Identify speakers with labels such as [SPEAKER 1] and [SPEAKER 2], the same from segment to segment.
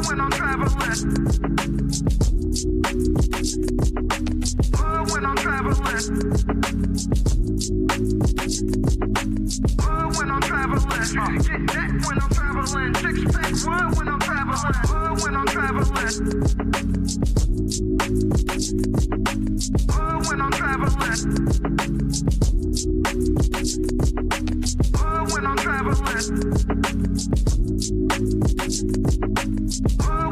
[SPEAKER 1] When I'm traveling. When I'm traveling. When I'm traveling. Get that when I'm traveling. Six pack when I'm traveling. When I'm traveling. When I'm traveling. When I'm traveling.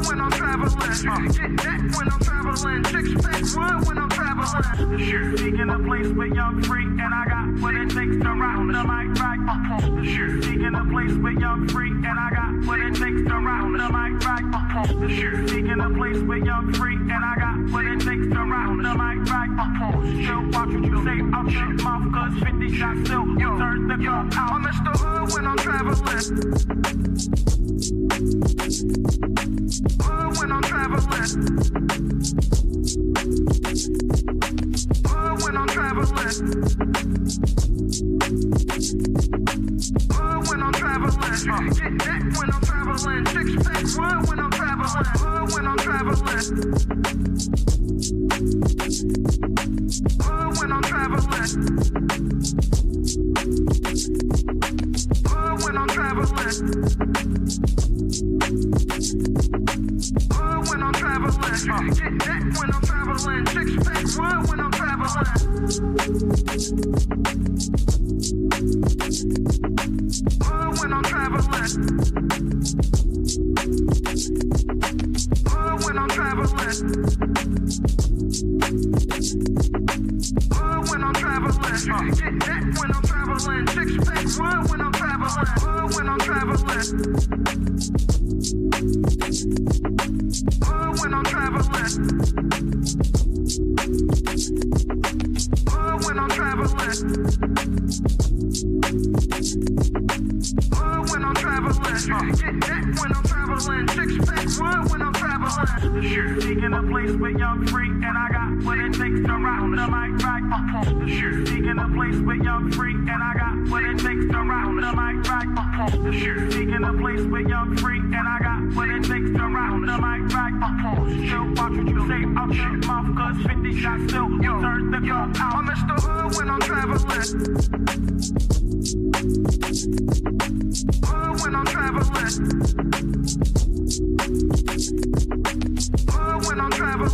[SPEAKER 1] When I'm traveling. Get that when I'm traveling. Six pack when I'm traveling. Sure. Seeking a place where young free and I got what it takes to round the mic right. Sure. Seeking a place where young free and I got what it takes to round the mic right. Sure. Seeking a place where young free and I got what it takes to round the mic right. Still watch what you say out your mouth, cause 50 shots still turn the gun out. I'm Mr. Hood when I'm traveling. When I'm traveling. When I'm traveling. When I'm traveling. Get that when I'm traveling. Six pack when I'm traveling. When I'm traveling. When I'm traveling. When I'm traveling. When I'm traveling. Get that when I'm traveling. Six pack when I'm traveling. When I'm traveling. When I'm traveling. When I'm traveling. Get that when I'm traveling. Six pack when I'm traveling. When I'm traveling. When I'm traveling. When I'm traveling. When I'm traveling. Get that when I'm traveling. Six pack when I'm traveling. Sure. Seeking a place where young free and I got what it takes to round the mic right. Sure. Seeking a place where young free and I got what it takes to round the mic right. Sure. Seeking a place where young free and I got what it takes to round the mic right. Still watch what you say out your mouth, cause 50 shots still turn the gun out. I'm Mr. Hood when I'm traveling. When I'm traveling. When I'm traveling.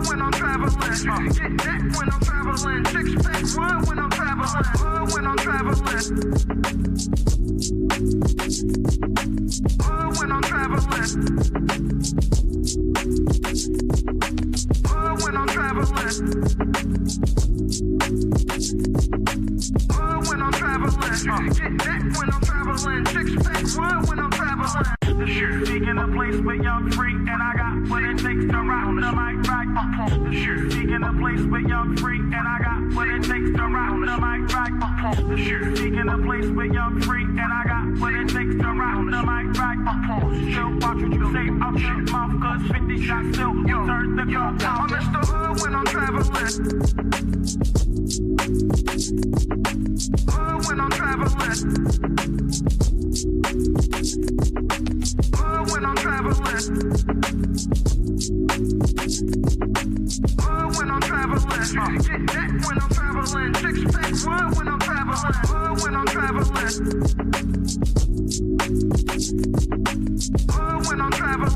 [SPEAKER 1] When I'm traveling. Get that when I'm traveling. Six pack when I'm traveling. When I'm traveling. When I'm traveling. When I'm traveling. When I'm traveling. Get that when I'm traveling. Six pack when I'm traveling. Sure. Seeking a place where young free and I got what it takes to round the mic right. Sure. Seeking a place where young free and I got what it takes to round the mic right. Sure. Seeking a place where young free and I got what it takes to round the mic right. Still watch what you say out your mouth, cause 50 shots still turn the gun out. I'm Mr. Hood when I'm traveling. When I'm traveling. When I'm traveling. When I'm traveling. Get that when I'm traveling. Six pack when I'm traveling. When I'm traveling. When I'm traveling.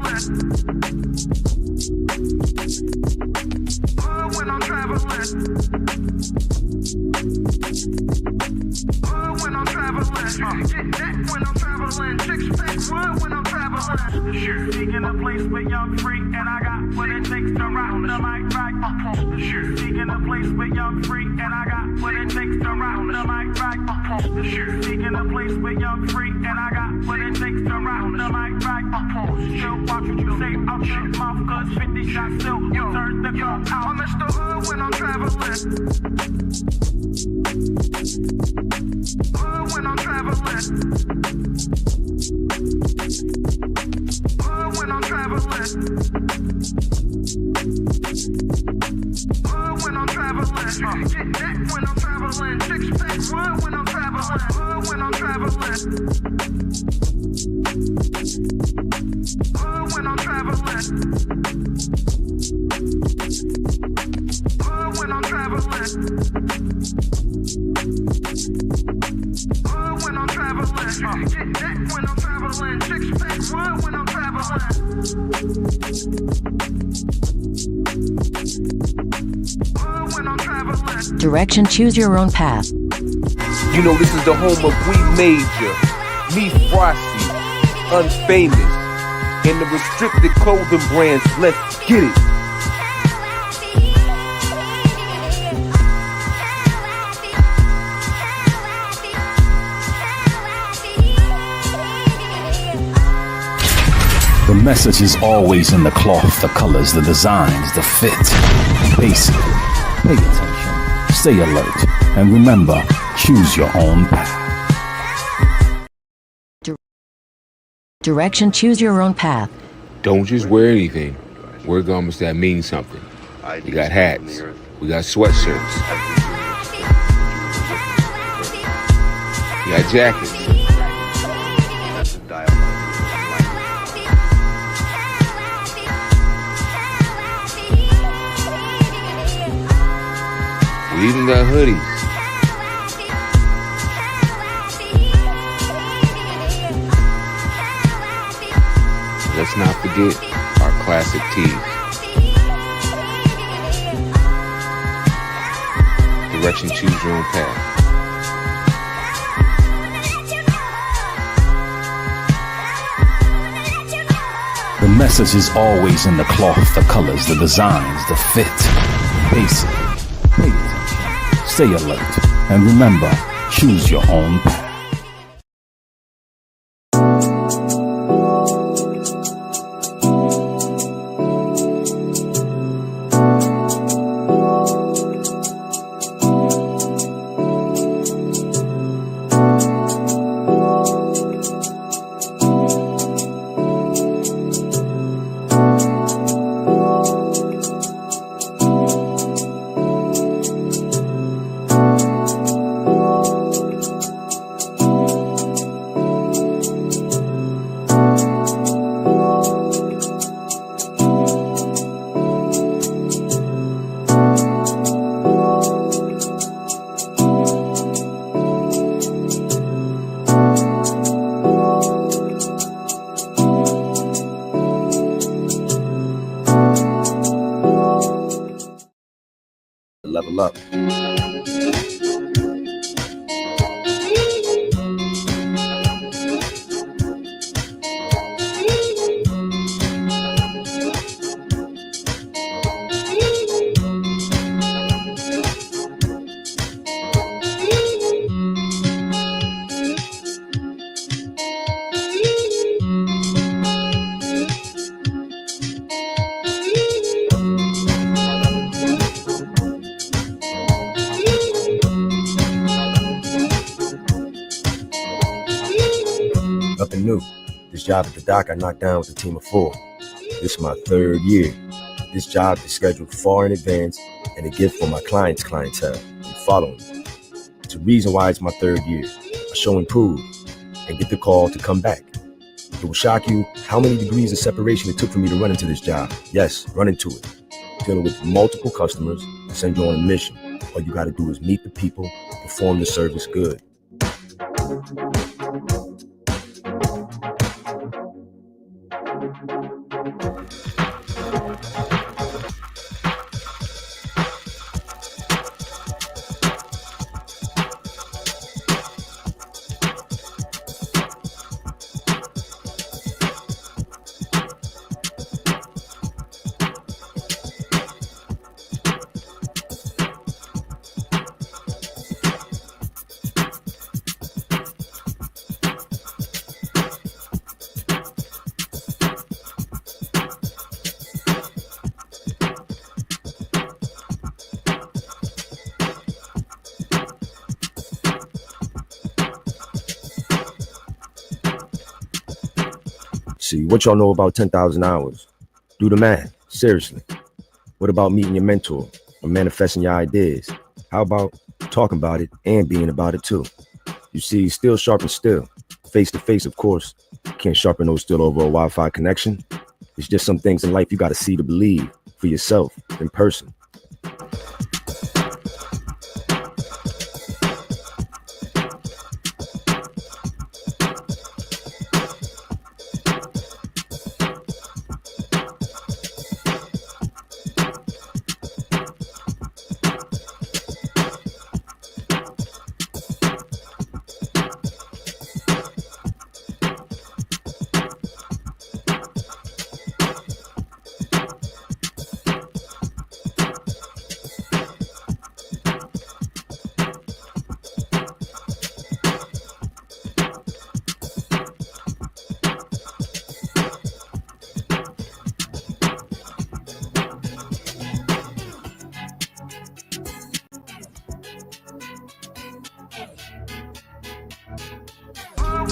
[SPEAKER 1] When I'm traveling. When I'm traveling. Get that when I'm traveling. Six pack when I'm traveling. Sure. Seeking a place where young free and I got what it takes to round the mic right. Sure. Seeking a place where young free and I got what it takes to round the mic right. Sure. Seeking a place where young free and I got what it takes to round the mic right. Still watch what you say out your mouth, cause 50 shots still turn the gun out. I'm Mr. Hood when I'm traveling. When I'm traveling. When I'm traveling. When I'm traveling. Get that when I'm traveling. traveling. Six-pack wood when I'm traveling. Hood when I'm traveling. Hood when I'm traveling. Hood when I'm traveling. Hood when I'm traveling. Get that when I'm traveling. Six-pack wood when I'm traveling. Hood when I'm traveling.
[SPEAKER 2] Direction, choose your own path.
[SPEAKER 3] You know, this is the home of We Major, Me Frosty, Unfamous, and the restricted clothing brands. Let's get it.
[SPEAKER 4] The message is always in the cloth, the colors, the designs, the fit. Basic. Pay attention, stay alert, and remember, choose your own path.
[SPEAKER 2] Direction, choose your own path.
[SPEAKER 3] Don't just wear anything. Wear garments that mean something. We got hats. We got sweatshirts. We got jackets. We even got hoodies. Let's not forget our classic tees. Direction, choose your own path.
[SPEAKER 4] The message is always in the cloth, the colors, the designs, the fit. Basic. Pay attention, stay alert, and remember, choose your own path.
[SPEAKER 5] Level up. Nothing new. This job at the dock I knocked down with a team of 4. This is my 3rd year. This job is scheduled far in advance and a gift for my client's clientele and following me. It's a reason why it's my 3rd year. I show and prove and get the call to come back. It will shock you how many degrees of separation it took for me to run into this job. Yes, run into it. Dealing with multiple customers, send you on a mission. All you gotta do is meet the people, perform the service good. See, what y'all know about 10,000 hours? Do the math, seriously. What about meeting your mentor or manifesting your ideas? How about talking about it and being about it too. You see, steel sharpens steel. Face to face, of course. You can't sharpen no steel over a Wi-Fi connection. It's just some things in life you got to see to believe for yourself in person.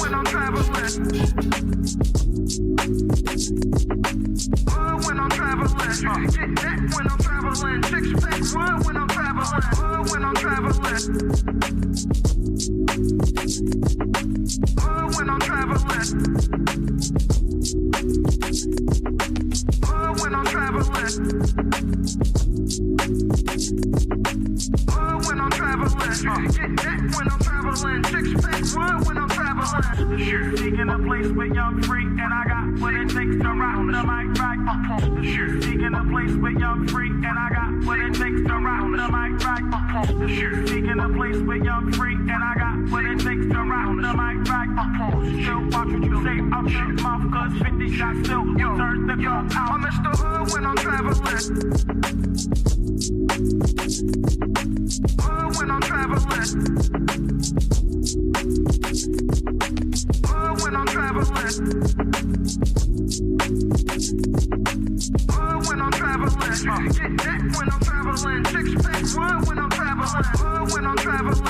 [SPEAKER 1] When I'm traveling. When I'm traveling. Get that when I'm traveling. Six pack wood when I'm traveling. When I'm traveling. When I'm traveling. When I'm traveling. When I'm traveling. Get that when I'm traveling. Six pack wood when I'm traveling. Sure, seeking a place where young free, and I got what it takes to rock the mic right. Sure, seeking a place where young free, and I got what it takes to rock the mic right. Sure, seeking a place where young free, and I got what it takes to rock the mic right. Still watch what you say out your mouth, cause 50 shots still turn the gun out. I'm Mr. Hood when I'm traveling. When I'm traveling. When I'm traveling. When I'm traveling. Get that when I'm traveling. Six pack wood when I'm traveling. When I'm traveling.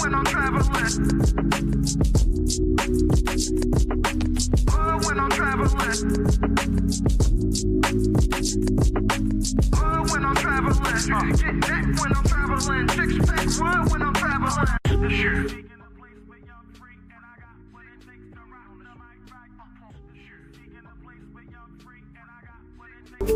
[SPEAKER 1] When I'm traveling. When I'm traveling. When I'm traveling. Get that when I'm traveling. Six pack wood when I'm traveling. Sure. Speaking of place where young free, and I got what it takes to rock the mic right. Sure. Speaking of place where young free, and I got what it takes.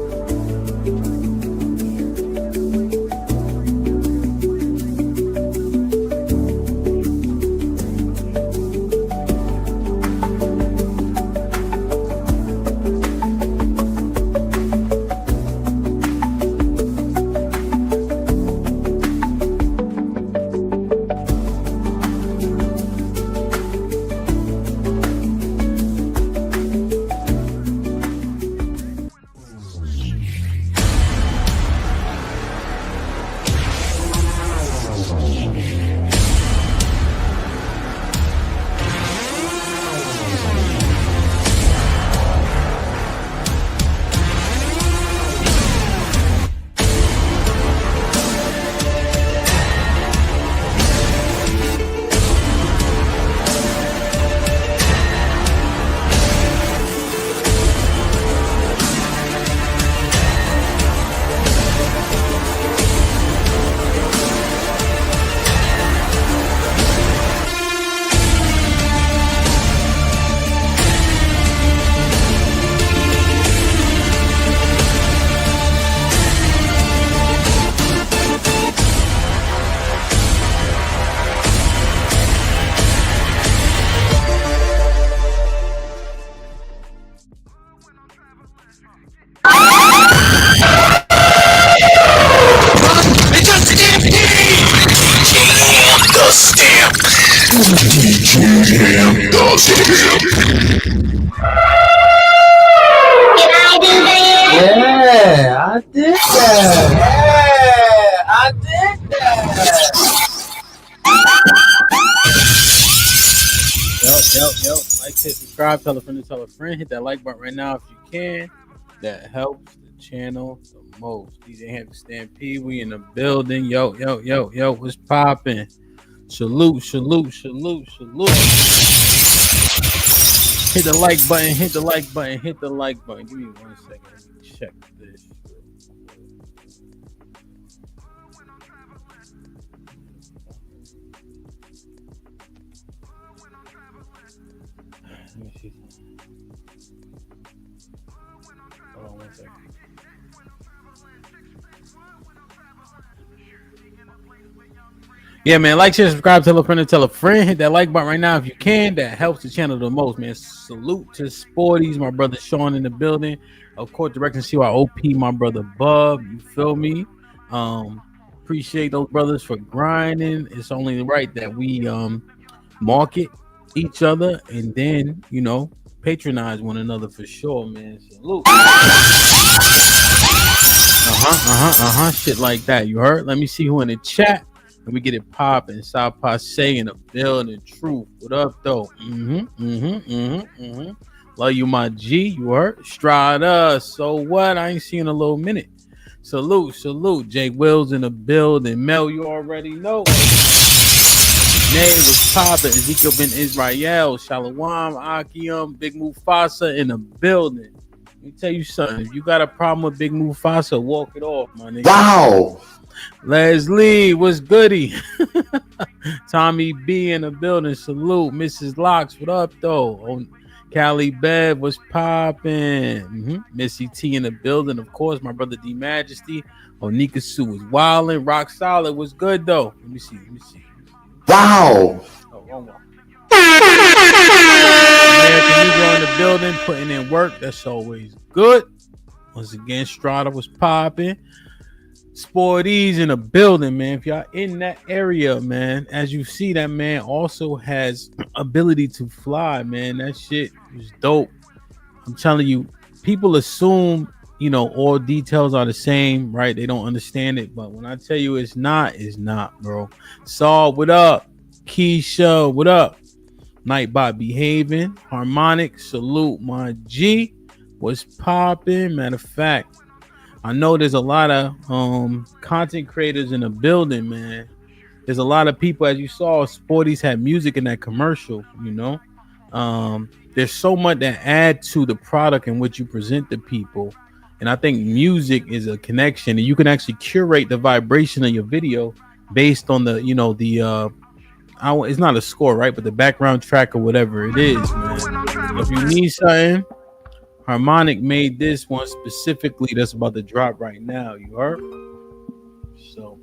[SPEAKER 6] Yeah, I did that. Yeah, I did that. Yo. Like, share, subscribe, tell a friend to tell a friend. Hit that like button right now if you can. That helps the channel the most. DJ HAMP Stampede, we in the building. Yo. What's popping? Salute. Hit the like button. Give me 1 second. Let me check this. Hold on one second. Yeah, man. Like, share, subscribe, tell a friend, and tell a friend. Hit that like button right now if you can. That helps the channel the most, man. Salute to Sporties, my brother Sean in the building. Of course, directing CYOP, my brother Bub. You feel me? Appreciate those brothers for grinding. It's only right that we market each other and then, you know, patronize one another for sure, man. Salute. Shit like that. You heard? Let me see who in the chat. And we get it popping. South Passe in the building. Truth. What up, though? Love you, my G. You heard? Strada. So what? I ain't seen in a little minute. Salute. Jake Wills in the building. Mel, you already know. Nay was popping. Ezekiel Ben Israel. Shalom. Akim. Big Mufasa in the building. Let me tell you something. If you got a problem with Big Mufasa, walk it off, my nigga.
[SPEAKER 7] Wow.
[SPEAKER 6] Leslie, what's goody? Tommy B in the building. Salute. Mrs. Locks, what up, though? Oh, Callie Bev was popping. Missy T in the building. Of course, my brother D Majesty. Onika Sue was wilding. Rock solid was good, though. Let me see.
[SPEAKER 7] Wow.
[SPEAKER 6] Oh, wrong one. American Negro in the building, putting in work. That's always good. Once again, Strada was popping. Sporties in the building, man. If y'all in that area, man, as you see, that man also has ability to fly, man. That shit is dope. I'm telling you, people assume, you know, all details are the same, right? They don't understand it. But when I tell you it's not, bro. Saul, what up? Keisha, what up? Nightbot behaving. Harmonic, salute, my G. What's popping? Matter of fact, I know there's a lot of content creators in the building, man. There's a lot of people, as you saw, Sporties had music in that commercial, you know. There's so much that add to the product in which you present to people. And I think music is a connection, and you can actually curate the vibration of your video based on the, you know, the it's not a score, right? But the background track or whatever it is, man. So if you need something, Harmonic made this one specifically that's about to drop right now. You heard? So.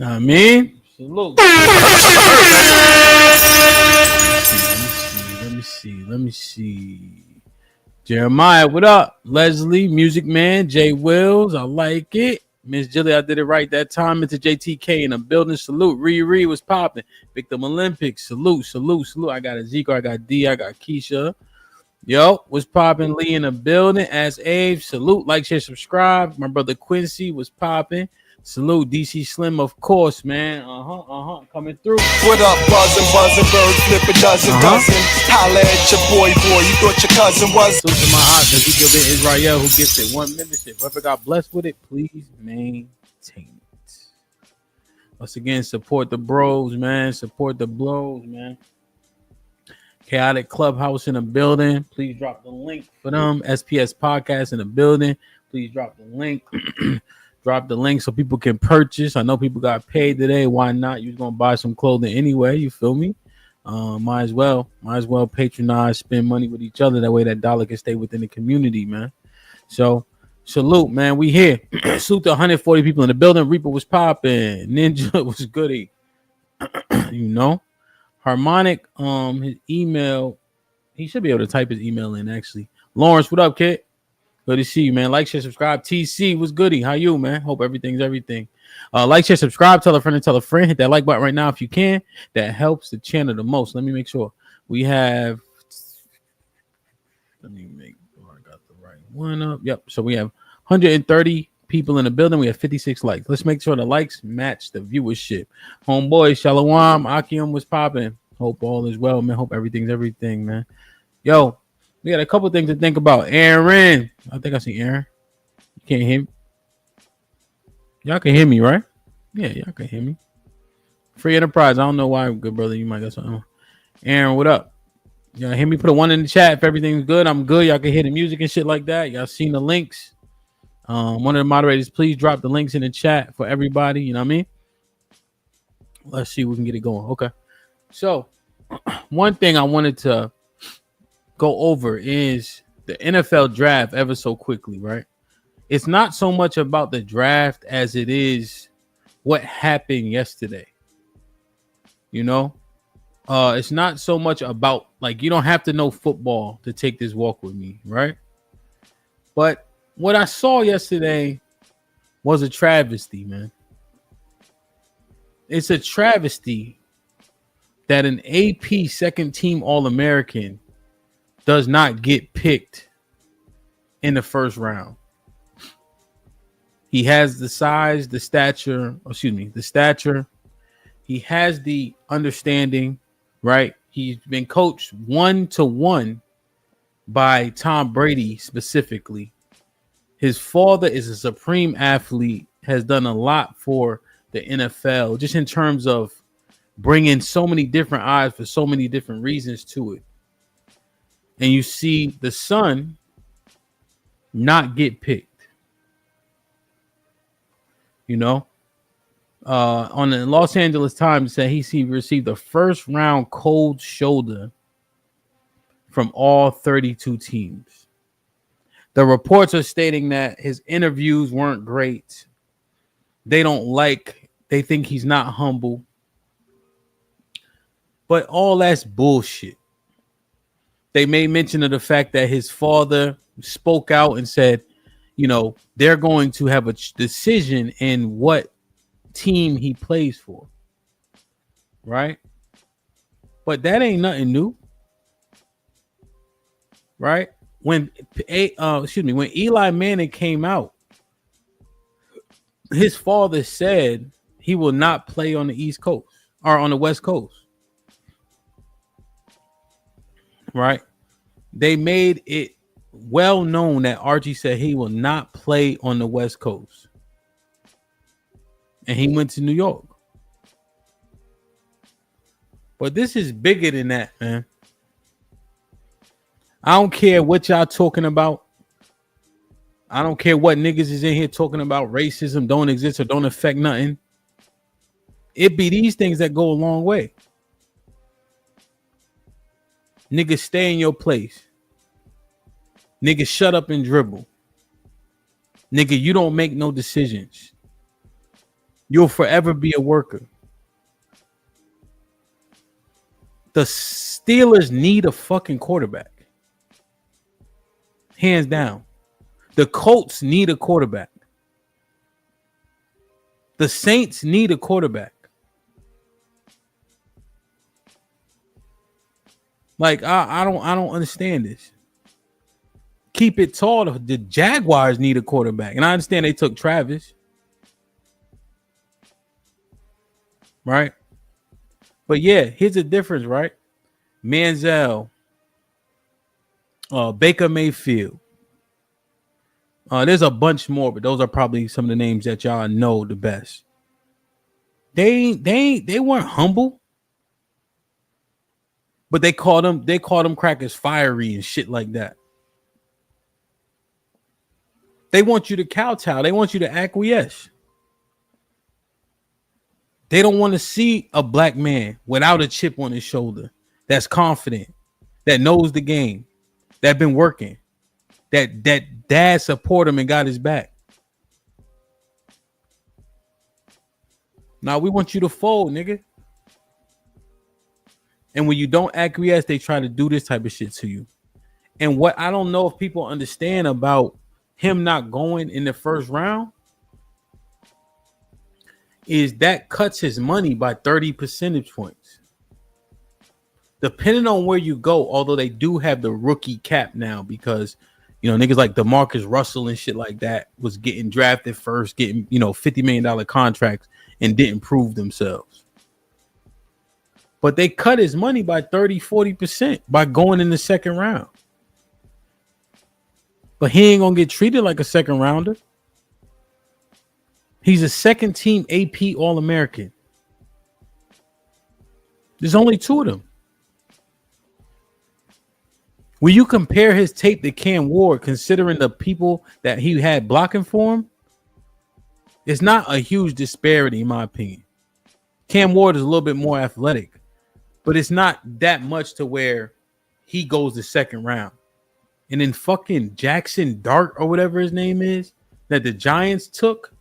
[SPEAKER 6] I mean, salute. Let me see. Jeremiah, what up? Leslie, Music Man, Jay Wills, I like it. Miss Jilly, I did it right that time. Into JTK in the building. Salute. Riri was popping. Victim Olympics. Salute. I got Ezekiel, I got D, I got Keisha. Yo, what's popping? Lee in the building. As Abe, salute. Like, share, subscribe. My brother Quincy was popping. Salute, DC Slim, of course, man. Coming through.
[SPEAKER 8] What up, buzzing, bird, flip a dozen. Holla at your boy, you thought your cousin was.
[SPEAKER 6] Salute to my aunt, Ezekiel Ben Israel, who gets it 1 membership. Whoever got blessed with it, please maintain it. Once again, support the bros, man. Support the bros, man. Chaotic Clubhouse in the building. Please drop the link for them. SPS Podcast in the building. Please drop the link. Drop the link so people can purchase. I know people got paid today. Why not? You're gonna buy some clothing anyway. You feel me? Might as well patronize, spend money with each other. That way that dollar can stay within the community, man. So salute, man. We here. Salute to 140 people in the building. Reaper was popping. Ninja was goody. You know, Harmonic. His email. He should be able to type his email in. Actually, Lawrence, what up, kid? Good to see you, man. Like, share, subscribe. TC, what's goody? How you, man? Hope everything's everything. Like, share, subscribe. Tell a friend and tell a friend. Hit that like button right now if you can. That helps the channel the most. Let me make sure we have. Let me make sure I got the right one up. Yep. So we have 130 people in the building. We have 56 likes. Let's make sure the likes match the viewership. Homeboy, Shalom. Akim was popping. Hope all is well, man. Hope everything's everything, man. Yo. We got a couple things to think about. Aaron, I think I see Aaron. You can't hear me. Y'all can hear me, right? Yeah, y'all can hear me. Free Enterprise. I don't know why, good brother. You might got something. Aaron, what up? Y'all hear me? Put a 1 in the chat if everything's good. I'm good. Y'all can hear the music and shit like that. Y'all seen the links. One of the moderators, please drop the links in the chat for everybody. You know what I mean? Let's see if we can get it going. Okay. So, one thing I wanted to go over is the NFL draft ever so quickly, right? It's not so much about the draft as it is what happened yesterday. You know? It's not so much about, like, you don't have to know football to take this walk with me, right? But what I saw yesterday was a travesty, man. It's a travesty that an AP second team All-American does not get picked in the first round. He has the size, the stature. He has the understanding, right? He's been coached 1-to-1 by Tom Brady specifically. His father is a supreme athlete, has done a lot for the NFL, just in terms of bringing so many different eyes for so many different reasons to it. And you see the son not get picked. You know, on the Los Angeles Times, said he received a first round cold shoulder from all 32 teams. The reports are stating that his interviews weren't great. They think he's not humble. But all that's bullshit. They made mention of the fact that his father spoke out and said, you know, they're going to have a decision in what team he plays for. Right? But that ain't nothing new. Right? When Eli Manning came out, his father said he will not play on the East Coast or on the West Coast. Right? They made it well known that Archie said he will not play on the West Coast. And he went to New York. But this is bigger than that, man. I don't care what y'all talking about. I don't care what niggas is in here talking about racism don't exist or don't affect nothing. It be these things that go a long way. Niggas, stay in your place. Nigga, shut up and dribble. Nigga, you don't make no decisions. You'll forever be a worker. The Steelers need a fucking quarterback. Hands down. The Colts need a quarterback. The Saints need a quarterback. Like, I don't understand this. Keep it tall. The Jaguars need a quarterback. And I understand they took Travis. Right? But yeah, here's the difference, right? Manziel, Baker Mayfield. There's a bunch more, but those are probably some of the names that y'all know the best. They weren't humble. But they called them crackers fiery and shit like that. They want you to kowtow. They want you to acquiesce. They don't want to see a black man without a chip on his shoulder that's confident, that knows the game, that been working, that dad support him and got his back. Now we want you to fold, nigga. And when you don't acquiesce, they try to do this type of shit to you. And what I don't know if people understand about him not going in the first round is that cuts his money by 30 percentage points. Depending on where you go, although they do have the rookie cap now because, you know, niggas like DeMarcus Russell and shit like that was getting drafted first, getting, you know, $50 million contracts and didn't prove themselves. But they cut his money by 30, 40% by going in the second round. But he ain't gonna get treated like a second rounder. He's a second team AP All-American. There's only 2 of them. When you compare his tape to Cam Ward, considering the people that he had blocking for him, it's not a huge disparity, in my opinion. Cam Ward is a little bit more athletic, but it's not that much to where he goes the second round. And then fucking Jackson Dart or whatever his name is that the Giants took,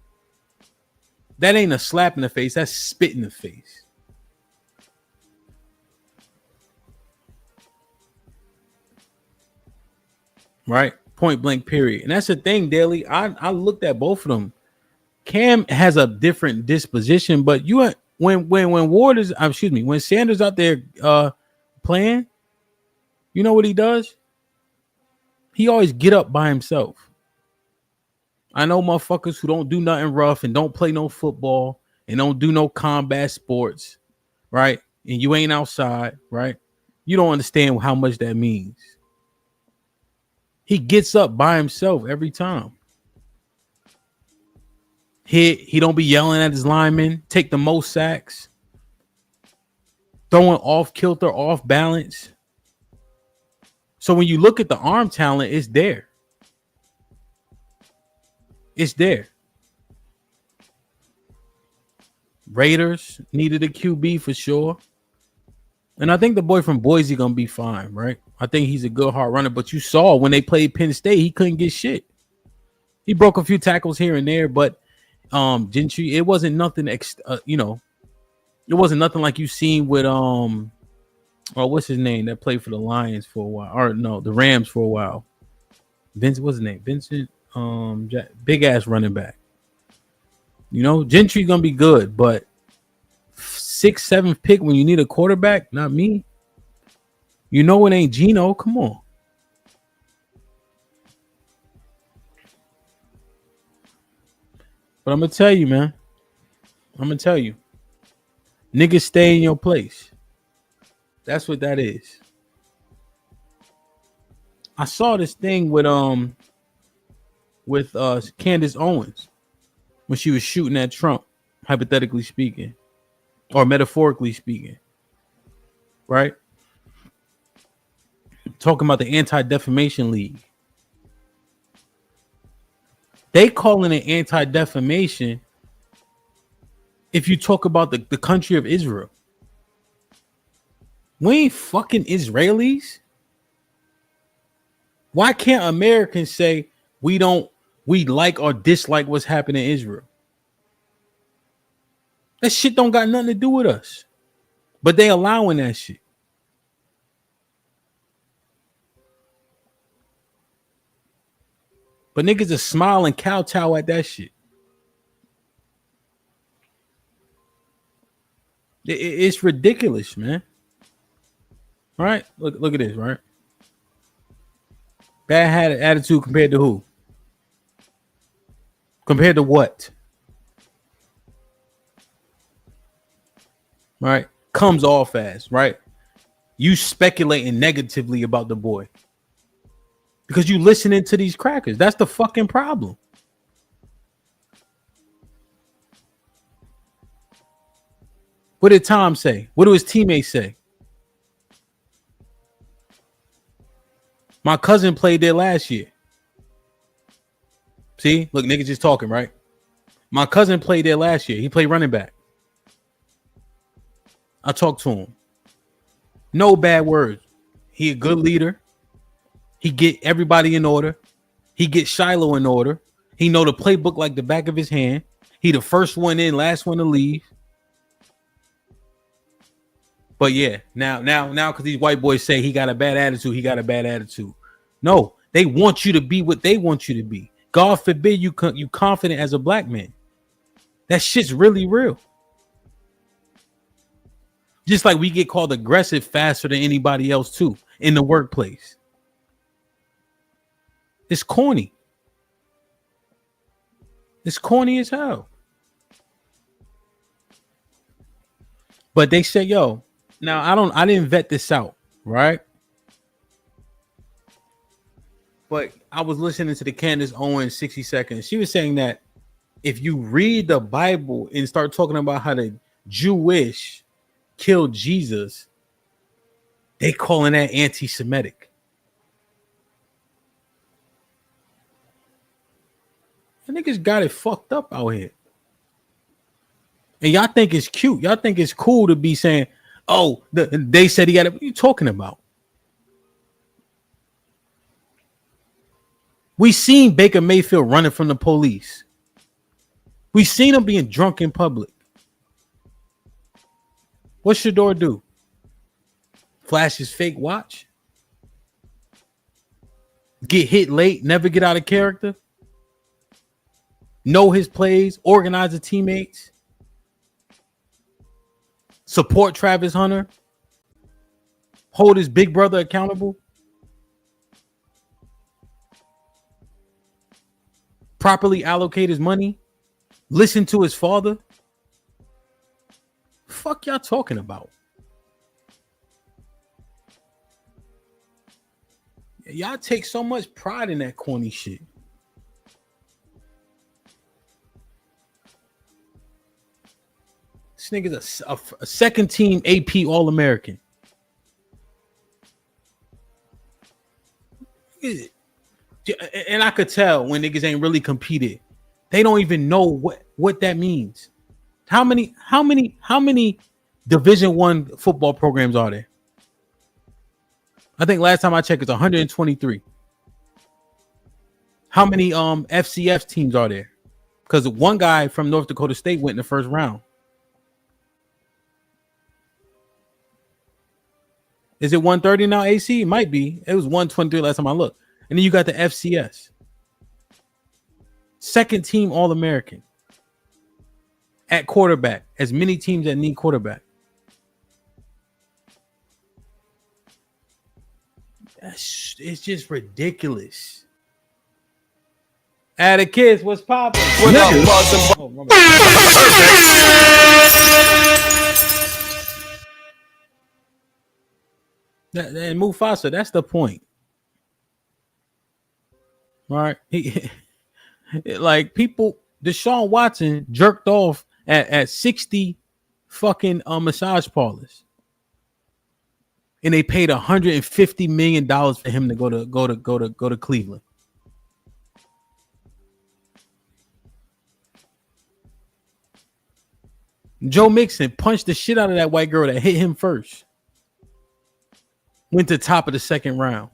[SPEAKER 6] that ain't a slap in the face. That's spit in the face. Right? Point blank period. And that's the thing, Daly. I looked at both of them. Cam has a different disposition, but you when Ward is when Sanders out there playing, you know what he does? He always get up by himself. I know motherfuckers who don't do nothing rough and don't play no football and don't do no combat sports, right? And you ain't outside, right? You don't understand how much that means. He gets up by himself every time. He don't be yelling at his linemen, take the most sacks, throwing off kilter, off balance. So when you look at the arm talent, it's there. It's there. Raiders needed a QB for sure. And I think the boy from Boise gonna be fine, right? I think he's a good hard runner, but you saw when they played Penn State, he couldn't get shit. He broke a few tackles here and there, but Gentry, it wasn't nothing it wasn't nothing like you seen with what's his name that played for the Lions for a while, or no, the Rams for a while. Vincent, what's his name? Vincent, big ass running back. You know, Gentry's gonna be good, but 6th, 7th pick when you need a quarterback, not me. You know it ain't Geno. Come on. But I'm gonna tell you, man. Niggas stay in your place. That's what that is. I saw this thing with Candace Owens when she was shooting at Trump, hypothetically speaking, or metaphorically speaking, right? Talking about the Anti-Defamation League. They calling it anti-defamation if you talk about the country of Israel. We ain't fucking Israelis. Why can't Americans say we like or dislike what's happening in Israel? That shit don't got nothing to do with us. But they allowing that shit. But niggas are smiling kowtow at that shit. It's ridiculous, man. Right? Look at this, right? Bad attitude compared to who? Compared to what? Right? Comes off as, right? You speculating negatively about the boy. Because you listening to these crackers. That's the fucking problem. What did Tom say? What do his teammates say? My cousin played there last year. See? Look, niggas just talking, right? My cousin played there last year. He played running back. I talked to him. No bad words. He a good leader. He get everybody in order. He get Shiloh in order. He know the playbook like the back of his hand. He the first one in, last one to leave. But yeah, now, because these white boys say he got a bad attitude. No, they want you to be what they want you to be. God forbid you confident as a black man. That shit's really real. Just like we get called aggressive faster than anybody else too in the workplace. It's corny. It's corny as hell. But they say, yo, now I didn't vet this out, right? But I was listening to the Candace Owens 60 Seconds. She was saying that if you read the Bible and start talking about how the Jewish killed Jesus, they calling that anti-Semitic. The niggas got it fucked up out here. And y'all think it's cute. Y'all think it's cool to be saying, oh, they said he got it. What are you talking about? We seen Baker Mayfield running from the police. We seen him being drunk in public. What Shador do? Flash his fake watch? Get hit late, never get out of character? Know his plays, organize the teammates? Support Travis Hunter? Hold his big brother accountable? Properly allocate his money? Listen to his father? Fuck y'all talking about? Y'all take so much pride in that corny shit. This nigga's a second team AP All-American. And I could tell when niggas ain't really competed. They don't even know what that means. How many Division I football programs are there? I think last time I checked it's 123. How many FCS teams are there? Because one guy from North Dakota State went in the first round. Is it 130 now, AC? It might be. It was 123 last time I looked. And then you got the FCS. Second team All-American. At quarterback. As many teams that need quarterback. It's just ridiculous. Atticus, what's poppin'?
[SPEAKER 8] What up, buzzing?
[SPEAKER 6] Oh, my bad. And Mufasa, that's the point. All right. Like people, Deshaun Watson jerked off at 60 fucking massage parlors. And they paid $150 million for him to go to Cleveland. Joe Mixon punched the shit out of that white girl that hit him first. Went to top of the second round.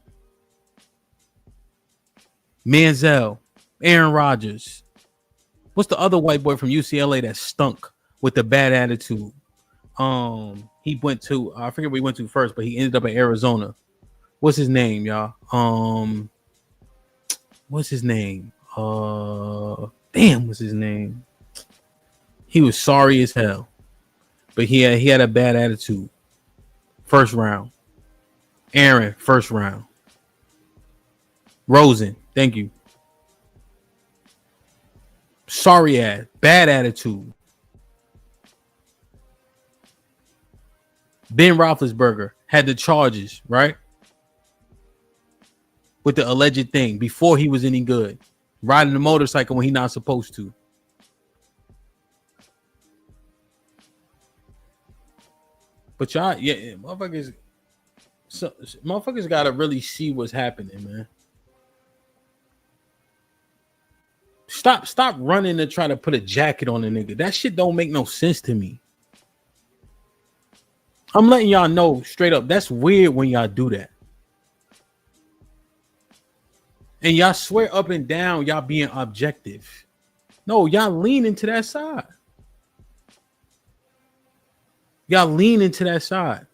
[SPEAKER 6] Manziel, Aaron Rodgers. What's the other white boy from UCLA that stunk with the bad attitude? He went to, I forget where he went to first, but he ended up in Arizona. What's his name, y'all? What's his name? What's his name? He was sorry as hell, but he had a bad attitude. First round. Aaron, first round. Rosen, thank you. Sorry ass, bad attitude. Ben Roethlisberger had the charges, right? With the alleged thing before he was any good. Riding a motorcycle when he not supposed to. But y'all, yeah, motherfuckers gotta really see what's happening, man. Stop running to try to put a jacket on a nigga. That shit don't make no sense to me. I'm letting y'all know straight up. That's weird when y'all do that. And y'all swear up and down y'all being objective. No, y'all lean into that side. Y'all lean into that side.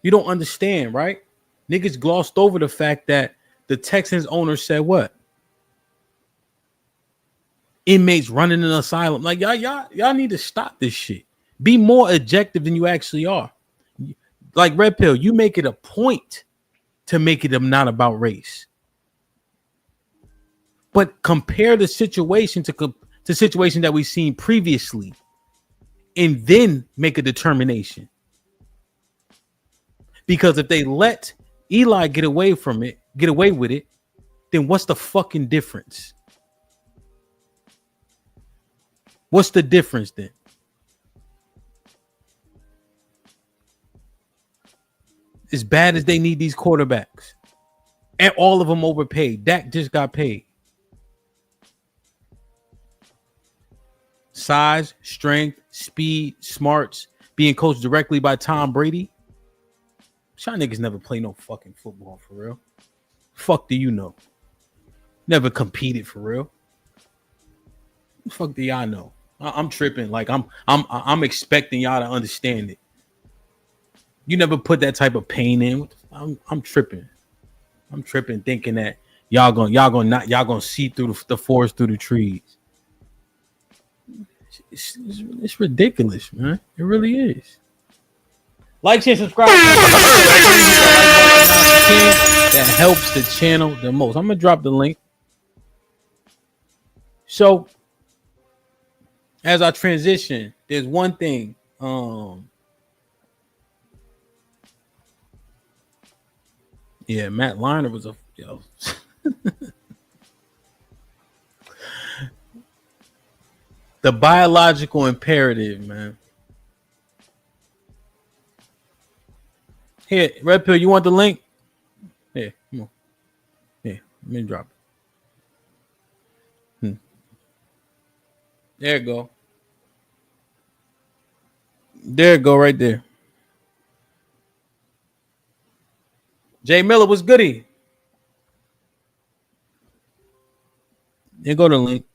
[SPEAKER 6] You don't understand, right? Niggas glossed over the fact that the Texans owner said what? Inmates running an asylum. Like y'all need to stop this shit. Be more objective than you actually are. Like Red Pill, you make it a point to make it not about race. But compare the situation to situation that we've seen previously, and then make a determination. Because if they let Eli get away with it, then what's the fucking difference? What's the difference then? As bad as they need these quarterbacks, and all of them overpaid. Dak just got paid. Size, strength, speed, smarts, being coached directly by Tom Brady. Y'all niggas never play no fucking football for real. Fuck do you know? Never competed for real. Fuck do y'all know? I'm tripping. Like I'm expecting y'all to understand it. You never put that type of pain in. I'm tripping. I'm tripping, thinking that y'all gonna see through the forest through the trees. It's ridiculous, man. It really is. Like, share, subscribe. That helps the channel the most. I'm gonna drop the link. So, as I transition, there's one thing. Yeah, Matt Liner was the biological imperative, man. Here, Red Pill, you want the link? Here, come on. Here, let me drop it. There it go. There it go, right there. Jay Miller was goody. There go the link.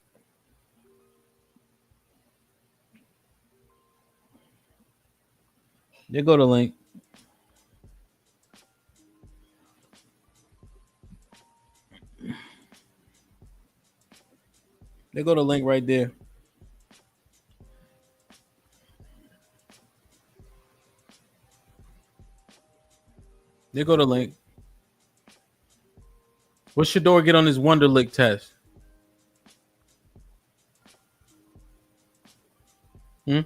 [SPEAKER 6] There go the link. There go the link right there. There go the link. What should Shador get on his Wonderlick test? There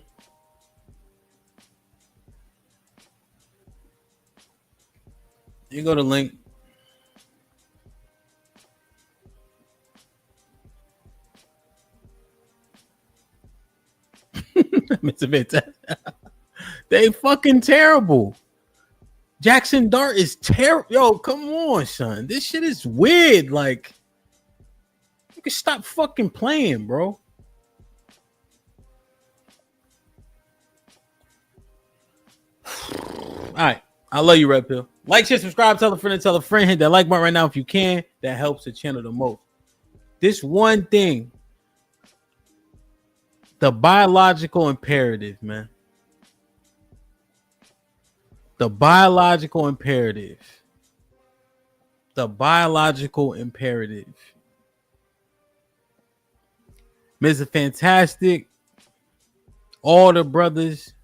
[SPEAKER 6] go the link. They fucking terrible. Jackson Dart is terrible. Yo, come on, son. This shit is weird. Like, you can stop fucking playing, bro. All right. I love you, Red Pill. Like, share, subscribe, tell a friend, and tell a friend. Hit that like button right now if you can. That helps the channel the most. This one thing, the biological imperative, man. The biological imperative. The biological imperative. Mr. Fantastic. All the brothers.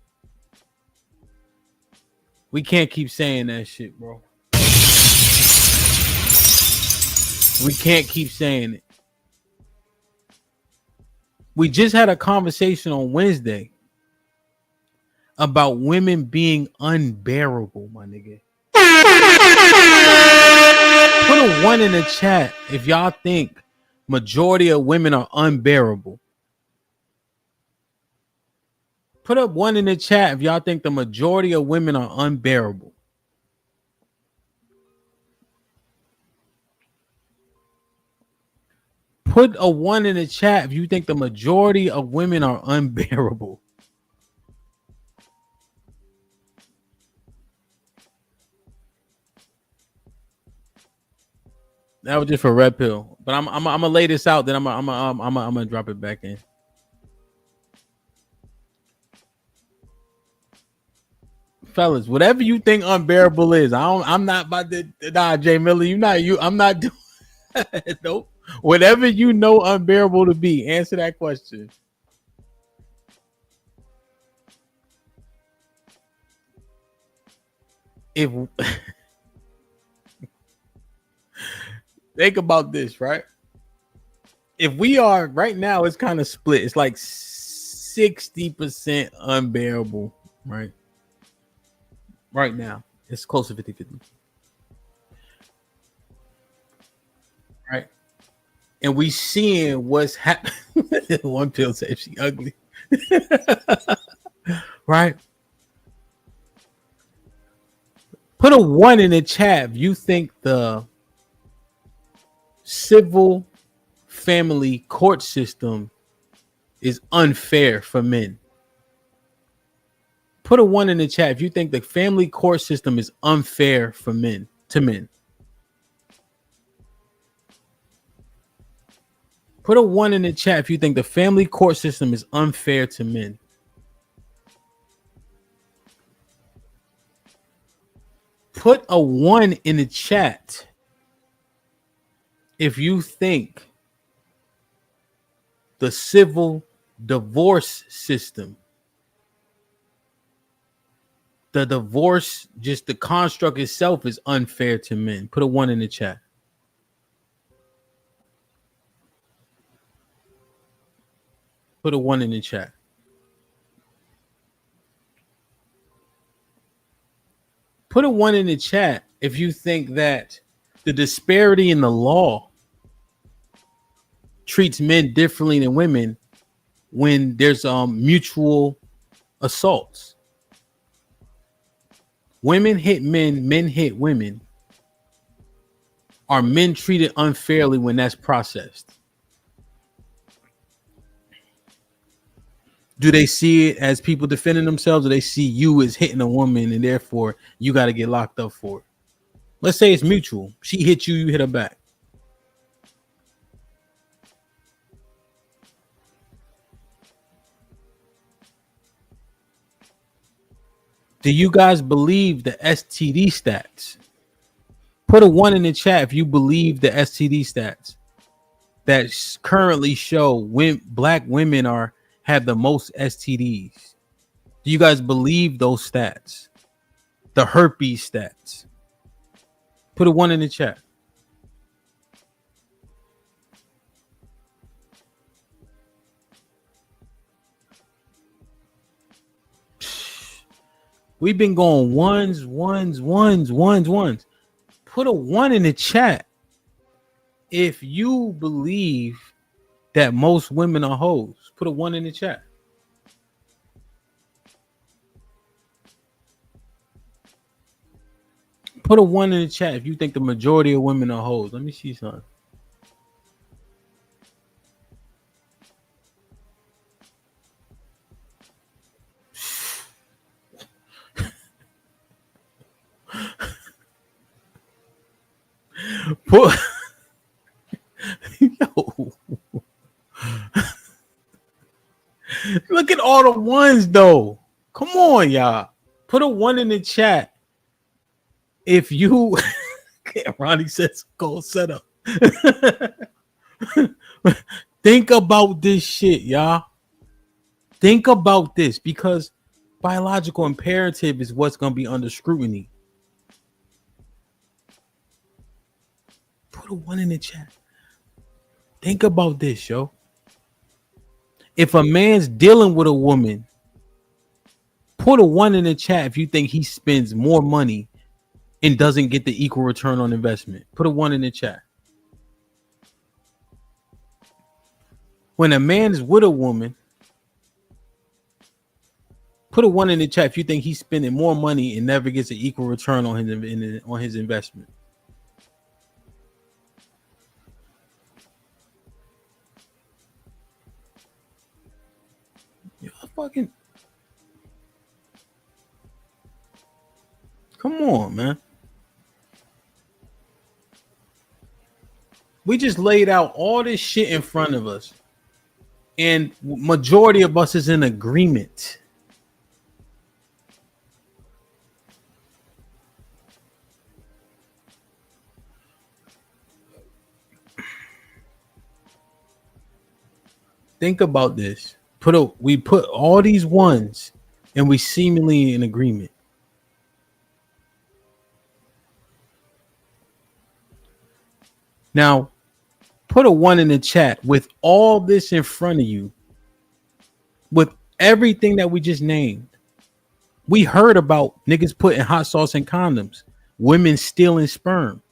[SPEAKER 6] We can't keep saying that shit, bro. We can't keep saying it. We just had a conversation on Wednesday about women being unbearable, my nigga. Put a 1 in the chat if y'all think majority of women are unbearable. Put up 1 in the chat if y'all think the majority of women are unbearable. Put a 1 in the chat if you think the majority of women are unbearable. That was just for Red Pill, but I'm gonna lay this out. Then I'm gonna drop it back in. Fellas, whatever you think unbearable is, I'm not about to. Nah, Jay Miller, I'm not doing. Nope. Whatever you know unbearable to be, answer that question. If think about this, right? If we are right now, it's kind of split. It's like 60% unbearable, right? Right now, It's close to 50-50. Right. And we seeing what's happening. One pill says she ugly. Right. Put a 1 in the chat if you think the civil family court system is unfair for men. Put a 1 in the chat if you think the family court system is unfair for men, to men. Put a 1 in the chat if you think the family court system is unfair to men. Put a 1 in the chat if you think the civil divorce system, the divorce, just the construct itself, is unfair to men. Put a 1 in the chat. Put a 1 in the chat. Put a 1 in the chat if you think that the disparity in the law treats men differently than women when there's mutual assaults. Women hit men, men hit women. Are men treated unfairly when that's processed? Do they see it as people defending themselves, or they see you as hitting a woman and therefore you got to get locked up for it? Let's say it's mutual. She hit you, you hit her back. Do you guys believe the STD stats? Put a 1 in the chat if you believe the STD stats that currently show when black women have the most STDs. Do you guys believe those stats? The herpes stats. Put a 1 in the chat. We've been going ones. Put a 1 in the chat if you believe that most women are hoes. Put a 1 in the chat. Put a 1 in the chat if you think the majority of women are hoes. Let me see something. Put yo. Look at all the ones though. Come on, y'all. Put a 1 in the chat if you Ronnie says gold setup. Think about this shit, y'all. Think about this, because biological imperative is what's going to be under scrutiny. Put a 1 in the chat. Think about this, yo. If a man's dealing with a woman, put a 1 in the chat if you think he spends more money and doesn't get the equal return on investment. Put a 1 in the chat. When a man is with a woman, put a 1 in the chat if you think he's spending more money and never gets an equal return on his investment. Y'all fucking come on, man. We just laid out all this shit in front of us, and majority of us is in agreement. Think about this. We put all these ones, and we seemingly in agreement. Now, put a 1 in the chat with all this in front of you, with everything that we just named. We heard about niggas putting hot sauce in condoms, women stealing sperm.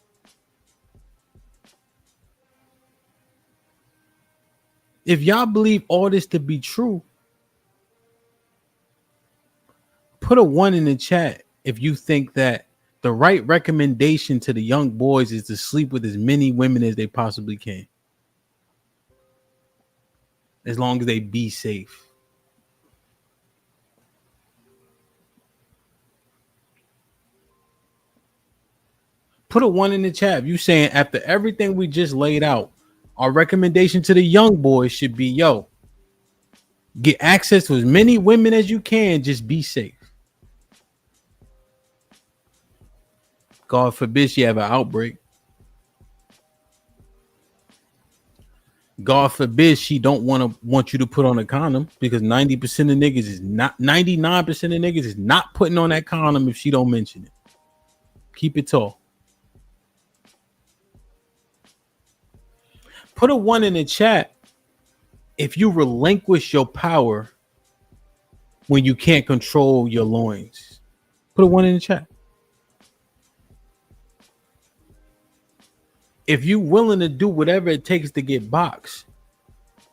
[SPEAKER 6] If y'all believe all this to be true, put a 1 in the chat if you think that the right recommendation to the young boys is to sleep with as many women as they possibly can, as long as they be safe. Put a 1 in the chat if you saying after everything we just laid out, our recommendation to the young boys should be, yo, get access to as many women as you can, just be safe. God forbid she have an outbreak. God forbid she don't want you to put on a condom, because 90% of niggas is not 99% of niggas is not putting on that condom if she don't mention it. Keep it tall. Put a 1 in the chat if you relinquish your power when you can't control your loins. Put a 1 in the chat. If you willing to do whatever it takes to get boxed,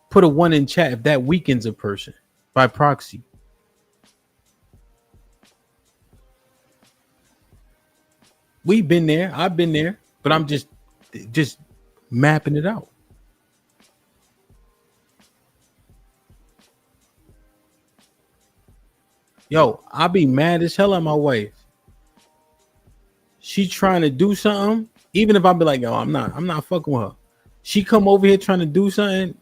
[SPEAKER 6] put a 1 in chat if that weakens a person by proxy. We've been there. I've been there, but I'm just mapping it out. Yo, I be mad as hell at my wife. She trying to do something, even if I be like, yo, I'm not fucking with her. She come over here trying to do something,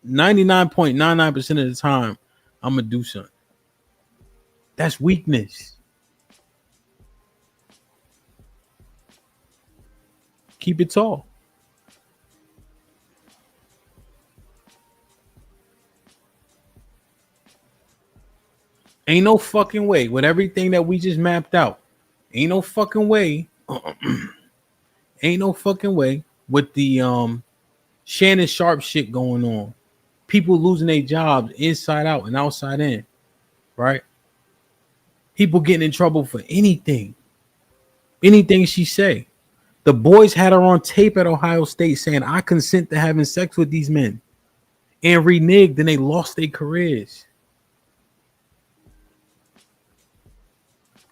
[SPEAKER 6] 99.99% of the time, I'm gonna do something. That's weakness. Keep it tall. Ain't no fucking way with everything that we just mapped out. Ain't no fucking way. Ain't no fucking way with the Shannon Sharp shit going on. People losing their jobs inside out and outside in, right? People getting in trouble for anything she say. The boys had her on tape at Ohio State saying, I consent to having sex with these men, and reneged, and they lost their careers.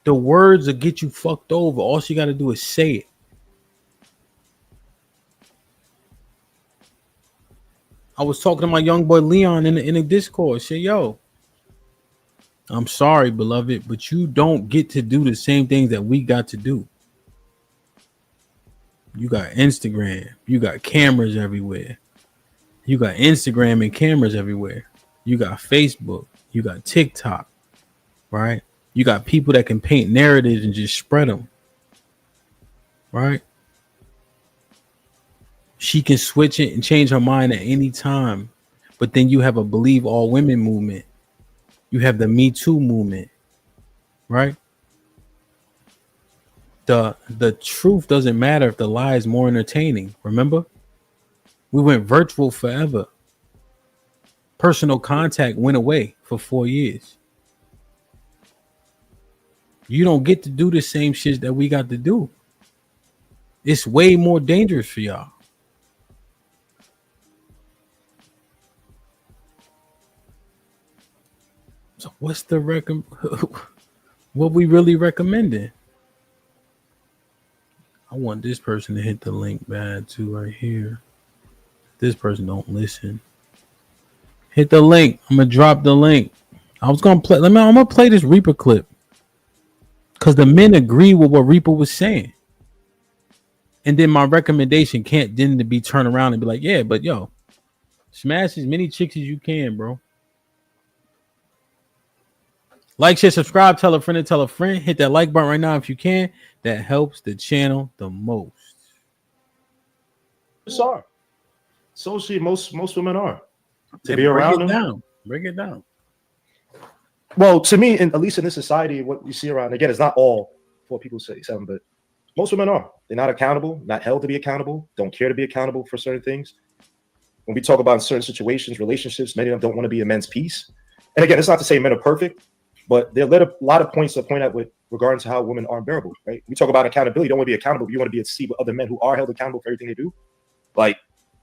[SPEAKER 6] The words will get you fucked over. All she got to do is say it. I was talking to my young boy Leon in the Discord. Say, yo, I'm sorry, beloved, but you don't get to do the same things that we got to do. You got Instagram. You got cameras everywhere. You got Instagram and cameras everywhere. You got Facebook. You got TikTok, right? You got people that can paint narratives and just spread them, right? She can switch it and change her mind at any time. But then you have a believe all women movement. You have the Me Too movement, right? The truth doesn't matter if the lie is more entertaining. Remember? We went virtual forever. Personal contact went away for 4 years. You don't get to do the same shit that we got to do. It's way more dangerous for y'all. So what's the what we really recommending? I want this person to hit the link bad too right here. This person don't listen. Hit the link. I'm gonna drop the link. I was gonna play. I'm gonna play this Reaper clip because the men agree with what Reaper was saying. And then my recommendation can't then to be turned around and be like, yeah, but yo, smash as many chicks as you can, bro. Like, share, subscribe, tell a friend and tell a friend. Hit that like button right now if you can. That helps the channel the most.
[SPEAKER 9] Are. Socially, most women are. To be around them.
[SPEAKER 6] Bring it down.
[SPEAKER 9] Well, to me, at least in this society, what you see around, again, it's not all for people say something, but most women are. They're not accountable, not held to be accountable, don't care to be accountable for certain things. When we talk about certain situations, relationships, many of them don't want to be a men's piece. And again, it's not to say men are perfect. But there are a lot of points to point out with regarding to how women are unbearable, right? We talk about accountability. You don't want to be accountable. You want to be at sea with other men who are held accountable for everything they do. Like,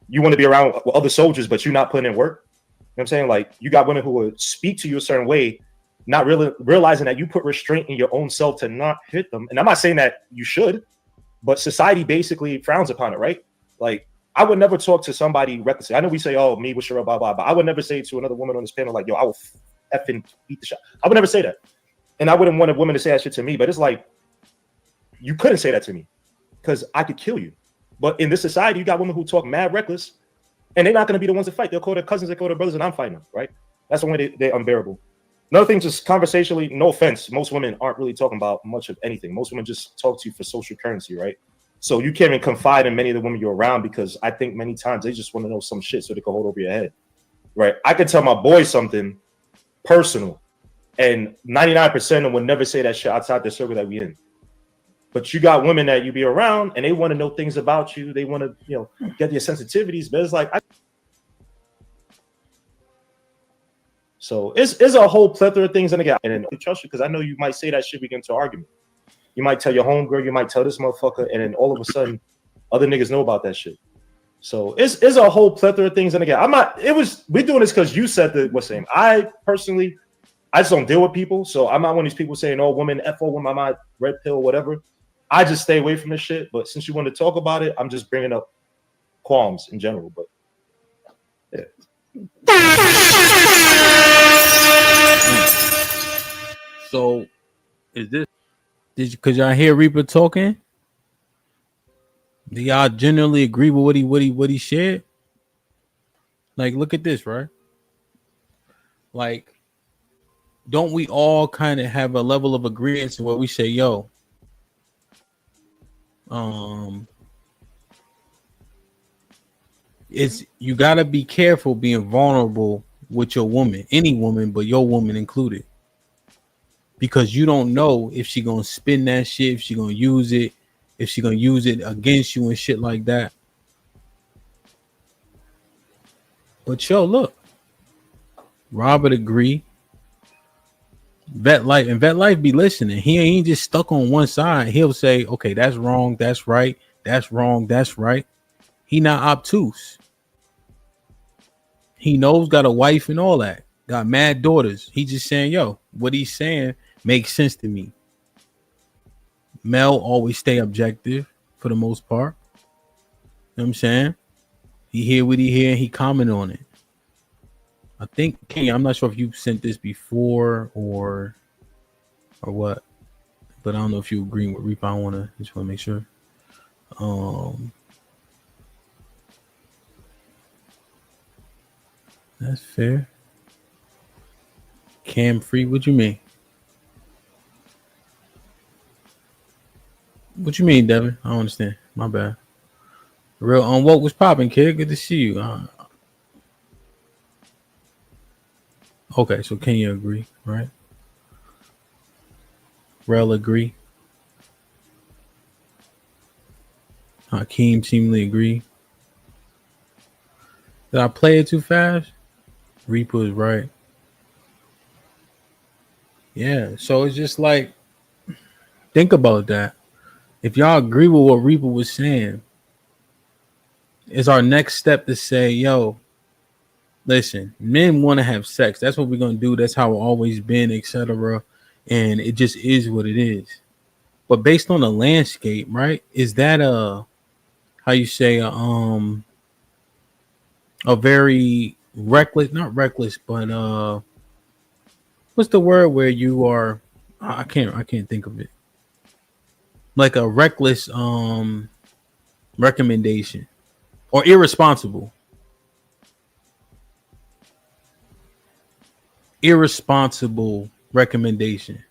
[SPEAKER 9] you want to be around other soldiers, but you're not putting in work. You know what I'm saying? Like, you got women who will speak to you a certain way, not really realizing that you put restraint in your own self to not hit them. And I'm not saying that you should, but society basically frowns upon it, right? Like, I would never talk to somebody recklessly. I know we say, oh, me, with Cheryl, blah, blah, but I would never say to another woman on this panel, like, yo, I will effing beat the shot. I would never say that. And I wouldn't want a woman to say that shit to me, but it's like, you couldn't say that to me because I could kill you. But in this society, you got women who talk mad reckless, and they're not going to be the ones to fight. They'll call their cousins, they call their brothers, and I'm fighting them, right? That's the way they're unbearable. Another thing, just conversationally, no offense, most women aren't really talking about much of anything. Most women just talk to you for social currency, right? So you can't even confide in many of the women you're around because I think many times they just want to know some shit so they can hold over your head, right? I could tell my boy something personal, and 99% of them would never say that shit outside the circle that we in. But you got women that you be around, and they want to know things about you. They want to, get your sensitivities. But it's like, so it's a whole plethora of things. And again, and I trust you because I know you might say that shit. We get into argument. You might tell your homegirl. You might tell this motherfucker, and then all of a sudden, other niggas know about that shit. So it's a whole plethora of things. And again, we're doing this because you said that what's saying. I personally, I just don't deal with people. So I'm not one of these people saying, oh, women, F women, I'm not red pill, whatever. I just stay away from this shit. But since you want to talk about it, I'm just bringing up qualms in general. But yeah.
[SPEAKER 6] So is this, because y'all hear Reaper talking? Do y'all generally agree with what he shared? Like, look at this, right? Like, don't we all kind of have a level of agreement to what we say, yo, it's, you gotta be careful being vulnerable with your woman, any woman, but your woman included, because you don't know if she gonna spin that shit, if she gonna use it, if she gonna use it against you and shit like that. But yo, look, Robert agree. Vet Life be listening. He ain't just stuck on one side. He'll say, okay, that's wrong, that's right, that's wrong, that's right. He not obtuse. He knows, got a wife and all that, got mad daughters. He just saying, yo, what he's saying makes sense to me. Mel always stay objective for the most part. You know what I'm saying? He hear what he hear and he comment on it. I think, Kenya, I'm not sure if you sent this before or what, but I don't know if you agree with Reaper. I just want to make sure. That's fair. Cam free, what you mean? What you mean, Devin? I don't understand. My bad. Real what was popping, kid? Good to see you. Okay, so can you agree, right? Rel agree. Hakeem seemingly agree. Did I play it too fast? Reaper is right. Yeah, so it's just like, think about that. If y'all agree with what Reaper was saying, it's our next step to say, yo, listen, men want to have sex. That's what we're going to do. That's how it's always been, etc. And it just is what it is. But based on the landscape, right? Is that how you say, a very reckless, not reckless, but what's the word where you are, I can't think of it. Like a reckless recommendation or irresponsible recommendation.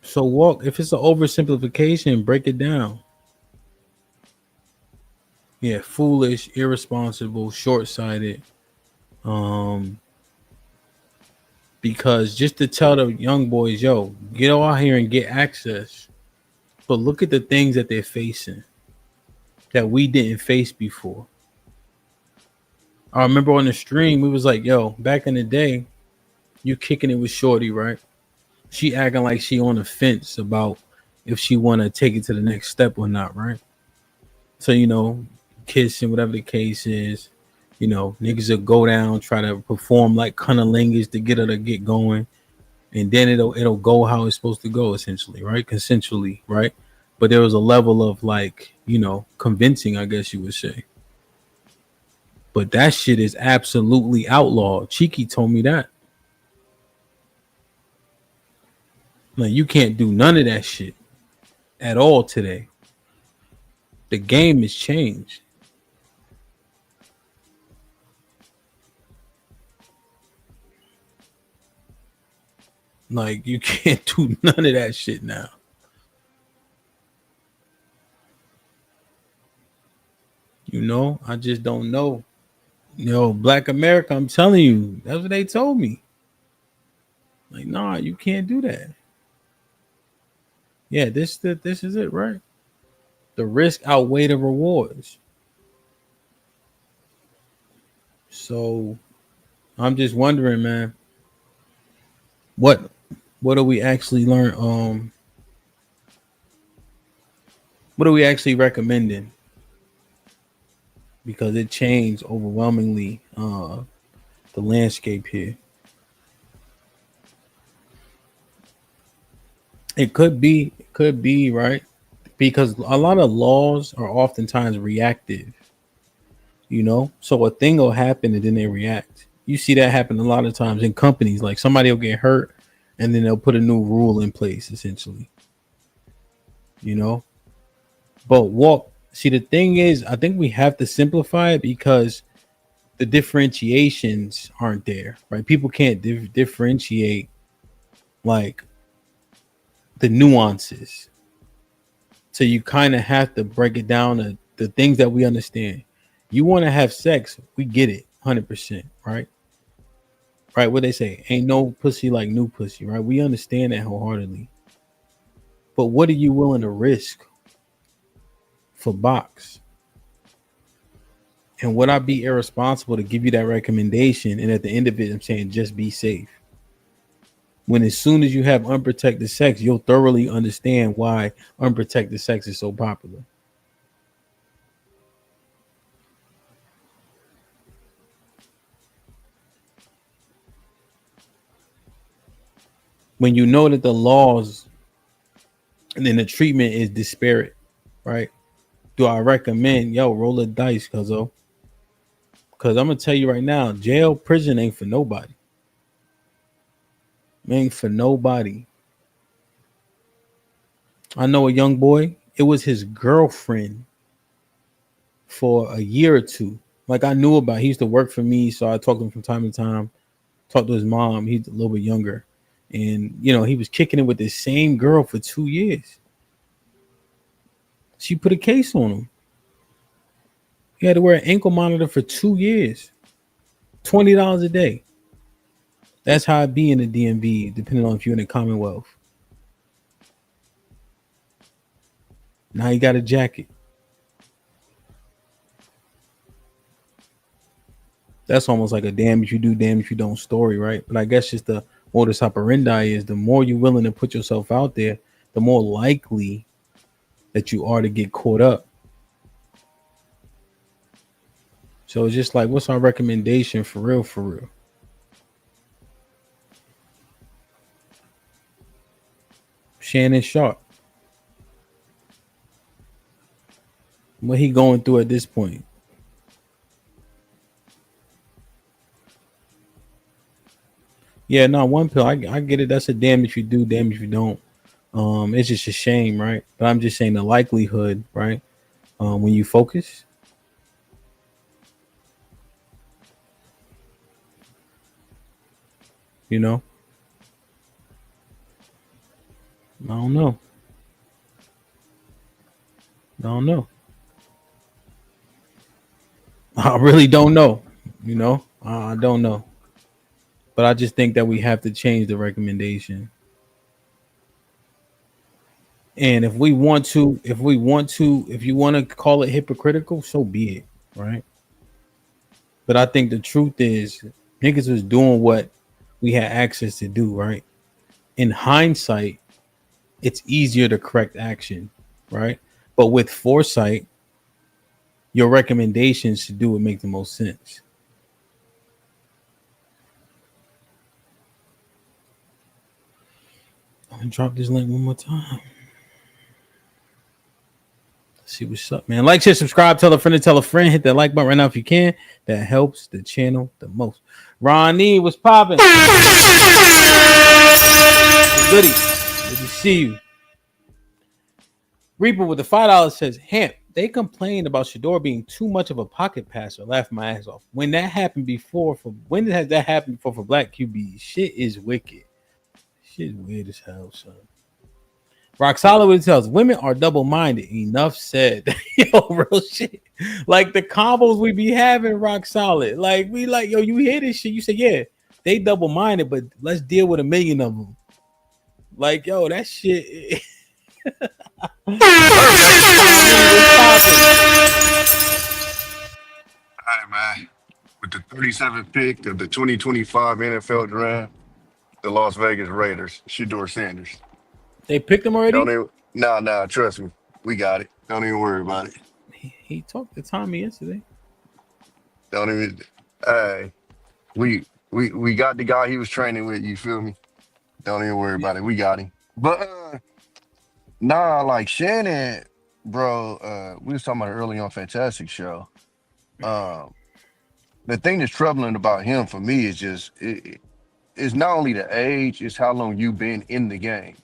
[SPEAKER 6] So if it's an oversimplification, break it down. Yeah, foolish, irresponsible, short-sighted. Because just to tell the young boys, yo, get out here and get access. But look at the things that they're facing that we didn't face before. I remember on the stream, we was like, yo, back in the day, you kicking it with Shorty, right? She acting like she on the fence about if she want to take it to the next step or not, right? So, kissing, whatever the case is, niggas will go down, try to perform like cunnilingus to get her to get going, and then it'll go how it's supposed to go, essentially, right? Consensually, right? But there was a level of like, convincing, I guess you would say. But that shit is absolutely outlawed. Cheeky told me that. Like, you can't do none of that shit at all today. The game has changed. Like, you can't do none of that shit now. I just don't know. Black America, I'm telling you, that's what they told me. Like, nah, you can't do that. Yeah, this is it, right? The risk outweigh the rewards. So I'm just wondering, man, what do we actually learn? What are we actually recommending? Because it changed overwhelmingly the landscape here. It could be right, because a lot of laws are oftentimes reactive. So a thing will happen and then they react. You see that happen a lot of times in companies. Like, somebody will get hurt and then they'll put a new rule in place, essentially. But see, the thing is, I think we have to simplify it because the differentiations aren't there, right? People can't differentiate like the nuances. So you kind of have to break it down to the things that we understand. You want to have sex, we get it, 100%, right? Right, what they say, ain't no pussy like new pussy, right? We understand that wholeheartedly. But what are you willing to risk for box? And would I be irresponsible to give you that recommendation, and at the end of it, I'm saying just be safe? When as soon as you have unprotected sex, you'll thoroughly understand why unprotected sex is so popular. When you know that the laws and then the treatment is disparate, right? Do I recommend, roll a dice, cuzzo? Because I'm going to tell you right now, jail, prison ain't for nobody. Ain't for nobody. I know a young boy, it was his girlfriend for a year or two. Like, I knew about, he used to work for me, so I talked to him from time to time. Talked to his mom, he's a little bit younger. And, he was kicking it with the same girl for 2 years. She put a case on him. He had to wear an ankle monitor for 2 years. $20 a day. That's how it be in the DMV, depending on if you're in the Commonwealth. Now he got a jacket. That's almost like a damn if you do, damn if you don't story, right? But I guess just the modus operandi is the more you're willing to put yourself out there, the more likely that you are to get caught up. So it's just like, what's our recommendation for real, for real? Shannon Sharp. What he going through at this point? Yeah, no, one pill. I get it. That's a damn if you do, damn if you don't. It's just a shame, right? But I'm just saying the likelihood, right? When you focus. I don't know. I really don't know. I don't know. But I just think that we have to change the recommendation. And if you want to call it hypocritical, so be it, right? But I think the truth is, niggas was doing what we had access to do, right? In hindsight, it's easier to correct action, right? But with foresight, your recommendations to do what make the most sense. I'm gonna drop this link one more time. Let's see what's up, man. Like, share, subscribe, tell a friend to tell a friend. Hit that like button right now if you can. That helps the channel the most. Ronnie, what's popping? Goody. Good to see you. Reaper with the $5 says, Hamp, they complained about Shador being too much of a pocket passer. Laugh my ass off. When that happened before, when has that happened before for black QBs? Shit is wicked. Shit is weird as hell, son. Rock Solid tells women are double-minded. Enough said. Yo, real shit. Like the combos we be having, Rock Solid. Like we like, yo, you hear this shit? You say, yeah, they double-minded, but let's deal with 1 million of them. Like, yo, that shit.
[SPEAKER 10] All right, man. With the 37th pick of the 2025 NFL Draft, the Las Vegas Raiders, Shador Sanders.
[SPEAKER 6] They picked him already?
[SPEAKER 10] Don't even, nah, trust me. We got it. Don't even worry about it.
[SPEAKER 6] He talked to Tommy yesterday.
[SPEAKER 10] Don't even, hey, we got the guy he was training with, you feel me? Don't even worry about it. We got him. But, like Shannon, bro, we was talking about it early on Fantastic Show. The thing that's troubling about him for me is just it's not only the age, it's how long you've been in the game.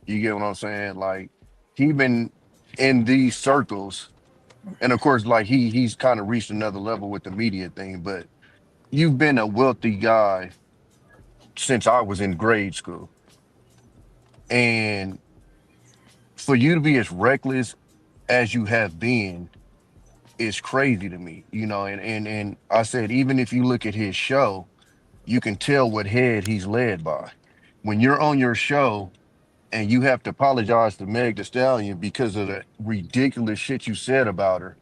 [SPEAKER 10] You get what I'm saying? Like he been in these circles, and of course, like he's kind of reached another level with the media thing. But you've been a wealthy guy since I was in grade school, and for you to be as reckless as you have been is crazy to me, you know. And I said, even if you look at his show, you can tell what head he's led by. When you're on your show and you have to apologize to Meg Thee Stallion because of the ridiculous shit you said about her,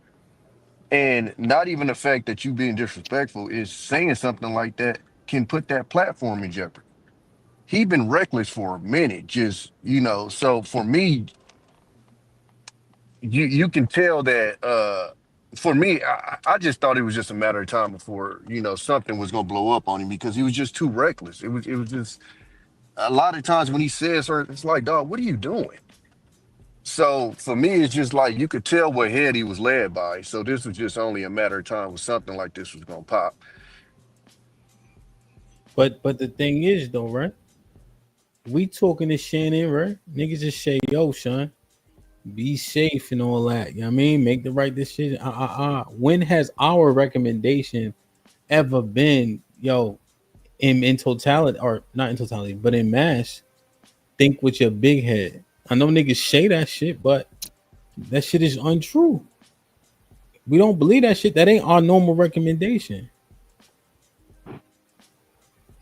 [SPEAKER 10] and not even the fact that you being disrespectful, is saying something like that can put that platform in jeopardy. He been reckless for a minute, just, you know. So for me, you can tell that for me, I just thought it was just a matter of time before, you know, something was gonna blow up on him because he was just too reckless. It was just a lot of times when he says her, it's like, dog, what are you doing? So for me, it's just like you could tell what head he was led by. So this was just only a matter of time when something like this was gonna pop.
[SPEAKER 6] But the thing is though, right? We talking to Shannon, right? Niggas just say, yo, son, be safe and all that. You know what I mean? Make the right decision. When has our recommendation ever been, yo, in totality, or not in totality, but in mass, think with your big head? I know niggas say that shit, but that shit is untrue. We don't believe that shit. That ain't our normal recommendation.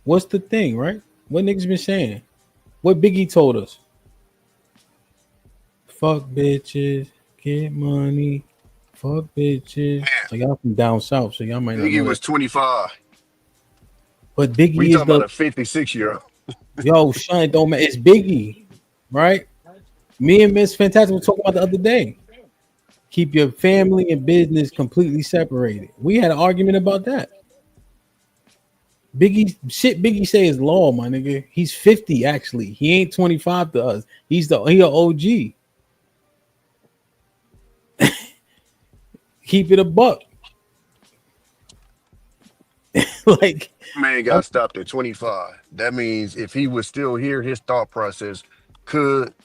[SPEAKER 6] What's the thing, right? What niggas been saying? What Biggie told us? Fuck bitches, get money. Fuck bitches. So y'all from down south, so y'all might not know.
[SPEAKER 10] Biggie was 25.
[SPEAKER 6] But Biggie
[SPEAKER 10] we
[SPEAKER 6] is
[SPEAKER 10] talking about a 56-year-old.
[SPEAKER 6] Yo, Sean, don't matter. It's Biggie, right? Me and Miss Fantastic were talking about the other day. Keep your family and business completely separated. We had an argument about that. Biggie say is law, my nigga. He's 50 actually. He ain't 25 to us. He an OG. Keep it a buck. Like,
[SPEAKER 10] man got stopped at 25. That means if he was still here, his thought process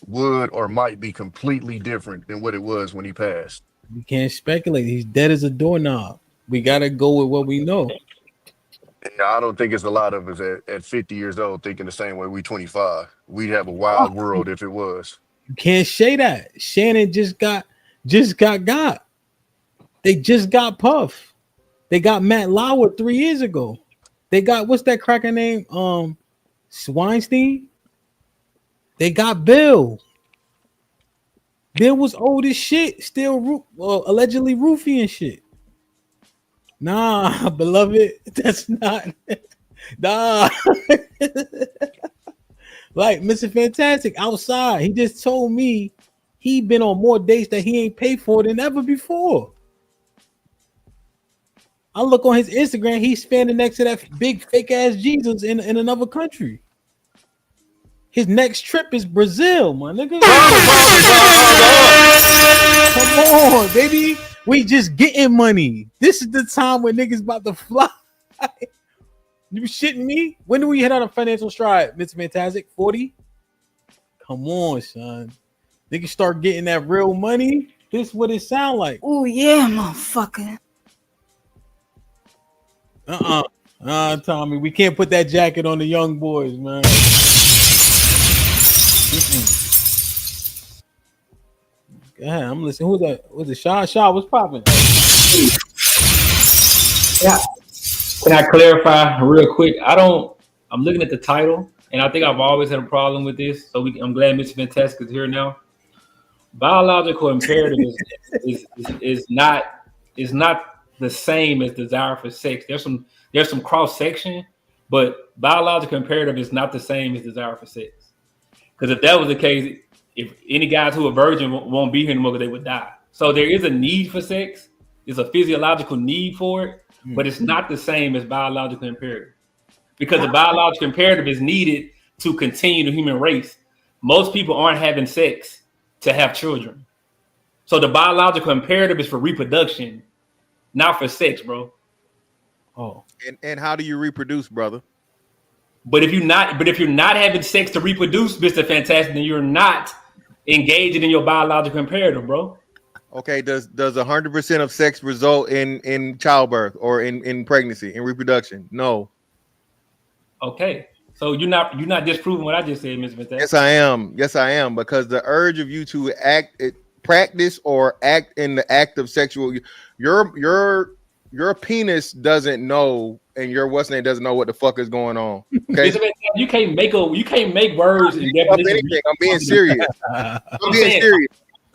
[SPEAKER 10] would, or might be completely different than what it was when he passed.
[SPEAKER 6] We can't speculate. He's dead as a doorknob. We gotta go with what we know.
[SPEAKER 10] Yeah, I don't think it's a lot of us at 50 years old thinking the same way we 25. We'd have a wild world if it was.
[SPEAKER 6] You can't say that. Shannon just got. They just got Puff. They got Matt Lauer 3 years ago. They got, what's that cracker name? Weinstein. They got Bill. Bill was old as shit, still allegedly roofie and shit. Nah, beloved, that's not. Nah. Like Mr. Fantastic outside, he just told me he been on more dates that he ain't paid for than ever before. I look on his Instagram, he's standing next to that big fake ass Jesus in another country. His next trip is Brazil, my nigga. Come on, baby. We just getting money. This is the time when niggas about to fly. You shitting me? When do we hit on a financial stride, Mr. Fantastic? 40? Come on, son. Niggas start getting that real money. This is what it sound like.
[SPEAKER 11] Oh yeah, motherfucker.
[SPEAKER 6] Tommy, we can't put that jacket on the young boys, man. Yeah, I'm listening. Who's that? Was it Shaw? What's popping?
[SPEAKER 12] Yeah. Can I clarify real quick? I'm looking at the title, and I think I've always had a problem with this. So I'm glad Mr. Fantastic is here now. Biological imperative is not the same as desire for sex. There's some cross section, but biological imperative is not the same as desire for sex. Because if that was the case, if any guys who are virgin won't be here anymore, because they would die. So there is a need for sex. There's a physiological need for it, but it's not the same as biological imperative. Because the biological imperative is needed to continue the human race. Most people aren't having sex to have children. So the biological imperative is for reproduction, not for sex, bro.
[SPEAKER 13] Oh. And how do you reproduce, brother?
[SPEAKER 12] But if you're not having sex to reproduce, Mr. Fantastic, then you're not engaging in your biological imperative, bro.
[SPEAKER 13] Okay, does 100% of sex result in childbirth or in pregnancy, in reproduction? No.
[SPEAKER 12] Okay. So you're not disproving what I just said, Mr. Fantastic.
[SPEAKER 13] Yes, I am, because the urge of you to practice or act in the act of sexual, your penis doesn't know, and your what's name doesn't know what the fuck is going on. Okay,
[SPEAKER 12] you can't make words in definition.
[SPEAKER 13] I'm being serious. I'm being serious.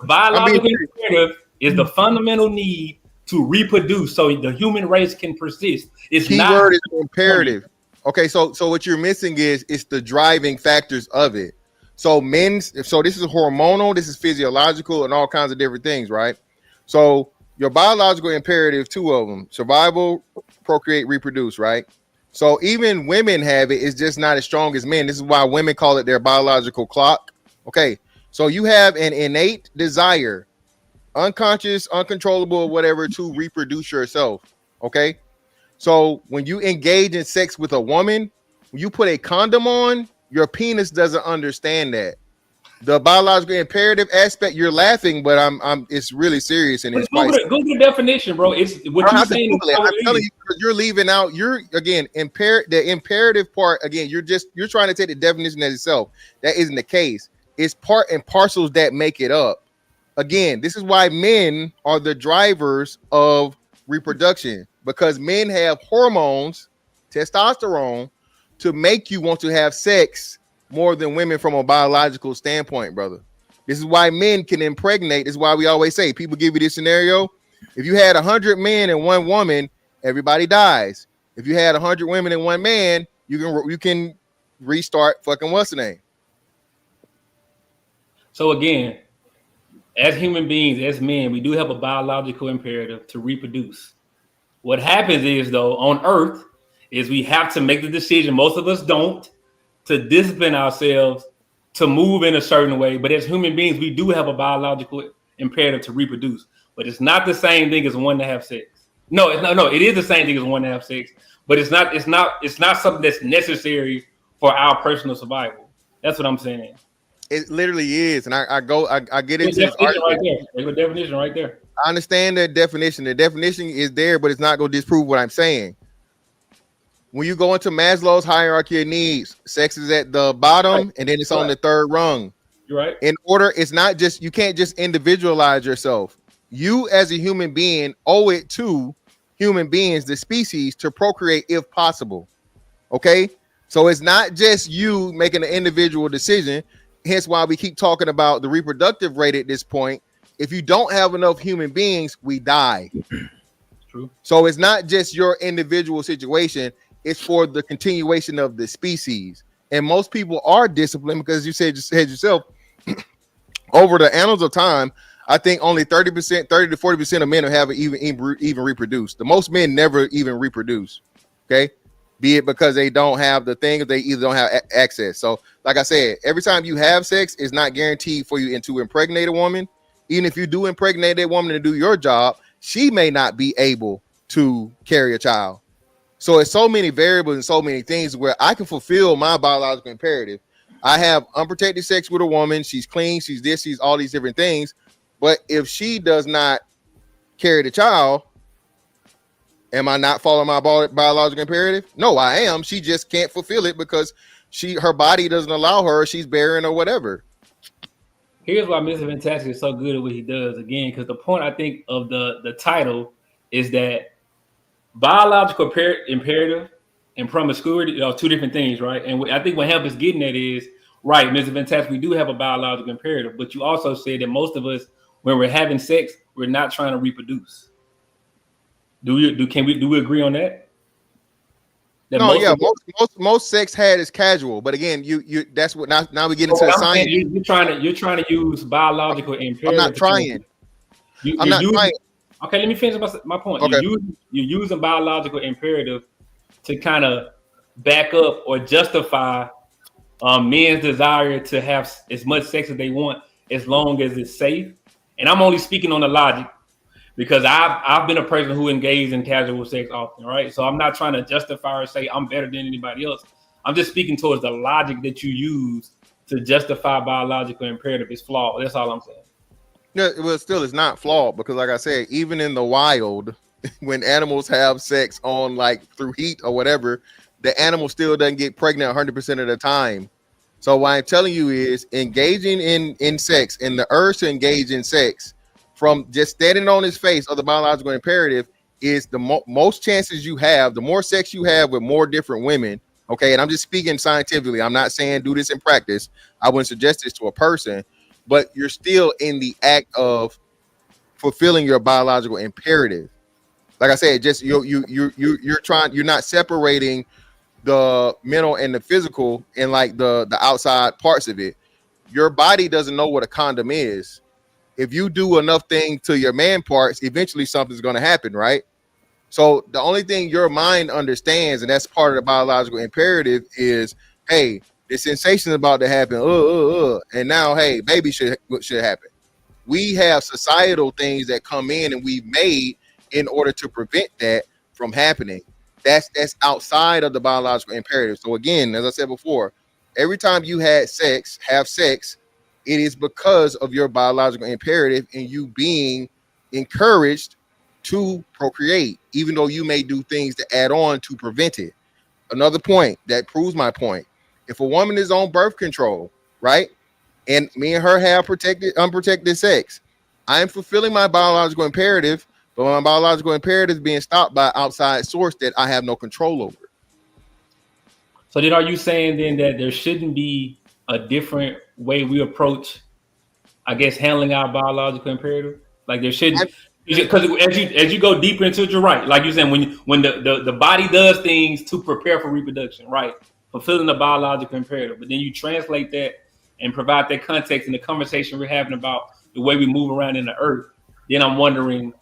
[SPEAKER 12] Biological imperative is the fundamental need to reproduce, so the human race can persist. It's
[SPEAKER 13] keyword is imperative. Okay, so what you're missing is it's the driving factors of it. So this is hormonal, this is physiological, and all kinds of different things, right? So your biological imperative, two of them: survival, procreate, reproduce, right? So even women have it, it's just not as strong as men. This is why women call it their biological clock. Okay, so you have an innate desire, unconscious, uncontrollable, whatever, to reproduce yourself. Okay, so when you engage in sex with a woman, when you put a condom on, your penis doesn't understand that. The biological imperative aspect, you're laughing, but it's really serious, and it's
[SPEAKER 12] go to the definition, bro. It's what you're saying.
[SPEAKER 13] I'm telling you, because you're leaving out. You're again the imperative part. Again, you're trying to take the definition as itself. That isn't the case. It's part and parcels that make it up. Again, this is why men are the drivers of reproduction, because men have hormones, testosterone, to make you want to have sex more than women from a biological standpoint, brother. This is why men can impregnate. This is why we always say, people give you this scenario. If you had 100 men and one woman, everybody dies. If you had 100 women and one man, you can restart fucking what's the name.
[SPEAKER 12] So again, as human beings, as men, we do have a biological imperative to reproduce. What happens is, though, on Earth, is we have to make the decision. Most of us don't, to discipline ourselves to move in a certain way. But as human beings, we do have a biological imperative to reproduce. But it's not the same thing as one to have sex. No, it is the same thing as one to have sex, but it's not something that's necessary for our personal survival. That's what I'm saying.
[SPEAKER 13] It literally is, and I get into this argument.
[SPEAKER 12] Right there. There's a definition right there.
[SPEAKER 13] I understand that definition. The definition is there, but it's not going to disprove what I'm saying. When you go into Maslow's hierarchy of needs, sex is at the bottom, right, and then it's on the third rung.
[SPEAKER 12] You're right.
[SPEAKER 13] In order, it's not just, you can't just individualize yourself. You as a human being owe it to human beings, the species, to procreate if possible. Okay? So it's not just you making an individual decision. Hence why we keep talking about the reproductive rate at this point. If you don't have enough human beings, we die.
[SPEAKER 12] True.
[SPEAKER 13] So it's not just your individual situation, it's for the continuation of the species. And most people are disciplined because you said yourself, over the annals of time, I think only 30%, 30 to 40% of men have even reproduced. The most men never even reproduce. Okay. Be it because they don't have the thing, or they either don't have access. So, like I said, every time you have sex, it's not guaranteed for you to impregnate a woman. Even if you do impregnate a woman to do your job, she may not be able to carry a child. So it's so many variables and so many things where I can fulfill my biological imperative. I have unprotected sex with a woman. She's clean. She's this. She's all these different things. But if she does not carry the child, am I not following my biological imperative? No, I am. She just can't fulfill it because her body doesn't allow her. She's barren or whatever.
[SPEAKER 12] Here's why Mr. Fantastic is so good at what he does again, because the point I think of the title is that biological imperative and promiscuity are two different things, right? And I think what HAMP is getting at is, right, Mr. Fantastic, we do have a biological imperative, but you also said that most of us, when we're having sex, we're not trying to reproduce. Do we agree on that?
[SPEAKER 13] No, yeah, most sex had is casual, but again, you that's what now we get into the science.
[SPEAKER 12] You're trying to use biological imperative.
[SPEAKER 13] I'm not trying. I'm not trying.
[SPEAKER 12] Okay, let me finish my point.
[SPEAKER 13] Okay.
[SPEAKER 12] You're using biological imperative to kind of back up or justify men's desire to have as much sex as they want, as long as it's safe. And I'm only speaking on the logic because I've been a person who engaged in casual sex often, right? So I'm not trying to justify or say I'm better than anybody else. I'm just speaking towards the logic that you use to justify biological imperative is flawed. That's all I'm saying.
[SPEAKER 13] No, well, still, it's not flawed because, like I said, even in the wild, when animals have sex on like through heat or whatever, the animal still doesn't get pregnant 100% of the time. So what I'm telling you is engaging in sex and the urge to engage in sex from just standing on his face of the biological imperative is the most chances you have, the more sex you have with more different women. Okay. And I'm just speaking scientifically. I'm not saying do this in practice. I wouldn't suggest this to a person, but you're still in the act of fulfilling your biological imperative. Like I said, just you're not separating the mental and the physical and like the outside parts of it. Your body doesn't know what a condom is. If you do enough things to your man parts, eventually something's going to happen, right? So the only thing your mind understands, and that's part of the biological imperative, is, hey, the sensation is about to happen. And now, hey, baby should happen. We have societal things that come in and we've made in order to prevent that from happening. That's outside of the biological imperative. So again, as I said before, every time you have sex, it is because of your biological imperative and you being encouraged to procreate, even though you may do things to add on to prevent it. Another point that proves my point. If a woman is on birth control, right, and me and her have unprotected sex, I'm fulfilling my biological imperative, but my biological imperative is being stopped by outside source that I have no control over.
[SPEAKER 12] So then are you saying then that there shouldn't be a different way we approach, I guess, handling our biological imperative? Like there shouldn't, because as you go deeper into it, you're right. Like you're saying, when the body does things to prepare for reproduction, right? Fulfilling the biological imperative. But then you translate that and provide that context in the conversation we're having about the way we move around in the earth. Then I'm wondering,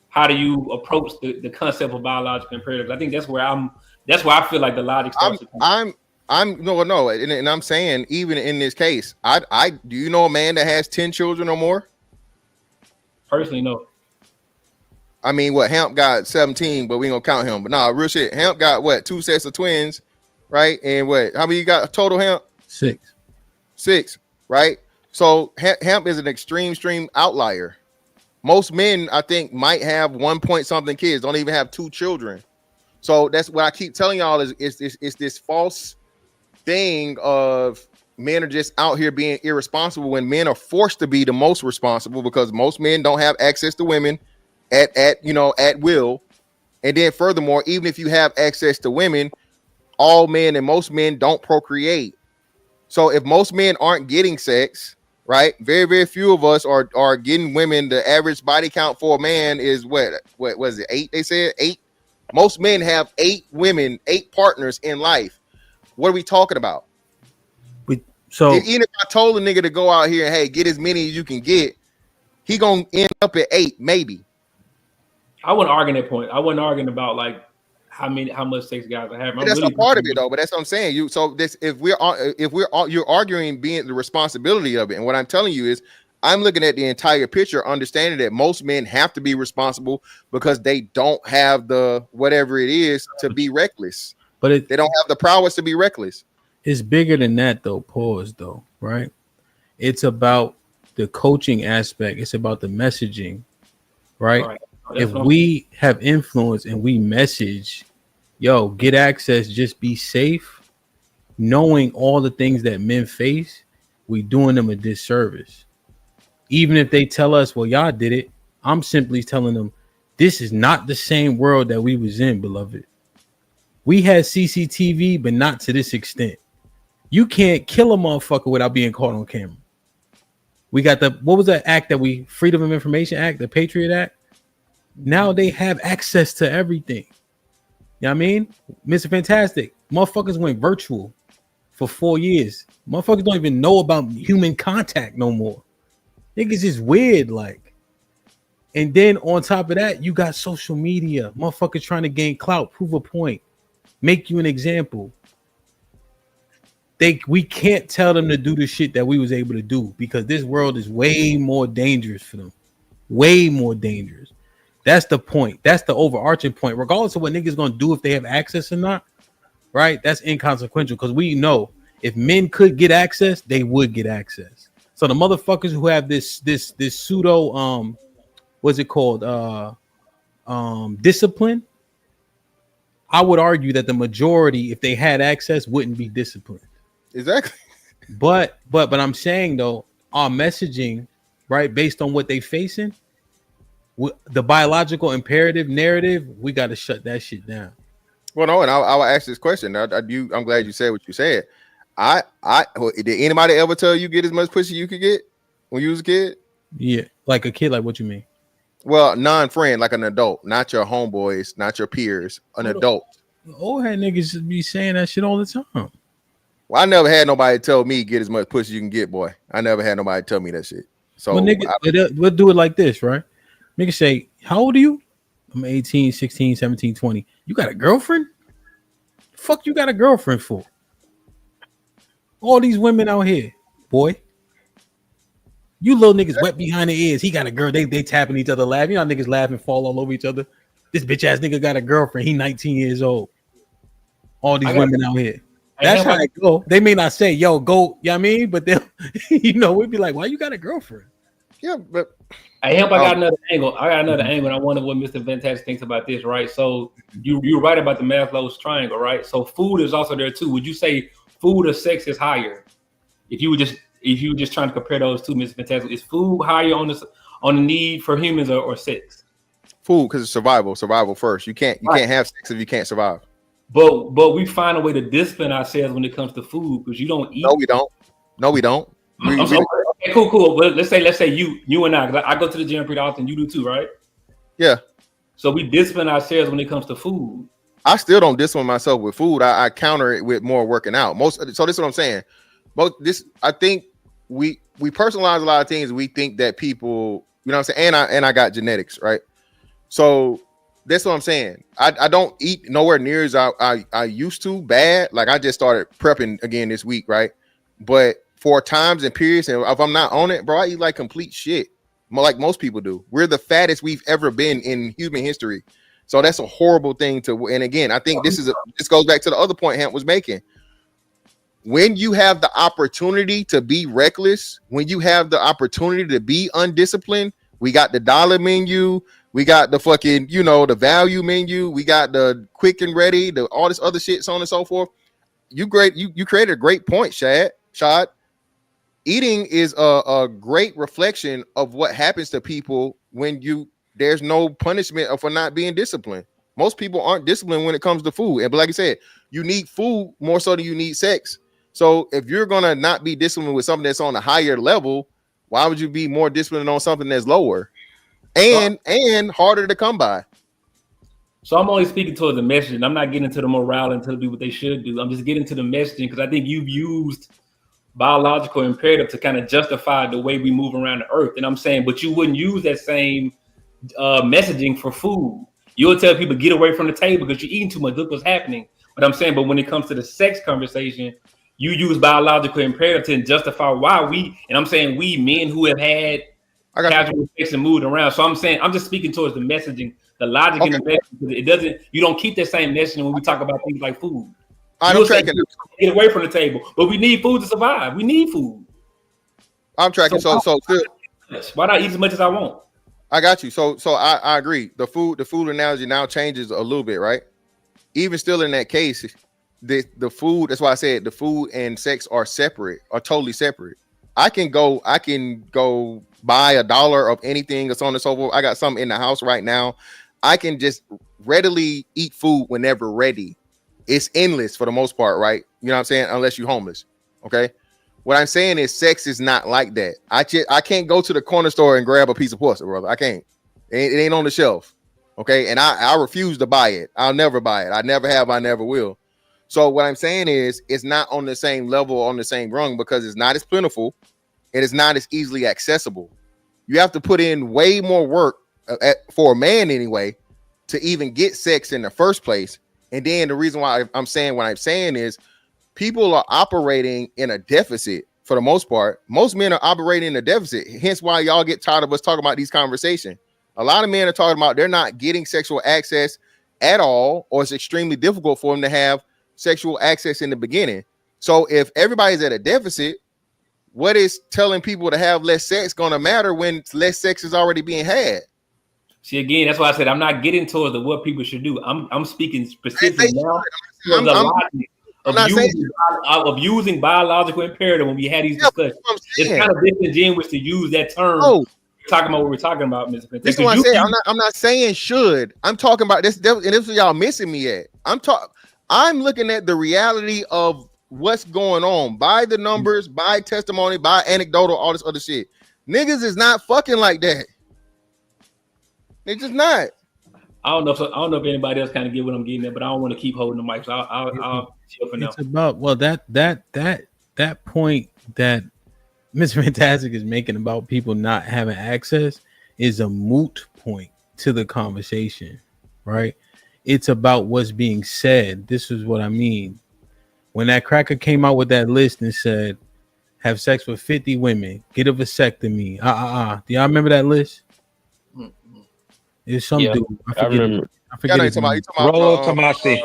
[SPEAKER 12] how do you approach the concept of biological imperative? I think that's where I feel like the logic starts.
[SPEAKER 13] No, and I'm saying even in this case, I do you know a man that has 10 children or more?
[SPEAKER 12] Personally, no.
[SPEAKER 13] I mean, what, HAMP got 17, but we ain't gonna count him. But nah, real shit. HAMP got what, 2 sets of twins, right? And what, how many you got total, HAMP? 6, right? So HAMP is an extreme outlier. Most men, I think, might have 1 point something kids, don't even have 2 children. So that's what I keep telling y'all is this false thing of men are just out here being irresponsible when men are forced to be the most responsible because most men don't have access to women at will. And then furthermore, even if you have access to women, all men and most men don't procreate. So if most men aren't getting sex, right? Very, very few of us are getting women. The average body count for a man is what was it? 8? They said 8. Most men have 8 women, 8 partners in life. What are we talking about?
[SPEAKER 6] So
[SPEAKER 13] even if I told a nigga to go out here and hey, get as many as you can get, he gonna end up at 8, maybe.
[SPEAKER 12] I wasn't arguing that point. I wasn't arguing about like how much sex guys are having.
[SPEAKER 13] That's a part of it though. But that's what I'm saying. You're arguing being the responsibility of it, and what I'm telling you is, I'm looking at the entire picture, understanding that most men have to be responsible because they don't have the whatever it is to be reckless.
[SPEAKER 6] But
[SPEAKER 13] they don't have the prowess to be reckless.
[SPEAKER 6] It's bigger than that though. Pause though, right? It's about the coaching aspect. It's about the messaging, right? If we have influence and we message, yo, get access, just be safe, knowing all the things that men face, we doing them a disservice. Even if they tell us, well, y'all did it, I'm simply telling them, this is not the same world that we was in, beloved. We had CCTV, but not to this extent. You can't kill a motherfucker without being caught on camera. We got what was that act that Freedom of Information Act, the Patriot Act? Now they have access to everything. You know what I mean? Mr. Fantastic, motherfuckers went virtual for 4 years. Motherfuckers don't even know about human contact no more. Niggas is weird, like. And then on top of that, you got social media. Motherfuckers trying to gain clout, prove a point, make you an example. We can't tell them to do the shit that we was able to do because this world is way more dangerous for them. Way more dangerous. That's the point. That's the overarching point. Regardless of what niggas gonna do if they have access or not, right? That's inconsequential because we know if men could get access, they would get access. So the motherfuckers who have this pseudo what's it called? Discipline. I would argue that the majority, if they had access, wouldn't be disciplined.
[SPEAKER 13] Exactly.
[SPEAKER 6] But I'm saying though, our messaging, right, based on what they facing, the biological imperative narrative, we got to shut that shit down.
[SPEAKER 13] Well, no, and I'll ask this question. I'm glad you said what you said. Did anybody ever tell you get as much pussy you could get when you was a kid?
[SPEAKER 6] Yeah, like a kid. Like what you mean?
[SPEAKER 13] Well, non-friend, like an adult, not your homeboys, not your peers, an adult.
[SPEAKER 6] Old head niggas be saying that shit all the time.
[SPEAKER 13] Well, I never had nobody tell me get as much pussy you can get, boy. I never had nobody tell me that shit. So
[SPEAKER 6] well, nigga, we'll do it like this, right? Nigga say, how old are you? I'm 18, 16, 17, 20. You got a girlfriend? The fuck you got a girlfriend for? All these women out here, boy. You little niggas wet behind the ears. He got a girl. They tapping each other, laughing. You know how niggas laugh and fall all over each other. This bitch ass nigga got a girlfriend. He 19 years old. All these women out here. That's how it go. They may not say, yo, go, you know what I mean? But they'll, we'd be like, why you got a girlfriend?
[SPEAKER 13] Yeah, but
[SPEAKER 12] I got another angle. And I wonder what Mr. Fantastic thinks about this, right? So you're right about the Maslow's triangle, right? So food is also there too. Would you say food or sex is higher? If you were just trying to compare those two, Mr. Fantastic, is food higher on the need for humans or sex?
[SPEAKER 13] Food, because it's survival first. You can't have sex if you can't survive.
[SPEAKER 12] But we find a way to discipline ourselves when it comes to food because you don't eat.
[SPEAKER 13] No, we don't.
[SPEAKER 12] Okay, cool. But let's say you and I, 'cause I go to the gym pretty often. You do too, right?
[SPEAKER 13] Yeah. So
[SPEAKER 12] we discipline ourselves when it comes to food.
[SPEAKER 13] I still don't discipline myself with food. I counter it with more working out. So this is what I'm saying. I think we personalize a lot of things. We think that people, you know what I'm saying? And I got genetics, right? So that's what I'm saying. I don't eat nowhere near as I used to bad. Like I just started prepping again this week, right? But for times and periods, and if I'm not on it, bro, I eat like complete shit, like most people do. We're the fattest we've ever been in human history. So that's a horrible thing to. And again, I think this goes back to the other point Hamp was making. When you have the opportunity to be reckless, when you have the opportunity to be undisciplined, we got the dollar menu, we got the fucking, the value menu, we got the quick and ready, all this other shit, so on and so forth. You created a great point, Shad. Eating is a great reflection of what happens to people when there's no punishment for not being disciplined. Most people aren't disciplined when it comes to food. But like I said, you need food more so than you need sex. So if you're gonna not be disciplined with something that's on a higher level, Why would you be more disciplined on something that's lower and harder to come by?
[SPEAKER 12] So I'm only speaking towards the messaging. I'm not getting into the morale and telling people what they should do. I'm just getting to the messaging because I think you've used biological imperative to kind of justify the way we move around the earth. And I'm saying, but you wouldn't use that same messaging for food. You'll tell people get away from the table because you're eating too much. Look what's happening. But I'm saying, but when it comes to the sex conversation, you use biological imperative to justify why we, and I'm saying we men who have had casual sex and moved around. So I'm saying, I'm just speaking towards the messaging, the logic in the messaging. It doesn't, you don't keep that same messaging when we talk about things like food.
[SPEAKER 13] I'm tracking.
[SPEAKER 12] Get away from the table, but we need food to survive. We need food.
[SPEAKER 13] I'm tracking. So
[SPEAKER 12] why not eat as much as I want?
[SPEAKER 13] I got you. So I agree. The food analogy now changes a little bit, right? Even still in that case, the food. That's why I said the food and sex are separate, are totally separate. I can go buy $1 of anything that's on the sofa. I got something in the house right now. I can just readily eat food whenever ready. It's endless for the most part, right? You know what I'm saying? Unless you're homeless. Okay. What I'm saying is sex is not like that. I can't go to the corner store and grab a piece of pussy, brother. I can't. It ain't on the shelf. Okay. And I refuse to buy it. I'll never buy it. I never have. I never will. So what I'm saying is it's not on the same level, on the same rung, because it's not as plentiful. It is not as easily accessible. You have to put in way more work for a man anyway to even get sex in the first place. And then the reason why I'm saying what I'm saying is people are operating in a deficit for the most part. Most men are operating in a deficit. Hence why y'all get tired of us talking about these conversations. A lot of men are talking about they're not getting sexual access at all, or it's extremely difficult for them to have sexual access in the beginning. So if everybody's at a deficit, what is telling people to have less sex going to matter when less sex is already being had?
[SPEAKER 12] See, again, that's why I said I'm not getting towards what people should do. I'm speaking specifically now of using biological imperative when we had these discussions. It's kind of disingenuous to use that term. Talking about what we're talking about, Mr. Pence.
[SPEAKER 13] This is what I said. I'm not saying should. I'm talking about this, and this is what y'all missing me at. I'm looking at the reality of what's going on by the numbers, by testimony, by anecdotal, all this other shit. Niggas is not fucking like that. They're just not. I don't know if anybody else kind of get what I'm getting at, but I don't want to keep holding the mic. So I'll chill for now.
[SPEAKER 6] It's about that point that Mr. Fantastic is making about people not having access is a moot point to the conversation, right? It's about what's being said. This is what I mean. When that cracker came out with that list and said, have sex with 50 women, get a vasectomy. Do y'all remember that list? It's some dude. I remember. I forget his name.
[SPEAKER 14] Rollo Tomasi.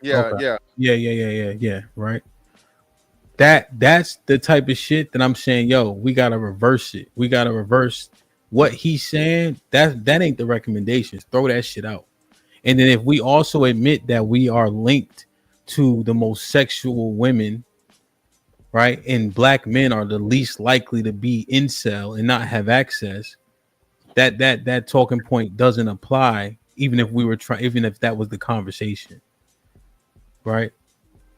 [SPEAKER 6] Yeah. Right. That's the type of shit that I'm saying, yo, we gotta reverse it. We gotta reverse what he's saying. That ain't the recommendations. Throw that shit out. And then if we also admit that we are linked to the most sexual women, right? And black men are the least likely to be incel and not have access. That talking point doesn't apply, even if we were even if that was the conversation, right?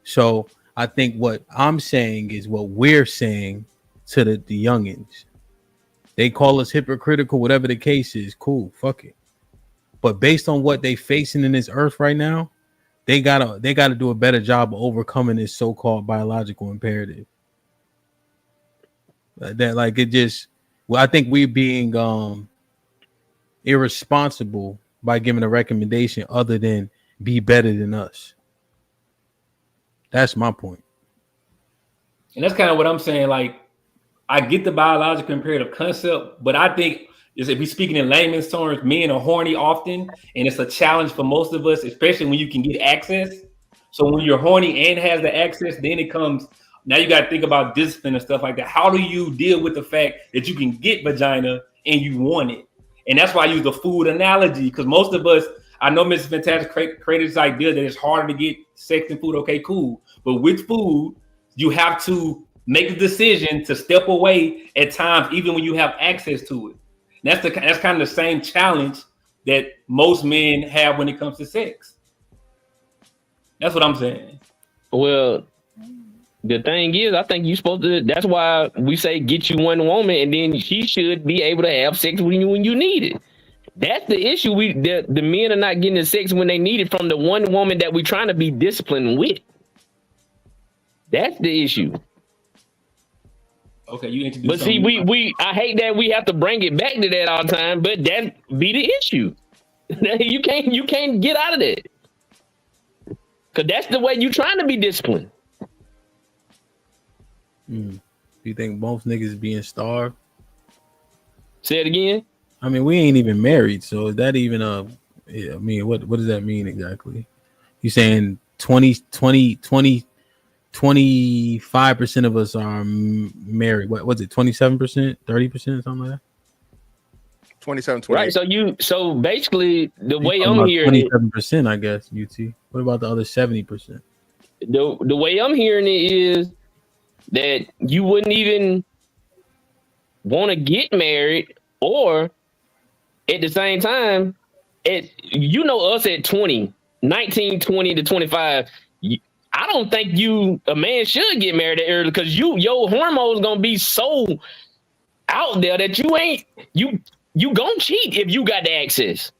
[SPEAKER 6] So I think what I'm saying is what we're saying to the youngins. They call us hypocritical, whatever the case is. Cool, fuck it. But based on what they facing in this earth right now, they gotta do a better job of overcoming this so-called biological imperative. I think we're being irresponsible by giving a recommendation other than be better than us. That's my point.
[SPEAKER 12] And that's kind of what I'm saying. Like, I get the biological imperative concept, but I think if we speaking in layman's terms, men are horny often, and it's a challenge for most of us, especially when you can get access. So when you're horny and has the access, then it comes, now you got to think about discipline and stuff like that. How do you deal with the fact that you can get vagina and you want it? And that's why I use the food analogy, because most of us, I know Mrs. Fantastic created this idea that it's harder to get sex and food. Okay, cool. But with food, you have to make a decision to step away at times, even when you have access to it. And that's kind of the same challenge that most men have when it comes to sex. That's what I'm saying.
[SPEAKER 14] Well, The thing is, I think you supposed to. That's why we say get you one woman, and then she should be able to have sex with you when you need it. That's the issue. The men are not getting the sex when they need it from the one woman that we're trying to be disciplined with. That's the issue.
[SPEAKER 12] Okay, you introduce.
[SPEAKER 14] But see, we I hate that we have to bring it back to that all the time, but that be the issue. you can't get out of that. Cause that's the way you trying to be disciplined.
[SPEAKER 6] You think most niggas being starved?
[SPEAKER 14] Say it again.
[SPEAKER 6] I mean, we ain't even married, so is that even a? I mean, what does that mean exactly? You saying 25% of us are married. What was it? 27%, 30%, something like that.
[SPEAKER 13] 27, 28.
[SPEAKER 14] Right. So basically, the way I'm hearing it,
[SPEAKER 6] 27%, I guess. UT. What about the other 70%?
[SPEAKER 14] The way I'm hearing it is that you wouldn't even want to get married, or at the same time, us at 20, 19, 20 to 25. I don't think a man should get married that early because your hormones gonna be so out there that you gonna cheat if you got the access.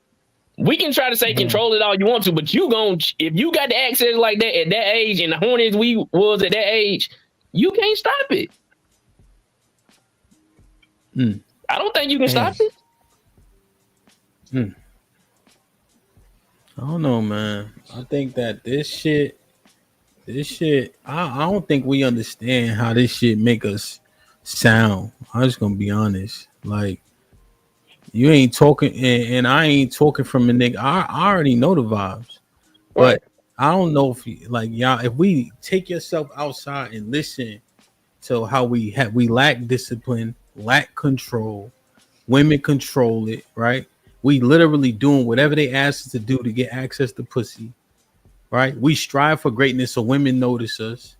[SPEAKER 14] We can try to say control it all you want to, but if you got the access like that at that age and the horny we was at that age, you can't stop it. I don't think you can stop it.
[SPEAKER 6] I don't know, man. I think that this shit, I don't think we understand how this shit make us sound. I'm just gonna be honest. Like, you ain't talking, and I ain't talking from a nigga. I already know the vibes, but I don't know if if we take yourself outside and listen to how we lack discipline, lack control, women control it, right? We literally doing whatever they ask us to do to get access to pussy, right? We strive for greatness so women notice us.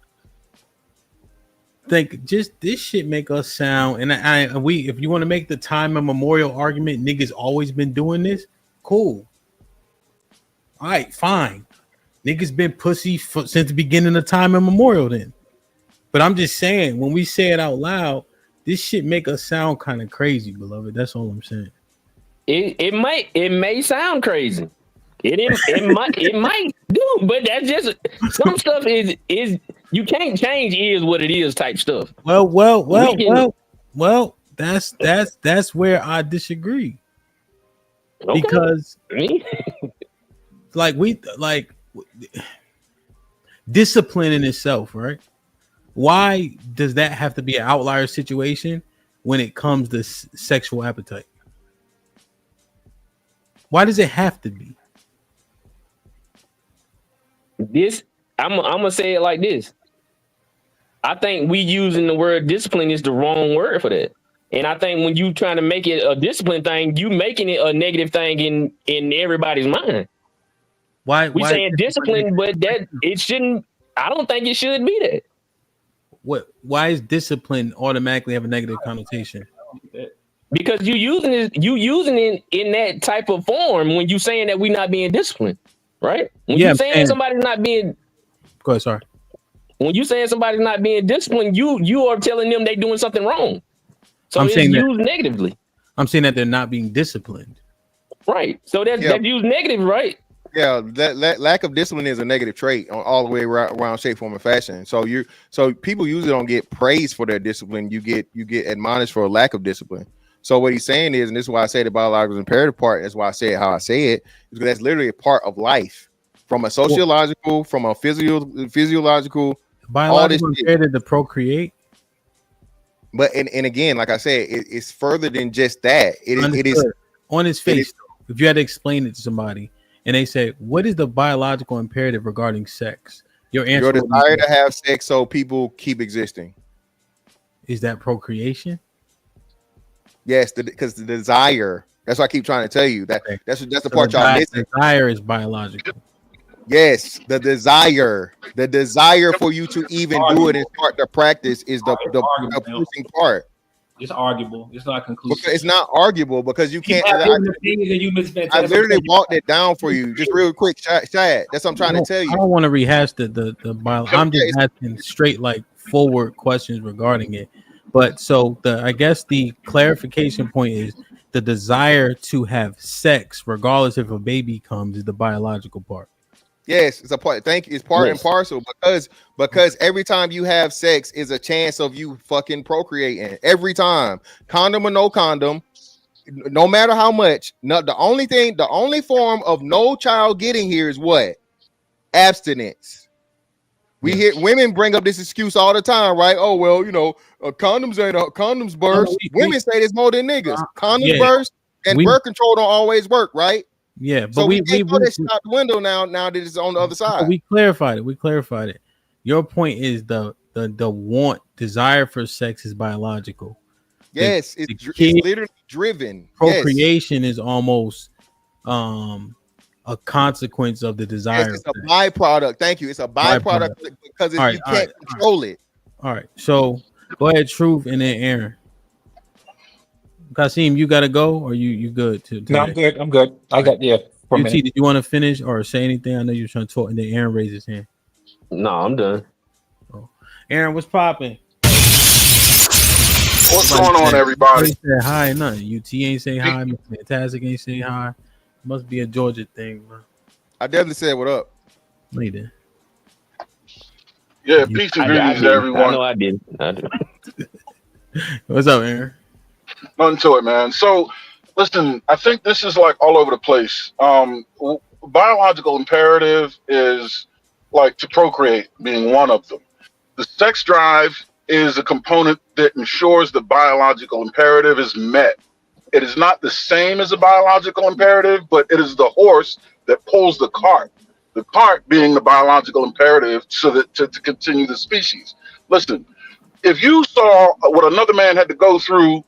[SPEAKER 6] Think just this shit make us sound, and if you want to make the time immemorial argument, niggas always been doing this, cool. All right, fine. Niggas been pussy since the beginning of time immemorial then. But I'm just saying, when we say it out loud, this shit make us sound kind of crazy, beloved. That's all I'm saying.
[SPEAKER 14] It may sound crazy. It might do, but that's just some stuff is you can't change is what it is type stuff.
[SPEAKER 6] Well, that's where I disagree. Okay. Because discipline in itself, right? Why does that have to be an outlier situation when it comes to sexual appetite? Why does it have to be?
[SPEAKER 14] I'm gonna say it like this. I think we using the word discipline is the wrong word for that. And I think when you trying to make it a discipline thing, you making it a negative thing in everybody's mind. Why saying discipline, but that it shouldn't. I don't think it should be that.
[SPEAKER 6] Why is discipline automatically have a negative connotation?
[SPEAKER 14] Because you using it in that type of form when you saying that we're not being disciplined, right? When you saying somebody's not being.
[SPEAKER 6] Go ahead, sorry.
[SPEAKER 14] When you saying somebody's not being disciplined, you are telling them they doing something wrong. So it's used negatively.
[SPEAKER 6] I'm saying that they're not being disciplined.
[SPEAKER 14] Right. So that's used negative, right?
[SPEAKER 13] Yeah, that lack of discipline is a negative trait on all the way around shape, form, and fashion. So people usually don't get praised for their discipline. You get admonished for a lack of discipline. So what he's saying is, and this is why I say the biological imperative part, that's why I say it how I say it, because that's literally a part of life. From a sociological, from a physiological,
[SPEAKER 6] biological imperative to procreate.
[SPEAKER 13] But and again, like I said, it's further than just that. It is
[SPEAKER 6] on its face. If you had to explain it to somebody and they say, what is the biological imperative regarding sex? Your answer,
[SPEAKER 13] your desire to have sex so people keep existing.
[SPEAKER 6] Is that procreation?
[SPEAKER 13] Yes, because the desire. That's what I keep trying to tell you. That's the part y'all missing.
[SPEAKER 6] Desire is biological.
[SPEAKER 13] Yes, the desire for you to even do it and start the practice is the pushing part.
[SPEAKER 12] It's arguable. It's not conclusive.
[SPEAKER 13] Because it's not arguable because you can't. I literally walked it down for you just real quick, Shad. That's what I'm trying to tell you.
[SPEAKER 6] I don't want to rehash the bio. I'm just asking straight, like, forward questions regarding it. But so I guess the clarification point is the desire to have sex, regardless if a baby comes, is the biological part.
[SPEAKER 13] Yes, it's a part. Thank you. It's part and parcel because every time you have sex is a chance of you fucking procreating. Every time, condom or no condom, no matter how much. The only form of no child getting here is what? Abstinence. We hear women bring up this excuse all the time, right? Oh well, condoms burst. Women say this more than niggas. Condoms burst and birth control don't always work, right?
[SPEAKER 6] Yeah, but
[SPEAKER 13] so we can't throw this out the window now that it's on the other side.
[SPEAKER 6] We clarified it. Your point is the desire for sex is biological.
[SPEAKER 13] Yes, it's literally driven.
[SPEAKER 6] Procreation is almost a consequence of the desire.
[SPEAKER 13] Yes, it's a byproduct. Thank you. It's a byproduct because you can't control it.
[SPEAKER 6] All right. So go ahead, Truth, and then Aaron. Kasim, you gotta go, or you good too?
[SPEAKER 15] No, I'm good. I got for a
[SPEAKER 6] UT,
[SPEAKER 15] minute.
[SPEAKER 6] did you want to finish or say anything? I know you were trying to talk, and then Aaron raised his hand.
[SPEAKER 14] No, I'm done.
[SPEAKER 6] Oh. Aaron, what's popping?
[SPEAKER 16] What's going on, everybody?
[SPEAKER 6] Said hi, nothing. UT ain't say hi. Fantastic ain't say hi. Must be a Georgia thing, bro.
[SPEAKER 13] I definitely said what up.
[SPEAKER 6] No, you did.
[SPEAKER 16] Yeah, peace and greetings to everyone.
[SPEAKER 14] I know I did.
[SPEAKER 6] What's up, Aaron?
[SPEAKER 16] Nothing to it, man. So, listen, I think this is like all over the place. Biological imperative is like to procreate being one of them. The sex drive is a component that ensures the biological imperative is met. It is not the same as a biological imperative, but it is the horse that pulls the cart. The cart being the biological imperative so that to continue the species. Listen, if you saw what another man had to go through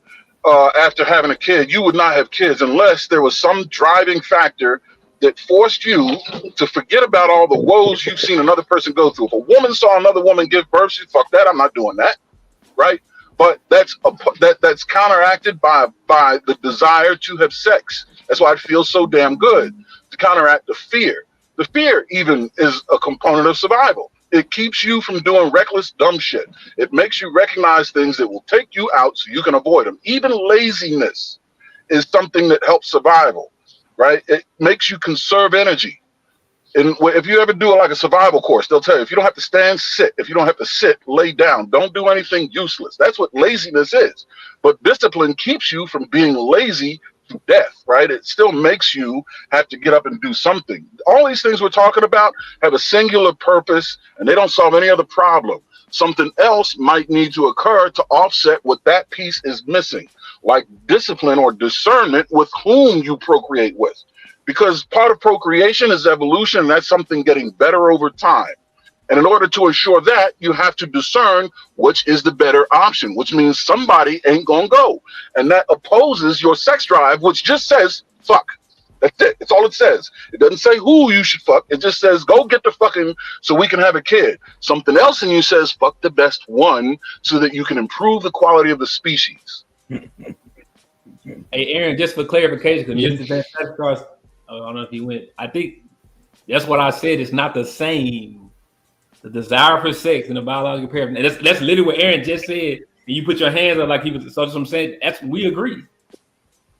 [SPEAKER 16] after having a kid, you would not have kids unless there was some driving factor that forced you to forget about all the woes you've seen another person go through. If a woman saw another woman give birth, she'd fuck that. I'm not doing that, right? But that's counteracted by the desire to have sex. That's why it feels so damn good to counteract the fear. The fear even is a component of survival. It keeps you from doing reckless, dumb shit. It makes you recognize things that will take you out so you can avoid them. Even laziness is something that helps survival, right? It makes you conserve energy. And if you ever do like a survival course, they'll tell you, if you don't have to stand, sit. If you don't have to sit, lay down. Don't do anything useless. That's what laziness is. But discipline keeps you from being lazy to death, right? It still makes you have to get up and do something. All these things we're talking about have a singular purpose, and they don't solve any other problem. Something else might need to occur to offset what that piece is missing, like discipline or discernment with whom you procreate with. Because part of procreation is evolution, and that's something getting better over time. And in order to ensure that, you have to discern which is the better option, which means somebody ain't gonna go. And that opposes your sex drive, which just says, fuck. That's it. It's all it says. It doesn't say who you should fuck. It just says, go get the fucking so we can have a kid. Something else in you says, fuck the best one so that you can improve the quality of the species.
[SPEAKER 12] Hey, Aaron, just for clarification, because I don't know if he went. I think that's what I said. It's not the same. The desire for sex and the biological imperative. That's literally what Aaron just said. And you put your hands up like he was. So that's what I'm saying. We agree.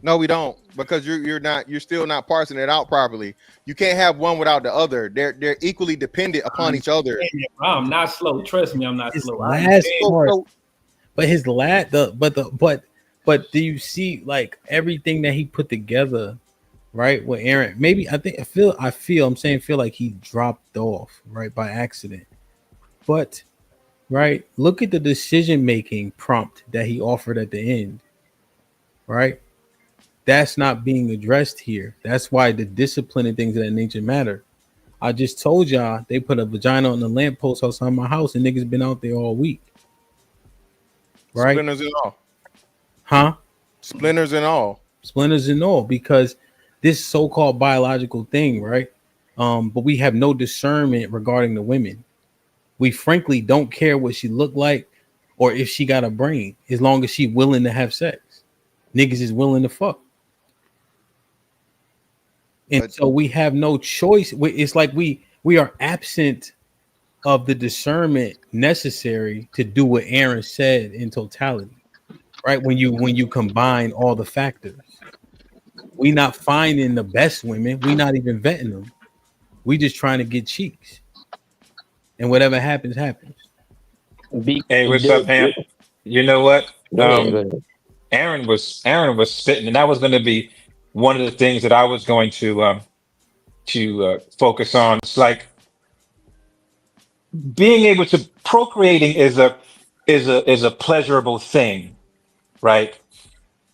[SPEAKER 13] No, we don't, because you're still not parsing it out properly. You can't have one without the other. They're equally dependent upon each other.
[SPEAKER 12] I'm not slow. Trust me, I'm not slow.
[SPEAKER 6] But do you see like everything that he put together? Right, with Aaron, maybe I feel like he dropped off right by accident, but right, look at the decision-making prompt that he offered at the end. Right, that's not being addressed here. That's why the discipline and things of that nature matter. I just told y'all they put a vagina on the lamppost outside my house, and niggas been out there all week. Right,
[SPEAKER 13] splinters and all,
[SPEAKER 6] huh?
[SPEAKER 13] Splinters and all, because this so-called biological thing, right? But we have no discernment regarding the women. We frankly don't care what she looked like,
[SPEAKER 6] or if she got a brain, as long as she willing to have sex. Niggas is willing to fuck. And so we have no choice. It's like we are absent of the discernment necessary to do what Aaron said in totality, right? When you combine all the factors, we not finding the best women. We not even vetting them. We just trying to get cheeks, and whatever happens, happens.
[SPEAKER 15] Hey, what's up, Hamp? You know what? Aaron was spitting, and that was going to be one of the things that I was going to focus on. It's like being able to procreating is a pleasurable thing, right?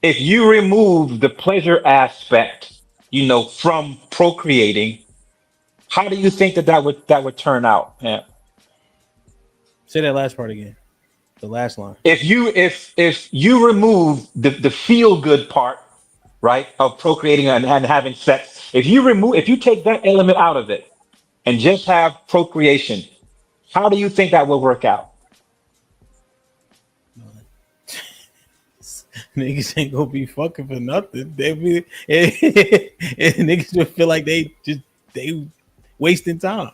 [SPEAKER 15] If you remove the pleasure aspect, from procreating, how do you think that would turn out? Yeah.
[SPEAKER 6] Say that last part again. The last line.
[SPEAKER 15] If you remove the feel good part, right, of procreating and having sex, if you take that element out of it and just have procreation, how do you think that will work out?
[SPEAKER 6] Niggas ain't gonna be fucking for nothing. They be and niggas will feel like they wasting time.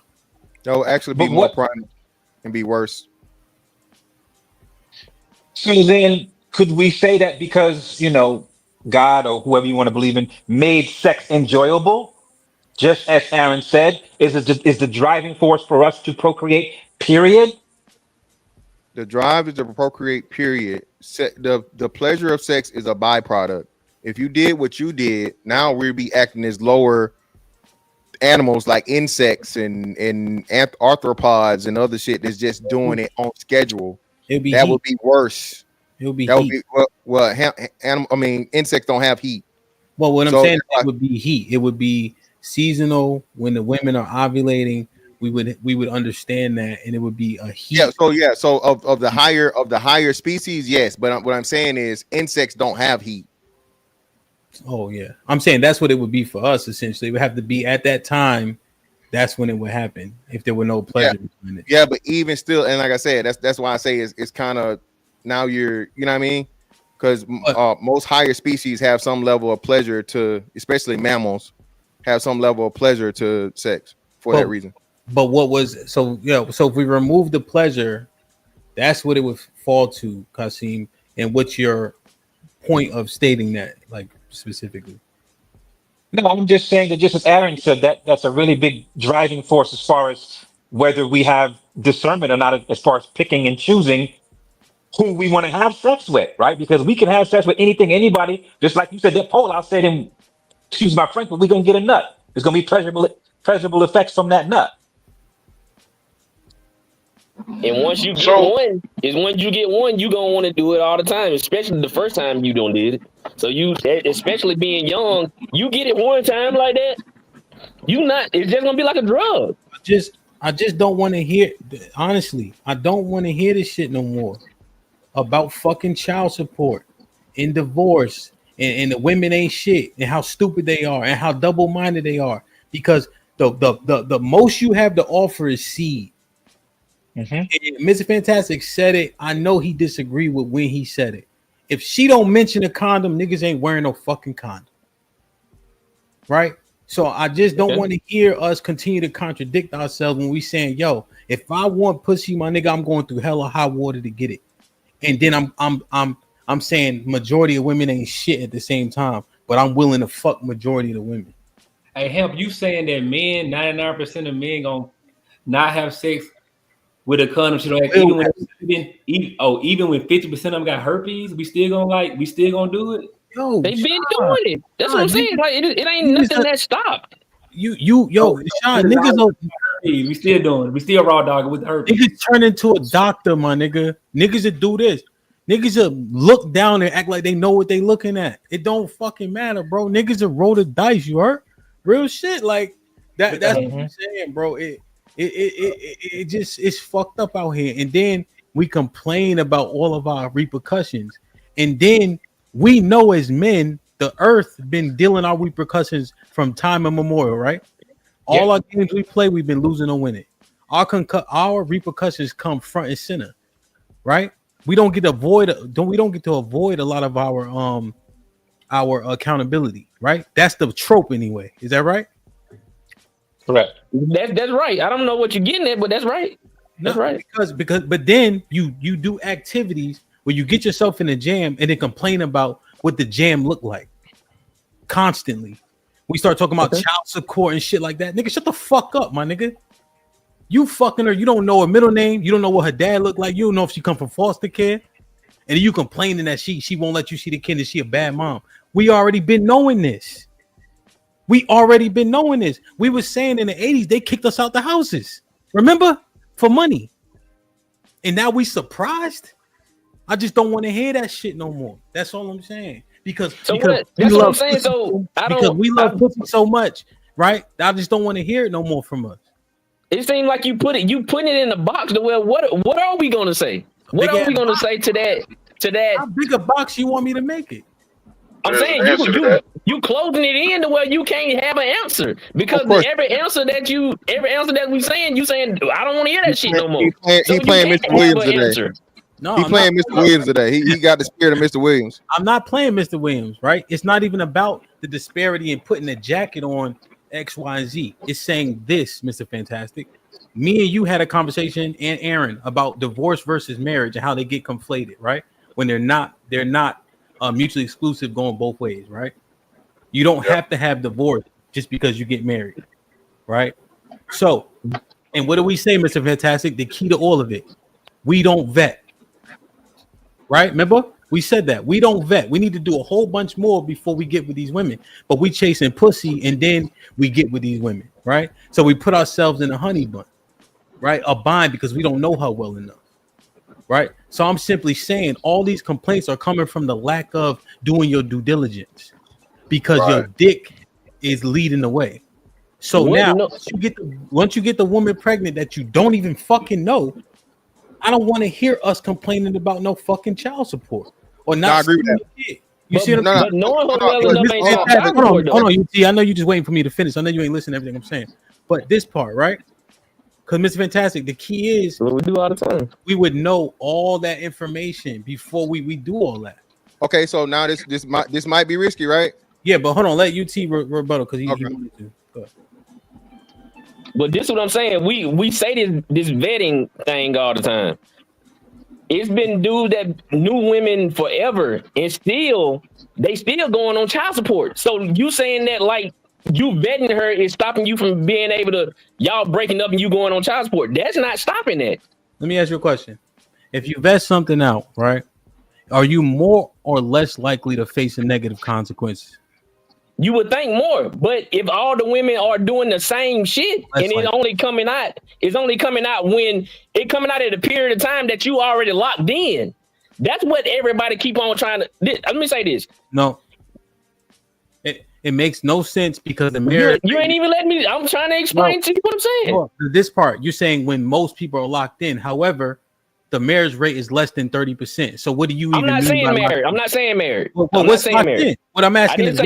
[SPEAKER 13] They'll actually be more prime and be worse.
[SPEAKER 15] So then, could we say that because God or whoever you want to believe in made sex enjoyable, just as Aaron said, is the driving force for us to procreate? Period.
[SPEAKER 13] The drive is to procreate. Period. The pleasure of sex is a byproduct. If you did what you did, now we'd be acting as lower animals like insects and arthropods and other shit that's just doing it on schedule. Would be worse.
[SPEAKER 6] It would be
[SPEAKER 13] that
[SPEAKER 6] heat.
[SPEAKER 13] Would be insects don't have heat.
[SPEAKER 6] Well, what I'm saying, it would be heat. It would be seasonal. When the women are ovulating, we would understand that, and it would be a heat.
[SPEAKER 13] So of the higher species, yes. But what I'm saying is insects don't have heat.
[SPEAKER 6] Oh yeah, I'm saying that's what it would be for us. Essentially, it would have to be at that time. That's when it would happen if there were no pleasure in it.
[SPEAKER 13] Yeah, but even still, and like I said, that's why I say it's kind of now you know what I mean? Because most higher species have some level of pleasure to, especially mammals, have some level of pleasure to sex for that reason.
[SPEAKER 6] But what was so if we remove the pleasure, that's what it would fall to, Kasim. And what's your point of stating that, like specifically?
[SPEAKER 15] No, I'm just saying that, just as Aaron said, that's a really big driving force as far as whether we have discernment or not, as far as picking and choosing who we want to have sex with, right? Because we can have sex with anything, anybody, just like you said, that poll out said, and excuse my French, but we're going to get a nut. There's going to be pleasurable effects from that nut.
[SPEAKER 14] And once you get one, you're gonna want to do it all the time, especially the first time you don't did it. So especially being young, you get it one time like that, it's just gonna be like a drug.
[SPEAKER 6] I just don't want to hear, honestly, I don't want to hear this shit no more about fucking child support and divorce and the women ain't shit and how stupid they are and how double-minded they are, because the most you have to offer is seed. Mr. Fantastic said it. I know he disagreed with when he said it. If she don't mention a condom, niggas ain't wearing no fucking condom. Right? So I just don't want to hear us continue to contradict ourselves when we saying, yo, if I want pussy, my nigga, I'm going through hell or high water to get it. And then I'm saying majority of women ain't shit at the same time, but I'm willing to fuck majority of the women.
[SPEAKER 12] Hey, Hemp, you saying that men, 99% of men gonna not have sex with a condom? Even when 50% of them got herpes, we still gonna do it.
[SPEAKER 6] Yo,
[SPEAKER 14] they've been doing it. That's what I'm saying. Like it ain't nothing that stopped.
[SPEAKER 6] Sean, niggas
[SPEAKER 12] we still doing it. We still raw dogging with herpes.
[SPEAKER 6] Niggas turn into a doctor, my nigga. Niggas that do this. Niggas that look down and act like they know what they looking at. It don't fucking matter, bro. Niggas that roll the dice. You heard? Real shit. Like that. That's what I'm saying, bro. It just, it's fucked up out here. And then we complain about all of our repercussions. And then we know as men, the earth been dealing our repercussions from time immemorial, right? All our games we play, we've been losing or winning. Our repercussions come front and center, right? we don't get to avoid a lot of our accountability, right? That's the trope anyway. Is that right?
[SPEAKER 15] Correct.
[SPEAKER 14] That's right. I don't know what you're getting at, but that's right. That's right.
[SPEAKER 6] But then you do activities where you get yourself in a jam and then complain about what the jam looked like constantly. We start talking about child support and shit like that. Nigga, shut the fuck up, my nigga. You fucking her. You don't know her middle name. You don't know what her dad looked like. You don't know if she come from foster care. And you complaining that she won't let you see the kid and she a bad mom. We already been knowing this. We was saying in the 80s, they kicked us out the houses. Remember? For money. And now we surprised. I just don't want to hear that shit no more. That's all I'm saying. Because we love pussy so much, right? I just don't want to hear it no more from us.
[SPEAKER 14] It seems like you putting it in the box to where what are we gonna say? What are we gonna say to that?
[SPEAKER 6] How big a box you want me to make it?
[SPEAKER 14] I'm saying you closing it in to where you can't have an answer because every answer that we saying, you saying I don't want to hear that shit no more.
[SPEAKER 13] He playing Mr. Williams today.
[SPEAKER 6] No,
[SPEAKER 13] he playing Mr. Williams today. He got the spirit of Mr. Williams.
[SPEAKER 6] I'm not playing Mr. Williams, right? It's not even about the disparity in putting a jacket on X, Y, and Z. It's saying this, Mr. Fantastic. Me and you had a conversation, and Aaron, about divorce versus marriage and how they get conflated, right? When they're not mutually exclusive, going both ways, right? You don't have to have divorce just because you get married, right? So, and what do we say, Mr. Fantastic? The key to all of it, we don't vet. Right? Remember, we said that we don't vet. We need to do a whole bunch more before we get with these women. But we chasing pussy and then we get with these women, right? So we put ourselves in a honey bun, right? A bind because we don't know her well enough, right? So I'm simply saying all these complaints are coming from the lack of doing your due diligence because your dick is leading the way. So once you get the woman pregnant that you don't even fucking know, I don't want to hear us complaining about no fucking child support or not.
[SPEAKER 13] I agree with that.
[SPEAKER 6] You see what I'm saying?
[SPEAKER 14] Knowing her well enough ain't no child support.
[SPEAKER 6] Hold on, UT. I know you just waiting for me to finish. I know you ain't listening to everything I'm saying. But this part, right? Because Mr. Fantastic, the key is
[SPEAKER 14] what we do all the time.
[SPEAKER 6] We would know all that information before we do all that.
[SPEAKER 13] Okay, so now this might be risky, right?
[SPEAKER 6] Yeah, but hold on, let UT rebuttal because he wanted to. Go ahead.
[SPEAKER 14] But this is what I'm saying. We say this vetting thing all the time. It's been dudes that knew women forever, and they still going on child support. So you saying that like you vetting her is stopping you from being able to y'all breaking up and you going on child support? That's not stopping that.
[SPEAKER 6] Let me ask you a question. If you vet something out, right, are you more or less likely to face a negative consequences?
[SPEAKER 14] You would think more, but if all the women are doing the same shit and it's only coming out when it coming out at a period of time that you already locked in. That's what everybody keep on trying to. Let me say this.
[SPEAKER 6] No, it makes no sense because the marriage.
[SPEAKER 14] You ain't even letting me. I'm trying to explain to you what I'm saying.
[SPEAKER 6] This part you're saying when most people are locked in. However, the marriage rate is less than 30%. So what do you?
[SPEAKER 14] I'm not saying married. I'm not saying married.
[SPEAKER 6] What's locked in? What I'm asking is,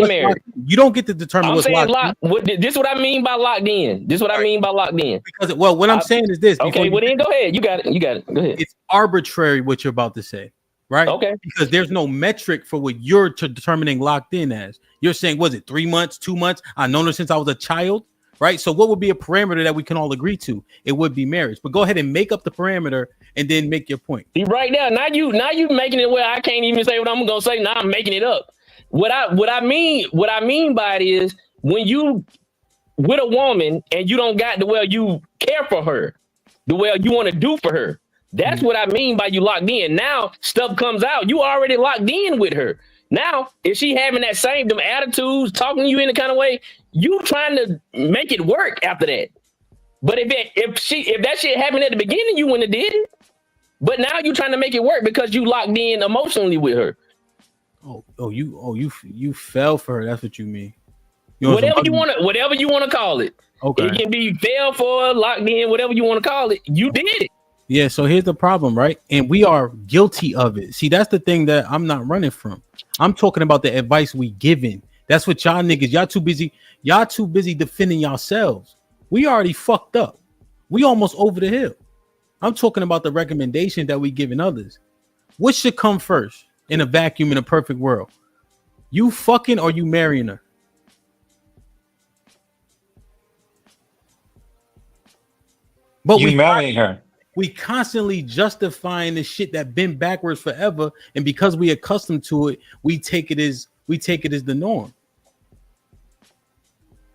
[SPEAKER 6] you don't get to determine what's locked in.
[SPEAKER 14] This is what I mean by locked in. This is what I mean by locked in.
[SPEAKER 6] Because what I'm saying is this.
[SPEAKER 14] Okay, well then go ahead. You got it. Go ahead.
[SPEAKER 6] It's arbitrary what you're about to say, right?
[SPEAKER 14] Okay.
[SPEAKER 6] Because there's no metric for what you're determining locked in as. You're saying, was it 3 months, 2 months? I've known her since I was a child. Right. So what would be a parameter that we can all agree to? It would be marriage. But go ahead and make up the parameter and then make your point.
[SPEAKER 14] Right now you making it where I can't even say what I'm gonna say. Now I'm making it up. What I mean by it is when you with a woman and you don't got the well you care for her, the well you want to do for her. That's what I mean by you locked in. Now stuff comes out. You already locked in with her. Now, if she having that same them attitudes, talking to you in the kind of way, you trying to make it work after that. But if that shit happened at the beginning, you wouldn't have did it. But now you trying to make it work because you locked in emotionally with her.
[SPEAKER 6] You fell for her. That's what you mean.
[SPEAKER 14] Whatever you want to call it.
[SPEAKER 6] Okay.
[SPEAKER 14] It can be fell for, locked in, whatever you want to call it. You did it.
[SPEAKER 6] Yeah, so here's the problem, right? And we are guilty of it. See, that's the thing that I'm not running from. I'm talking about the advice we giving. That's what y'all niggas, y'all too busy defending yourselves. We already fucked up. We almost over the hill. I'm talking about the recommendation that we giving others. What should come first in a vacuum in a perfect world? You fucking or you marrying her? But
[SPEAKER 15] You marrying her.
[SPEAKER 6] We constantly justifying the shit that been backwards forever, and because we accustomed to it, we take it as the norm.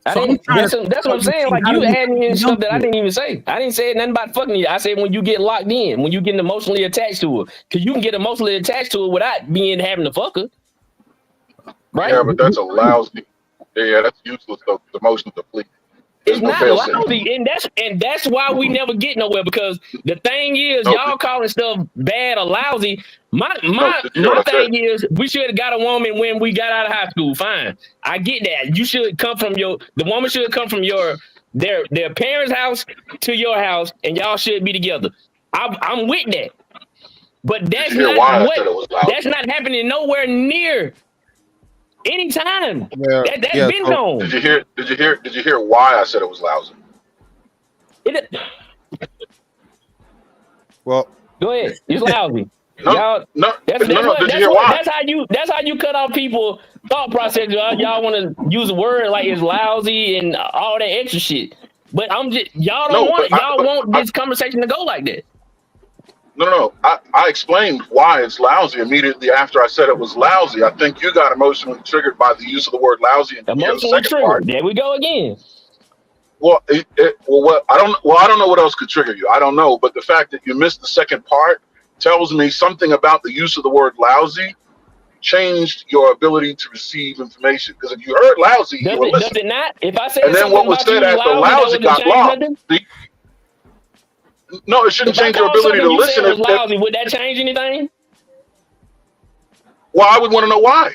[SPEAKER 14] That's what I'm saying. Like, you adding in stuff that I didn't even say. I didn't say nothing about fucking you. I said when you get locked in, when you get emotionally attached to it, because you can get emotionally attached to it without having to fuck her. Right?
[SPEAKER 16] Yeah, but that's a lousy. Yeah, that's useless. The emotions are fleeting.
[SPEAKER 14] It's not lousy, and that's why we never get nowhere. Because the thing is, y'all calling stuff bad or lousy. My thing is, we should have got a woman when we got out of high school. Fine, I get that. You should come from the woman should come from their parents' house to your house, and y'all should be together. I'm with that, but that's not happening nowhere near. Anytime. That's been gone.
[SPEAKER 16] Did you hear why I said it was lousy?
[SPEAKER 13] Well,
[SPEAKER 14] go ahead. It's lousy.
[SPEAKER 16] No. Did you hear why?
[SPEAKER 14] That's how you cut off people thought process. Y'all want to use a word like it's lousy and all that extra shit. But y'all want this conversation to go like that.
[SPEAKER 16] No. I explained why it's lousy immediately after I said it was lousy. I think you got emotionally triggered by the use of the word lousy.
[SPEAKER 14] Emotionally triggered. There we go again.
[SPEAKER 16] Well, I don't know what else could trigger you. I don't know, but the fact that you missed the second part tells me something about the use of the word lousy changed your ability to receive information. Because if you heard lousy, you were listening.
[SPEAKER 14] Does it not? If I said
[SPEAKER 16] and then what was said after lousy got lost. No, it shouldn't change your ability to listen.
[SPEAKER 14] Lousy, would that change anything?
[SPEAKER 16] Well, I would want to know why.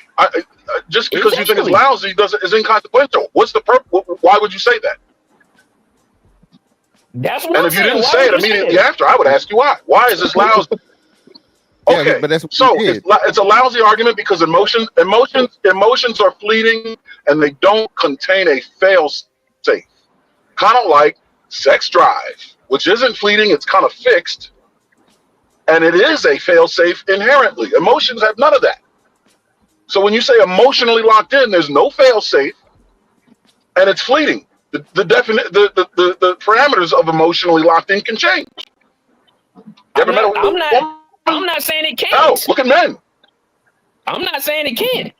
[SPEAKER 16] Just because you think it's lousy is inconsequential. What's the purpose? Why would you say that?
[SPEAKER 14] That's what
[SPEAKER 16] and if you didn't say it immediately after, I would ask you why. Why is this lousy? Okay,
[SPEAKER 13] yeah, but that's
[SPEAKER 16] so it's a lousy argument because emotions are fleeting and they don't contain a fail-safe. Kind of like sex drive, which isn't fleeting, it's kind of fixed, and it is a fail-safe inherently. Emotions have none of that. So when you say emotionally locked in, there's no fail-safe, and it's fleeting. The parameters of emotionally locked in can change.
[SPEAKER 14] I'm not saying it can't.
[SPEAKER 16] No, look at men.
[SPEAKER 14] I'm not saying it can't.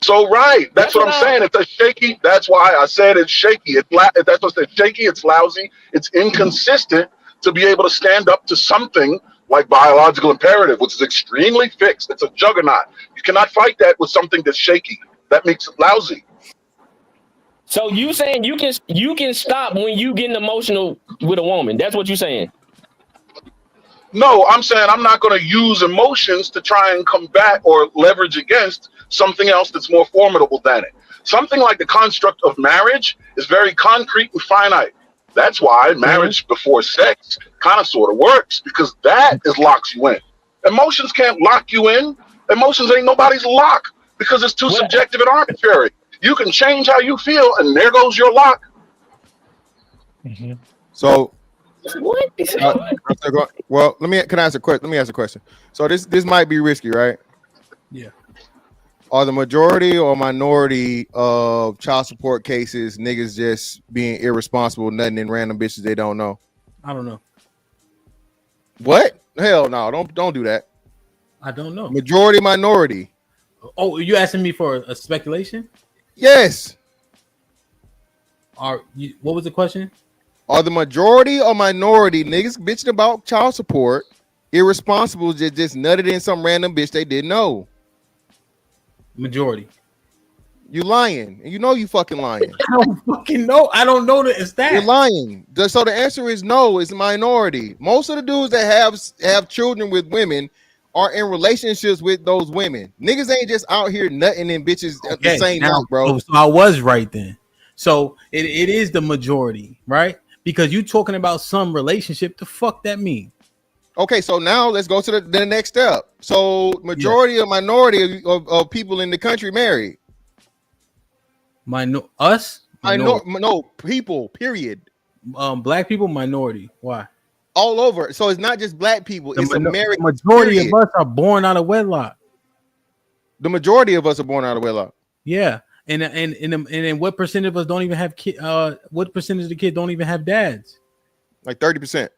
[SPEAKER 16] So that's what I'm saying. It's a shaky. That's why I said it's shaky. That's what I said. Shaky. It's lousy. It's inconsistent to be able to stand up to something like biological imperative, which is extremely fixed. It's a juggernaut. You cannot fight that with something that's shaky. That makes it lousy.
[SPEAKER 14] So you saying you can stop when you getting emotional with a woman? That's what you're saying?
[SPEAKER 16] No, I'm saying I'm not going to use emotions to try and combat or leverage against something else that's more formidable than it. Something like the construct of marriage is very concrete and finite. That's why marriage before sex kind of sort of works, because that locks you in. Emotions can't lock you in. Emotions ain't nobody's lock because it's too subjective and arbitrary. You can change how you feel, and there goes your lock.
[SPEAKER 13] Mm-hmm. So, well, can I ask a question? Let me ask a question. So this might be risky, right?
[SPEAKER 6] Yeah.
[SPEAKER 13] Are the majority or minority of child support cases niggas just being irresponsible, nutting in random bitches they don't know?
[SPEAKER 6] I don't know.
[SPEAKER 13] What? Hell no! Don't do that.
[SPEAKER 6] I don't know.
[SPEAKER 13] Majority, minority.
[SPEAKER 6] Oh, you asking me for a speculation?
[SPEAKER 13] Yes.
[SPEAKER 6] What was the question?
[SPEAKER 13] Are the majority or minority niggas bitching about child support irresponsible just nutted in some random bitch they didn't know?
[SPEAKER 6] Majority.
[SPEAKER 13] You lying. And you know you fucking lying.
[SPEAKER 6] I don't fucking know. I don't know the stats.
[SPEAKER 13] You're lying. So the answer is no, it's a minority. Most of the dudes that have children with women are in relationships with those women. Niggas ain't just out here nutting in bitches at the same night, bro.
[SPEAKER 6] So I was right then. So it is the majority, right? Because you talking about some relationship, the fuck that mean?
[SPEAKER 13] Okay, so now let's go to the next step. So majority or minority of people in the country married.
[SPEAKER 6] Us?
[SPEAKER 13] No, people, period.
[SPEAKER 6] Black people, minority. Why?
[SPEAKER 13] all over. So it's not just black people. It's American.
[SPEAKER 6] The majority of us are born out of wedlock.
[SPEAKER 13] The majority of us are born out of wedlock.
[SPEAKER 6] Yeah, and what percentage of us don't even have what percentage of the kids don't even have dads?
[SPEAKER 13] Like 30%,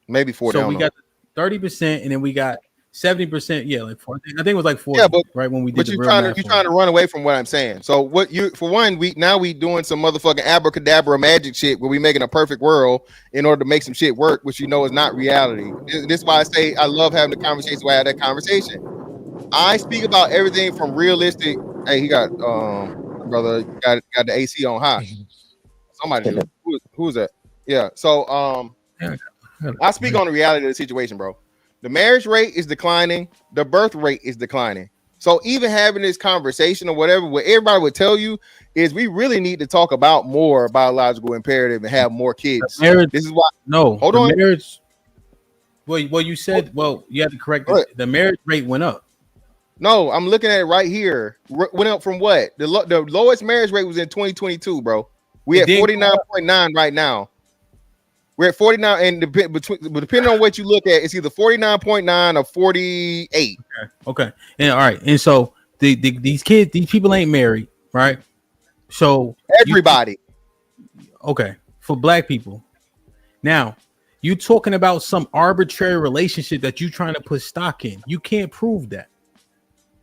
[SPEAKER 13] maybe 40%.
[SPEAKER 6] So we got 30%, and then we got 70%. Yeah, like 40. I think it was like 40.
[SPEAKER 13] Yeah, but
[SPEAKER 6] right when we did.
[SPEAKER 13] But you're trying to run away from what I'm saying. So what you for one, we doing some motherfucking abracadabra magic shit where we making a perfect world in order to make some shit work, which you know is not reality. This is why I say I love having the conversation. Why I had that conversation. I speak about everything from realistic. Hey, he got brother got the AC on high. Somebody who's that? Yeah. So I speak on the reality of the situation, bro. The marriage rate is declining. The birth rate is declining. So even having this conversation or whatever, what everybody would tell you is we really need to talk about more biological imperative and have more kids.
[SPEAKER 6] Marriage,
[SPEAKER 13] this is why.
[SPEAKER 6] No,
[SPEAKER 13] hold on.
[SPEAKER 6] Marriage. Well, you said. Well, you had to correct this. The marriage rate went up.
[SPEAKER 13] No, I'm looking at it right here. Went up from what? The lowest marriage rate was in 2022, bro. We at 49.9 right now. We're at 49, and depending on what you look at, it's either 49.9 or 48.
[SPEAKER 6] Okay. And all right. And so these kids, these people ain't married, right? So
[SPEAKER 13] everybody.
[SPEAKER 6] Okay. For black people. Now, you talking about some arbitrary relationship that you trying to put stock in. You can't prove that.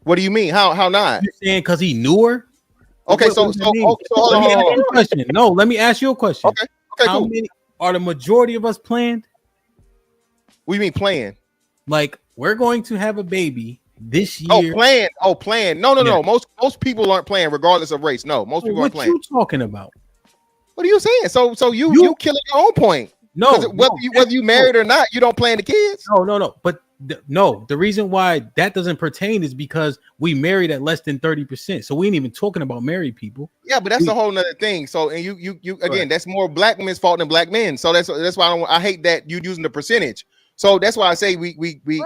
[SPEAKER 13] What do you mean? How not?
[SPEAKER 6] You're saying because he knew her?
[SPEAKER 13] Okay, so
[SPEAKER 6] No, let me ask you a question.
[SPEAKER 13] Okay,
[SPEAKER 6] how
[SPEAKER 13] cool.
[SPEAKER 6] many are the majority of us planned?
[SPEAKER 13] What do you mean planned?
[SPEAKER 6] Like we're going to have a baby this year.
[SPEAKER 13] Planned. No. Most people aren't playing regardless of race. No, most people aren't playing.
[SPEAKER 6] What you talking about?
[SPEAKER 13] What are you saying? So you killing your own point.
[SPEAKER 6] No,
[SPEAKER 13] whether you married or not, you don't plan the kids.
[SPEAKER 6] No. But the reason why that doesn't pertain is because we married at less than 30%. So we ain't even talking about married people.
[SPEAKER 13] Yeah, but that's a whole nother thing. So and you again, that's more black women's fault than black men. So that's why I hate that you using the percentage. So that's why I say we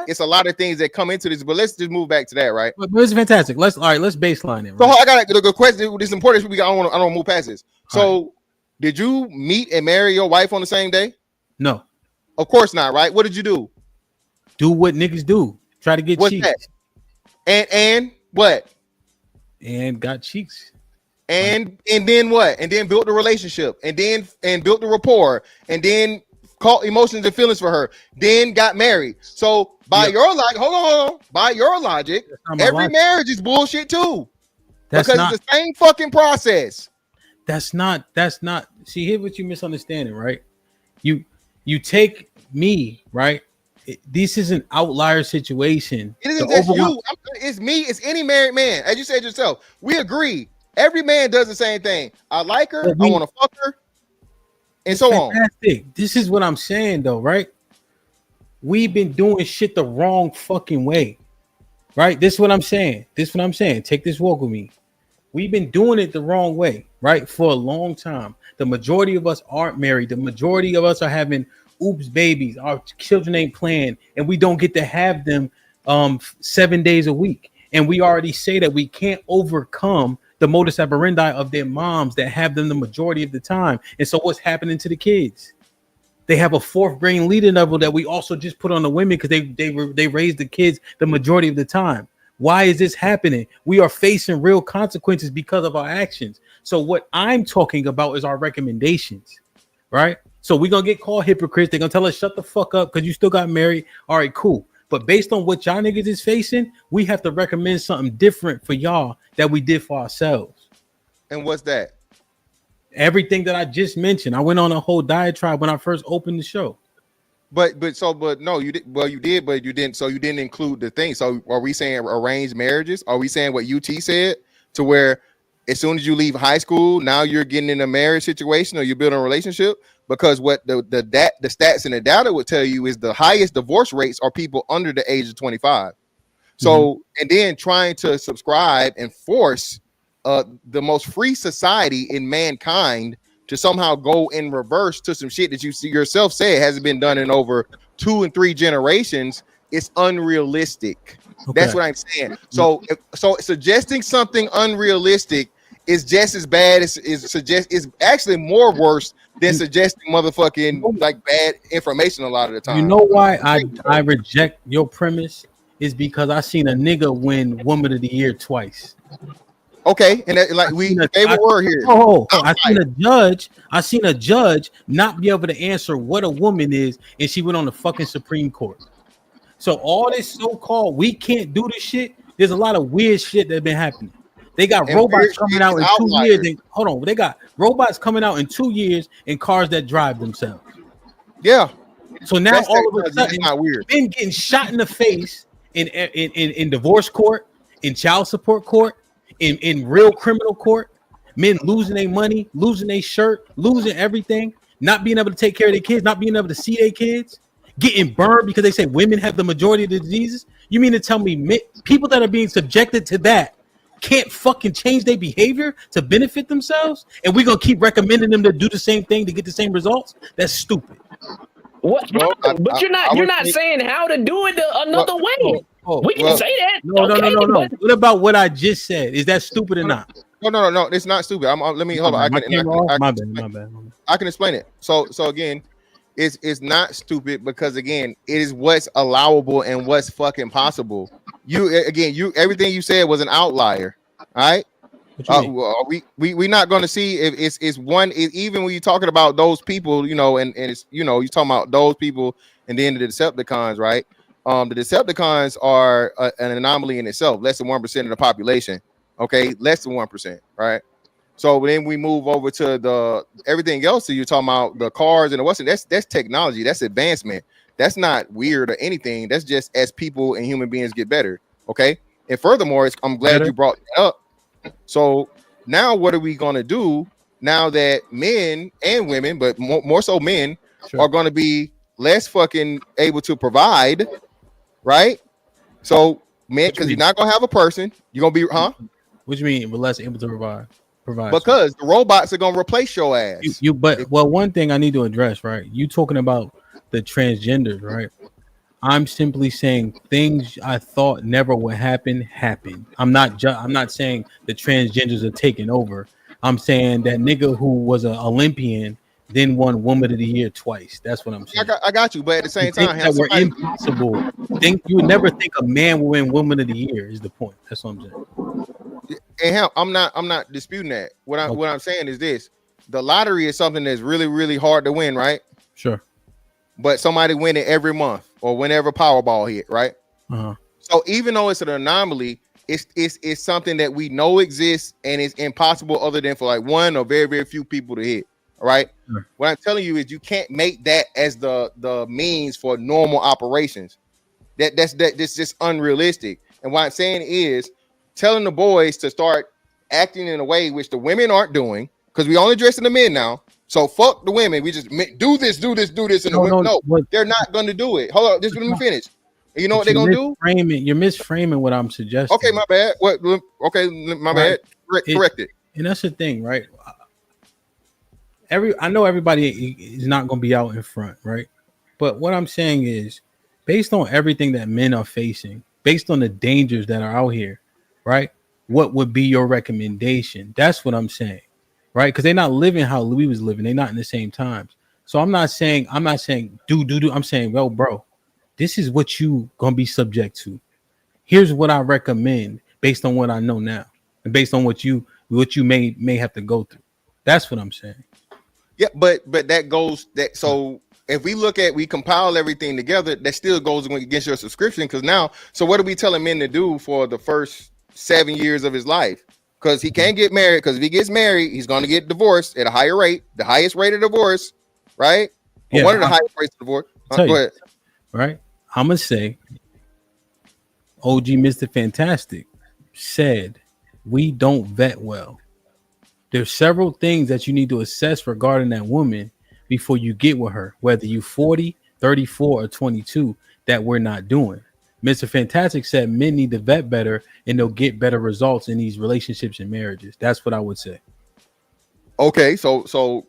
[SPEAKER 13] it's a lot of things that come into this. But let's just move back to that, right?
[SPEAKER 6] But it's fantastic. Let's baseline it. Right?
[SPEAKER 13] So I got a good question. This is important. I don't want to move past this. So did you meet and marry your wife on the same day?
[SPEAKER 6] No.
[SPEAKER 13] Of course not, right? What did you do?
[SPEAKER 6] Do what niggas do. Try to get cheeks.
[SPEAKER 13] That? And what?
[SPEAKER 6] And got cheeks.
[SPEAKER 13] And then what? And then built the relationship. And built the rapport. And then caught emotions and feelings for her. Then got married. So by your logic, hold on. By your logic, every marriage is bullshit too. Because it's the same fucking process.
[SPEAKER 6] That's not. See, here's what you misunderstanding, right? You take me, right? This is an outlier situation.
[SPEAKER 13] It isn't just you. It's me. It's any married man. As you said yourself, we agree. Every man does the same thing. I like her. I want to fuck her, and so on.
[SPEAKER 6] This is what I'm saying, though, right? We've been doing shit the wrong fucking way, right? This is what I'm saying. Take this walk with me. We've been doing it the wrong way, right? For a long time. The majority of us aren't married. The majority of us are having oops babies. Our children ain't playing, and we don't get to have them 7 days a week. And we already say that we can't overcome the modus operandi of their moms that have them the majority of the time. And so what's happening to the kids? They have a fourth brain leader level that we also just put on the women because they raise the kids the majority of the time. Why is this happening? We are facing real consequences because of our actions. So what I'm talking about is our recommendations, right? So we're going to get called hypocrites. They're going to tell us, shut the fuck up because you still got married. All right, cool. But based on what y'all niggas is facing, we have to recommend something different for y'all that we did for ourselves.
[SPEAKER 13] And what's that?
[SPEAKER 6] Everything that I just mentioned. I went on a whole diatribe when I first opened the show.
[SPEAKER 13] But no, you did. Well, you did, but you didn't. So you didn't include the thing. So are we saying arranged marriages? Are we saying what UT said to where as soon as you leave high school, now you're getting in a marriage situation or you're building a relationship? Because what the stats and the data would tell you is the highest divorce rates are people under the age of 25. So and then trying to subscribe and force the most free society in mankind to somehow go in reverse to some shit that you see yourself say hasn't been done in over 2 and 3 generations. It's unrealistic. That's what I'm saying. So suggesting something unrealistic is just as bad as is actually more worse than suggesting motherfucking like bad information a lot of the time.
[SPEAKER 6] You know why I reject your premise is because I seen a nigga win Woman of the Year twice.
[SPEAKER 13] Okay, and that, like we gave a word here.
[SPEAKER 6] I seen a judge not be able to answer what a woman is, and she went on the fucking Supreme Court. So all this so-called we can't do this shit. There's a lot of weird shit that's been happening. They got robots coming out in 2 years. And, hold on, they got robots coming out in 2 years in cars that drive themselves.
[SPEAKER 13] Yeah.
[SPEAKER 6] So now all of a sudden, men getting shot in the face in divorce court, in child support court, in real criminal court, men losing their money, losing their shirt, losing everything, not being able to take care of their kids, not being able to see their kids, getting burned because they say women have the majority of the diseases. You mean to tell me people that are being subjected to that can't fucking change their behavior to benefit themselves, and we're gonna keep recommending them to do the same thing to get the same results? That's stupid.
[SPEAKER 14] What? But you're not saying how to do it another way. We can say that.
[SPEAKER 6] No. What about what I just said? Is that stupid or not?
[SPEAKER 13] No. It's not stupid. Let me hold on. I can explain it. So again, it's not stupid because again, it is what's allowable and what's fucking possible. Everything you said was an outlier. All right. We're not going to see if it's one. Even when you're talking about those people, you know, and it's, you know, you're talking about those people and then the Decepticons, right? The Decepticons are an anomaly in itself, less than 1% of the population. Okay, less than 1%, right? So then we move over to the everything else that you're talking about, the cars and the what's that's technology, that's advancement. That's not weird or anything. That's just as people and human beings get better. Okay, and furthermore, I'm glad you brought that up. So now what are we going to do now that men and women, but more so men, are going to be less fucking able to provide, right? So men, because you're not going to have a person, you're going to be,
[SPEAKER 6] What do you mean we're less able to provide?
[SPEAKER 13] Because the robots are going to replace your ass.
[SPEAKER 6] Well, one thing I need to address, right? You talking about the transgenders, right? I'm simply saying things I thought never would happen happened. I'm not saying the transgenders are taking over. I'm saying that nigga who was an Olympian then won Woman of the Year twice. That's what I'm saying.
[SPEAKER 13] I got you, but at the same time,
[SPEAKER 6] that were impossible. You would never think a man will win Woman of the Year. Is the point? That's what I'm saying.
[SPEAKER 13] And I'm not disputing that. What I'm saying is this: the lottery is something that's really, really hard to win, right?
[SPEAKER 6] Sure.
[SPEAKER 13] But somebody win it every month or whenever Powerball hit, right? So even though it's an anomaly, it's something that we know exists and it's impossible other than for like one or very, very few people to hit. All right. Sure. What I'm telling you is you can't make that as the means for normal operations. That's just unrealistic. And what I'm saying is telling the boys to start acting in a way which the women aren't doing, because we only dressing the men now. So fuck the women. We just do this. And they're not going to do it. Hold on, just let me finish. And you know what they're going to do?
[SPEAKER 6] You're misframing what I'm suggesting.
[SPEAKER 13] Okay, my bad. What? Okay, my bad. Correct it.
[SPEAKER 6] And that's the thing, right? I know everybody is not going to be out in front, right? But what I'm saying is, based on everything that men are facing, based on the dangers that are out here, right? What would be your recommendation? That's what I'm saying. Right, because they're not living how we was living. They're not in the same times. So I'm not saying do. I'm saying, well, bro, this is what you gonna be subject to. Here's what I recommend based on what I know now, and based on what you may have to go through. That's what I'm saying.
[SPEAKER 13] Yeah, but that goes that. So if we compile everything together, that still goes against your subscription. Because now, so what are we telling men to do for the first 7 years of his life? Because he can't get married. Because if he gets married, he's going to get divorced at a higher rate, the highest rate of divorce, right? Yeah, one of the highest rates of divorce. Go ahead.
[SPEAKER 6] Right, I'm gonna say, OG Mr. Fantastic said we don't vet well. There's several things that you need to assess regarding that woman before you get with her, whether you 40, 34, or 22, that we're not doing. Mr. Fantastic said men need to vet better and they'll get better results in these relationships and marriages. That's what I would say.
[SPEAKER 13] Okay, so so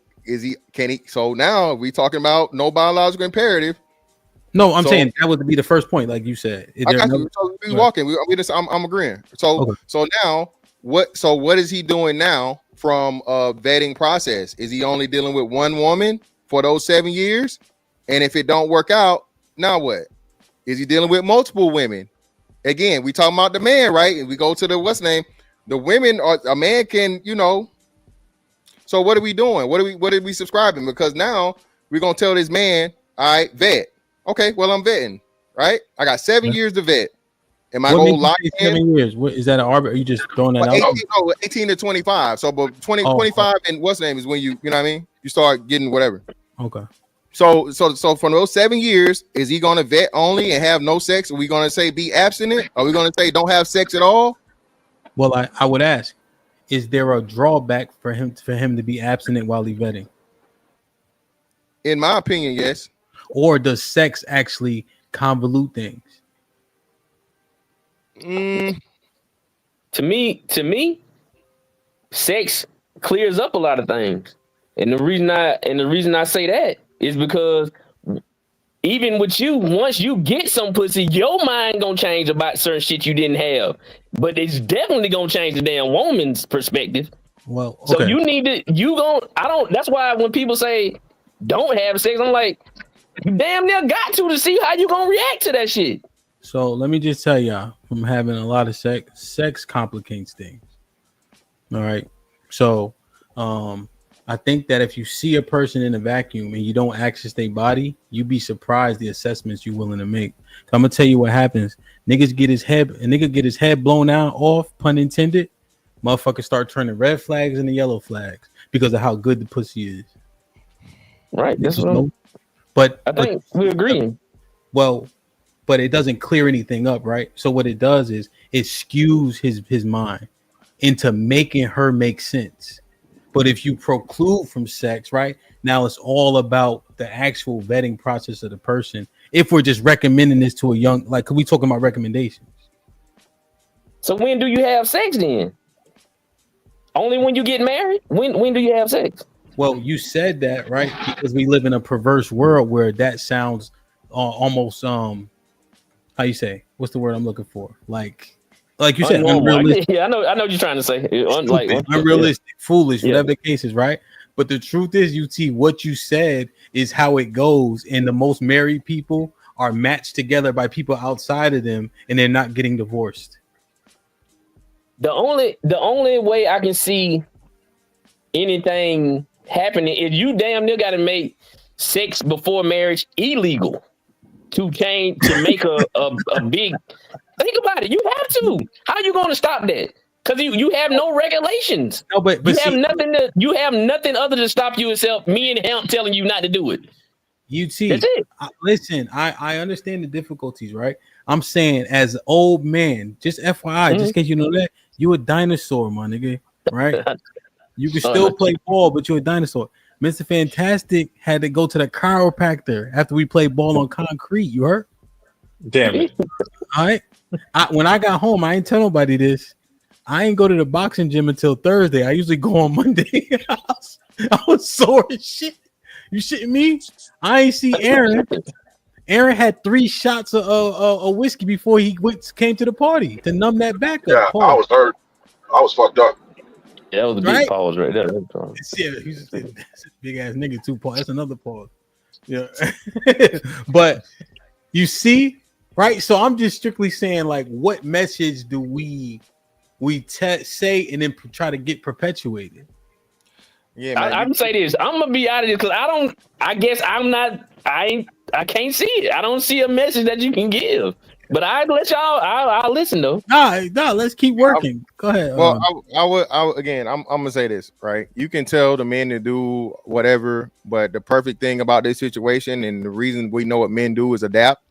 [SPEAKER 13] now we talking about no biological imperative.
[SPEAKER 6] No, I'm saying that would be the first point, like you said.
[SPEAKER 13] I got you. So we walking. I'm agreeing. So now what is he doing now from a vetting process? Is he only dealing with one woman for those 7 years? And if it don't work out, now what? Is he dealing with multiple women? Again, we talking about the man, right? And we go to the what's name? The women are a man can, So what are we doing? What are we subscribing? Because now we're gonna tell this man, all right, vet. Okay, well, I'm vetting, right? I got 7 years to vet. Am I going to lock in?
[SPEAKER 6] 7 years? What is that? An arbiter? Are you just throwing that out?
[SPEAKER 13] 18 to 25. So, but 25 and what's name is when you know what I mean? You start getting whatever.
[SPEAKER 6] Okay.
[SPEAKER 13] So from those 7 years, is he going to vet only and have no sex? Are we going to say be abstinent? Are we going to say don't have sex at all?
[SPEAKER 6] Well, I would ask, is there a drawback for him to be abstinent while he's vetting?
[SPEAKER 13] In my opinion, yes.
[SPEAKER 6] Or does sex actually convolute things?
[SPEAKER 14] To me, sex clears up a lot of things, and the reason I say that is because even with you, once you get some pussy, your mind gonna change about certain shit you didn't have, but it's definitely gonna change the damn woman's perspective.
[SPEAKER 6] Well,
[SPEAKER 14] okay. So you need to that's why when people say don't have sex, I'm like, you damn near got to see how you gonna react to that shit.
[SPEAKER 6] So let me just tell y'all, from having a lot of sex complicates things. All right. So I think that if you see a person in a vacuum and you don't access their body, you'd be surprised the assessments you're willing to make. I'm gonna tell you what happens. Nigga get his head blown out off, pun intended. Motherfuckers start turning red flags into yellow flags because of how good the pussy is.
[SPEAKER 14] Right. That's what
[SPEAKER 6] but
[SPEAKER 14] I think we agree.
[SPEAKER 6] Well, but it doesn't clear anything up, right? So what it does is it skews his mind into making her make sense. But if you preclude from sex, right, now it's all about the actual vetting process of the person. If we're just recommending this to a young, like, we talking about recommendations?
[SPEAKER 14] So when do you have sex then? Only when you get married? When do you have sex?
[SPEAKER 6] Well, you said that, right? Because we live in a perverse world where that sounds almost how you say? What's the word I'm looking for? Like you said, unrealistic.
[SPEAKER 14] Yeah, I know what you're trying to say.
[SPEAKER 6] Unrealistic, foolish, whatever the case is, right? But the truth is, UT, what you said is how it goes, and the most married people are matched together by people outside of them, and they're not getting divorced.
[SPEAKER 14] The only way I can see anything happening is you damn near got to make sex before marriage illegal to make a big. Think about it. You have to. How are you going to stop that? Because you have no regulations.
[SPEAKER 6] No, but
[SPEAKER 14] you have nothing other to stop you except me and HAMP telling you not to do it.
[SPEAKER 6] UT,
[SPEAKER 14] that's it.
[SPEAKER 6] Listen, I understand the difficulties, right? I'm saying as an old man, just FYI, just in case you know that, you a dinosaur, my nigga, right? You can still play ball, but you're a dinosaur. Mr. Fantastic had to go to the chiropractor after we played ball on concrete. You heard?
[SPEAKER 15] Damn it.
[SPEAKER 6] All right. When I got home, I ain't tell nobody this. I ain't go to the boxing gym until Thursday. I usually go on Monday. I was sore as shit. You shitting me? I ain't see Aaron. Aaron had 3 shots of whiskey before he came to the party to numb that back up.
[SPEAKER 16] Yeah, I was hurt. I was fucked up.
[SPEAKER 14] Yeah, that was a big pause right there.
[SPEAKER 6] Yeah, he's a big ass nigga too. Pause. That's another pause. Yeah, but you see, right? So I'm just strictly saying, like, what message do we say and then try to get perpetuated?
[SPEAKER 13] Yeah,
[SPEAKER 14] I'm say this. I'm gonna be out of this because I can't see it. I don't see a message that you can give. But I'll let y'all. I'll listen though.
[SPEAKER 6] Nah. Let's keep working. Go ahead.
[SPEAKER 13] Well, I would again. I'm gonna say this, right? You can tell the men to do whatever, but the perfect thing about this situation and the reason we know what men do is adapt.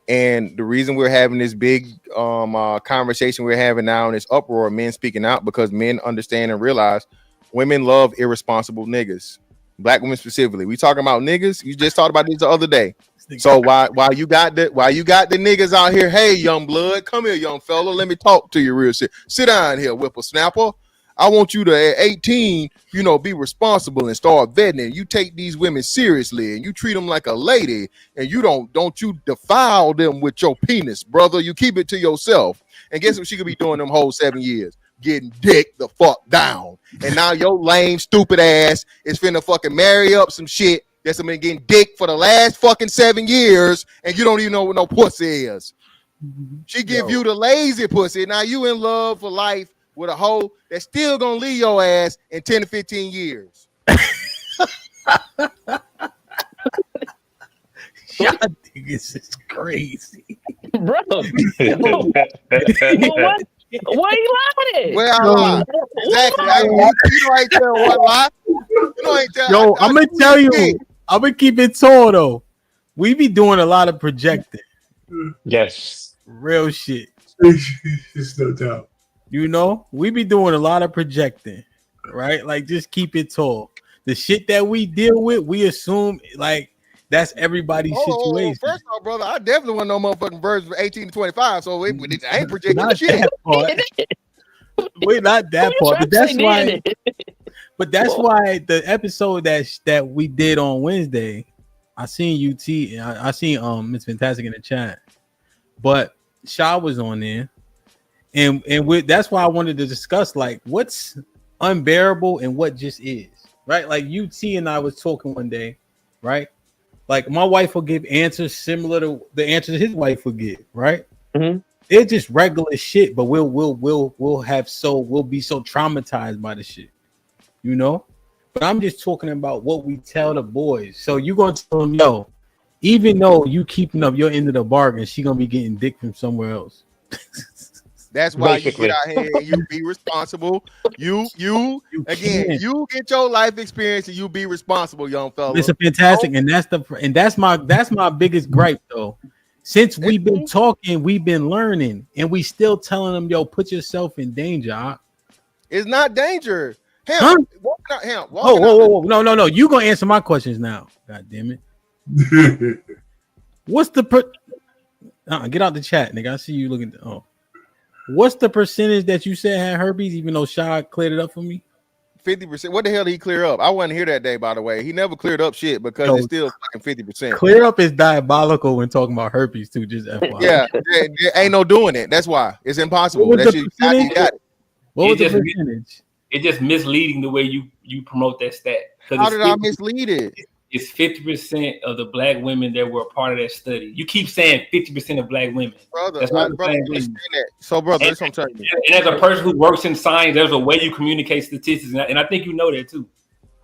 [SPEAKER 13] And the reason we're having this big conversation we're having now in this uproar, men speaking out, because men understand and realize women love irresponsible niggas. Black women specifically. We talking about niggas. You just talked about this the other day. So while you got the niggas out here, hey, young blood, come here, young fella. Let me talk to you real shit. Sit down here, whippersnapper. I want you to at 18, be responsible and start vetting it. You take these women seriously and you treat them like a lady, and you don't you defile them with your penis, brother. You keep it to yourself. And guess what she could be doing them whole 7 years? getting dick the fuck down. And now your lame, stupid ass is finna fucking marry up some shit that's been getting dick for the last fucking 7 years, and you don't even know what no pussy is. She give you the lazy pussy. Now you in love for life with a hoe that's still gonna leave your ass in 10 to 15 years.
[SPEAKER 6] Y'all niggas is crazy,
[SPEAKER 14] bro. Why you laughing at?
[SPEAKER 13] Where I lie? Exactly. You ain't tell what lie. You ain't tell.
[SPEAKER 6] Yo, I'm gonna tell you. I'm gonna keep it tall though. We be doing a lot of projecting.
[SPEAKER 15] Yes.
[SPEAKER 6] Real shit.
[SPEAKER 17] There's no doubt.
[SPEAKER 6] You know, we be doing a lot of projecting, right? Like, just keep it tall. The shit that we deal with, we assume like that's everybody's situation.
[SPEAKER 13] First off, brother, I definitely want no motherfucking version from 18 to 25. So I ain't projecting
[SPEAKER 6] Not
[SPEAKER 13] shit.
[SPEAKER 6] that part. We're not that part, but that's why. But that's why the episode that we did on Wednesday, I seen UT and I seen Miss Fantastic in the chat, but Shaw was on there, and that's why I wanted to discuss like what's unbearable and what just is, right? Like UT and I was talking one day, right? Like my wife will give answers similar to the answers his wife would give, right?
[SPEAKER 14] Mm-hmm.
[SPEAKER 6] It's just regular shit, but we'll be so traumatized by the shit, you know. But I'm just talking about what we tell the boys. So you gonna tell them, yo, even though you keeping up your end of the bargain, she gonna be getting dick from somewhere else.
[SPEAKER 13] That's why
[SPEAKER 6] Basically.
[SPEAKER 13] you get out here and you be responsible. You get your life experience and you be responsible, young fella.
[SPEAKER 6] It's a fantastic, and that's my biggest gripe though. Since we've been talking, we've been learning, and we still telling them, yo, put yourself in danger.
[SPEAKER 13] It's not danger.
[SPEAKER 6] Huh? Whoa. No. You gonna answer my questions now. God damn it. What's the get out the chat, nigga. I see you looking. What's the percentage that you said had herpes, even though Shaw cleared it up for me?
[SPEAKER 13] 50%. What the hell did he clear up? I wasn't here that day, by the way. He never cleared up shit because it's still fucking 50%.
[SPEAKER 6] Clear up is diabolical when talking about herpes too. Just FYI.
[SPEAKER 13] Yeah, there ain't no doing it. That's why it's impossible.
[SPEAKER 6] What was
[SPEAKER 13] That
[SPEAKER 6] the
[SPEAKER 13] shit,
[SPEAKER 6] percentage?
[SPEAKER 13] you got it.
[SPEAKER 6] What was the
[SPEAKER 12] just-
[SPEAKER 6] percentage?
[SPEAKER 12] It's just misleading the way you promote that stat.
[SPEAKER 13] How did I mislead it?
[SPEAKER 12] It's 50% of the black women that were a part of that study. You keep saying 50% of black women.
[SPEAKER 13] Brother,
[SPEAKER 12] That's not the
[SPEAKER 13] brother,
[SPEAKER 12] same
[SPEAKER 13] understand
[SPEAKER 12] thing.
[SPEAKER 13] that. So, brother, that's what I'm telling you.
[SPEAKER 12] And as a person who works in science, there's a way you communicate statistics, and I think you know that too.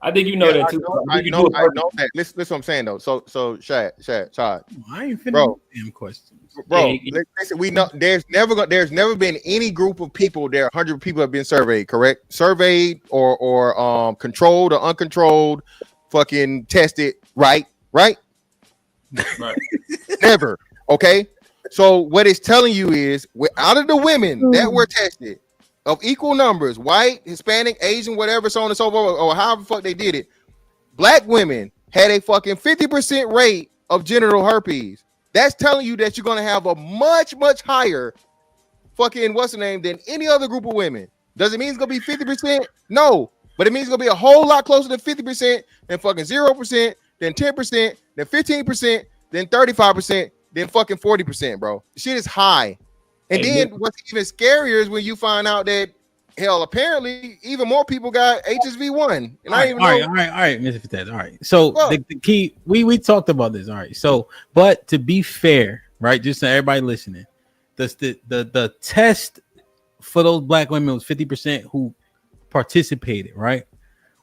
[SPEAKER 12] I think you know that too.
[SPEAKER 13] I know that. Listen, what I'm saying though. So, Chad.
[SPEAKER 6] I ain't finna
[SPEAKER 13] Bro.
[SPEAKER 6] damn questions.
[SPEAKER 13] Bro, listen, we know there's never been any group of people. There 100 people have been surveyed, correct? Surveyed or controlled or uncontrolled, fucking tested, right?
[SPEAKER 12] Right.
[SPEAKER 13] Never. Okay. So what it's telling you is, out of the women that were tested, of equal numbers, white, Hispanic, Asian, whatever, so on and so forth, or however the fuck they did it, black women had a fucking 50% rate of genital herpes. That's telling you that you're gonna have a much, much higher fucking what's the name than any other group of women. Does it mean it's gonna be 50%? No, but it means it's gonna be a whole lot closer to 50% than fucking 0%, then 10%, then 15%, then 35%, then fucking 40%, bro. Shit is high. And then what's even scarier is when you find out that hell, apparently even more people got HSV1. And I didn't even know.
[SPEAKER 6] All right, Mr. Fittez. All right. So the key, we talked about this. All right. So, but to be fair, right, just so everybody listening, the test for those black women was 50% who participated, right?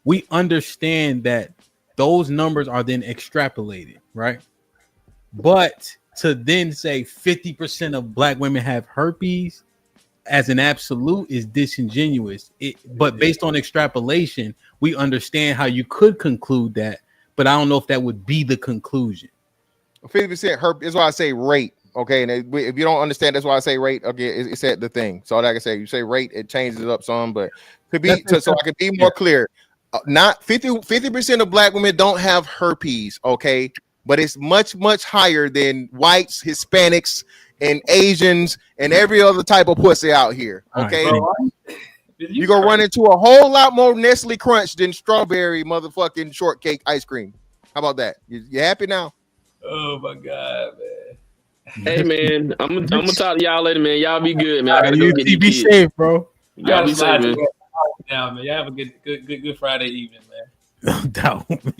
[SPEAKER 6] We understand that those numbers are then extrapolated, right? But to then say 50% of black women have herpes as an absolute is disingenuous. But based on extrapolation, we understand how you could conclude that, but I don't know if that would be the conclusion.
[SPEAKER 13] 50% herpes is why I say rate. Okay, and if you don't understand, that's why I say rate. Okay, it's at the thing. So like I say, you say rate, it changes it up some, but could be so I could be more clear. Not 50% of black women don't have herpes. Okay. But it's much, much higher than whites, Hispanics, and Asians, and every other type of pussy out here. Okay, you're gonna run into a whole lot more Nestle Crunch than strawberry motherfucking shortcake ice cream. How about that? You happy now?
[SPEAKER 12] Oh my god, man.
[SPEAKER 14] Hey man, I'm gonna talk to y'all later, man. Y'all be good, man. I gotta go
[SPEAKER 6] You
[SPEAKER 14] get these
[SPEAKER 6] be
[SPEAKER 14] kids.
[SPEAKER 6] safe, bro.
[SPEAKER 12] I gotta
[SPEAKER 14] be safe,
[SPEAKER 12] slide
[SPEAKER 14] man.
[SPEAKER 12] you now, man. Y'all have a good Friday evening, man.
[SPEAKER 6] No doubt, man.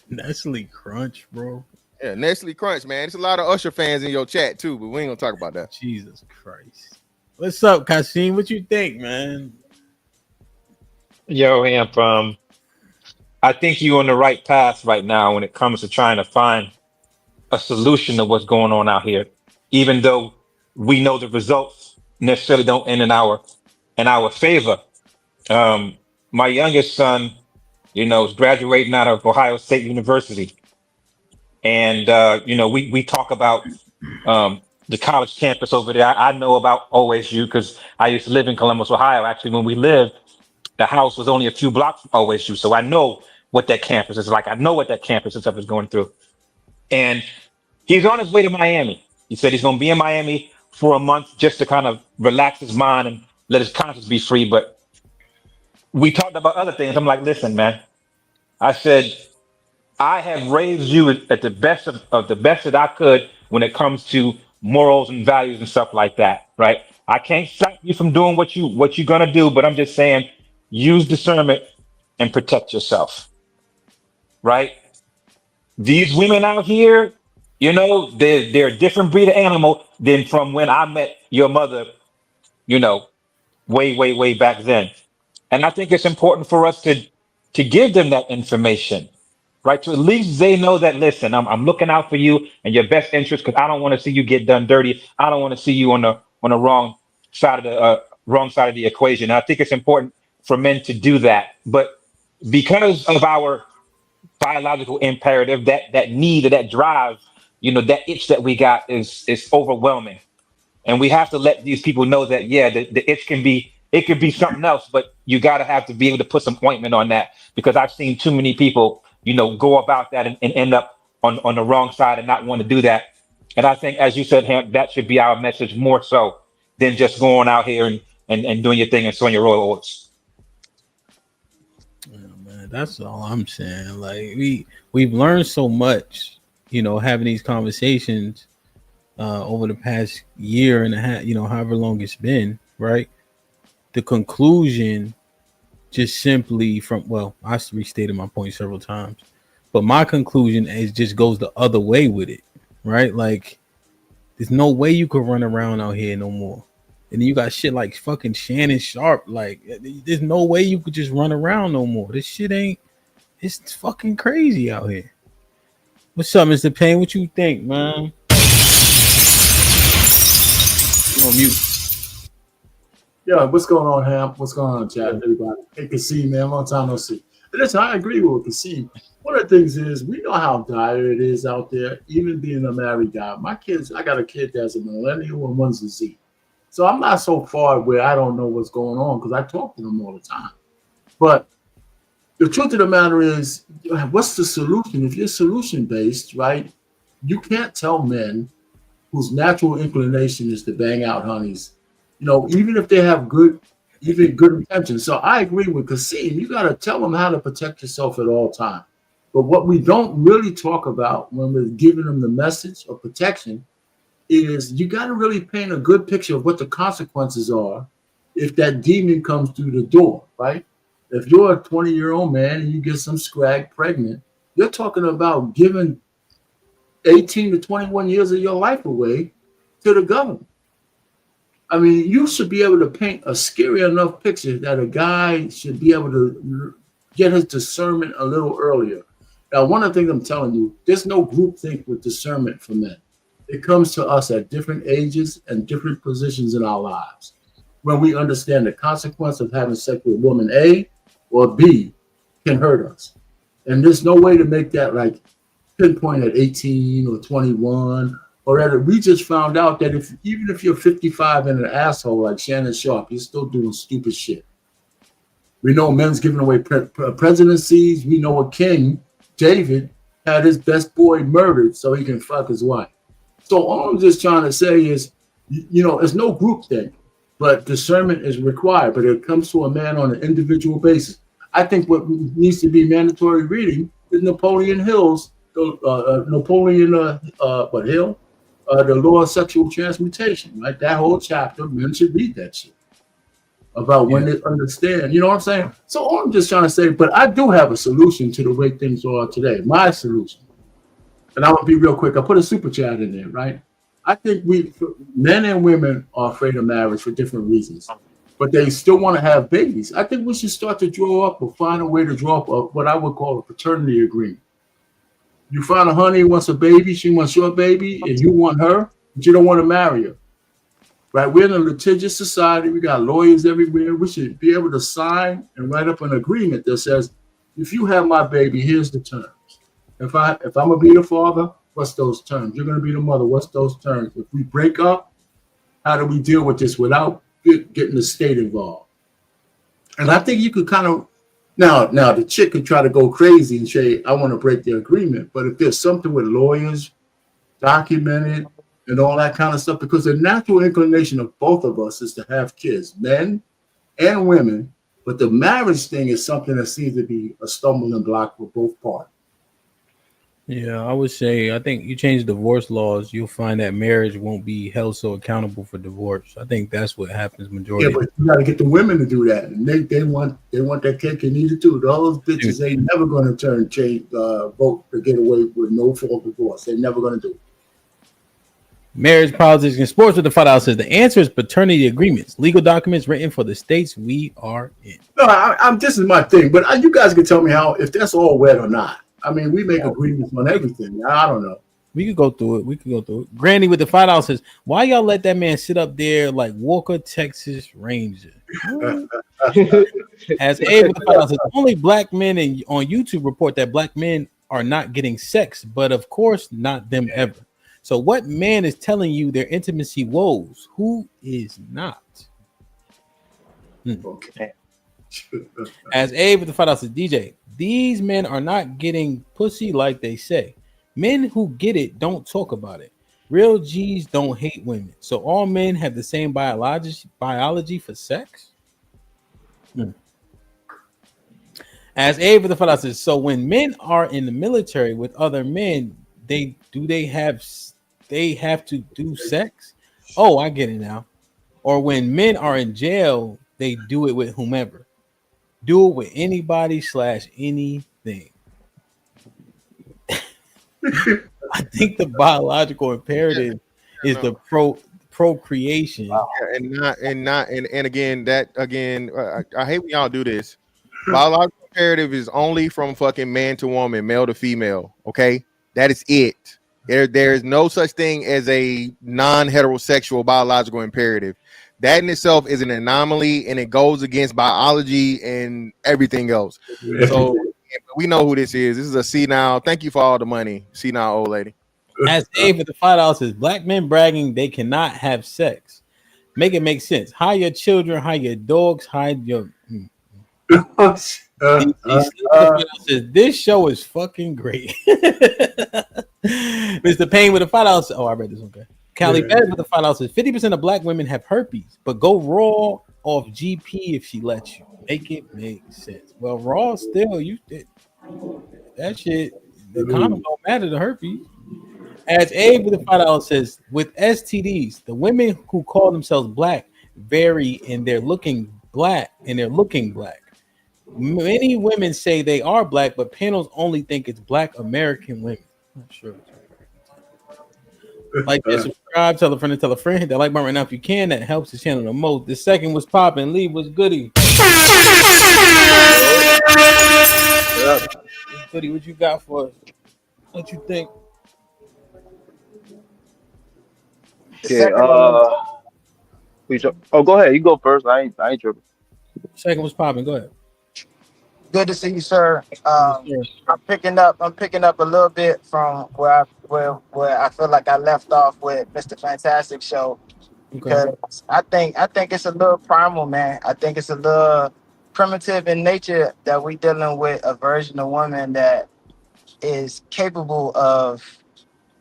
[SPEAKER 6] Nestle Crunch, bro.
[SPEAKER 13] Yeah, Nestle Crunch, man. There's a lot of Usher fans in your chat too, but we ain't gonna talk about that.
[SPEAKER 6] Jesus Christ. What's up, Kasim? What you think, man?
[SPEAKER 15] Yo, Amp, I think you're on the right path right now when it comes to trying to find a solution to what's going on out here, even though we know the results necessarily don't end in our favor. My youngest son, is graduating out of Ohio State University, and we talk about the college campus over there. I know about OSU because I used to live in Columbus, Ohio. Actually, when we lived, the house was only a few blocks from OSU, so I know what that campus is like. I know what that campus and stuff is going through. And he's on his way to Miami. He said he's going to be in Miami for a month just to kind of relax his mind and let his conscience be free. But we talked about other things. I'm like, listen, man, I said, I have raised you at the best of the best that I could when it comes to morals and values and stuff like that, right? I can't stop you from doing what you're gonna do, but I'm just saying, use discernment and protect yourself, right? These women out here, they're a different breed of animal than from when I met your mother, way back then. And I think it's important for us to give them that information, right? So at least they know that, listen, I'm looking out for you and your best interest because I don't want to see you get done dirty. I don't want to see you on the wrong side of the equation. And I think it's important for men to do that. But because of our biological imperative, that need or that drive, that itch that we got is overwhelming. And we have to let these people know that, yeah, the itch can be something else, but you got to have to be able to put some ointment on that, because I've seen too many people, go about that and end up on the wrong side and not want to do that. And I think, as you said, Hamp, that should be our message more so than just going out here and doing your thing and sowing your royal oats.
[SPEAKER 6] Man, that's all I'm saying. Like we've learned so much, having these conversations over the past year and a half, however long it's been, right? The conclusion just simply I restated my point several times, but my conclusion is just goes the other way with it, right? Like, there's no way you could run around out here no more. And then you got shit like fucking Shannon Sharp. Like, there's no way you could just run around no more. This shit it's fucking crazy out here. What's up, Mr. Payne? What you think, man? You're on mute.
[SPEAKER 17] Yeah, what's going on, Hamp? What's going on, chat, everybody? Hey, Kasim, man, long time no see. And listen, I agree with Kasim. One of the things is, we know how dire it is out there, even being a married guy. My kids, I got a kid that's a millennial and one's a Z. So I'm not so far where I don't know what's going on, because I talk to them all the time. But the truth of the matter is, what's the solution? If you're solution-based, right, you can't tell men whose natural inclination is to bang out honeys, even if they have good intentions. So I agree with Kasim. You got to tell them how to protect yourself at all times. But what we don't really talk about when we're giving them the message of protection is, you got to really paint a good picture of what the consequences are if that demon comes through the door, right? If you're a 20-year-old man and you get some scrag pregnant, you're talking about giving 18 to 21 years of your life away to the government. I mean, you should be able to paint a scary enough picture that a guy should be able to get his discernment a little earlier. Now, one of the things I'm telling you, there's no groupthink with discernment for men. It comes to us at different ages and different positions in our lives, when we understand the consequence of having sex with woman A or B can hurt us. And there's no way to make that like pinpoint at 18 or 21. Or that we just found out that even if you're 55 and an asshole like Shannon Sharp, you're still doing stupid shit. We know men's giving away presidencies. We know a king, David, had his best boy murdered so he can fuck his wife. So all I'm just trying to say is, there's no group thing, but discernment is required. But it comes to a man on an individual basis. I think what needs to be mandatory reading is Napoleon Hill's, Hill? the law of sexual transmutation, right? That whole chapter, men should read that shit about when they understand. You know what I'm saying? So all I'm just trying to say, but I do have a solution to the way things are today. My solution, and I'm gonna be real quick. I put a super chat in there, right? I think men and women are afraid of marriage for different reasons, but they still want to have babies. I think we should start to draw up or find a way to draw up what I would call a paternity agreement. You find a honey who wants a baby, she wants your baby, and you want her, but you don't want to marry her. Right? We're in a litigious society. We got lawyers everywhere. We should be able to sign and write up an agreement that says, if you have my baby, here's the terms. If I'm gonna be the father, what's those terms? You're gonna be the mother, what's those terms? If we break up, how do we deal with this without getting the state involved? And I think you could kind of now the chick could try to go crazy and say, I want to break the agreement. But if there's something with lawyers, documented, and all that kind of stuff, because the natural inclination of both of us is to have kids, men and women, but the marriage thing is something that seems to be a stumbling block for both parties.
[SPEAKER 6] Yeah, I would say, I think you change divorce laws, you'll find that marriage won't be held so accountable for divorce. I think that's what happens majority.
[SPEAKER 17] Yeah, but you got to get the women to do that, and they want that cake and eat it too. Those bitches ain't never going to vote to get away with no fault divorce. They're never going to do it.
[SPEAKER 6] Marriage, politics, and sports with the $5 says the answer is paternity agreements, legal documents written for the states we are in.
[SPEAKER 17] No, this is my thing, but you guys can tell me how if that's all wet or not. I mean, we make agreements on everything. I don't know.
[SPEAKER 6] We could go through it. Granny with the $5 says, why y'all let that man sit up there like Walker, Texas Ranger? As A with the $5 says, only black men on YouTube report that black men are not getting sex, but of course not them ever. So what man is telling you their intimacy woes? Who is not?
[SPEAKER 17] Okay.
[SPEAKER 6] As A with the $5 says, DJ, these men are not getting pussy like they say. Men who get it don't talk about it. Real G's don't hate women. So all men have the same biology for sex? As A with the $5 says, so when men are in the military with other men, they have to do sex? Oh, I get it now. Or when men are in jail, they do it with whomever. Do it with anybody / anything. I think the biological imperative is the procreation.
[SPEAKER 13] Yeah, and again, I hate when y'all do this. Biological imperative is only from fucking man to woman, male to female. Okay, that is it. There is no such thing as a non-heterosexual biological imperative. That in itself is an anomaly, and it goes against biology and everything else. So we know who this is. This is a senile. Thank you for all the money, senile old lady.
[SPEAKER 6] As A with the $5 says, black men bragging they cannot have sex. Make it make sense. Hide your children, hide your dogs, hide your. This show is fucking great. Mr. Payne with the $5. Oh, I read this. Okay. Callie Bed with the $5 says 50% of black women have herpes, but go raw off GP if she lets you. Make it make sense. Well, raw still, that shit, the condom don't matter to herpes. As Abe with the $5 says, with STDs, the women who call themselves black vary in their looking black. Many women say they are black, but panels only think it's black American women. I'm not sure. Like this, subscribe, tell a friend, hit that like button right now if you can. That helps the channel the most. The second was popping. Lee was goody. Goody, what you got for us? What you think?
[SPEAKER 18] Yeah, go ahead. You go first. I ain't tripping.
[SPEAKER 6] Second was popping. Go ahead.
[SPEAKER 19] Good to see you, sir. I'm picking up a little bit from where I feel like I left off with Mr. Fantastic Show, because I think it's a little primal, man. I think it's a little primitive in nature that we dealing with a version of woman that is capable of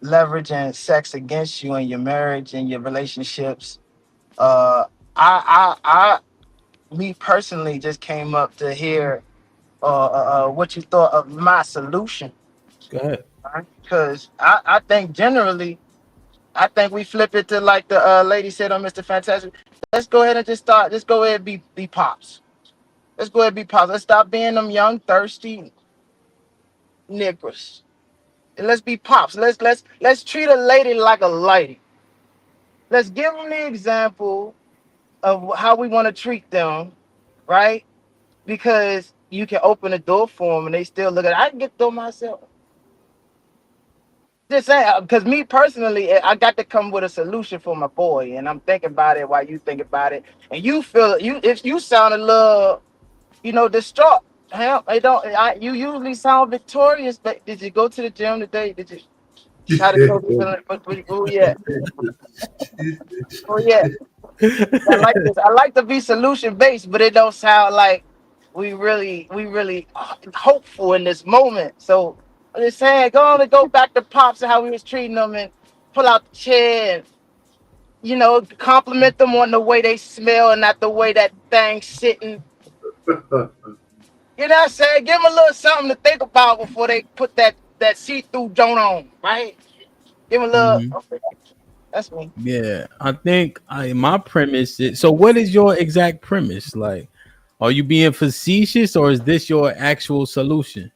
[SPEAKER 19] leveraging sex against you in your marriage and your relationships. Me personally just came up to hear what you thought of my solution.
[SPEAKER 6] Go ahead.
[SPEAKER 19] Because I think generally, I think we flip it to like the lady said on Mr. Fantastic. Let's go ahead and just start. Let's go ahead and be pops. Let's go ahead and be pops. Let's stop being them young, thirsty niggers. And let's be pops. Let's treat a lady like a lady. Let's give them the example of how we want to treat them, right? Because you can open the door for them and they still look at it. I can get the door myself. Just saying, because me personally, I got to come with a solution for my boy, and I'm thinking about it while you think about it, and you feel you if you sound a little, distraught. Hell, I don't. You usually sound victorious, but did you go to the gym today? Did you try to go to oh yeah, oh yeah. I like this. I like to be solution based, but it don't sound like we really hopeful in this moment. So I'm just saying, go back to pops and how we was treating them, and pull out the chair and compliment them on the way they smell and not the way that thing's sitting. You know what I'm saying? Give them a little something to think about before they put that see-through joint on, right? Give them a little. Okay, that's me.
[SPEAKER 6] Yeah, I think my premise is. So, what is your exact premise? Like, are you being facetious, or is this your actual solution?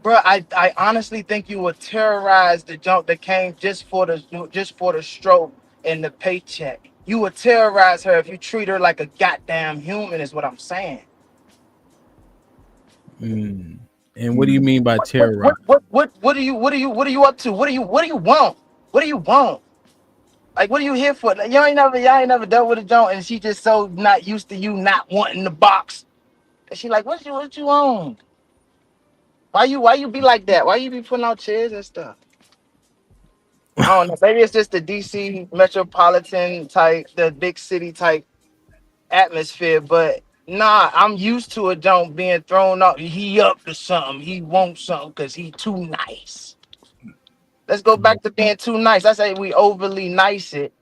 [SPEAKER 19] Bro, I honestly think you would terrorize the junk that came just for the stroke and the paycheck. You would terrorize her if you treat her like a goddamn human. Is what I'm saying.
[SPEAKER 6] And what do you mean by terrorize?
[SPEAKER 19] What are you up to? What do you want? What do you want? Like, what are you here for? Like, y'all ain't never dealt with a joint, and she just so not used to you not wanting the box. And she like, what you want? Why you be like that? Why you be putting out chairs and stuff? I don't know. Maybe it's just the DC metropolitan type, the big city type atmosphere, but nah, I'm used to a joint being thrown up. He up to something. He wants something because he too nice. Let's go back to being too nice. I say we overly nice it.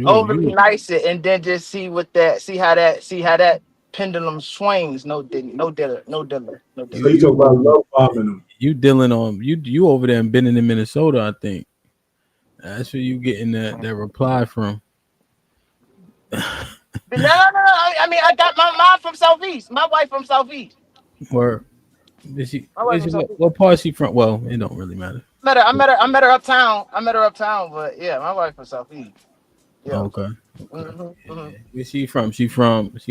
[SPEAKER 19] Overly nice it, and then just see how that pendulum swings. No diller.
[SPEAKER 17] So you talk about love bombing them.
[SPEAKER 6] You dealing on you over there in Benton in Minnesota, I think. That's where you getting that reply from.
[SPEAKER 19] No. I mean, I got my mom from Southeast. My wife from Southeast.
[SPEAKER 6] Where is she? What part is she from? Well, it don't really matter.
[SPEAKER 19] I met her uptown. But yeah, my wife from Southeast. Yeah.
[SPEAKER 6] Okay. Where's she from? She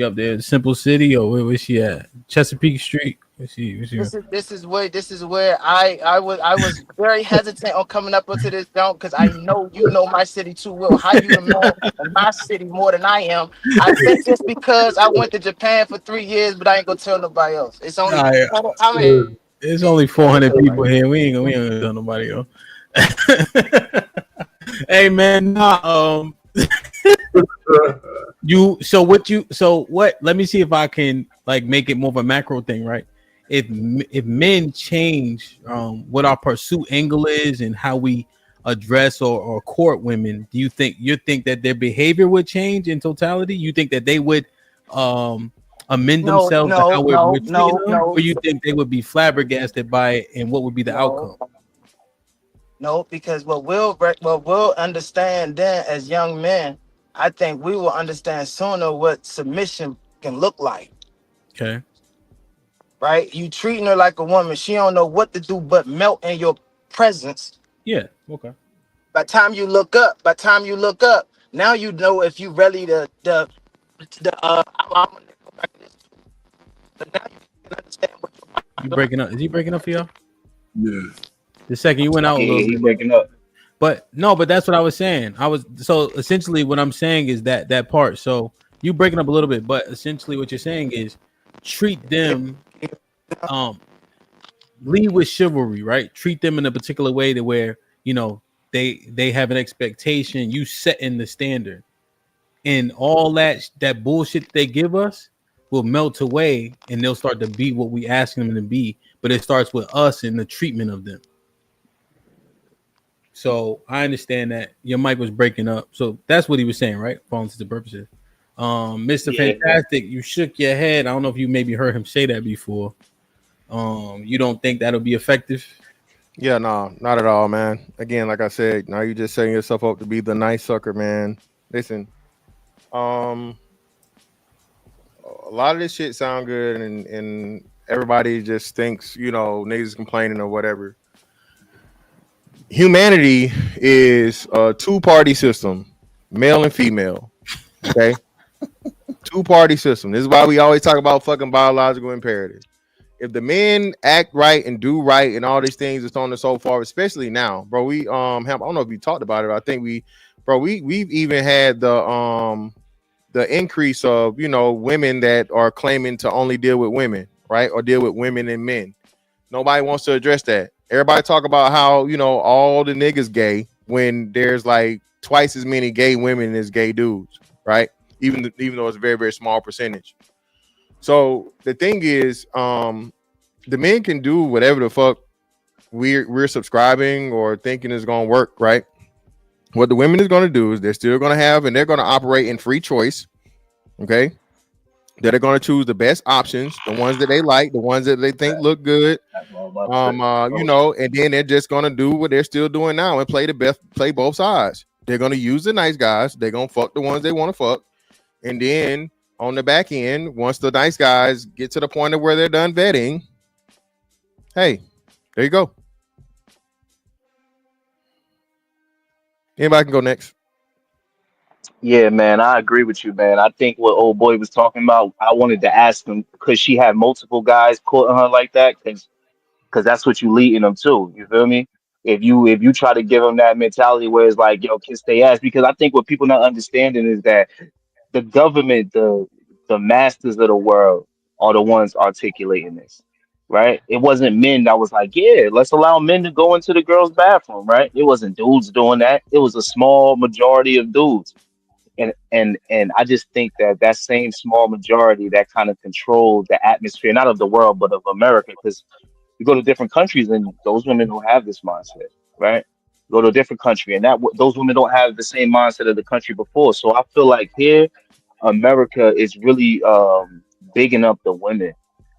[SPEAKER 6] up there in Simple City, or where's she at? Chesapeake Street. This
[SPEAKER 19] is where I was very hesitant on coming up into this junk because I know you know my city too well. How you know my city more than I am? I think just because I went to Japan for 3 years, but I ain't gonna tell nobody else. It's only
[SPEAKER 6] it's only 400 people here. We ain't gonna tell nobody else. Hey man, nah, let me see if I can like make it more of a macro thing, right? If men change what our pursuit angle is and how we address or court women, do you think that their behavior would change in totality? You think that they would amend themselves to how we're treating them, or you think they would be flabbergasted by it, and what would be the outcome?
[SPEAKER 19] No, because what we'll understand then as young men, I think we will understand sooner what submission can look like.
[SPEAKER 6] Okay.
[SPEAKER 19] Right? You treating her like a woman. She don't know what to do but melt in your presence.
[SPEAKER 6] Yeah. Okay.
[SPEAKER 19] By the time you look up, now you know if you really I'm gonna go back to this. But now you can understand what
[SPEAKER 6] you breaking up. Is he breaking up for y'all?
[SPEAKER 17] Yeah.
[SPEAKER 6] The second you went out a little bit.
[SPEAKER 18] He's breaking up.
[SPEAKER 6] But that's what I was saying. So essentially what I'm saying is that part. So you breaking up a little bit, but essentially what you're saying is treat them lead with chivalry, right? Treat them in a particular way to where they have an expectation, you setting the standard, and all that bullshit they give us will melt away, and they'll start to be what we asking them to be. But it starts with us and the treatment of them. So I understand that your mic was breaking up. So that's what he was saying, right? For all intents and purposes. Mr. Fantastic, you shook your head. I don't know if you maybe heard him say that before. You don't think that'll be effective?
[SPEAKER 13] Yeah, no, not at all, man. Again, like I said, now you just setting yourself up to be the nice sucker, man. Listen, um, a lot of this shit sound good, and everybody just thinks, niggas complaining or whatever. Humanity is a two-party system, male and female. Okay, two-party system. This is why we always talk about fucking biological imperative. If the men act right and do right and all these things and so on and so forth, especially now, bro. We I don't know if we talked about it. I think we've even had the increase of women that are claiming to only deal with women, right, or deal with women and men. Nobody wants to address that. Everybody talk about how all the niggas gay when there's like twice as many gay women as gay dudes, right? Even though it's a very very small percentage. So the thing is, the men can do whatever the fuck we're subscribing or thinking is gonna work, right? What the women is gonna do is they're still gonna have and they're gonna operate in free choice, okay? That are gonna choose the best options, the ones that they like, the ones that they think look good, and then they're just gonna do what they're still doing now and play both sides. They're gonna use the nice guys, they're gonna fuck the ones they want to fuck, and then on the back end, once the nice guys get to the point of where they're done vetting, hey, there you go. Anybody can go next.
[SPEAKER 18] Yeah, man, I agree with you, man. I think what old boy was talking about, I wanted to ask him because she had multiple guys courting her like that, because that's what you leading them to. You feel me? If you try to give them that mentality where it's like, yo, kiss they ass, because I think what people not understanding is that the government, the masters of the world are the ones articulating this, right? It wasn't men that was like, yeah, let's allow men to go into the girls' bathroom, right? It wasn't dudes doing that. It was a small majority of dudes. And I just think that that same small majority that kind of controlled the atmosphere, not of the world, but of America, because you go to different countries and those women don't have this mindset, right? Go to a different country and those women don't have the same mindset of the country before. So I feel like here, America is really bigging up the women,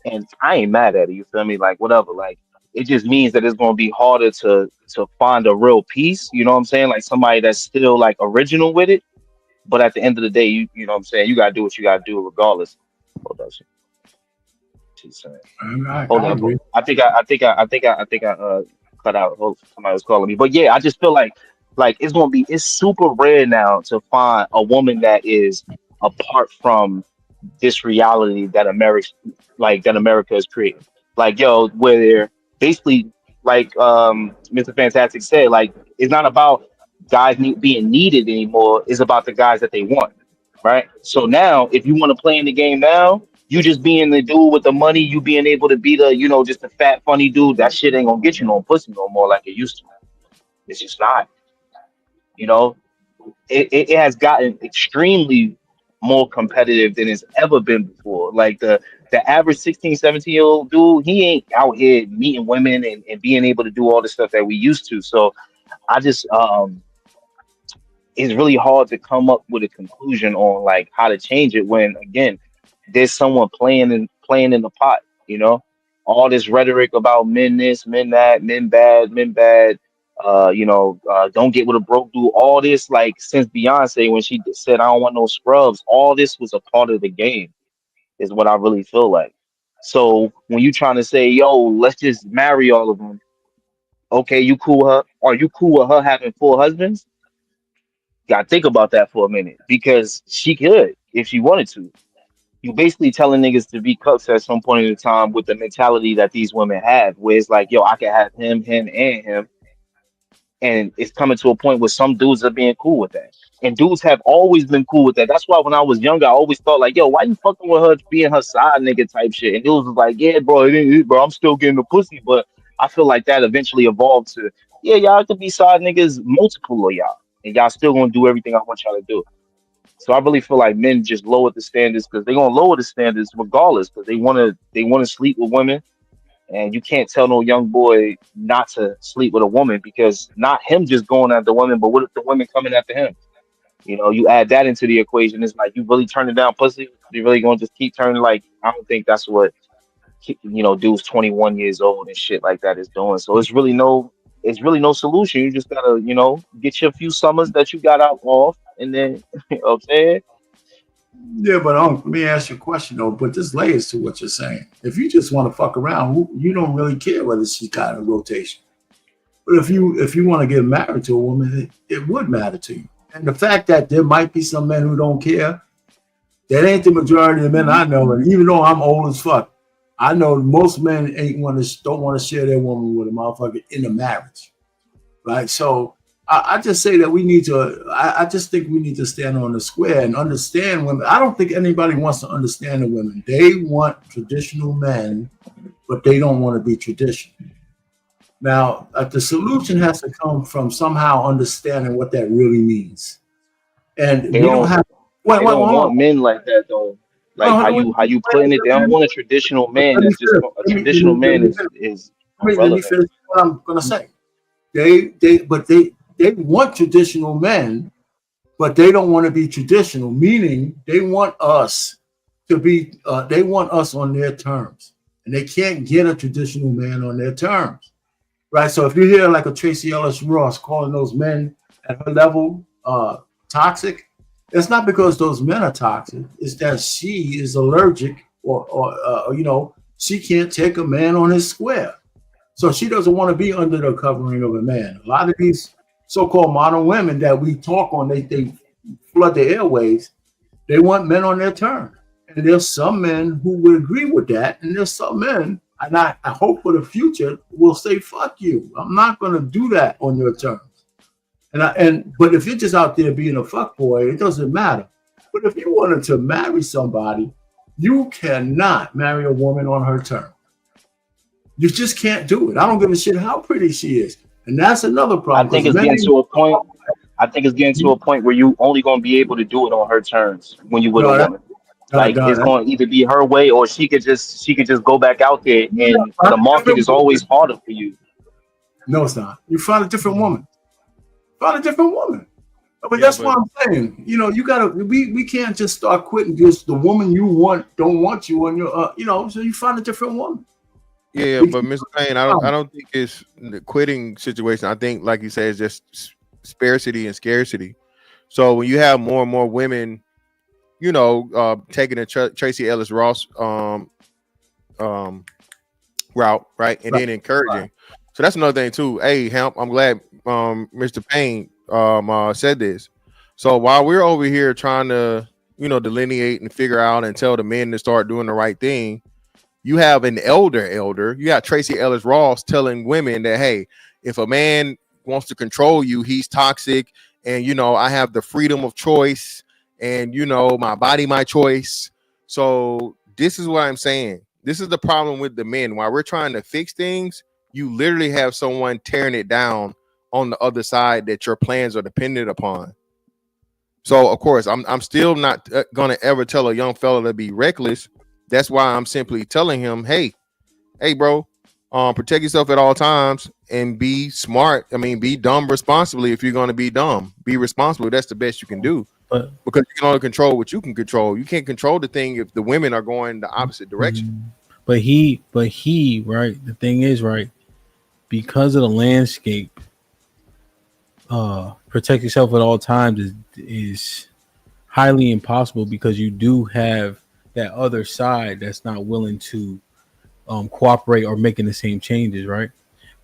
[SPEAKER 18] and I ain't mad at it. You feel me? Like whatever. Like it just means that it's gonna be harder to find a real peace. You know what I'm saying? Like somebody that's still like original with it. But at the end of the day, you know what I'm saying? You gotta do what you gotta do regardless. Hold on. She's saying. Hold
[SPEAKER 17] I
[SPEAKER 18] up.
[SPEAKER 17] agree.
[SPEAKER 18] I think I cut out. Hold, somebody was calling me. But yeah, I just feel like it's super rare now to find a woman that is apart from this reality that America is creating. Like yo, where they're basically like Mr. Fantastic said, like it's not about being needed anymore. It's about the guys that they want, right? So now, if you want to play in the game now, you just being the dude with the money, you being able to be the just a fat funny dude. That shit ain't gonna get you no pussy no more like it used to. It's just not. You know, it has gotten extremely more competitive than it's ever been before. Like the average 16, 17-year-old dude, he ain't out here meeting women and being able to do all the stuff that we used to. So I just it's really hard to come up with a conclusion on like how to change it when again there's someone playing in the pot, all this rhetoric about men this, men that, men bad, don't get with a broke dude. All this, like since Beyonce when she said I don't want no scrubs, all this was a part of the game, is what I really feel like. So when you trying to say, yo, let's just marry all of them, okay, you cool with her? Are you cool with her having four husbands? Gotta think about that for a minute because she could if she wanted to. You basically telling niggas to be cooks at some point in the time with the mentality that these women have, where it's like, yo, I can have him, and him, and it's coming to a point where some dudes are being cool with that, and dudes have always been cool with that. That's why when I was younger, I always thought like, yo, why you fucking with her being her side nigga type shit, and dudes was like, yeah, bro, bro, I'm still getting the pussy, but I feel like that eventually evolved to, yeah, y'all could be side niggas, multiple of y'all, and y'all still gonna do everything I want y'all to do. So I really feel like men just lower the standards because they're gonna lower the standards regardless because they wanna sleep with women, and you can't tell no young boy not to sleep with a woman because not him just going after women, but what if the women coming after him? You add that into the equation. It's like you really turning down pussy. You really gonna just keep turning? Like I don't think that's what dudes 21 years old and shit like that is doing. So it's really no solution. You just gotta, get your few summers that you got out off, and then you know what I'm saying.
[SPEAKER 17] Yeah, but let me ask you a question though. But there's layers to what you're saying. If you just want to fuck around, you don't really care whether she's got a rotation. But if you want to get married to a woman, it would matter to you. And the fact that there might be some men who don't care, that ain't the majority of the men I know. And even though I'm old as fuck, I know most men don't want to share their woman with a motherfucker in a marriage, right? So I just say that we need to. I just think we need to stand on the square and understand women. I don't think anybody wants to understand the women. They want traditional men, but they don't want to be traditional. Now, the solution has to come from somehow understanding what that really means. And
[SPEAKER 18] They
[SPEAKER 17] we don't
[SPEAKER 18] don't
[SPEAKER 17] have.
[SPEAKER 18] they
[SPEAKER 17] Wait,
[SPEAKER 18] don't
[SPEAKER 17] hold
[SPEAKER 18] want
[SPEAKER 17] on.
[SPEAKER 18] men like that though. Like
[SPEAKER 17] No,
[SPEAKER 18] how you putting it. They don't want a traditional man.
[SPEAKER 17] let me
[SPEAKER 18] That's just
[SPEAKER 17] finish.
[SPEAKER 18] a traditional man is
[SPEAKER 17] Let me
[SPEAKER 18] irrelevant.
[SPEAKER 17] finish what I'm gonna say. They want traditional men, but they don't want to be traditional. Meaning, they want us to be. They want us on their terms, and they can't get a traditional man on their terms, right? So if you hear like a Tracy Ellis Ross calling those men at her level toxic, it's not because those men are toxic. It's that she is allergic, or she can't take a man on his square. So she doesn't want to be under the covering of a man. A lot of these so-called modern women that we talk on, they flood the airwaves. They want men on their turn. And there's some men who would agree with that. And there's some men, and I hope for the future, will say, fuck you. I'm not going to do that on your terms. But if you're just out there being a fuckboy, it doesn't matter. But if you wanted to marry somebody, you cannot marry a woman on her terms. You just can't do it. I don't give a shit how pretty she is. And that's another problem.
[SPEAKER 18] I think it's getting to a point. I think it's getting to a point where you only gonna be able to do it on her terms when you with a woman. Like it's going to either be her way, or she could just go back out there, and the market is always harder for you.
[SPEAKER 17] No, it's not. You find a different woman. Find a different woman. But that's what I'm saying. You gotta. We can't just start quitting because the woman you want don't want you on your. So you find a different woman.
[SPEAKER 13] Yeah, but Mr. Payne, I don't think it's the quitting situation. I think, like you said, it's just sparsity and scarcity. So when you have more and more women, taking the Tracy Ellis Ross route, right, and then encouraging. So that's another thing too. Hey, Hamp, I'm glad Mr. Payne said this. So while we're over here trying to, delineate and figure out and tell the men to start doing the right thing, you have an elder. You got Tracy Ellis Ross telling women that, hey, if a man wants to control you, he's toxic. And, I have the freedom of choice and, my body, my choice. So this is what I'm saying. This is the problem with the men. While we're trying to fix things, you literally have someone tearing it down on the other side that your plans are dependent upon. So, of course, I'm still not going to ever tell a young fella to be reckless. That's why I'm simply telling him, hey, bro, protect yourself at all times and be smart. I mean, be dumb responsibly. If you're going to be dumb, be responsible. That's the best you can do. Because you can only control what you can control. You can't control the thing if the women are going the opposite direction.
[SPEAKER 6] But he, right? The thing is, right, because of the landscape, protect yourself at all times is highly impossible because you do have that other side that's not willing to cooperate or making the same changes, right?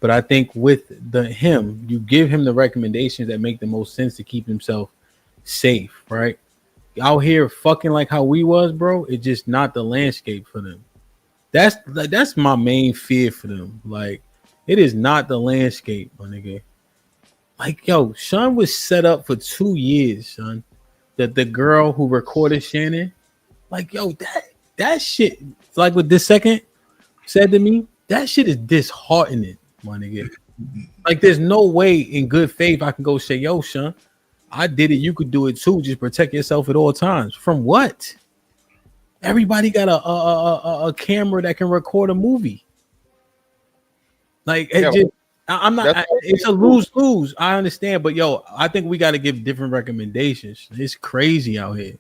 [SPEAKER 6] But I think with him, you give him the recommendations that make the most sense to keep himself safe, right? Out here fucking like how we was, bro, it's just not the landscape for them. That's my main fear for them. Like, it is not the landscape, my nigga. Like, yo, Sean was set up for 2 years, son. That the girl who recorded Shannon, like, yo, that shit, like what this second said to me, that shit is disheartening, my nigga. Like, there's no way in good faith I can go say, yo, Sean, I did it. You could do it too. Just protect yourself at all times. From what? Everybody got a camera that can record a movie. Like, it's a lose-lose. I understand, but yo, I think we got to give different recommendations. It's crazy out here.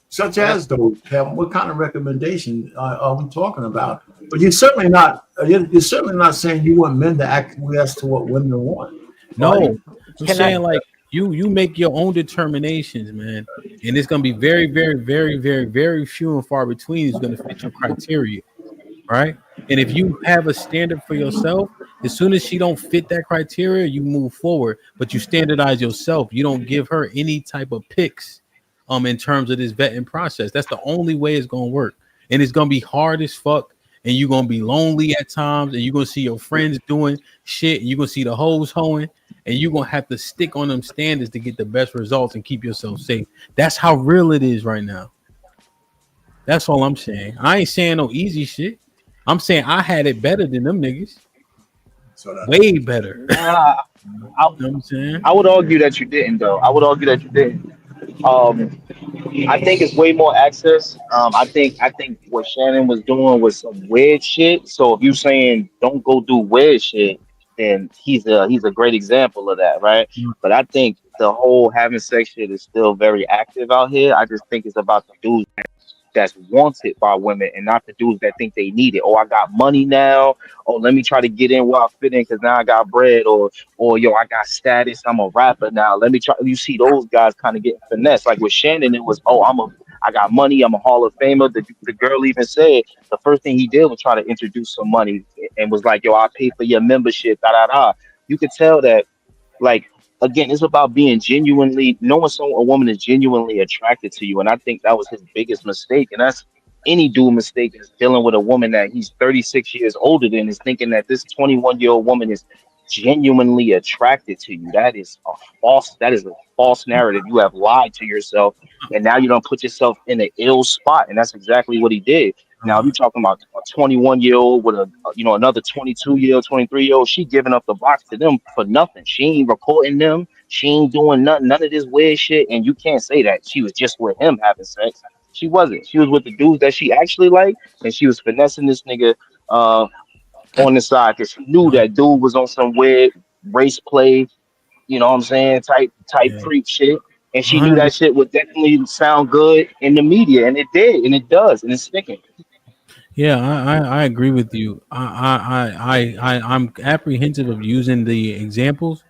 [SPEAKER 17] Such as those, what kind of recommendation are we talking about? But you're certainly not. You're certainly not saying you want men to acquiesce to what women want.
[SPEAKER 6] No, I'm saying like you make your own determinations, man, and it's gonna be very, very, very, very, very few and far between is gonna fit your criteria, right? And if you have a standard for yourself, as soon as she don't fit that criteria, you move forward. But you standardize yourself. You don't give her any type of picks, in terms of this vetting process. That's the only way it's gonna work, and it's gonna be hard as fuck. And you're gonna be lonely at times, and you're gonna see your friends doing shit, and you're gonna see the hoes hoeing, and you're gonna have to stick on them standards to get the best results and keep yourself safe. That's how real it is right now. That's all I'm saying. I ain't saying no easy shit. I'm saying I had it better than them niggas. Way better. You know what I'm saying?
[SPEAKER 18] I would argue that you didn't, though. I would argue that you didn't. I think it's way more access. I think what Shannon was doing was some weird shit. So if you're saying don't go do weird shit, then he's a great example of that, right? But I think the whole having sex shit is still very active out here. I just think it's about the dudes that's wanted by women and not the dudes that think they need it. Oh, I got money now. Oh, let me try to get in where I fit in because now I got bread. Or yo, I got status. I'm a rapper now. Let me try. You see those guys kind of getting finesse. Like with Shannon, it was, oh, I got money. I'm a Hall of Famer. The girl even said the first thing he did was try to introduce some money and was like, yo, I'll pay for your membership. Da da da. You could tell that, like, again, it's about being genuinely knowing a woman is genuinely attracted to you, and I think that was his biggest mistake, and that's any dude mistake is dealing with a woman that he's 36 years older than is thinking that this 21-year-old woman is genuinely attracted to you. That is a false narrative. You have lied to yourself, and now you don't put yourself in an ill spot, and that's exactly what he did. Now, if you're talking about a 21-year-old with another 22-year-old, 23-year-old, she giving up the box to them for nothing. She ain't recording them. She ain't doing none of this weird shit. And you can't say that she was just with him having sex. She wasn't. She was with the dudes that she actually liked, and she was finessing this nigga on the side because she knew that dude was on some weird race play, you know what I'm saying, type freak shit. And she knew that shit would definitely sound good in the media, and it did, and it does, and it's sticking.
[SPEAKER 6] Yeah, I agree with you. I'm apprehensive of using the examples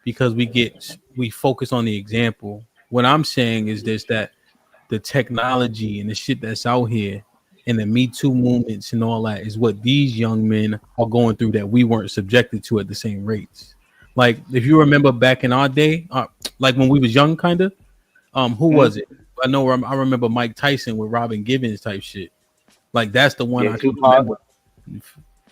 [SPEAKER 6] because we focus on the example. What I'm saying is this, that the technology and the shit that's out here and the Me Too movements and all that is what these young men are going through that we weren't subjected to at the same rates. Like if you remember back in our day, like when we was young, kind of, who was it? I know I remember Mike Tyson with Robin Givens type shit. Like that's the one I can remember.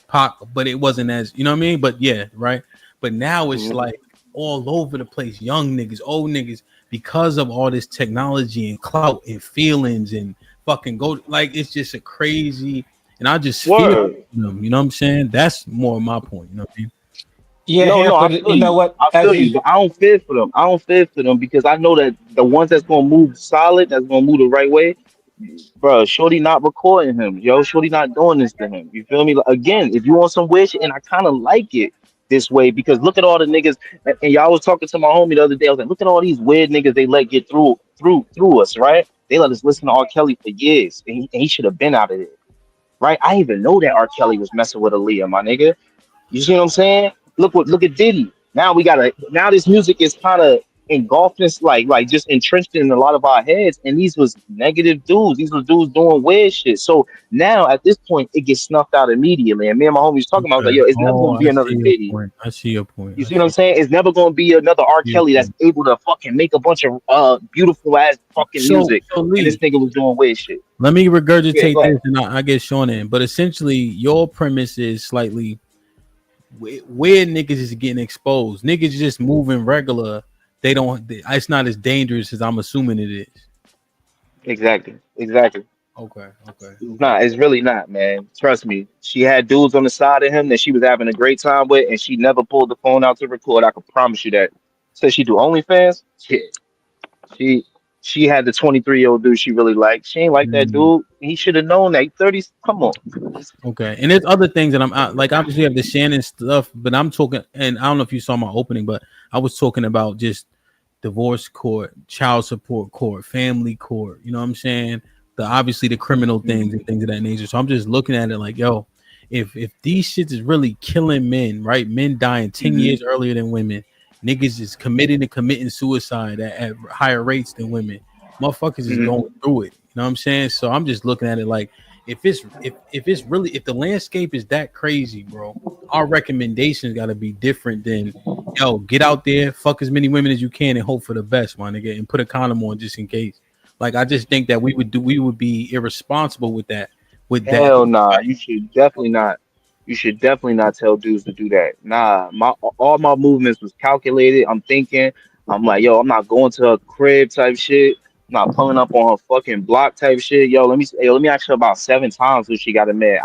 [SPEAKER 6] Pac, but it wasn't as, you know what I mean? But yeah, right. But now it's like all over the place, young niggas, old niggas, because of all this technology and clout and feelings and fucking go, like it's just a crazy, and I just feel them, you know what I'm saying? That's more my point, you know what I mean?
[SPEAKER 15] Yeah,
[SPEAKER 18] no, I
[SPEAKER 15] but you know what?
[SPEAKER 18] I feel you, but I don't fear for them. I don't fear for them because I know that the ones that's gonna move solid, that's gonna move the right way, bro. Shorty not recording him, yo. Shorty not doing this to him. You feel me? Like, again, if you want some weird shit, and I kind of like it this way because look at all the niggas. And y'all was talking to my homie the other day. I was like, look at all these weird niggas they let get through us, right? They let us listen to R. Kelly for years, and he should have been out of there, right? I didn't even know that R. Kelly was messing with Aaliyah, my nigga. You see what I'm saying? Look at Diddy. Now this music is kind of engulfed in like just entrenched in a lot of our heads. And these was negative dudes. These was dudes doing weird shit. So now at this point it gets snuffed out immediately. And me and my homies talking about, I was like, yo, it's never gonna be another Diddy.
[SPEAKER 6] I see your point.
[SPEAKER 18] You see what I'm saying? It's never gonna be another R. Kelly that's able to fucking make a bunch of beautiful ass fucking music.
[SPEAKER 6] So Lee,
[SPEAKER 18] and this nigga was doing weird shit.
[SPEAKER 6] Let me regurgitate this and I get Sean in. But essentially your premise is slightly where niggas is getting exposed. Niggas just moving regular. It's not as dangerous as I'm assuming it is.
[SPEAKER 18] Exactly.
[SPEAKER 6] Okay.
[SPEAKER 18] It's really not, man. Trust me. She had dudes on the side of him that she was having a great time with, and she never pulled the phone out to record. I can promise you that. Said she do OnlyFans? Yeah. She had the 23-year-old dude she really liked. She ain't like that dude. He should have known that. 30s. Come on.
[SPEAKER 6] Okay. And there's other things that I'm like, obviously, I have the Shannon stuff, but I'm talking, and I don't know if you saw my opening, but I was talking about just divorce court, child support court, family court. You know what I'm saying? Obviously the criminal things and things of that nature. So I'm just looking at it like, yo, if these shits is really killing men, right? Men dying 10 years earlier than women, niggas is committing suicide at higher rates than women. Motherfuckers is going through it. You know what I'm saying? So I'm just looking at it like, if the landscape is that crazy, bro, our recommendations got to be different than, yo, get out there, fuck as many women as you can and hope for the best, my nigga, and put a condom on just in case. Like, I just think that we would be irresponsible with that.
[SPEAKER 18] Hell nah. You should definitely not. You should definitely not tell dudes to do that. Nah, all my movements was calculated. I'm thinking, I'm like, yo, I'm not going to a crib type shit. I'm not pulling up on her fucking block type shit. Yo, let me ask her about 7 times if she got a man.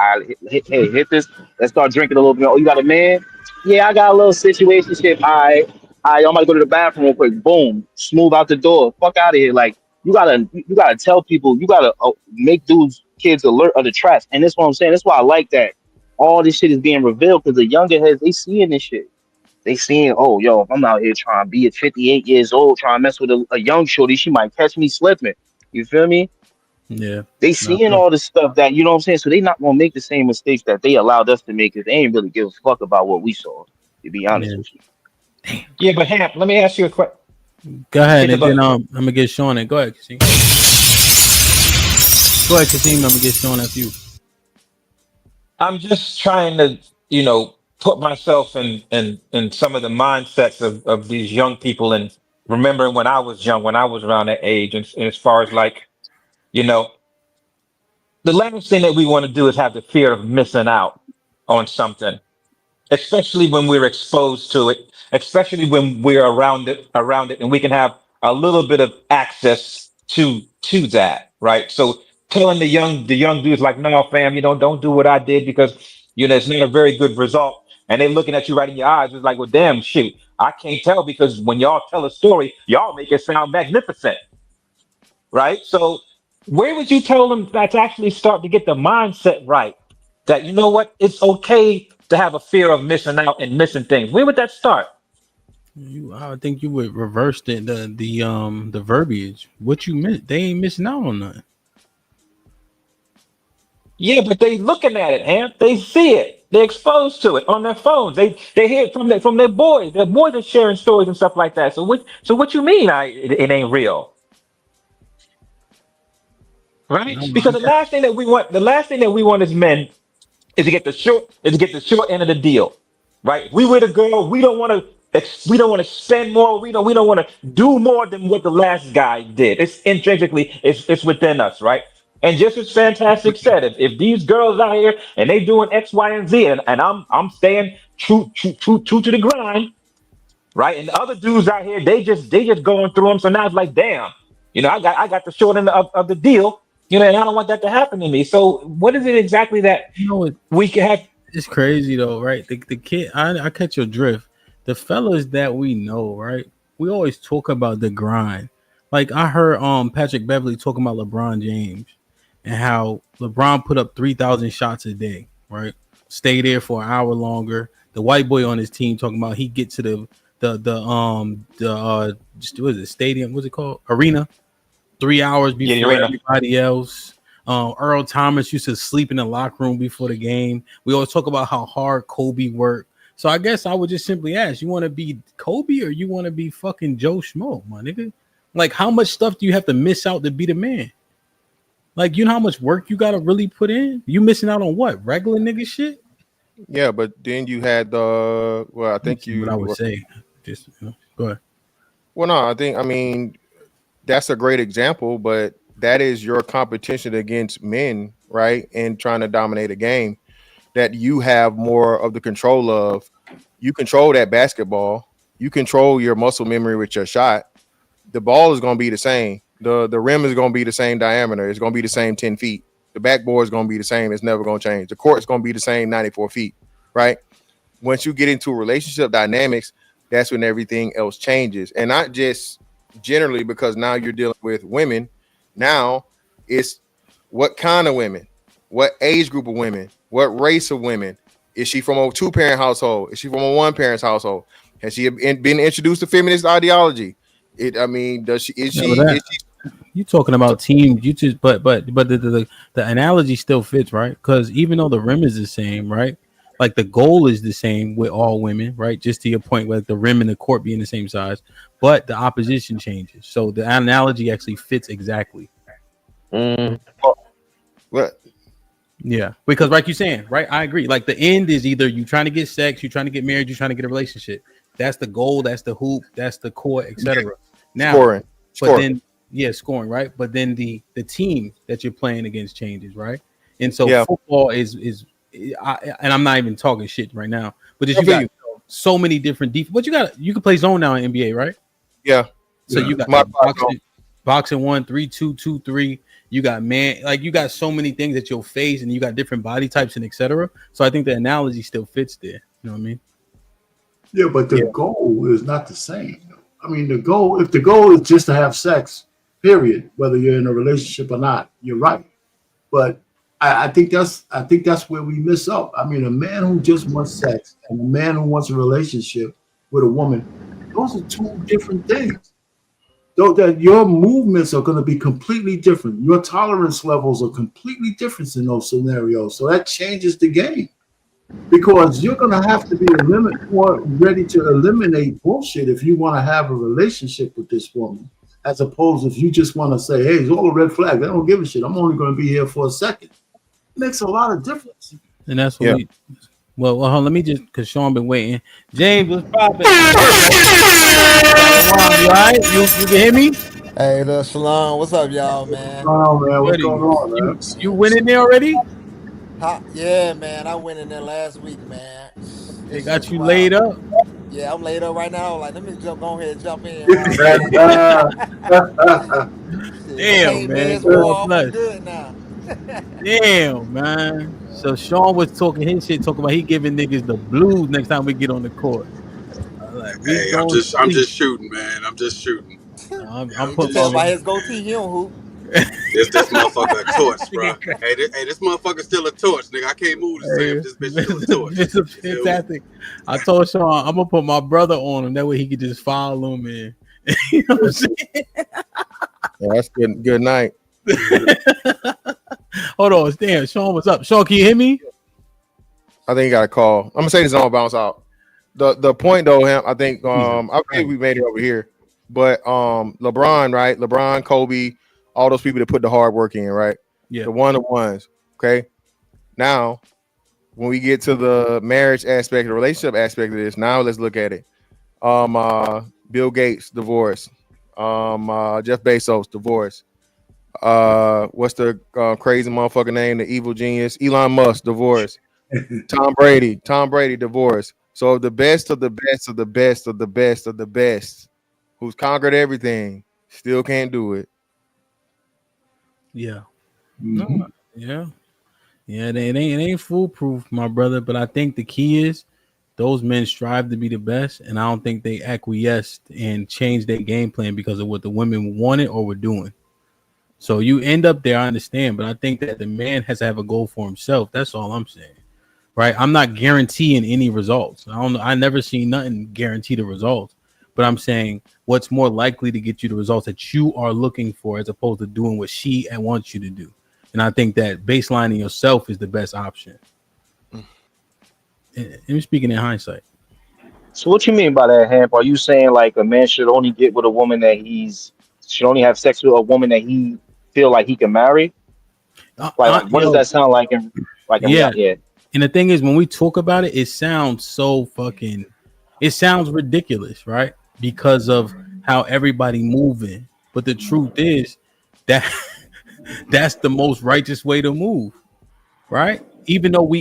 [SPEAKER 18] Hit this. Let's start drinking a little bit. Oh, you got a man? Yeah, I got a little situation shit. All right, I'm about to go to the bathroom real quick. Boom, smooth out the door. Fuck out of here. Like, you gotta tell people. You gotta make dudes, kids alert of the traps. And that's what I'm saying. That's why I like that all this shit is being revealed, because the younger heads, they seeing this shit. They seeing, oh, yo, if I'm out here trying to be at 58 years old, trying to mess with a young shorty, she might catch me slipping. You feel me?
[SPEAKER 6] Yeah.
[SPEAKER 18] They seeing all this stuff that, you know what I'm saying? So they not gonna make the same mistakes that they allowed us to make, because they ain't really give a fuck about what we saw, to be honest with you.
[SPEAKER 15] Yeah, but Hamp, let me ask you a question.
[SPEAKER 6] Go ahead, and then I'm gonna get Sean in. Go ahead, Kasim. Go ahead, Kasim. I'm gonna get Sean after you.
[SPEAKER 15] I'm just trying to, put myself in some of the mindsets of these young people, and remembering when I was young, when I was around that age, and as far as like, the last thing that we want to do is have the fear of missing out on something, especially when we're exposed to it, especially when we're around it, and we can have a little bit of access to that, right? So telling the young dudes like, no, fam, don't do what I did, because it's not a very good result. And they looking at you right in your eyes, it's like, well, damn, shoot, I can't tell, because when y'all tell a story, y'all make it sound magnificent, right? So where would you tell them that to actually start to get the mindset right? That, you know what, it's okay to have a fear of missing out and missing things. Where would that start?
[SPEAKER 6] I would think you would reverse the verbiage. What you meant? They ain't missing out on nothing.
[SPEAKER 15] Yeah, but they looking at it, Hamp. They see it. They're exposed to it on their phones. They hear it from their boys. Their boys are sharing stories and stuff like that. So what you mean? It ain't real, right? Because the last thing that we want as men is to get the short end of the deal, right? We with a girl, we don't want to spend more, we don't want to do more than what the last guy did. It's intrinsically, it's within us, right? And just as Fantastic said, if these girls out here and they doing X, Y, and Z, and I'm staying true to the grind, right? And the other dudes out here, they just going through them. So now it's like, damn, I got the short end of the deal, and I don't want that to happen to me. So what is it exactly that we can have?
[SPEAKER 6] It's crazy though, right? The kid, I catch your drift. The fellas that we know, right? We always talk about the grind. Like I heard Patrick Beverly talking about LeBron James and how LeBron put up 3,000 shots a day, right? Stay there for an hour longer. The white boy on his team talking about he get to what is it, stadium? What's it called? Arena. 3 hours before everybody else. Earl Thomas used to sleep in the locker room before the game. We always talk about how hard Kobe worked. So I guess I would just simply ask, you want to be Kobe or you want to be fucking Joe Schmo, my nigga? Like, how much stuff do you have to miss out to be the man? Like, you know how much work you got to really put in? You missing out on what? Regular nigga shit?
[SPEAKER 13] Yeah, but then you had I think
[SPEAKER 6] what I would say. Just go ahead.
[SPEAKER 13] Well, no, I mean, that's a great example, but that is your competition against men, right? And trying to dominate a game that you have more of the control of. You control that basketball. You control your muscle memory with your shot. The ball is going to be the same. The rim is going to be the same diameter. It's going to be the same 10 feet. The backboard is going to be the same. It's never going to change. The court is going to be the same 94 feet, right? Once you get into relationship dynamics, that's when everything else changes. And not just generally, because now you're dealing with women. Now it's what kind of women, what age group of women, what race of women. Is she from a 2-parent household? Is she from a 1-parent household? Has she been introduced to feminist ideology? I mean, does she? Is
[SPEAKER 6] Yeah,
[SPEAKER 13] she? Is she?
[SPEAKER 6] you talking about teams? You just but the analogy still fits, right? Because even though the rim is the same, right? Like the goal is the same with all women, right? Just to your point, like the rim and the court being the same size, but the opposition changes. So the analogy actually fits exactly.
[SPEAKER 13] What?
[SPEAKER 6] Yeah, because like you're saying, right? I agree. Like the end is either you trying to get sex, you trying to get married, you trying to get a relationship. That's the goal. That's the hoop. That's the court, etc. Now,
[SPEAKER 13] Scoring.
[SPEAKER 6] but then scoring, right? But then the team that you're playing against changes, right? And so
[SPEAKER 13] Yeah.
[SPEAKER 6] football is and I'm not even talking shit right now, but just
[SPEAKER 13] I
[SPEAKER 6] you
[SPEAKER 13] feel
[SPEAKER 6] got
[SPEAKER 13] you.
[SPEAKER 6] so many different but you can play zone now in NBA, right?
[SPEAKER 13] Yeah.
[SPEAKER 6] So you got
[SPEAKER 13] My
[SPEAKER 6] boxing 1, 3, 2, 2, 3. You got you got so many things that you'll face, and you got different body types and etc. So I think the analogy still fits there. You know what I mean?
[SPEAKER 17] Yeah, but the goal is not the same. I mean, if the goal is just to have sex, period, whether you're in a relationship or not, you're right. But I think that's where we miss up. I mean, a man who just wants sex and a man who wants a relationship with a woman, those are two different things. Though that your movements are going to be completely different. Your tolerance levels are completely different in those scenarios. So that changes the game. Because you're going to have to be more ready to eliminate bullshit if you want to have a relationship with this woman, as opposed if you just want to say, hey, it's all a red flag. I don't give a shit. I'm only going to be here for a second. It makes a lot of difference.
[SPEAKER 6] And that's what we. Well, hold on, let me just because Sean been waiting. James, what's popping? You all right? You can hear me?
[SPEAKER 20] Hey, the Shalom. What's up, y'all, man?
[SPEAKER 17] Oh, man. What's going on, man?
[SPEAKER 6] You went in there already?
[SPEAKER 20] Yeah, man. I went in there last week, man.
[SPEAKER 6] They got you laid up?
[SPEAKER 20] Yeah, I'm laid up right now. Like, let me go ahead and jump in.
[SPEAKER 6] Damn, man. God bless.
[SPEAKER 20] Good now.
[SPEAKER 6] Damn, man. So Sean was talking his shit, talking about he giving niggas the blues next time we get on the court. Like,
[SPEAKER 21] Hey, I'm just shooting, man. I'm just shooting.
[SPEAKER 6] I'm
[SPEAKER 20] you can tell by his goatee, he don't hoop.
[SPEAKER 21] This motherfucker a torch, bro. This motherfucker still a torch, nigga. I can't move the same if this bitch still a torch.
[SPEAKER 6] This is fantastic. I told Sean I'm gonna put my brother on him. That way he could just follow him in. You know what I'm saying?
[SPEAKER 13] Yeah, that's good. Good night.
[SPEAKER 6] Hold on, damn. Sean, what's up? Sean, can you hear me?
[SPEAKER 13] I think you got a call. I'm gonna say this on bounce out. The point though, I think we made it over here. But LeBron, right? LeBron, Kobe, all those people that put the hard work in, right?
[SPEAKER 6] Yeah.
[SPEAKER 13] The one-on-ones. Okay. Now, when we get to the marriage aspect, the relationship aspect of this, now let's look at it. Bill Gates, divorce. Jeff Bezos, divorce. What's the crazy motherfucker name? The evil genius, Elon Musk, divorce. Tom Brady, divorce. So the best of the best of the best of the best of the best, who's conquered everything, still can't do it.
[SPEAKER 6] Yeah. No, yeah. It ain't foolproof, my brother. But I think the key is those men strive to be the best, and I don't think they acquiesced and changed their game plan because of what the women wanted or were doing. So you end up there, I understand, but I think that the man has to have a goal for himself. That's all I'm saying. Right? I'm not guaranteeing any results. I never seen nothing guarantee the results. But I'm saying what's more likely to get you the results that you are looking for as opposed to doing what she wants you to do. And I think that baselining yourself is the best option. And I'm speaking in hindsight.
[SPEAKER 18] So what you mean by that, Hamp? Are you saying like a man should only get with a woman that should only have sex with a woman that he feel like he can marry? What does that sound like?
[SPEAKER 6] Yeah. And the thing is, when we talk about it, it sounds ridiculous, right? Because of how everybody moving. But the truth is that that's the most righteous way to move, right? Even though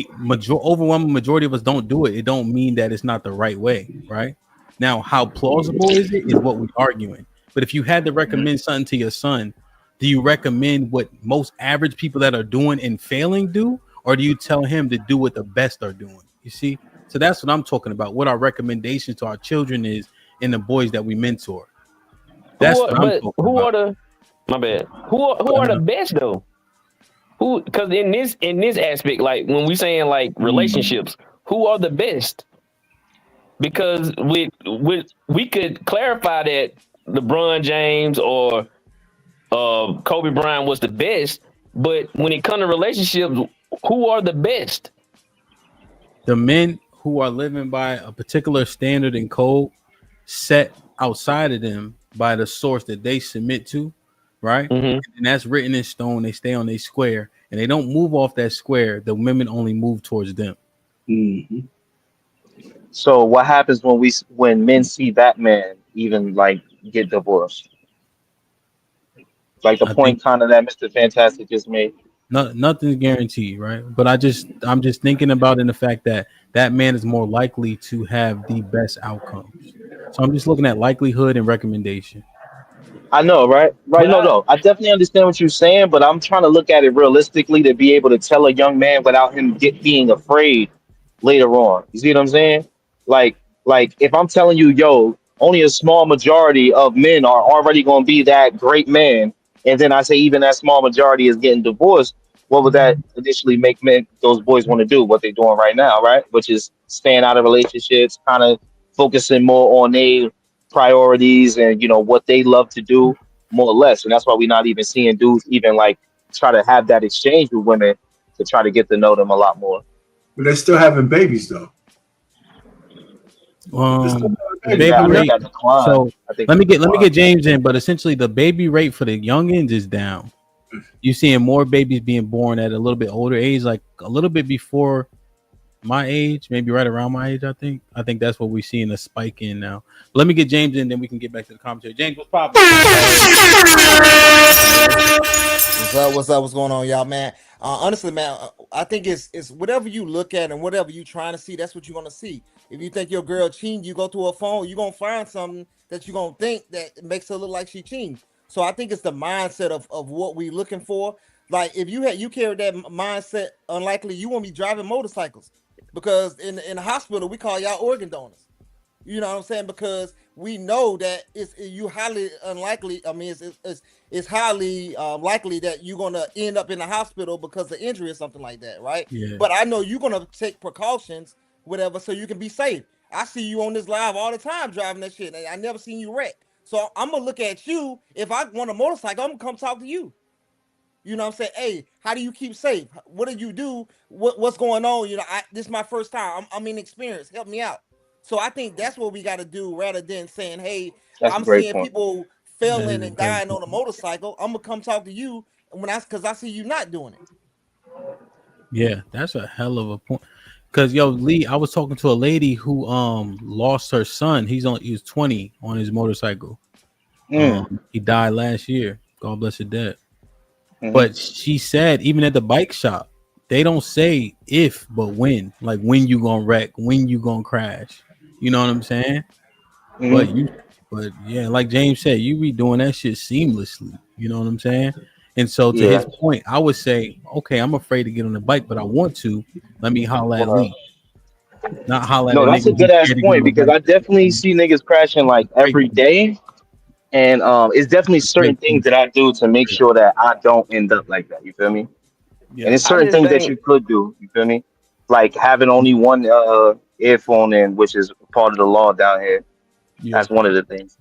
[SPEAKER 6] overwhelming majority of us don't do it, it don't mean that it's not the right way, right? Now, how plausible is it is what we're arguing. But if you had to recommend something to your son, do you recommend what most average people that are doing and failing do? Or do you tell him to do what the best are doing? You see? So that's what I'm talking about. What our recommendations to our children is and the boys that we mentor. That's what I'm talking about.
[SPEAKER 14] Who are the best though? Because in this aspect, like when we saying like relationships, who are the best? Because we could clarify that LeBron James or Kobe Bryant was the best, but when it comes to relationships, who are the best?
[SPEAKER 6] The men who are living by a particular standard and code set outside of them by the source that they submit to, right?
[SPEAKER 14] Mm-hmm.
[SPEAKER 6] And that's written in stone. They stay on their square and they don't move off that square. The women only move towards them.
[SPEAKER 17] Mm-hmm.
[SPEAKER 18] So what happens when men see that man even like get divorced? Like the
[SPEAKER 6] I think
[SPEAKER 18] point kind of that Mr. Fantastic just made.
[SPEAKER 6] nothing's guaranteed, right? But I'm just thinking about in the fact that that man is more likely to have the best outcomes. So I'm just looking at likelihood and recommendation.
[SPEAKER 18] I know, right? Right.
[SPEAKER 14] But
[SPEAKER 18] No, no. I definitely understand what you're saying, but I'm trying to look at it realistically to be able to tell a young man without him being afraid later on. You see what I'm saying? Like, like if I'm telling you, yo, only a small majority of men are already going to be that great man, and then I say even that small majority is getting divorced, what would that initially make those boys want to do? What they're doing right now, right? Which is staying out of relationships, kind of focusing more on their priorities and what they love to do more or less. And that's why we're not even seeing dudes even like try to have that exchange with women to try to get to know them a lot more.
[SPEAKER 17] But they're still having babies though.
[SPEAKER 6] The baby
[SPEAKER 18] I think
[SPEAKER 6] rate.
[SPEAKER 18] that declined.
[SPEAKER 6] So
[SPEAKER 18] I think
[SPEAKER 6] let me
[SPEAKER 18] that
[SPEAKER 6] get James in, but essentially the baby rate for the youngins is down. You're seeing more babies being born at a little bit older age, like a little bit before my age, maybe right around my age. I think that's what we're seeing a spike in now. But let me get James in, then we can get back to the commentary. James, what's poppin'?
[SPEAKER 20] What's up? What's up? What's going on, y'all, man? Honestly, man, I think it's whatever you look at and whatever you trying to see, that's what you're gonna see. If you think your girl cheating, you go to her phone, you're gonna find something that you're gonna think that makes her look like she cheating. So I think it's the mindset of what we looking for. Like if you carry that mindset, unlikely you won't be driving motorcycles because in the hospital we call y'all organ donors. You know what I'm saying? Because we know that you highly unlikely. I mean, it's highly likely that you're gonna end up in the hospital because of injury or something like that, right?
[SPEAKER 6] Yeah.
[SPEAKER 20] But I know you're gonna take precautions, whatever, so you can be safe. I see you on this live all the time driving that shit, and I never seen you wreck. So I'm gonna look at you. If I want a motorcycle, I'm gonna come talk to you. You know what I'm saying? Hey, how do you keep safe? What do you do? What's going on? This is my first time. I'm inexperienced. Help me out. So I think that's what we got to do rather than saying, hey,
[SPEAKER 18] That's a
[SPEAKER 20] I'm
[SPEAKER 18] great
[SPEAKER 20] seeing
[SPEAKER 18] point.
[SPEAKER 20] people failing and dying on a motorcycle. I'm gonna come talk to you because I see you not doing it.
[SPEAKER 6] Yeah, that's a hell of a point. Cause yo, Lee, I was talking to a lady who lost her son. He was 20 on his motorcycle. He died last year. God bless his dad. But she said even at the bike shop, they don't say if but when. Like when you gonna wreck, when you gonna crash. You know what I'm saying? But yeah, like James said, you be doing that shit seamlessly. You know what I'm saying? And so to
[SPEAKER 18] Yeah.
[SPEAKER 6] his point, I would say, okay, I'm afraid to get on the bike, but I want to. Let me holler at Lee. Not holler at
[SPEAKER 18] No,
[SPEAKER 6] a
[SPEAKER 18] that's
[SPEAKER 6] nigga
[SPEAKER 18] a
[SPEAKER 6] who's
[SPEAKER 18] good ass
[SPEAKER 6] scared to get on
[SPEAKER 18] point
[SPEAKER 6] the
[SPEAKER 18] because
[SPEAKER 6] bike.
[SPEAKER 18] I definitely see niggas crashing like every day. And it's definitely certain things that I do to make sure that I don't end up like that. You feel me? And it's
[SPEAKER 14] I
[SPEAKER 18] certain
[SPEAKER 14] just
[SPEAKER 18] things that
[SPEAKER 14] think
[SPEAKER 18] you could do. You feel me? Like having only one earphone in, which is part of the law down here.
[SPEAKER 6] Yeah.
[SPEAKER 18] That's one of the things.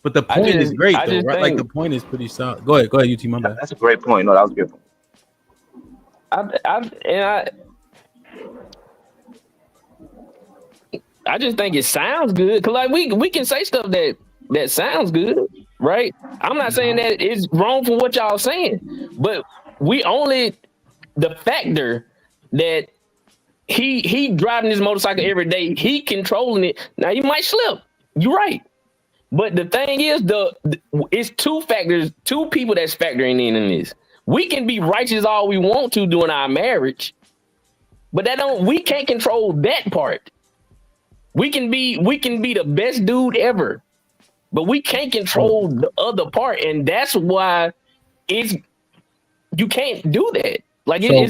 [SPEAKER 6] But the
[SPEAKER 14] I
[SPEAKER 6] point is
[SPEAKER 14] just
[SPEAKER 6] great
[SPEAKER 14] I
[SPEAKER 6] though,
[SPEAKER 14] just
[SPEAKER 6] right? Like the
[SPEAKER 14] think
[SPEAKER 6] point is pretty solid. Go ahead, UT, my bad.
[SPEAKER 18] That's a great point. No, that was a good point.
[SPEAKER 14] I just think it sounds good because like we can say stuff that sounds good, right? I'm not saying that it's wrong for what y'all saying, but we only the factor that he driving his motorcycle every day, he controlling it. Now you might slip. You're right. But the thing is, it's two factors, two people that's factoring in this. We can be righteous all we want to during our marriage, but we can't control that part. We can be the best dude ever, but we can't control the other part, and that's why you can't do that. Like
[SPEAKER 6] So
[SPEAKER 14] you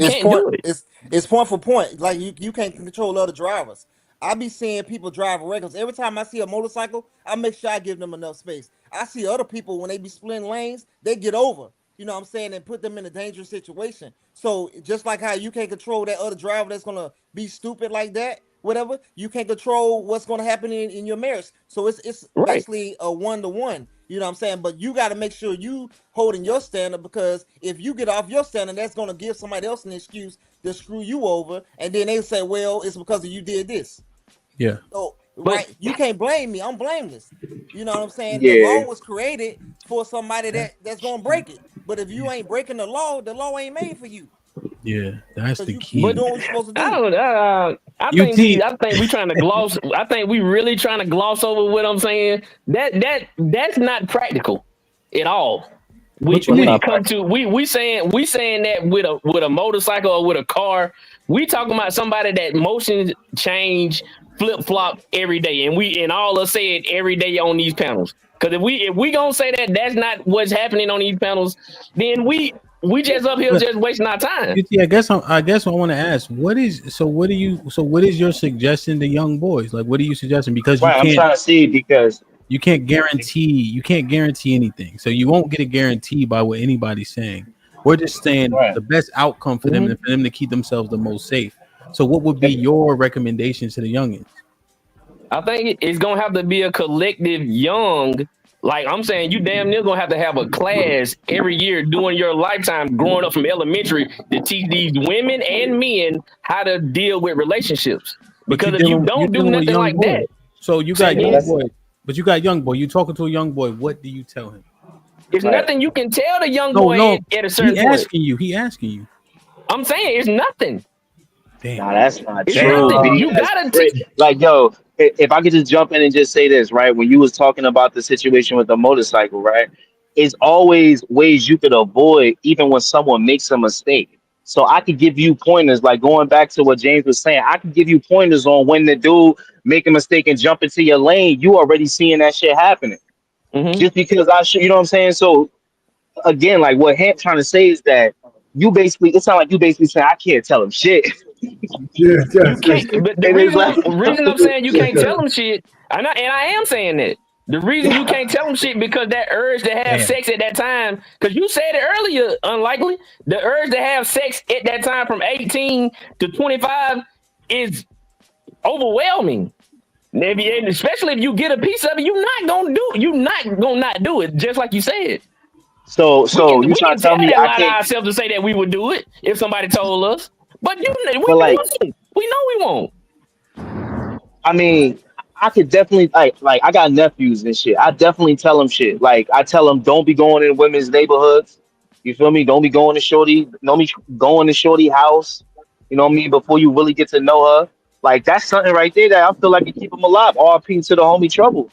[SPEAKER 14] can't do it.
[SPEAKER 20] It's point for point. Like you can't control other drivers. I be seeing people drive regulars. Every time I see a motorcycle, I make sure I give them enough space. I see other people when they be splitting lanes, they get over. You know what I'm saying, and put them in a dangerous situation. So just like how you can't control that other driver that's gonna be stupid like that, whatever. You can't control what's going to happen in your marriage. So it's
[SPEAKER 14] Right.
[SPEAKER 20] basically a 1-to-1. You know what I'm saying? But you got to make sure you holding your standard, because if you get off your standard, that's going to give somebody else an excuse to screw you over, and then they say, well, it's because of you did this.
[SPEAKER 6] Yeah.
[SPEAKER 20] So
[SPEAKER 14] But
[SPEAKER 20] right, you can't blame me. I'm blameless. You know what I'm saying? The
[SPEAKER 18] Yeah.
[SPEAKER 20] law was created for somebody that's gonna break it. But if you ain't breaking the law ain't made for you.
[SPEAKER 6] Yeah, that's
[SPEAKER 20] Because
[SPEAKER 6] the
[SPEAKER 20] you
[SPEAKER 6] key.
[SPEAKER 20] doing what you're supposed to
[SPEAKER 14] I
[SPEAKER 20] do.
[SPEAKER 14] don't. I think we trying to gloss. I think we really trying to gloss over what I'm saying. That's not practical at all.
[SPEAKER 6] What you
[SPEAKER 14] When
[SPEAKER 6] mean?
[SPEAKER 14] it comes to we saying that with a motorcycle or with a car, we talking about somebody that motion change flip flop every day, and all us say it every day on these panels. Because if we gonna say that that's not what's happening on these panels, then we just up here
[SPEAKER 6] But
[SPEAKER 14] just wasting our time.
[SPEAKER 6] I guess I want to ask, what is your suggestion to young boys? Like, what are you suggesting? Because
[SPEAKER 18] Right. I'm trying to see because
[SPEAKER 6] you can't guarantee anything. So you won't get a guarantee by what anybody's saying. We're just saying
[SPEAKER 18] right.
[SPEAKER 6] the best outcome for them and for them to keep themselves the most safe. So what would be your recommendation to the youngins?
[SPEAKER 14] I think it's gonna have to be a collective young. Like I'm saying, you damn near gonna have a class every year during your lifetime, growing up from elementary, to teach these women and men how to deal with relationships.
[SPEAKER 6] But
[SPEAKER 14] Because if you don't do
[SPEAKER 6] dealing with a
[SPEAKER 14] nothing
[SPEAKER 6] young
[SPEAKER 14] like
[SPEAKER 6] boy.
[SPEAKER 14] that,
[SPEAKER 6] So you
[SPEAKER 14] say
[SPEAKER 6] got young
[SPEAKER 14] again?
[SPEAKER 6] boy, but you got young boy. You talking to a young boy. What do you tell him?
[SPEAKER 14] It's nothing you can tell the young boy
[SPEAKER 6] No.
[SPEAKER 14] at a
[SPEAKER 6] He
[SPEAKER 14] certain point.
[SPEAKER 6] asking you.
[SPEAKER 14] I'm saying it's nothing.
[SPEAKER 6] Damn.
[SPEAKER 18] Nah, that's not
[SPEAKER 14] It's
[SPEAKER 18] true.
[SPEAKER 14] nothing.
[SPEAKER 18] B.
[SPEAKER 14] You
[SPEAKER 18] That's
[SPEAKER 14] gotta
[SPEAKER 18] crazy. Like, yo, if I could just jump in and just say this, right? When you was talking about the situation with the motorcycle, right? It's always ways you could avoid even when someone makes a mistake. So I could give you pointers, like going back to what James was saying. I could give you pointers on when the dude make a mistake and jump into your lane. You already seeing that shit happening. Just because you know what I'm saying? So again, like what Hamp trying to say is that it sounds like you basically saying I can't tell him shit.
[SPEAKER 17] Yeah,
[SPEAKER 14] You can't. But the
[SPEAKER 18] And it's like,
[SPEAKER 14] reason I'm saying you can't tell them shit, and I am saying that. The reason you can't tell them shit because that urge to have sex at that time, because you said it earlier, unlikely, the urge to have sex at that time from 18 to 25 is overwhelming. Maybe, and especially if you get a piece of it, you're not gonna not do it, just like you said.
[SPEAKER 18] so
[SPEAKER 14] We
[SPEAKER 18] you
[SPEAKER 14] can
[SPEAKER 18] trying to tell
[SPEAKER 14] tell
[SPEAKER 18] me
[SPEAKER 14] that
[SPEAKER 18] I
[SPEAKER 14] lie to
[SPEAKER 18] can't?
[SPEAKER 14] ourselves to say that we would do it if somebody told us, but we
[SPEAKER 18] But like,
[SPEAKER 14] won't. We know we won't.
[SPEAKER 18] I mean, I could definitely like I got nephews and shit. I definitely tell them shit. Like I tell them, don't be going in women's neighborhoods. You feel me? Don't be going to going to shorty house. You know what I mean? Before you really get to know her, like that's something right there that I feel like can keep them alive. RP to the homie Trouble,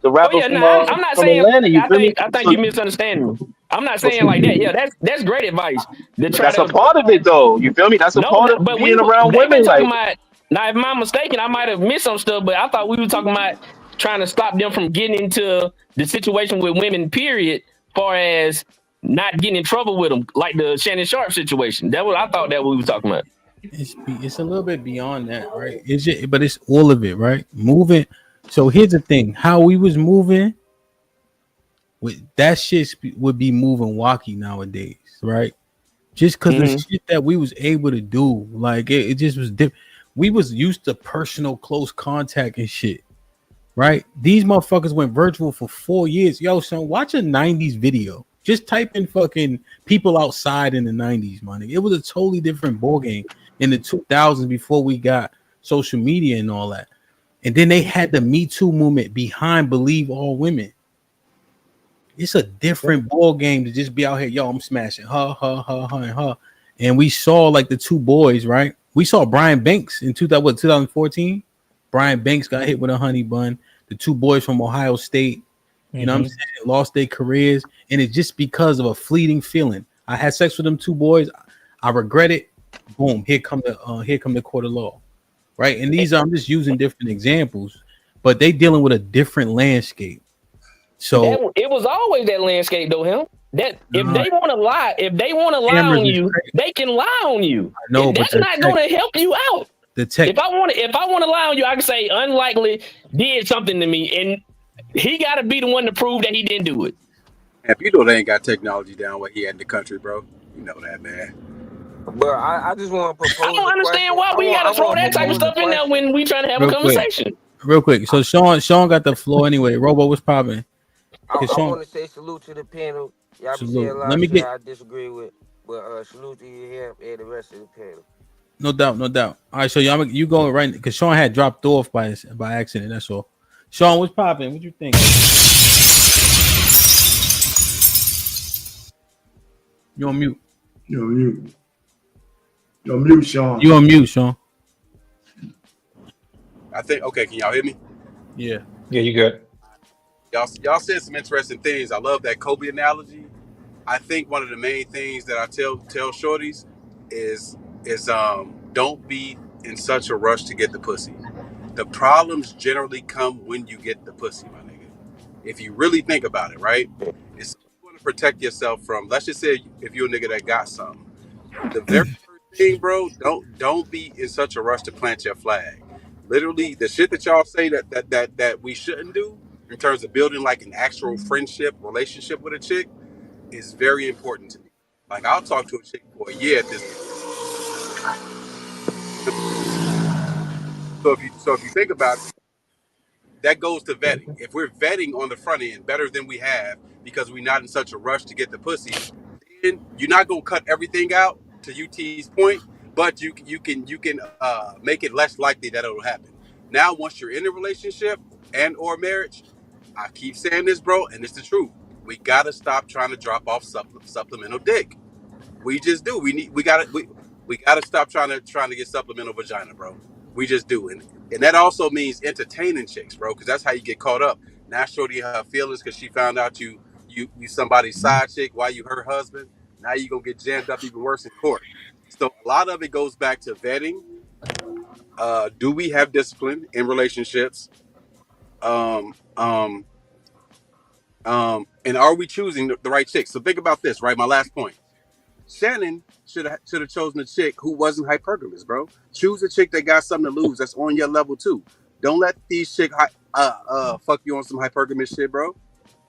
[SPEAKER 18] the
[SPEAKER 14] Oh
[SPEAKER 18] rapper
[SPEAKER 14] yeah, no, I'm not
[SPEAKER 18] from
[SPEAKER 14] saying.
[SPEAKER 18] Atlanta. You feel me?
[SPEAKER 14] I think
[SPEAKER 18] So,
[SPEAKER 14] you misunderstand me. I'm not saying like that. Yeah, that's great advice to
[SPEAKER 18] but
[SPEAKER 14] try
[SPEAKER 18] that's a
[SPEAKER 14] to.
[SPEAKER 18] part of it, though. You feel me? That's a
[SPEAKER 14] No,
[SPEAKER 18] part of
[SPEAKER 14] but
[SPEAKER 18] being around
[SPEAKER 14] they've been
[SPEAKER 18] women.
[SPEAKER 14] talking
[SPEAKER 18] Like,
[SPEAKER 14] about. Now, if I'm mistaken, I might have missed some stuff, but I thought we were talking about trying to stop them from getting into the situation with women. Period. Far as not getting in trouble with them, like the Shannon Sharp situation. I thought that we were talking about.
[SPEAKER 6] It's a little bit beyond that, right? But it's all of it, right? Moving. So here's the thing: how we was moving, with that shit would be moving wacky nowadays, right? Just because the shit that we was able to do, like it just was different. We was used to personal close contact and shit, right? These motherfuckers went virtual for 4 years. Yo, son, watch a 90s video. Just type in fucking people outside in the 90s, man. It was a totally different ball game in the 2000s before we got social media and all that. And then they had the Me Too movement behind Believe All Women. It's a different ball game to just be out here. Yo, I'm smashing her, and her. And we saw like the two boys, right? We saw Brian Banks in 2014. Brian Banks got hit with a honey bun. The two boys from Ohio State, you know what I'm saying, lost their careers. And it's just because of a fleeting feeling. I had sex with them two boys. I regret it. Boom. Here come the court of law. Right. And these I'm just using different examples, but they dealing with a different landscape. So
[SPEAKER 14] it was always that landscape, though. That if they want to lie, on you, they can lie on you.
[SPEAKER 6] I know, but
[SPEAKER 14] that's not going to help you out.
[SPEAKER 6] The tech.
[SPEAKER 14] If I want to lie on you, I can say unlikely did something to me, and he got to be the one to prove that he didn't do it.
[SPEAKER 21] If you know they ain't got technology down what he had in the country, bro. You know that, man.
[SPEAKER 2] But I just want to
[SPEAKER 14] I
[SPEAKER 2] propose
[SPEAKER 14] don't
[SPEAKER 2] a
[SPEAKER 14] understand
[SPEAKER 2] question.
[SPEAKER 14] why we
[SPEAKER 2] I
[SPEAKER 14] gotta throw
[SPEAKER 2] want to
[SPEAKER 14] that type of
[SPEAKER 2] propose a
[SPEAKER 14] stuff in there
[SPEAKER 2] question.
[SPEAKER 14] when we trying to have a
[SPEAKER 6] Real quick,
[SPEAKER 14] conversation.
[SPEAKER 6] real quick. So Sean got the floor anyway. Robo was popping. Cause
[SPEAKER 2] I
[SPEAKER 6] Sean,
[SPEAKER 2] want to say salute to the panel. Y'all be saying a
[SPEAKER 6] salute.
[SPEAKER 2] lot
[SPEAKER 6] Let
[SPEAKER 2] of
[SPEAKER 6] me
[SPEAKER 2] shit
[SPEAKER 6] get
[SPEAKER 2] I disagree with, but salute to you here and the rest of the panel.
[SPEAKER 6] no doubt, no doubt. All right, so y'all, you go right because Sean had dropped off by accident. That's all. Sean, what's popping? What you think? You on mute?
[SPEAKER 17] You're on mute. You're on mute, Sean.
[SPEAKER 6] You on mute, Sean?
[SPEAKER 21] I think. Okay, can y'all hear me?
[SPEAKER 6] Yeah.
[SPEAKER 15] Yeah, you good.
[SPEAKER 21] Y'all said some interesting things. I love that Kobe analogy. I think one of the main things that I tell shorties is don't be in such a rush to get the pussy. The problems generally come when you get the pussy, my nigga. If you really think about it, right? It's you want to protect yourself from. Let's just say if you're a nigga that got some. The very first thing, bro, don't be in such a rush to plant your flag. Literally, the shit that y'all say that we shouldn't do in terms of building like an actual friendship relationship with a chick is very important to me. Like I'll talk to a chick for a year at this point. So if you think about it, that goes to vetting. If we're vetting on the front end better than we have because we're not in such a rush to get the pussy, then you're not gonna cut everything out to UT's point, but you can make it less likely that it'll happen. Now, once you're in a relationship and or marriage, I keep saying this, bro, and it's the truth. We gotta stop trying to drop off supplemental dick. We just do. We gotta stop trying to get supplemental vagina, bro. We just do, and that also means entertaining chicks, bro, because that's how you get caught up. Now, shorty her feelings because she found out you somebody's side chick while you her husband. Now you gonna get jammed up even worse in court. So a lot of it goes back to vetting. Do we have discipline in relationships? Um, um, and are we choosing the right chick? So think about this, right? My last point. Shannon should have chosen a chick who wasn't hypergamous, bro. Choose a chick that got something to lose, that's on your level too. Don't let these chick fuck you on some hypergamous shit, bro.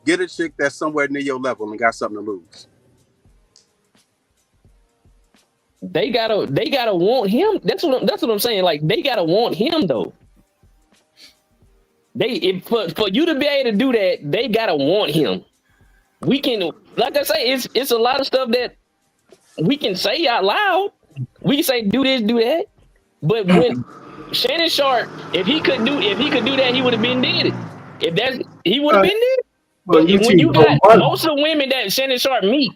[SPEAKER 21] Get a chick that's somewhere near your level and got something to lose.
[SPEAKER 14] They gotta want him. That's what I'm saying. Like they gotta want him though. For you to be able to do that, they gotta want him. We can, like I say, it's a lot of stuff that we can say out loud. We can say do this, do that. But when Shannon Sharp, if he could do that, he would have been did it. He would have been did it. But
[SPEAKER 17] But you
[SPEAKER 14] when
[SPEAKER 17] two
[SPEAKER 14] you
[SPEAKER 17] know
[SPEAKER 14] got
[SPEAKER 17] money.
[SPEAKER 14] most of the women that Shannon Sharp meet,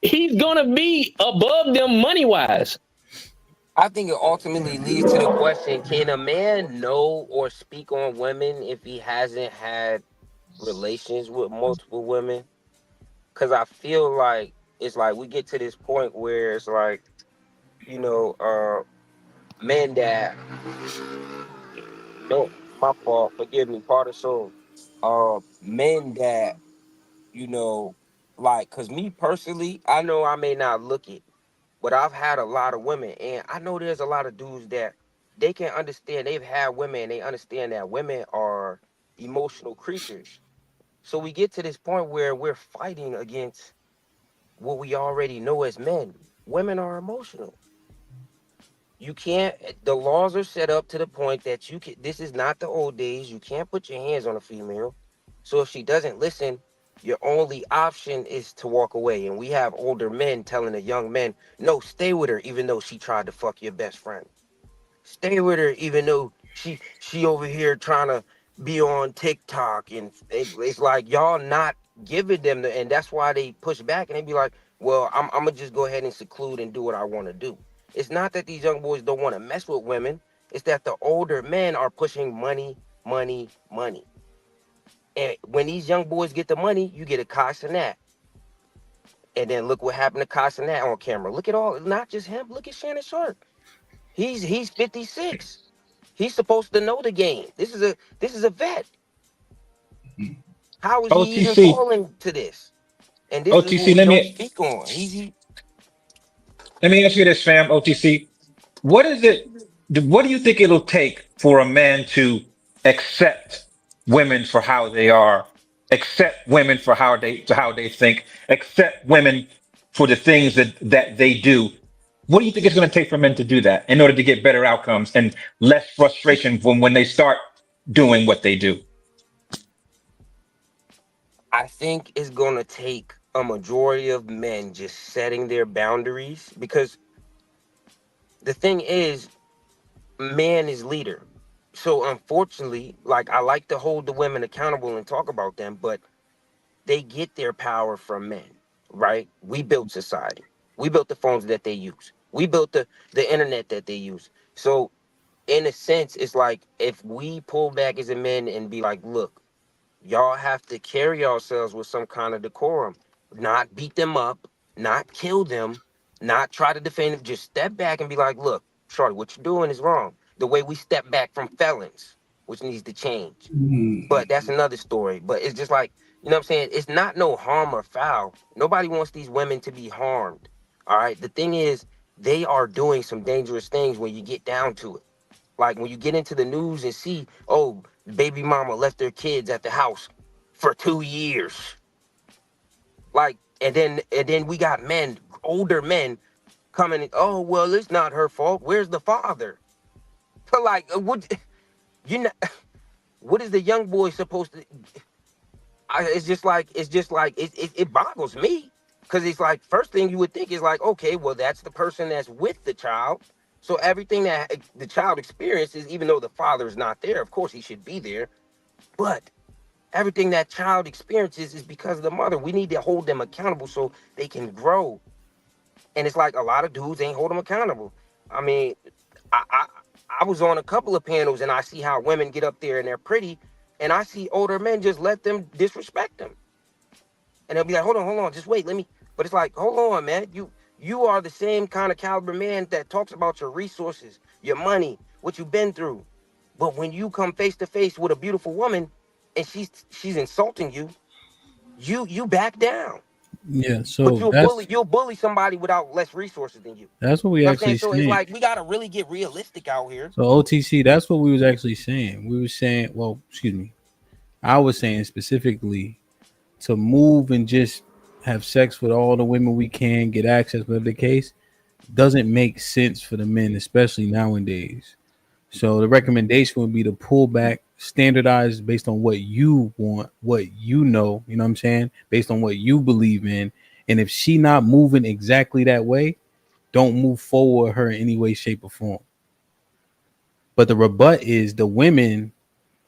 [SPEAKER 14] he's gonna be above them money wise.
[SPEAKER 2] I think it ultimately leads to the question: can a man know or speak on women if he hasn't had relations with multiple women? Because I feel like it's like we get to this point where it's like, you know, men that no, my fault, forgive me, part of soul. Men that, you know, like, cause me personally, I know I may not look it, but I've had a lot of women, and I know there's a lot of dudes that they can understand. They've had women, and they understand that women are emotional creatures. So we get to this point where we're fighting against what we already know as men. Women are emotional. You can't, the laws are set up to the point that you can, this is not the old days. You can't put your hands on a female. So if she doesn't listen, your only option is to walk away. And we have older men telling the young men, no, stay with her, even though she tried to fuck your best friend. Stay with her, even though she over here trying to be on TikTok. And it's like y'all not giving them the, and that's why they push back and they be like, well, I'm gonna just go ahead and seclude and do what I want to do. It's not that these young boys don't want to mess with women. It's that the older men are pushing money, money, money. And when these young boys get the money, you get a Kosh and that. And then look what happened to Kosh and that on camera. Look at all, not just him. Look at Shannon Sharp. He's 56. He's supposed to know the game. This is a vet. How is he even
[SPEAKER 15] OTC,
[SPEAKER 2] falling to this? And this is what
[SPEAKER 15] OTC.
[SPEAKER 2] we don't speak on.
[SPEAKER 15] Let me ask you this, fam. OTC. What is it? What do you think it'll take for a man to accept women for how they are, accept women for how they think, accept women for the things that they do? What do you think it's going to take for men to do that in order to get better outcomes and less frustration when they start doing what they do?
[SPEAKER 2] I think it's gonna take a majority of men just setting their boundaries, because the thing is, man is leader. So unfortunately, like, I like to hold the women accountable and talk about them, but they get their power from men, right? We built society. We built the phones that they use. We built the internet that they use. So in a sense, it's like, if we pull back as a men and be like, look, y'all have to carry yourselves with some kind of decorum, not beat them up, not kill them, not try to defend them. Just step back and be like, look, Shorty, what you're doing is wrong. The way we step back from felons, which needs to change. But that's another story. But it's just like, you know what I'm saying? It's not no harm or foul. Nobody wants these women to be harmed. All right. The thing is, they are doing some dangerous things when you get down to it. Like when you get into the news and see, oh, baby mama left their kids at the house for 2 years. Like, and then we got men, older men, coming, oh, well, it's not her fault. Where's the father? Like, what you know, what is the young boy supposed to? It boggles me, because it's like, first thing you would think is like, okay, well, that's the person that's with the child. So everything that the child experiences, even though the father is not there, of course he should be there, but everything that child experiences is because of the mother. We need to hold them accountable so they can grow. And it's like, a lot of dudes ain't hold them accountable. I mean, I was on a couple of panels and I see how women get up there and they're pretty, and I see older men just let them disrespect them. And they'll be like, hold on, just wait, let me. But it's like, hold on, man. You are the same kind of caliber man that talks about your resources, your money, what you've been through. But when you come face to face with a beautiful woman and she's insulting you, you back down.
[SPEAKER 6] Yeah,
[SPEAKER 2] But
[SPEAKER 6] so that's
[SPEAKER 2] you'll bully somebody without less resources than you. You
[SPEAKER 6] that's what we
[SPEAKER 2] know what I'm saying?
[SPEAKER 6] actually
[SPEAKER 2] So it's
[SPEAKER 6] saying.
[SPEAKER 2] like, we gotta really get realistic out here.
[SPEAKER 6] So OTC, that's what we was actually saying. We were saying, well, excuse me, I was saying specifically to move and just have sex with all the women we can, get access, whatever the case, doesn't make sense for the men, especially nowadays. So the recommendation would be to pull back, standardize based on what you want, what you know what I'm saying, based on what you believe in. And if she not moving exactly that way, don't move forward her in any way, shape, or form. But the rebut is the women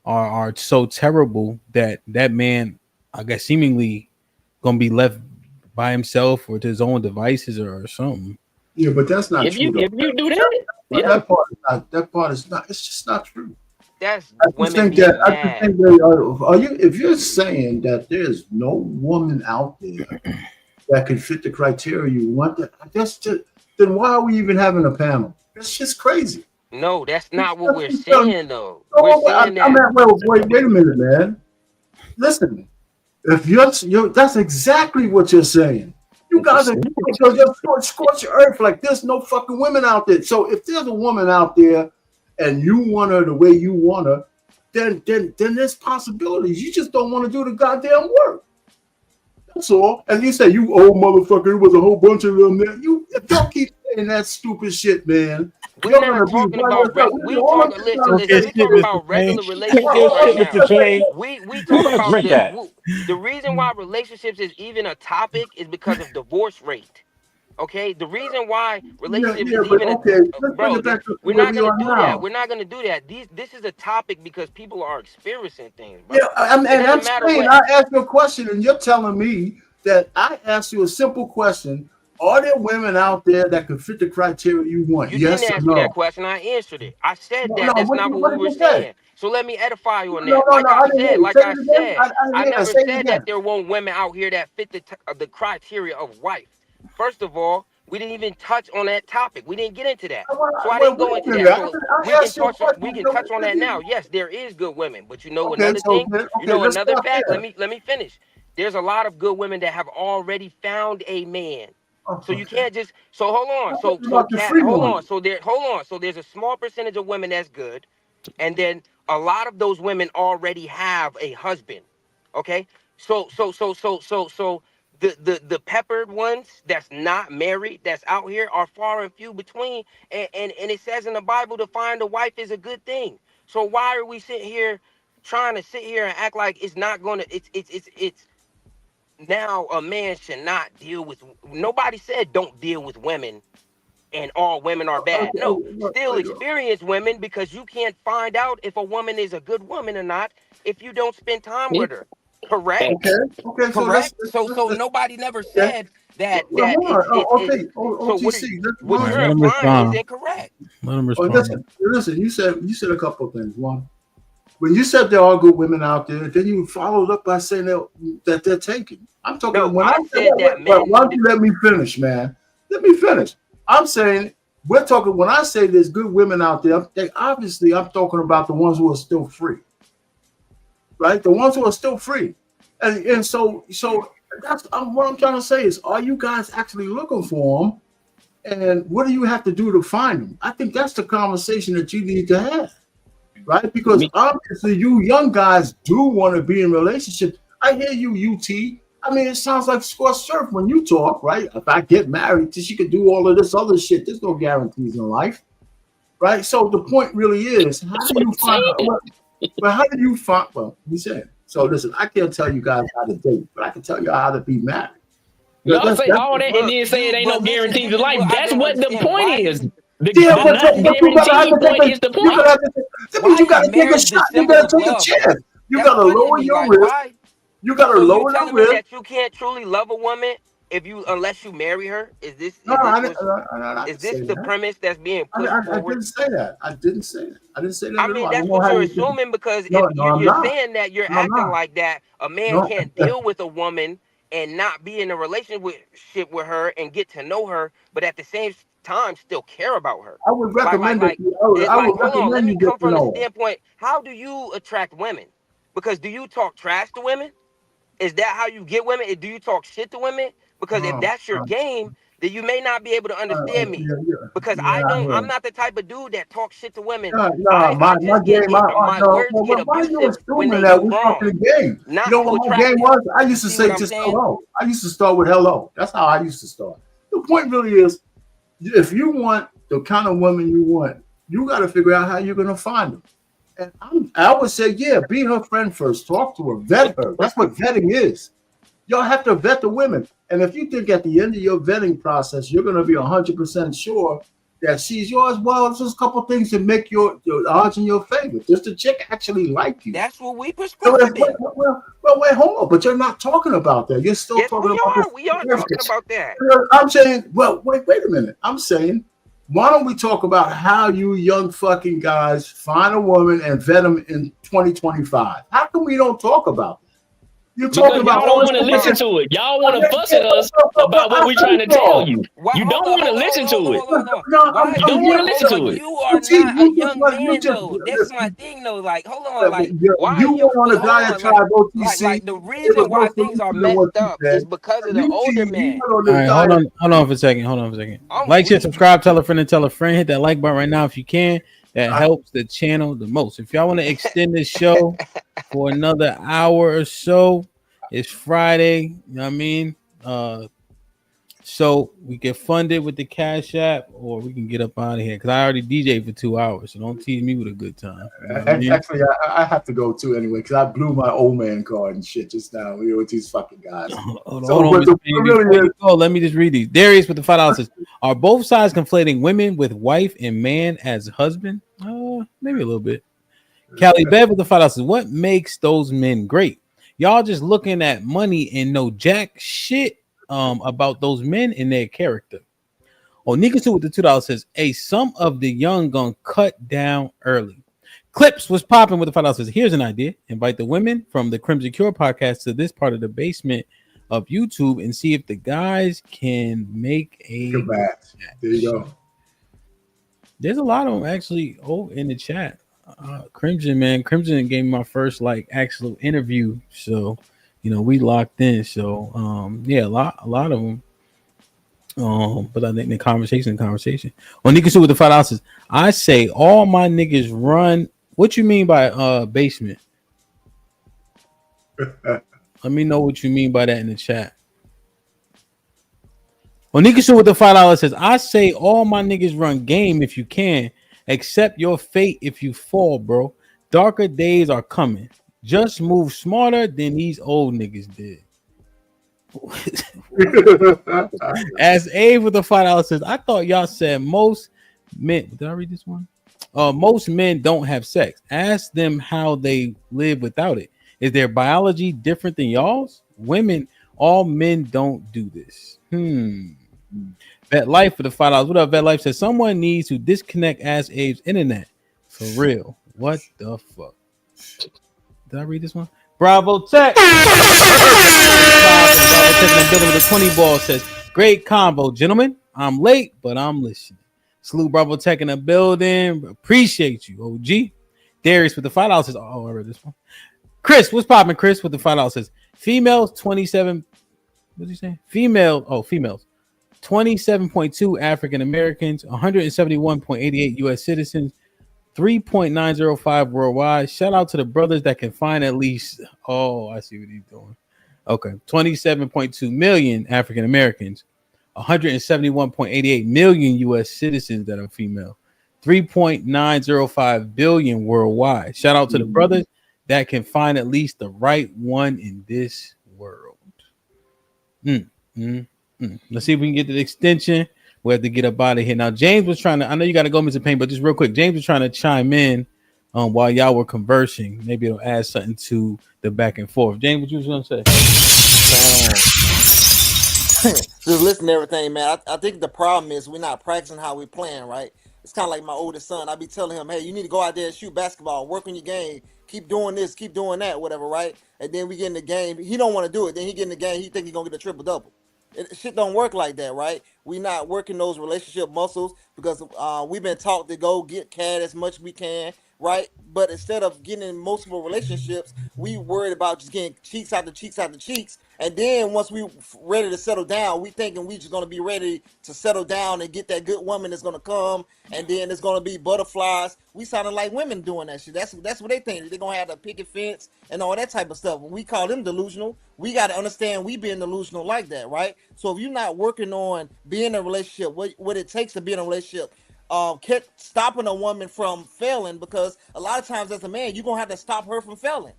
[SPEAKER 6] are so terrible that that man, I guess, seemingly gonna be left by himself or to his own devices or something.
[SPEAKER 17] Yeah, but that's not
[SPEAKER 14] If
[SPEAKER 17] true
[SPEAKER 14] you
[SPEAKER 17] though.
[SPEAKER 14] if you do that,
[SPEAKER 17] But
[SPEAKER 14] yeah.
[SPEAKER 17] that part is not. That part is not. It's just not true.
[SPEAKER 2] That's
[SPEAKER 17] I just
[SPEAKER 2] women
[SPEAKER 17] think that.
[SPEAKER 2] being
[SPEAKER 17] I just
[SPEAKER 2] mad.
[SPEAKER 17] think that. Are you? If you're saying that there's no woman out there that can fit the criteria you want, that's just. Then why are we even having a panel? That's just crazy.
[SPEAKER 2] No, that's not what
[SPEAKER 17] That's
[SPEAKER 2] we're
[SPEAKER 17] just, um,
[SPEAKER 2] saying though. We're
[SPEAKER 17] oh,
[SPEAKER 2] saying
[SPEAKER 17] I'm
[SPEAKER 2] that
[SPEAKER 17] at. Wait a minute, man. Listen. If you're that's exactly what you're saying. You guys are because you're scorch earth like there's no fucking women out there. So if there's a woman out there and you want her the way you want her, then there's possibilities. You just don't want to do the goddamn work. That's all. And you say you old motherfucker, it was a whole bunch of them there. You don't keep saying that stupid shit, man.
[SPEAKER 2] we're
[SPEAKER 17] You're
[SPEAKER 2] not
[SPEAKER 17] gonna be
[SPEAKER 2] talking
[SPEAKER 17] by
[SPEAKER 2] about
[SPEAKER 17] yourself.
[SPEAKER 2] we
[SPEAKER 17] All I'm
[SPEAKER 2] talk.
[SPEAKER 17] just trying to
[SPEAKER 2] Listen.
[SPEAKER 6] Okay,
[SPEAKER 2] We
[SPEAKER 17] say
[SPEAKER 6] shit,
[SPEAKER 2] talking
[SPEAKER 17] is
[SPEAKER 6] Mr.
[SPEAKER 2] about
[SPEAKER 6] Plain.
[SPEAKER 2] regular
[SPEAKER 15] Your
[SPEAKER 2] relationships right
[SPEAKER 15] shit,
[SPEAKER 2] now.
[SPEAKER 15] Mr. Plain.
[SPEAKER 2] We
[SPEAKER 15] Who
[SPEAKER 2] talking
[SPEAKER 15] about
[SPEAKER 2] about
[SPEAKER 15] drink that?
[SPEAKER 2] the reason why relationships is even a topic is because of divorce rate. Okay, the reason why relationship
[SPEAKER 17] yeah,
[SPEAKER 2] is
[SPEAKER 17] but
[SPEAKER 2] even a
[SPEAKER 17] okay, let's bring
[SPEAKER 2] bro,
[SPEAKER 17] it back to
[SPEAKER 2] we're
[SPEAKER 17] where
[SPEAKER 2] not
[SPEAKER 17] we
[SPEAKER 2] gonna
[SPEAKER 17] are
[SPEAKER 2] do that.
[SPEAKER 17] now.
[SPEAKER 2] We're not gonna do that. This is a topic because people are experiencing things,
[SPEAKER 17] Yeah,
[SPEAKER 2] bro. It
[SPEAKER 17] and I'm
[SPEAKER 2] doesn't matter
[SPEAKER 17] saying
[SPEAKER 2] what.
[SPEAKER 17] I asked you a question, and you're telling me that I asked you a simple question: are there women out there that could fit the criteria you want?
[SPEAKER 2] You didn't
[SPEAKER 17] Yes or
[SPEAKER 2] ask me that
[SPEAKER 17] no?
[SPEAKER 2] question. I answered it. I said
[SPEAKER 17] No,
[SPEAKER 2] that
[SPEAKER 17] no.
[SPEAKER 2] that's not what
[SPEAKER 17] What
[SPEAKER 2] we
[SPEAKER 17] did
[SPEAKER 2] were
[SPEAKER 17] you say?
[SPEAKER 2] saying. So let me edify you on
[SPEAKER 17] No,
[SPEAKER 2] that.
[SPEAKER 17] no, no. I didn't hear you. Say it again. I didn't
[SPEAKER 2] I
[SPEAKER 17] hear it.
[SPEAKER 2] never
[SPEAKER 17] Say it
[SPEAKER 2] said that
[SPEAKER 17] again.
[SPEAKER 2] there weren't women out here that fit the criteria of wife. First of all, we didn't even touch on that topic. We didn't get into that. So I
[SPEAKER 17] Well,
[SPEAKER 2] didn't
[SPEAKER 17] wait
[SPEAKER 2] go
[SPEAKER 17] a
[SPEAKER 2] into
[SPEAKER 17] minute.
[SPEAKER 2] that. So
[SPEAKER 17] I asked you a
[SPEAKER 2] we
[SPEAKER 17] question.
[SPEAKER 2] can
[SPEAKER 17] So
[SPEAKER 2] touch on that now. Yes, there is good women, but you know
[SPEAKER 17] okay,
[SPEAKER 2] another
[SPEAKER 17] so
[SPEAKER 2] thing.
[SPEAKER 17] then,
[SPEAKER 2] You
[SPEAKER 17] okay,
[SPEAKER 2] know
[SPEAKER 17] let's
[SPEAKER 2] another
[SPEAKER 17] start
[SPEAKER 2] fact.
[SPEAKER 17] there.
[SPEAKER 2] Let me finish. There's a lot of good women that have already found a man.
[SPEAKER 17] Oh,
[SPEAKER 2] So you
[SPEAKER 17] okay.
[SPEAKER 2] can't just so hold on.
[SPEAKER 17] I'm
[SPEAKER 2] So
[SPEAKER 17] talking
[SPEAKER 2] so
[SPEAKER 17] about the
[SPEAKER 2] cat
[SPEAKER 17] free
[SPEAKER 2] hold
[SPEAKER 17] one.
[SPEAKER 2] on. So there's a small percentage of women that's good, and then a lot of those women already have a husband. Okay? So the peppered ones that's not married that's out here are far and few between, and it says in the Bible to find a wife is a good thing. So why are we sitting here trying to sit here and act like it's not gonna it's now a man should not deal with, nobody said don't deal with women and all women are bad. No, still experience women, because you can't find out if a woman is a good woman or not if you don't spend time with her. Correct?
[SPEAKER 17] Okay. So
[SPEAKER 2] Correct. So nobody never
[SPEAKER 17] okay.
[SPEAKER 2] said that
[SPEAKER 17] Well, hold on.
[SPEAKER 2] it's so
[SPEAKER 17] OTC.
[SPEAKER 2] what
[SPEAKER 6] All right,
[SPEAKER 2] you're
[SPEAKER 6] let him
[SPEAKER 2] implying is
[SPEAKER 6] respond.
[SPEAKER 2] incorrect.
[SPEAKER 6] Let him
[SPEAKER 17] Oh,
[SPEAKER 6] respond.
[SPEAKER 17] listen. You said a couple of things. One, when you said there are good women out there, then you followed up by saying that they're taken. I'm talking
[SPEAKER 2] No,
[SPEAKER 17] when
[SPEAKER 2] I
[SPEAKER 17] I'm
[SPEAKER 2] said that
[SPEAKER 17] why
[SPEAKER 2] men
[SPEAKER 17] don't
[SPEAKER 2] need
[SPEAKER 17] you let me finish, man? Let me finish. I'm saying we're talking when I say there's good women out there, obviously I'm talking about the ones who are still free, right? The ones who are still free, and so that's what I'm trying to say is, are you guys actually looking for them? And what do you have to do to find them? I think that's the conversation that you need to have, right? Because obviously you young guys do want to be in relationships. I hear you, UT. I mean, it sounds like scorched surf when you talk, right? If I get married, she could do all of this other shit. There's no guarantees in life, right? So the point really is, how do you find out? But how do you find? Well, we said. So listen, I can't tell you guys how to date, but I can tell you how to be married.
[SPEAKER 14] Y'all say all that and then say it ain't no guarantees of life. That's what the point is. The not guaranteed point is the point.
[SPEAKER 17] You got to take a shot. You got to take a chance. You got to lower your risk. You got to
[SPEAKER 2] So you
[SPEAKER 17] lower
[SPEAKER 2] telling
[SPEAKER 17] the
[SPEAKER 2] me
[SPEAKER 17] risk.
[SPEAKER 2] that you can't truly love a woman unless you marry her? Is this the premise that's being put
[SPEAKER 17] I
[SPEAKER 2] forward?
[SPEAKER 17] didn't say that. I didn't say that. I didn't say that
[SPEAKER 2] I
[SPEAKER 17] at
[SPEAKER 2] mean,
[SPEAKER 17] all. I don't
[SPEAKER 2] that's
[SPEAKER 17] know
[SPEAKER 2] what
[SPEAKER 17] how
[SPEAKER 2] you're
[SPEAKER 17] you think.
[SPEAKER 2] assuming, because
[SPEAKER 17] No,
[SPEAKER 2] if
[SPEAKER 17] I'm
[SPEAKER 2] you're
[SPEAKER 17] not.
[SPEAKER 2] saying that, you're
[SPEAKER 17] No, I'm
[SPEAKER 2] acting
[SPEAKER 17] not.
[SPEAKER 2] like that a man
[SPEAKER 17] No.
[SPEAKER 2] can't deal with a woman and not be in a relationship with her and get to know her, but at the same time still care about her.
[SPEAKER 17] I would recommend that
[SPEAKER 2] It's
[SPEAKER 17] I
[SPEAKER 2] like,
[SPEAKER 17] would
[SPEAKER 2] hold on, let
[SPEAKER 17] recommend
[SPEAKER 2] me
[SPEAKER 17] you get
[SPEAKER 2] come
[SPEAKER 17] to
[SPEAKER 2] from the
[SPEAKER 17] know her.
[SPEAKER 2] standpoint, how do you attract women? Because do you talk trash to women? Is that how you get women? Do you talk shit to women? Because if that's your game, then you may not be able to understand me. Because I'm not the type of dude that talks shit to women.
[SPEAKER 17] No,
[SPEAKER 2] I
[SPEAKER 17] my
[SPEAKER 2] just get
[SPEAKER 17] game.
[SPEAKER 2] my
[SPEAKER 17] No,
[SPEAKER 2] words get
[SPEAKER 17] why are you
[SPEAKER 2] abusive when
[SPEAKER 17] assuming
[SPEAKER 2] they
[SPEAKER 17] that
[SPEAKER 2] do
[SPEAKER 17] we
[SPEAKER 2] wrong,
[SPEAKER 17] talking the game?
[SPEAKER 2] not
[SPEAKER 17] You know
[SPEAKER 2] to
[SPEAKER 17] what my
[SPEAKER 2] attract
[SPEAKER 17] game
[SPEAKER 2] them.
[SPEAKER 17] was? I
[SPEAKER 2] You
[SPEAKER 17] used to
[SPEAKER 2] see
[SPEAKER 17] say
[SPEAKER 2] what I'm
[SPEAKER 17] just
[SPEAKER 2] saying?
[SPEAKER 17] hello. I used to start with hello. That's how I used to start. The point really is, if you want the kind of woman you want, you got to figure out how you're going to find them. And I would say, yeah, be her friend first. Talk to her, vet her. That's what vetting is. Y'all have to vet the women. And if you think at the end of your vetting process, you're going to be 100% sure that she's yours, well, it's just a couple things to make your odds in your favor. Does the chick actually like you?
[SPEAKER 2] That's what we
[SPEAKER 17] So
[SPEAKER 2] prescribing.
[SPEAKER 17] wait, hold on. But you're not talking about that. You're still
[SPEAKER 2] Yes,
[SPEAKER 17] talking
[SPEAKER 2] we
[SPEAKER 17] about
[SPEAKER 2] are.
[SPEAKER 17] this.
[SPEAKER 2] We are talking about that.
[SPEAKER 17] I'm saying, well, wait a minute. I'm saying, why don't we talk about how you young fucking guys find a woman and vet them in 2025? How come we don't talk about that? You're talking
[SPEAKER 14] Because
[SPEAKER 17] about
[SPEAKER 14] y'all
[SPEAKER 17] all
[SPEAKER 14] don't
[SPEAKER 17] this
[SPEAKER 14] want to listen to it. Y'all want to fuss at us
[SPEAKER 17] but
[SPEAKER 14] about what we're trying to tell you. You don't want to listen to it.
[SPEAKER 17] No,
[SPEAKER 14] You don't want to listen to it.
[SPEAKER 2] You are not a young man, though. That's my thing, though. Like, hold on, like, why are
[SPEAKER 17] you
[SPEAKER 2] you?
[SPEAKER 17] went on a
[SPEAKER 2] Hold on,
[SPEAKER 17] diatribe, OTC.
[SPEAKER 2] like the
[SPEAKER 17] There
[SPEAKER 2] reason
[SPEAKER 17] was no
[SPEAKER 2] why things are
[SPEAKER 17] solution to what
[SPEAKER 2] messed
[SPEAKER 17] you
[SPEAKER 2] up is
[SPEAKER 17] said.
[SPEAKER 2] because of the older
[SPEAKER 17] You
[SPEAKER 2] man.
[SPEAKER 17] went on
[SPEAKER 6] All
[SPEAKER 17] this
[SPEAKER 6] right, hold on for a second. Hold on for a second.
[SPEAKER 2] I'm
[SPEAKER 6] Like, share,
[SPEAKER 2] weak.
[SPEAKER 6] subscribe, tell a friend, and tell a friend. Hit that like button right now if you can. That helps the channel the most. If y'all want to extend this show for another hour or so, it's Friday. You know what I mean? So we can fund it with the Cash App, or we can get up out of here. Because I already DJ for 2 hours, so don't tease me with a good time. You know what I mean?
[SPEAKER 17] Actually, I have to go too anyway because I blew my old man card and shit just now. With these fucking guys.
[SPEAKER 6] Hold on, Miss Penny, before you go, let me just read these. Darius with the $5 says, "Are both sides conflating women with wife and man as husband? Maybe a little bit." Callie Bev with the $5 says, "What makes those men great? Y'all just looking at money and know jack shit about those men and their character." Onikasu with the $2 says, "Hey, some of the young gonna cut down early." Clips was popping with the $5 says, "Here's an idea: invite the women from the Crimson Cure podcast to this part of the basement of YouTube and see if the guys can make a
[SPEAKER 17] match." There you go.
[SPEAKER 6] There's a lot of them actually in the chat. Crimson, man, Crimson gave me my first actual interview, so we locked in. So yeah, a lot of them. But I think the conversation. On Nikasu with the $5 says, "I say all my niggas run." What you mean by basement? Let me know what you mean by that in the chat. Onikashu with the $5 says, I say all my niggas run game if you can. Accept your fate if you fall, bro. Darker days are coming. Just move smarter than these old niggas did. As Abe with the $5 says, I thought y'all said most men. Did I read this one? Most men don't have sex. Ask them how they live without it. Is their biology different than y'all's? Women, all men don't do this. Vet Life for the $5. What up, Vet Life says someone needs to disconnect Ass Abe's internet. For real. What the fuck? Did I read this one? Bravo Tech. Bravo Tech in the building with a 20 ball says, great combo, gentlemen. I'm late, but I'm listening. Salute Bravo Tech in the building. Appreciate you, OG. Darius with the $5 says, oh, I read this one. Chris, what's popping? Chris with the $5 says, females 27. What did you say? Females 27.2 African Americans, 171.88 U.S. citizens, 3.905 worldwide. Shout out to the brothers that can find at least. Oh, I see what he's doing. Okay, 27.2 million African Americans, 171.88 million U.S. citizens that are female, 3.905 billion worldwide. Shout out to the brothers that can find at least the right one in this world. Let's see if we can get the extension. We have to get up out of here. Now, James was trying to, I know you got to go, Mr. Payne, but just real quick, James was trying to chime in while y'all were conversing. Maybe it'll add something to the back and forth. James, what you was going to say?
[SPEAKER 20] Just listen to everything, man. I think the problem is we're not practicing how we're playing, right? It's kind of like my oldest son. I be telling him, hey, you need to go out there and shoot basketball, work on your game, keep doing this, keep doing that, whatever, right? And then we get in the game. He don't want to do it. Then he get in the game. He think he's going to get a triple-double. Shit don't work like that, right? We not working those relationship muscles because we've been taught to go get cat as much as we can, right? But instead of getting in multiple relationships, we worried about just getting cheeks after cheeks after cheeks. And then once we ready to settle down, we thinking we just gonna be ready to settle down and get that good woman that's gonna come, and then it's gonna be butterflies. We sounding like women doing that shit. That's what they think. They're gonna have the picket fence and all that type of stuff. When we call them delusional, we gotta understand we being delusional like that, right? So if you're not working on being in a relationship, what it takes to be in a relationship, kept stopping a woman from failing, because a lot of times as a man, you're gonna have to stop her from failing.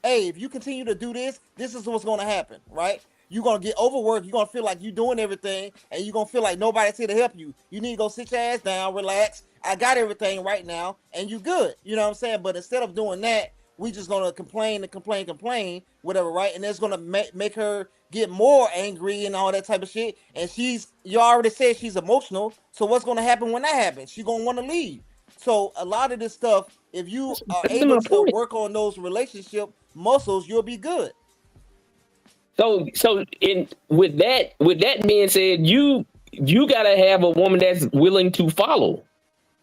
[SPEAKER 20] Hey, if you continue to do this, this is what's gonna happen, right? You're gonna get overworked, you're gonna feel like you're doing everything, and you're gonna feel like nobody's here to help you. You need to go sit your ass down, relax. I got everything right now, and you good. You know what I'm saying? But instead of doing that, we just gonna complain, whatever, right? And it's gonna make her get more angry and all that type of shit. And you already said she's emotional. So what's gonna happen when that happens? She's gonna want to leave. So a lot of this stuff, if you are able to work on those relationship muscles, you'll be good.
[SPEAKER 14] So with that being said, you gotta have a woman that's willing to follow.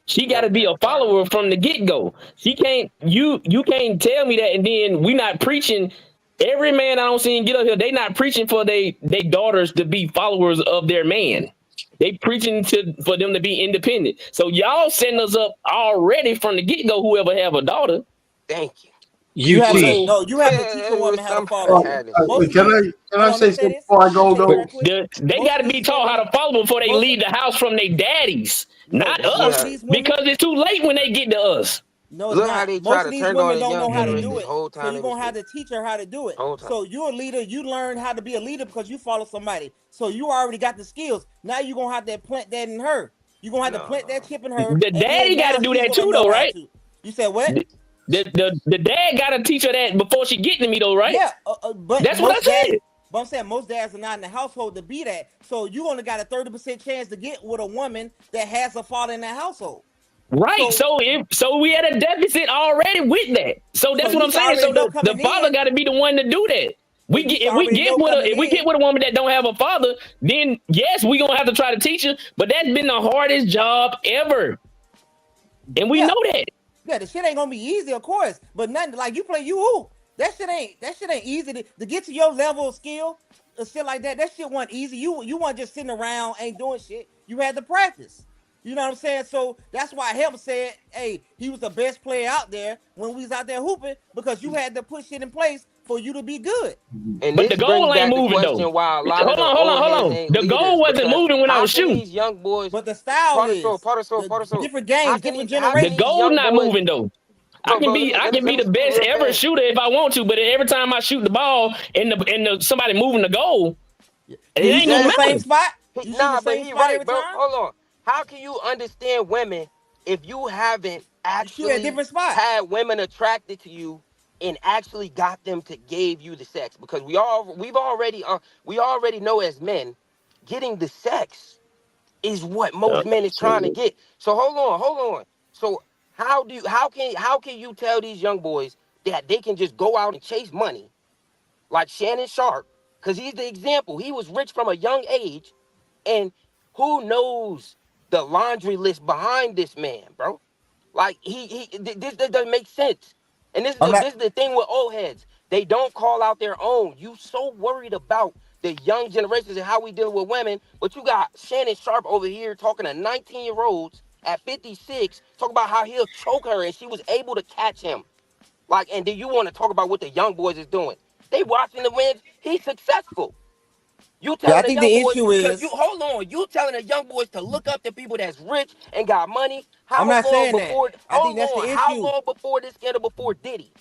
[SPEAKER 14] She gotta be a follower from the get-go. She can't you can't tell me that and then we not preaching. Every man I don't see get up here, they not preaching for they daughters to be followers of their man. They preaching for them to be independent. So y'all setting us up already from the get-go, whoever have a daughter.
[SPEAKER 2] Thank you.
[SPEAKER 20] You have to teach a woman how to follow.
[SPEAKER 17] Can I say something before I go though?
[SPEAKER 14] They got to be taught how to follow before they leave the house from their daddies, not us, because it's too late when they get to us.
[SPEAKER 20] No, it's not. Most of these women don't know how to do it. So you're going to have to teach her how to do it. So you're a leader. You learn how to be a leader because you follow somebody. So you already got the skills. Now you're going to have to plant that in her. You're going to have to plant that chip in her.
[SPEAKER 14] The daddy got to do that too, though, right?
[SPEAKER 20] You said what?
[SPEAKER 14] The dad got to teach her that before she get to me, though, right?
[SPEAKER 20] Yeah, but
[SPEAKER 14] that's what I said.
[SPEAKER 20] But I'm saying most dads are not in the household to be that. So you only got a 30% chance to get with a woman that has a father in that household.
[SPEAKER 14] Right. So we at a deficit already with that. So that's what I'm saying. So the father got to be the one to do that. If we get with a woman that don't have a father, then yes, we gonna have to try to teach her. But that's been the hardest job ever, and we know that.
[SPEAKER 20] Yeah, the shit ain't gonna be easy, of course. But nothing like you play hoop. That shit ain't easy to get to your level of skill. Shit like that. That shit wasn't easy. You weren't just sitting around ain't doing shit. You had to practice. You know what I'm saying? So that's why Help said, hey, he was the best player out there when we was out there hooping, because you had to put shit in place for you to be good.
[SPEAKER 2] And
[SPEAKER 14] But the
[SPEAKER 2] this brings
[SPEAKER 14] goal ain't
[SPEAKER 2] back the
[SPEAKER 14] moving though.
[SPEAKER 2] question why a lot of
[SPEAKER 14] Hold
[SPEAKER 2] the
[SPEAKER 14] on, hold on,
[SPEAKER 2] old
[SPEAKER 14] hold
[SPEAKER 2] heads
[SPEAKER 14] on.
[SPEAKER 2] ain't
[SPEAKER 14] The goal
[SPEAKER 2] leaders
[SPEAKER 14] wasn't
[SPEAKER 2] because
[SPEAKER 14] moving when I
[SPEAKER 2] how
[SPEAKER 14] was
[SPEAKER 2] can
[SPEAKER 14] shooting.
[SPEAKER 2] these young boys
[SPEAKER 20] But the style
[SPEAKER 2] part of soul,
[SPEAKER 20] is
[SPEAKER 2] part of soul, part of
[SPEAKER 20] the
[SPEAKER 2] soul?
[SPEAKER 20] different
[SPEAKER 2] How
[SPEAKER 20] games,
[SPEAKER 2] can
[SPEAKER 20] different
[SPEAKER 2] how can
[SPEAKER 14] The
[SPEAKER 20] generations.
[SPEAKER 2] these
[SPEAKER 14] goal
[SPEAKER 2] young
[SPEAKER 14] not
[SPEAKER 2] boys,
[SPEAKER 14] moving though.
[SPEAKER 2] bro, bro,
[SPEAKER 14] I can
[SPEAKER 2] let
[SPEAKER 14] be
[SPEAKER 2] me
[SPEAKER 14] the
[SPEAKER 2] speak
[SPEAKER 14] best
[SPEAKER 2] real
[SPEAKER 14] ever
[SPEAKER 2] fast.
[SPEAKER 14] shooter if I want to, but every time I shoot the ball and somebody moving the goal, it
[SPEAKER 20] You
[SPEAKER 14] ain't
[SPEAKER 20] shoot
[SPEAKER 14] no
[SPEAKER 20] in the same
[SPEAKER 14] matter.
[SPEAKER 2] Exactly.
[SPEAKER 20] spot. You shoot in the
[SPEAKER 2] Nah, but
[SPEAKER 20] same
[SPEAKER 2] he
[SPEAKER 20] spot
[SPEAKER 2] right,
[SPEAKER 20] every
[SPEAKER 2] bro.
[SPEAKER 20] time.
[SPEAKER 2] Hold on. How can you understand women if you haven't
[SPEAKER 20] You shoot at
[SPEAKER 2] actually
[SPEAKER 20] different spots.
[SPEAKER 2] had women attracted to you and actually got them to give you the sex? Because we already know as men, getting the sex is what most men is trying to get. So hold on. So how can you tell these young boys that they can just go out and chase money like Shannon Sharp? Because he's the example. He was rich from a young age, and who knows the laundry list behind this man, bro? Like this doesn't make sense. And
[SPEAKER 20] I'm not.
[SPEAKER 2] this is the thing with old heads. They don't call out their own. You so worried about the young generations and how we deal with women, but you got Shannon Sharp over here talking to 19-year-olds at 56, talking about how he'll choke her and she was able to catch him. Like, and then you want to talk about what the young boys is doing. They watching the wins. He's successful. You
[SPEAKER 20] Yeah, I
[SPEAKER 2] telling the
[SPEAKER 20] think
[SPEAKER 2] young
[SPEAKER 20] the
[SPEAKER 2] boys
[SPEAKER 20] issue
[SPEAKER 2] to
[SPEAKER 20] is.
[SPEAKER 2] you telling the young boys to look up to people that's rich and got money.
[SPEAKER 20] I'm
[SPEAKER 2] How
[SPEAKER 20] not
[SPEAKER 2] long
[SPEAKER 20] saying that.
[SPEAKER 2] before
[SPEAKER 20] I think
[SPEAKER 2] hold
[SPEAKER 20] that's the
[SPEAKER 2] on, how
[SPEAKER 20] issue.
[SPEAKER 2] long before this scandal before Diddy?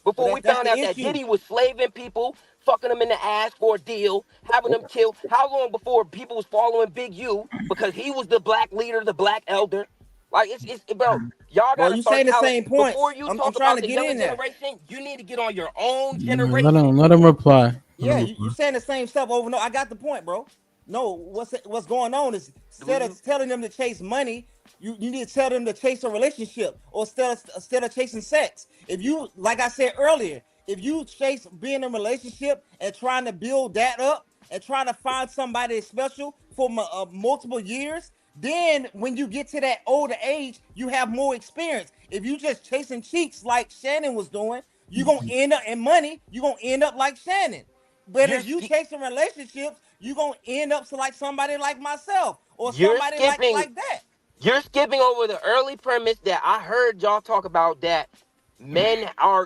[SPEAKER 20] But
[SPEAKER 2] Before we
[SPEAKER 20] that's
[SPEAKER 2] found
[SPEAKER 20] the
[SPEAKER 2] out that
[SPEAKER 20] issue.
[SPEAKER 2] Diddy was slaving people, fucking them in the ass for a deal, having them killed. How long before people was following Big U because he was the black leader, the black elder? Like bro, y'all
[SPEAKER 20] Bro,
[SPEAKER 2] gotta
[SPEAKER 20] you
[SPEAKER 2] start
[SPEAKER 20] saying the
[SPEAKER 2] telling
[SPEAKER 20] same
[SPEAKER 2] before
[SPEAKER 20] points.
[SPEAKER 2] you
[SPEAKER 20] I'm
[SPEAKER 2] talk
[SPEAKER 20] trying
[SPEAKER 2] about
[SPEAKER 20] to
[SPEAKER 2] the
[SPEAKER 20] get
[SPEAKER 2] younger
[SPEAKER 20] in there.
[SPEAKER 2] generation, you need to get on your own
[SPEAKER 6] Let
[SPEAKER 2] generation.
[SPEAKER 6] him reply. Let
[SPEAKER 20] Yeah,
[SPEAKER 6] him
[SPEAKER 20] you
[SPEAKER 6] reply.
[SPEAKER 20] saying the same stuff over. No, I got the point, bro. No, what's going on is instead of telling them to chase money, you need to tell them to chase a relationship, or instead of chasing sex. If you, like I said earlier, if you chase being in a relationship and trying to build that up and trying to find somebody special for multiple years, then when you get to that older age, you have more experience. If you just chasing cheeks like Shannon was doing, you're gonna end up in money, you're gonna end up like Shannon. But
[SPEAKER 2] You're
[SPEAKER 20] if you chasing relationships, you're gonna end up to like somebody like myself or
[SPEAKER 2] you're
[SPEAKER 20] somebody
[SPEAKER 2] skipping
[SPEAKER 20] like that.
[SPEAKER 2] You're skipping over the early premise that I heard y'all talk about, that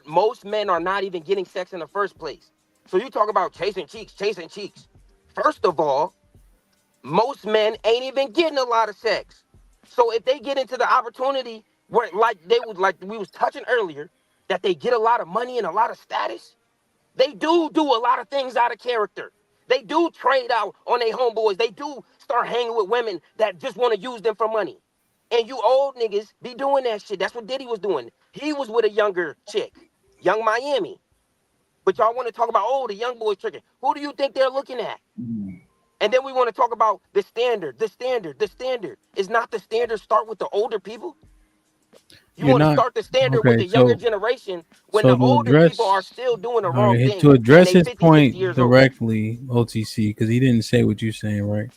[SPEAKER 2] most men are not even getting sex in the first place. So you talk about chasing cheeks, chasing cheeks. First of all, most men ain't even getting a lot of sex. So if they get into the opportunity where like we was touching earlier, that they get a lot of money and a lot of status, they do a lot of things out of character. They do trade out on their homeboys. They do start hanging with women that just want to use them for money. And you old niggas be doing that shit. That's what Diddy was doing. He was with a younger chick, Young Miami. But y'all want to talk about, the young boys tricking. Who do you think they're looking at? And then we want to talk about the standard, the standard, the standard. Is not the standard start with the older people? You
[SPEAKER 6] You're
[SPEAKER 2] want to
[SPEAKER 6] not
[SPEAKER 2] start the standard with
[SPEAKER 6] okay.
[SPEAKER 2] the younger generation when
[SPEAKER 6] So
[SPEAKER 2] the
[SPEAKER 6] to
[SPEAKER 2] older people are
[SPEAKER 6] address,
[SPEAKER 2] still doing the
[SPEAKER 6] all
[SPEAKER 2] wrong
[SPEAKER 6] right,
[SPEAKER 2] thing
[SPEAKER 6] to
[SPEAKER 2] and
[SPEAKER 6] address
[SPEAKER 2] they
[SPEAKER 6] his
[SPEAKER 2] 50, 60
[SPEAKER 6] point
[SPEAKER 2] years old.
[SPEAKER 6] directly, OTC, because he didn't say what you're saying, right?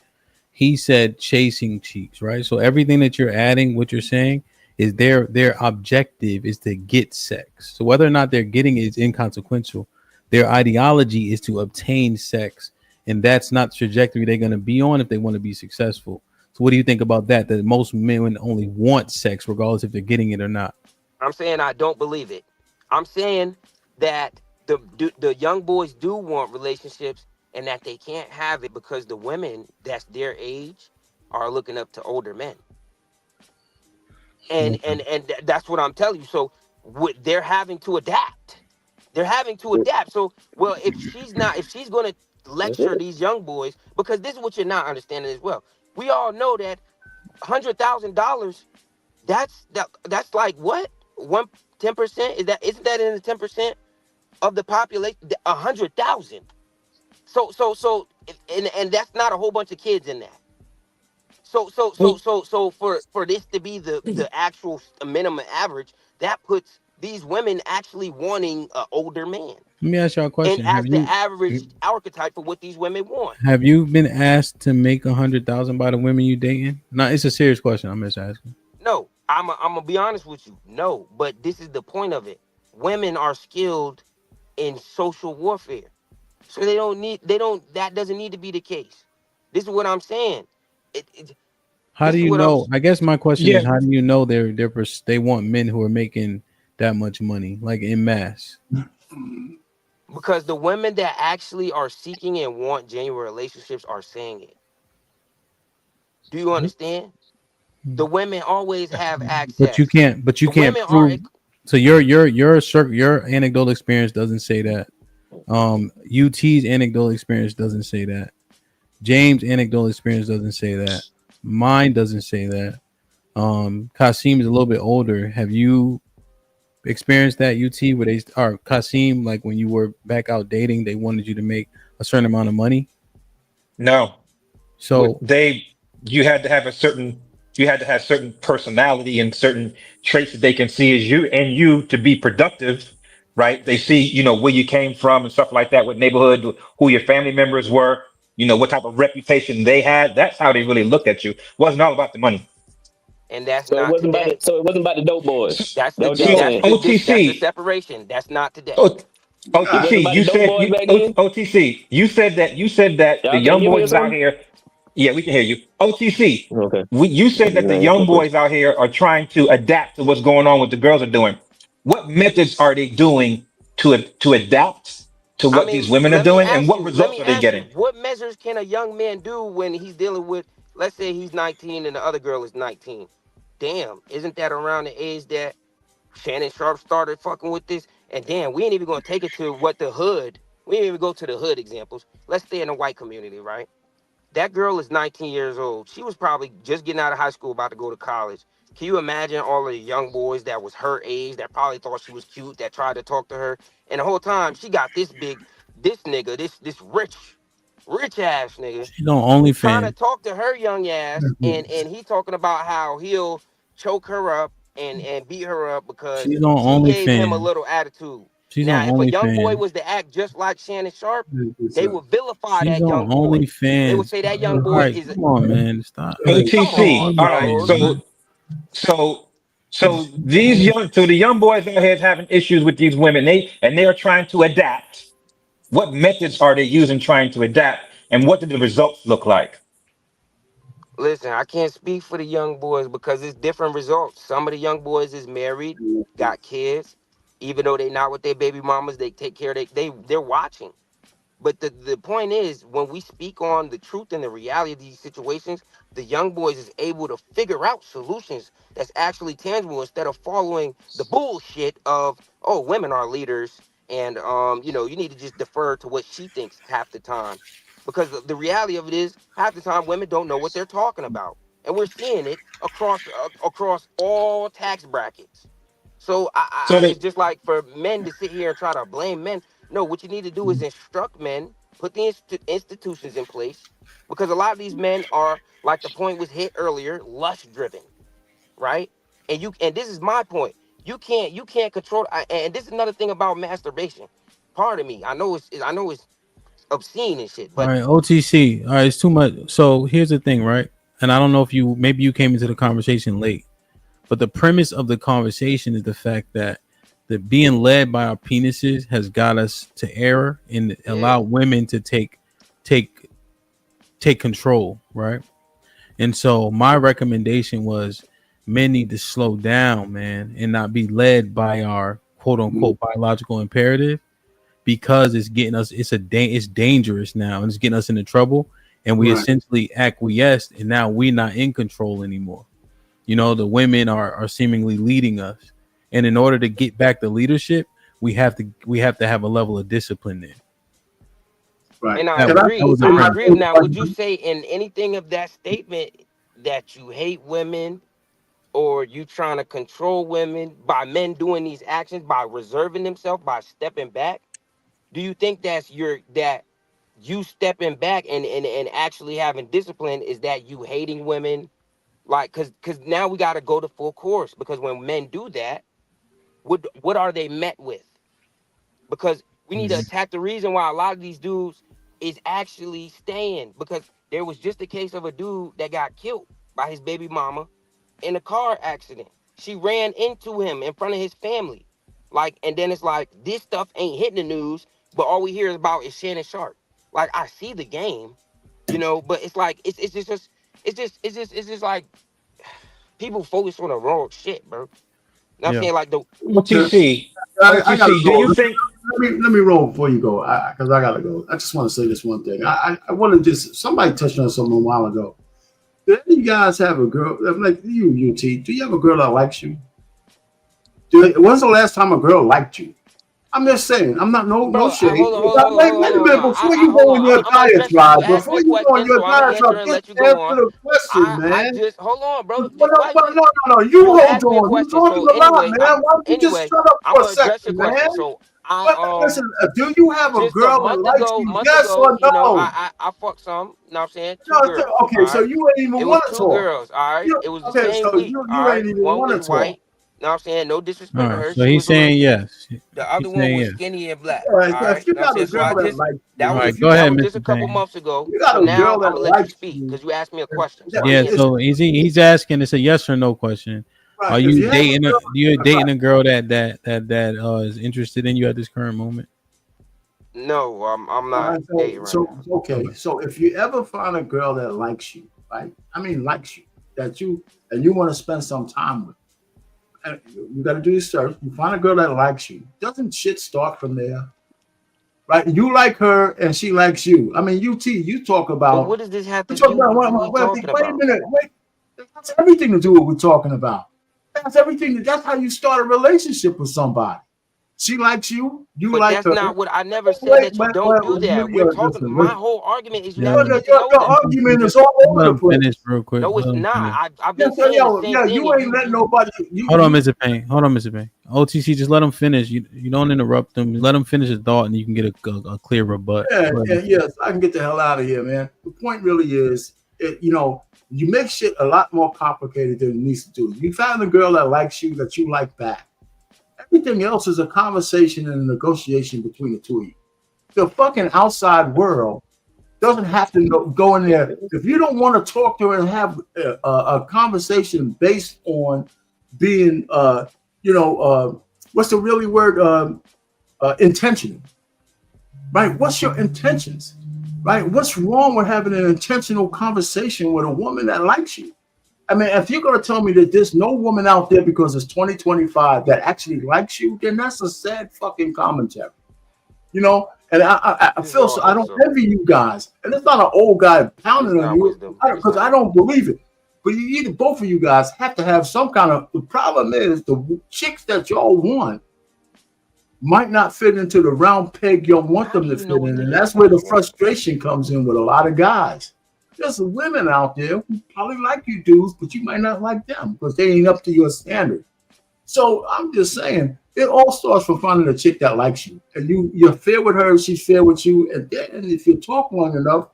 [SPEAKER 6] He said chasing cheeks, right? So everything that you're adding, what you're saying, is their objective is to get sex. So whether or not they're getting it is inconsequential. Their ideology is to obtain sex, and that's not the trajectory they're going to be on if they want to be successful. So what do you think about that? That most men only want sex, regardless if they're getting it or not.
[SPEAKER 2] I'm saying I don't believe it. I'm saying that the young boys do want relationships and that they can't have it because the women that's their age are looking up to older men. And that's what I'm telling you. So they're having to adapt. They're having to adapt. So, well, if she's going to lecture these young boys, because this is what you're not understanding as well. We all know that $100,000, that's like what? 10%? Isn't that in the 10% of the population? 100,000. So and that's not a whole bunch of kids in that. So for this to be the actual minimum average, that puts these women actually wanting an older man.
[SPEAKER 6] Let me ask y'all a
[SPEAKER 2] And
[SPEAKER 6] question.
[SPEAKER 2] as the average archetype for what these women want.
[SPEAKER 6] Have you been asked to make 100,000 by the women you dating? No, it's a serious question. I'm just asking.
[SPEAKER 2] No, I'm gonna be honest with you. No, but this is the point of it. Women are skilled in social warfare. So that doesn't need to be the case. This is what I'm saying.
[SPEAKER 6] How do
[SPEAKER 2] This is
[SPEAKER 6] you
[SPEAKER 2] what I'm
[SPEAKER 6] know? I guess my question
[SPEAKER 15] Yeah,
[SPEAKER 6] is, how do you know they want men who are making that much money, like in mass?
[SPEAKER 2] Because the women that actually are seeking and want genuine relationships are saying it. Do you understand? The women always have
[SPEAKER 6] But you
[SPEAKER 2] access.
[SPEAKER 6] can't. But you
[SPEAKER 2] The
[SPEAKER 6] can't
[SPEAKER 2] women are
[SPEAKER 6] prove. So your anecdotal experience doesn't say that. UT's anecdotal experience doesn't say that. James' anecdotal experience doesn't say that. Mine doesn't say that. Kasim is a little bit older. Have you experienced that UT where they are Kasim, like when you were back out dating, they wanted you to make a certain amount of money?
[SPEAKER 15] No.
[SPEAKER 6] So
[SPEAKER 15] You had to have you had to have certain personality and certain traits that they can see as you to be productive, right? They see, where you came from and stuff like that, what neighborhood, who your family members were, what type of reputation they had. That's how they really looked at you. It wasn't all about the money.
[SPEAKER 2] and that's
[SPEAKER 14] So it
[SPEAKER 2] not
[SPEAKER 14] wasn't about
[SPEAKER 2] today.
[SPEAKER 14] it. So it wasn't about the dope boys.
[SPEAKER 2] That's the
[SPEAKER 14] That's what y'all
[SPEAKER 2] that's
[SPEAKER 14] saying.
[SPEAKER 2] the that's the
[SPEAKER 15] OTC,
[SPEAKER 2] separation. That's not today.
[SPEAKER 14] It wasn't
[SPEAKER 15] OTC,
[SPEAKER 14] about the dope boys back then.
[SPEAKER 15] OTC, you said that the
[SPEAKER 14] Y'all can't
[SPEAKER 15] young
[SPEAKER 14] hear me or
[SPEAKER 15] boys is out
[SPEAKER 14] something?
[SPEAKER 15] here. Yeah, we can hear you. OTC,
[SPEAKER 14] Okay.
[SPEAKER 15] you said that the
[SPEAKER 14] Nice.
[SPEAKER 15] young boys out here are trying to adapt to what's going on, what the girls are doing. What methods are they doing to adapt to
[SPEAKER 2] I
[SPEAKER 15] what these
[SPEAKER 2] mean,
[SPEAKER 15] women are
[SPEAKER 2] let me
[SPEAKER 15] doing, and
[SPEAKER 2] ask
[SPEAKER 15] what
[SPEAKER 2] you. Let
[SPEAKER 15] results
[SPEAKER 2] me
[SPEAKER 15] are they
[SPEAKER 2] ask you.
[SPEAKER 15] getting?
[SPEAKER 2] What measures can a young man do when he's dealing with, let's say he's 19 and the other girl is 19? Damn, isn't that around the age that Shannon Sharp started fucking with this? And damn, we ain't even gonna take it to what the hood. We ain't even go to the hood examples. Let's stay in the white community, right? That girl is 19 years old. She was probably just getting out of high school, about to go to college. Can you imagine all of the young boys that was her age that probably thought she was cute, that tried to talk to her, and the whole time she got this nigga, this rich ass nigga,
[SPEAKER 6] she's on
[SPEAKER 2] trying to
[SPEAKER 6] OnlyFans.
[SPEAKER 2] talk to her young ass, and he talking about how he'll choke her up and beat her up because
[SPEAKER 6] She's on
[SPEAKER 2] she gave him a
[SPEAKER 6] OnlyFans.
[SPEAKER 2] little attitude.
[SPEAKER 6] She's on
[SPEAKER 2] Now, if a young boy
[SPEAKER 6] OnlyFans.
[SPEAKER 2] was to act just like Shannon Sharp, they
[SPEAKER 17] So,
[SPEAKER 2] would vilify
[SPEAKER 6] She's
[SPEAKER 2] that
[SPEAKER 6] on
[SPEAKER 2] young boy. They would
[SPEAKER 6] OnlyFans.
[SPEAKER 2] say that young
[SPEAKER 6] All
[SPEAKER 2] boy
[SPEAKER 6] right,
[SPEAKER 2] is a,
[SPEAKER 6] come on, man. Stop.
[SPEAKER 2] come
[SPEAKER 15] OTC.
[SPEAKER 2] on,
[SPEAKER 15] All right.
[SPEAKER 2] bro.
[SPEAKER 15] So the young boys out here is having issues with these women. They are trying to adapt. What methods are they using trying to adapt, and what do the results look like?
[SPEAKER 2] Listen, I can't speak for the young boys because it's different results. Some of the young boys is married, got kids, even though they not with their baby mamas, they take care of they're watching. But the point is, when we speak on the truth and the reality of these situations, the young boys is able to figure out solutions that's actually tangible instead of following the bullshit of, oh, women are leaders and you need to just defer to what she thinks half the time. Because the reality of it is, half the time women don't know what they're talking about, and we're seeing it across all tax brackets. So
[SPEAKER 15] So
[SPEAKER 2] it's
[SPEAKER 15] they
[SPEAKER 2] just like for men to sit here and try to blame men. No, what you need to do is instruct men, put the institutions in place, because a lot of these men are, like the point was hit earlier, lust driven, right? And this is my point. You can't control. And this is another thing about masturbation. Pardon me. I know it's obscene and shit,
[SPEAKER 6] All
[SPEAKER 2] but
[SPEAKER 6] right, OTC. All right, it's too much. So here's the thing, right? And I don't know if maybe you came into the conversation late, but the premise of the conversation is the fact that the being led by our penises has got us to error and
[SPEAKER 2] yeah,
[SPEAKER 6] allow women to take take control, right? And so my recommendation was men need to slow down, man, and not be led by our quote unquote biological imperative, because it's getting us, it's dangerous now and it's getting us into trouble, and we
[SPEAKER 17] right.
[SPEAKER 6] essentially acquiesced and now we're not in control anymore. The women are seemingly leading us, and in order to get back the leadership, we have to have a level of discipline there.
[SPEAKER 17] Right.
[SPEAKER 2] and I
[SPEAKER 17] Can I
[SPEAKER 6] That
[SPEAKER 2] agree.
[SPEAKER 6] was the
[SPEAKER 17] say
[SPEAKER 2] I
[SPEAKER 17] my
[SPEAKER 6] premise.
[SPEAKER 2] agree.
[SPEAKER 17] thing?
[SPEAKER 2] Now, would you say in anything of that statement that you hate women, or you trying to control women by men doing these actions, by reserving themselves, by stepping back? Do you think that you stepping back and actually having discipline is that you hating women? Like, cause now we got to go to full course, because when men do that, what are they met with? Because we need to attack the reason why a lot of these dudes is actually staying, because there was just a case of a dude that got killed by his baby mama in a car accident. She ran into him in front of his family. Like, and then it's like, this stuff ain't hitting the news, but all we hear about is Shannon Sharp. Like, I see the game, but it's like it's just like people focus on the wrong shit, bro. You know what I'm
[SPEAKER 6] Yeah.
[SPEAKER 2] saying? Like the
[SPEAKER 17] To,
[SPEAKER 15] OTC,
[SPEAKER 17] I got to
[SPEAKER 15] do you
[SPEAKER 17] go.
[SPEAKER 15] think?
[SPEAKER 17] let me roll before you go, because I gotta go. I just want to say this one thing. I want to just somebody touched on something a while ago. Do any of you guys have a girl like you, UT? Do you have a girl that likes you? When's the last time a girl liked you? I'm just saying. I'm not no shade. Wait a minute before you go on your diatribe. Before you go on your diatribe, just answer the question, man.
[SPEAKER 2] I just hold on, bro.
[SPEAKER 17] No. You hold on. You're talking a lot, man. Why don't you just shut up for a second, man?
[SPEAKER 2] So
[SPEAKER 17] listen, do you have a girl that likes you? Yes or no?
[SPEAKER 2] You know, I fucked some. You know what I'm saying? Two girls.
[SPEAKER 17] Okay, so you ain't even want to talk.
[SPEAKER 2] It was 2 girls. All right. It was the same week.
[SPEAKER 17] You ain't even want to talk.
[SPEAKER 2] White. You know what I'm saying? No disrespect to her.
[SPEAKER 6] So he's saying yes.
[SPEAKER 2] The other one was skinny and black.
[SPEAKER 17] All right. If you got a girl that likes you,
[SPEAKER 6] all right, go ahead, Mr.
[SPEAKER 2] just a couple months ago.
[SPEAKER 17] You got
[SPEAKER 2] so
[SPEAKER 17] a
[SPEAKER 2] now
[SPEAKER 17] girl
[SPEAKER 2] I'm
[SPEAKER 17] that
[SPEAKER 2] gonna let you
[SPEAKER 17] likes
[SPEAKER 2] speak because you asked me a question. So
[SPEAKER 6] yeah, so he's asking. It's a yes or no question.
[SPEAKER 17] Right.
[SPEAKER 6] Are you dating a girl that is interested in you at this current moment?
[SPEAKER 2] No, I'm not dating right now.
[SPEAKER 17] Okay, so if you ever find a girl that likes you, right? I mean, likes you, and you want to spend some time with. You got to do your search. You find a girl that likes you. Doesn't shit start from there? Right? You like her and she likes you. I mean, UT, you talk about.
[SPEAKER 2] But what does this have to do with what we're talking about?
[SPEAKER 17] Wait a minute. Wait. That's everything to do with what we're talking about. That's everything. That's how you start a relationship with somebody. She likes you. You like her.
[SPEAKER 2] But that's not what I never said that you don't do that. We're talking. My whole argument is you have to get to know
[SPEAKER 17] your argument is all over the place.
[SPEAKER 6] Finish real quick.
[SPEAKER 2] No, it's not. I've been saying the same thing.
[SPEAKER 17] You ain't letting nobody.
[SPEAKER 6] Hold on, Mr. Payne. OTC, just let him finish. You don't interrupt him. Let him finish his thought, and you can get a clear rebut.
[SPEAKER 17] Yes, I can get the hell out of here, man. The point really is, you make shit a lot more complicated than it needs to do. You find a girl that likes you, that you like back. Everything else is a conversation and a negotiation between the two of you. The fucking outside world doesn't have to go in there. If you don't want to talk to her and have a conversation based on being, what's the really word? Intentional, right? What's your intentions, right? What's wrong with having an intentional conversation with a woman that likes you? I mean, if you're going to tell me that there's no woman out there because it's 2025 that actually likes you, then that's a sad fucking commentary, And I feel so. I don't envy you guys, and it's not an old guy pounding on you because I don't believe it. But both of you guys have to have some kind of. The problem is the chicks that y'all want might not fit into the round peg you want them to fit in, and that's where the frustration comes in with a lot of guys. There's women out there who probably like you dudes, but you might not like them because they ain't up to your standard. So I'm just saying, it all starts from finding a chick that likes you. And you're fair with her, she's fair with you. And then if you talk long enough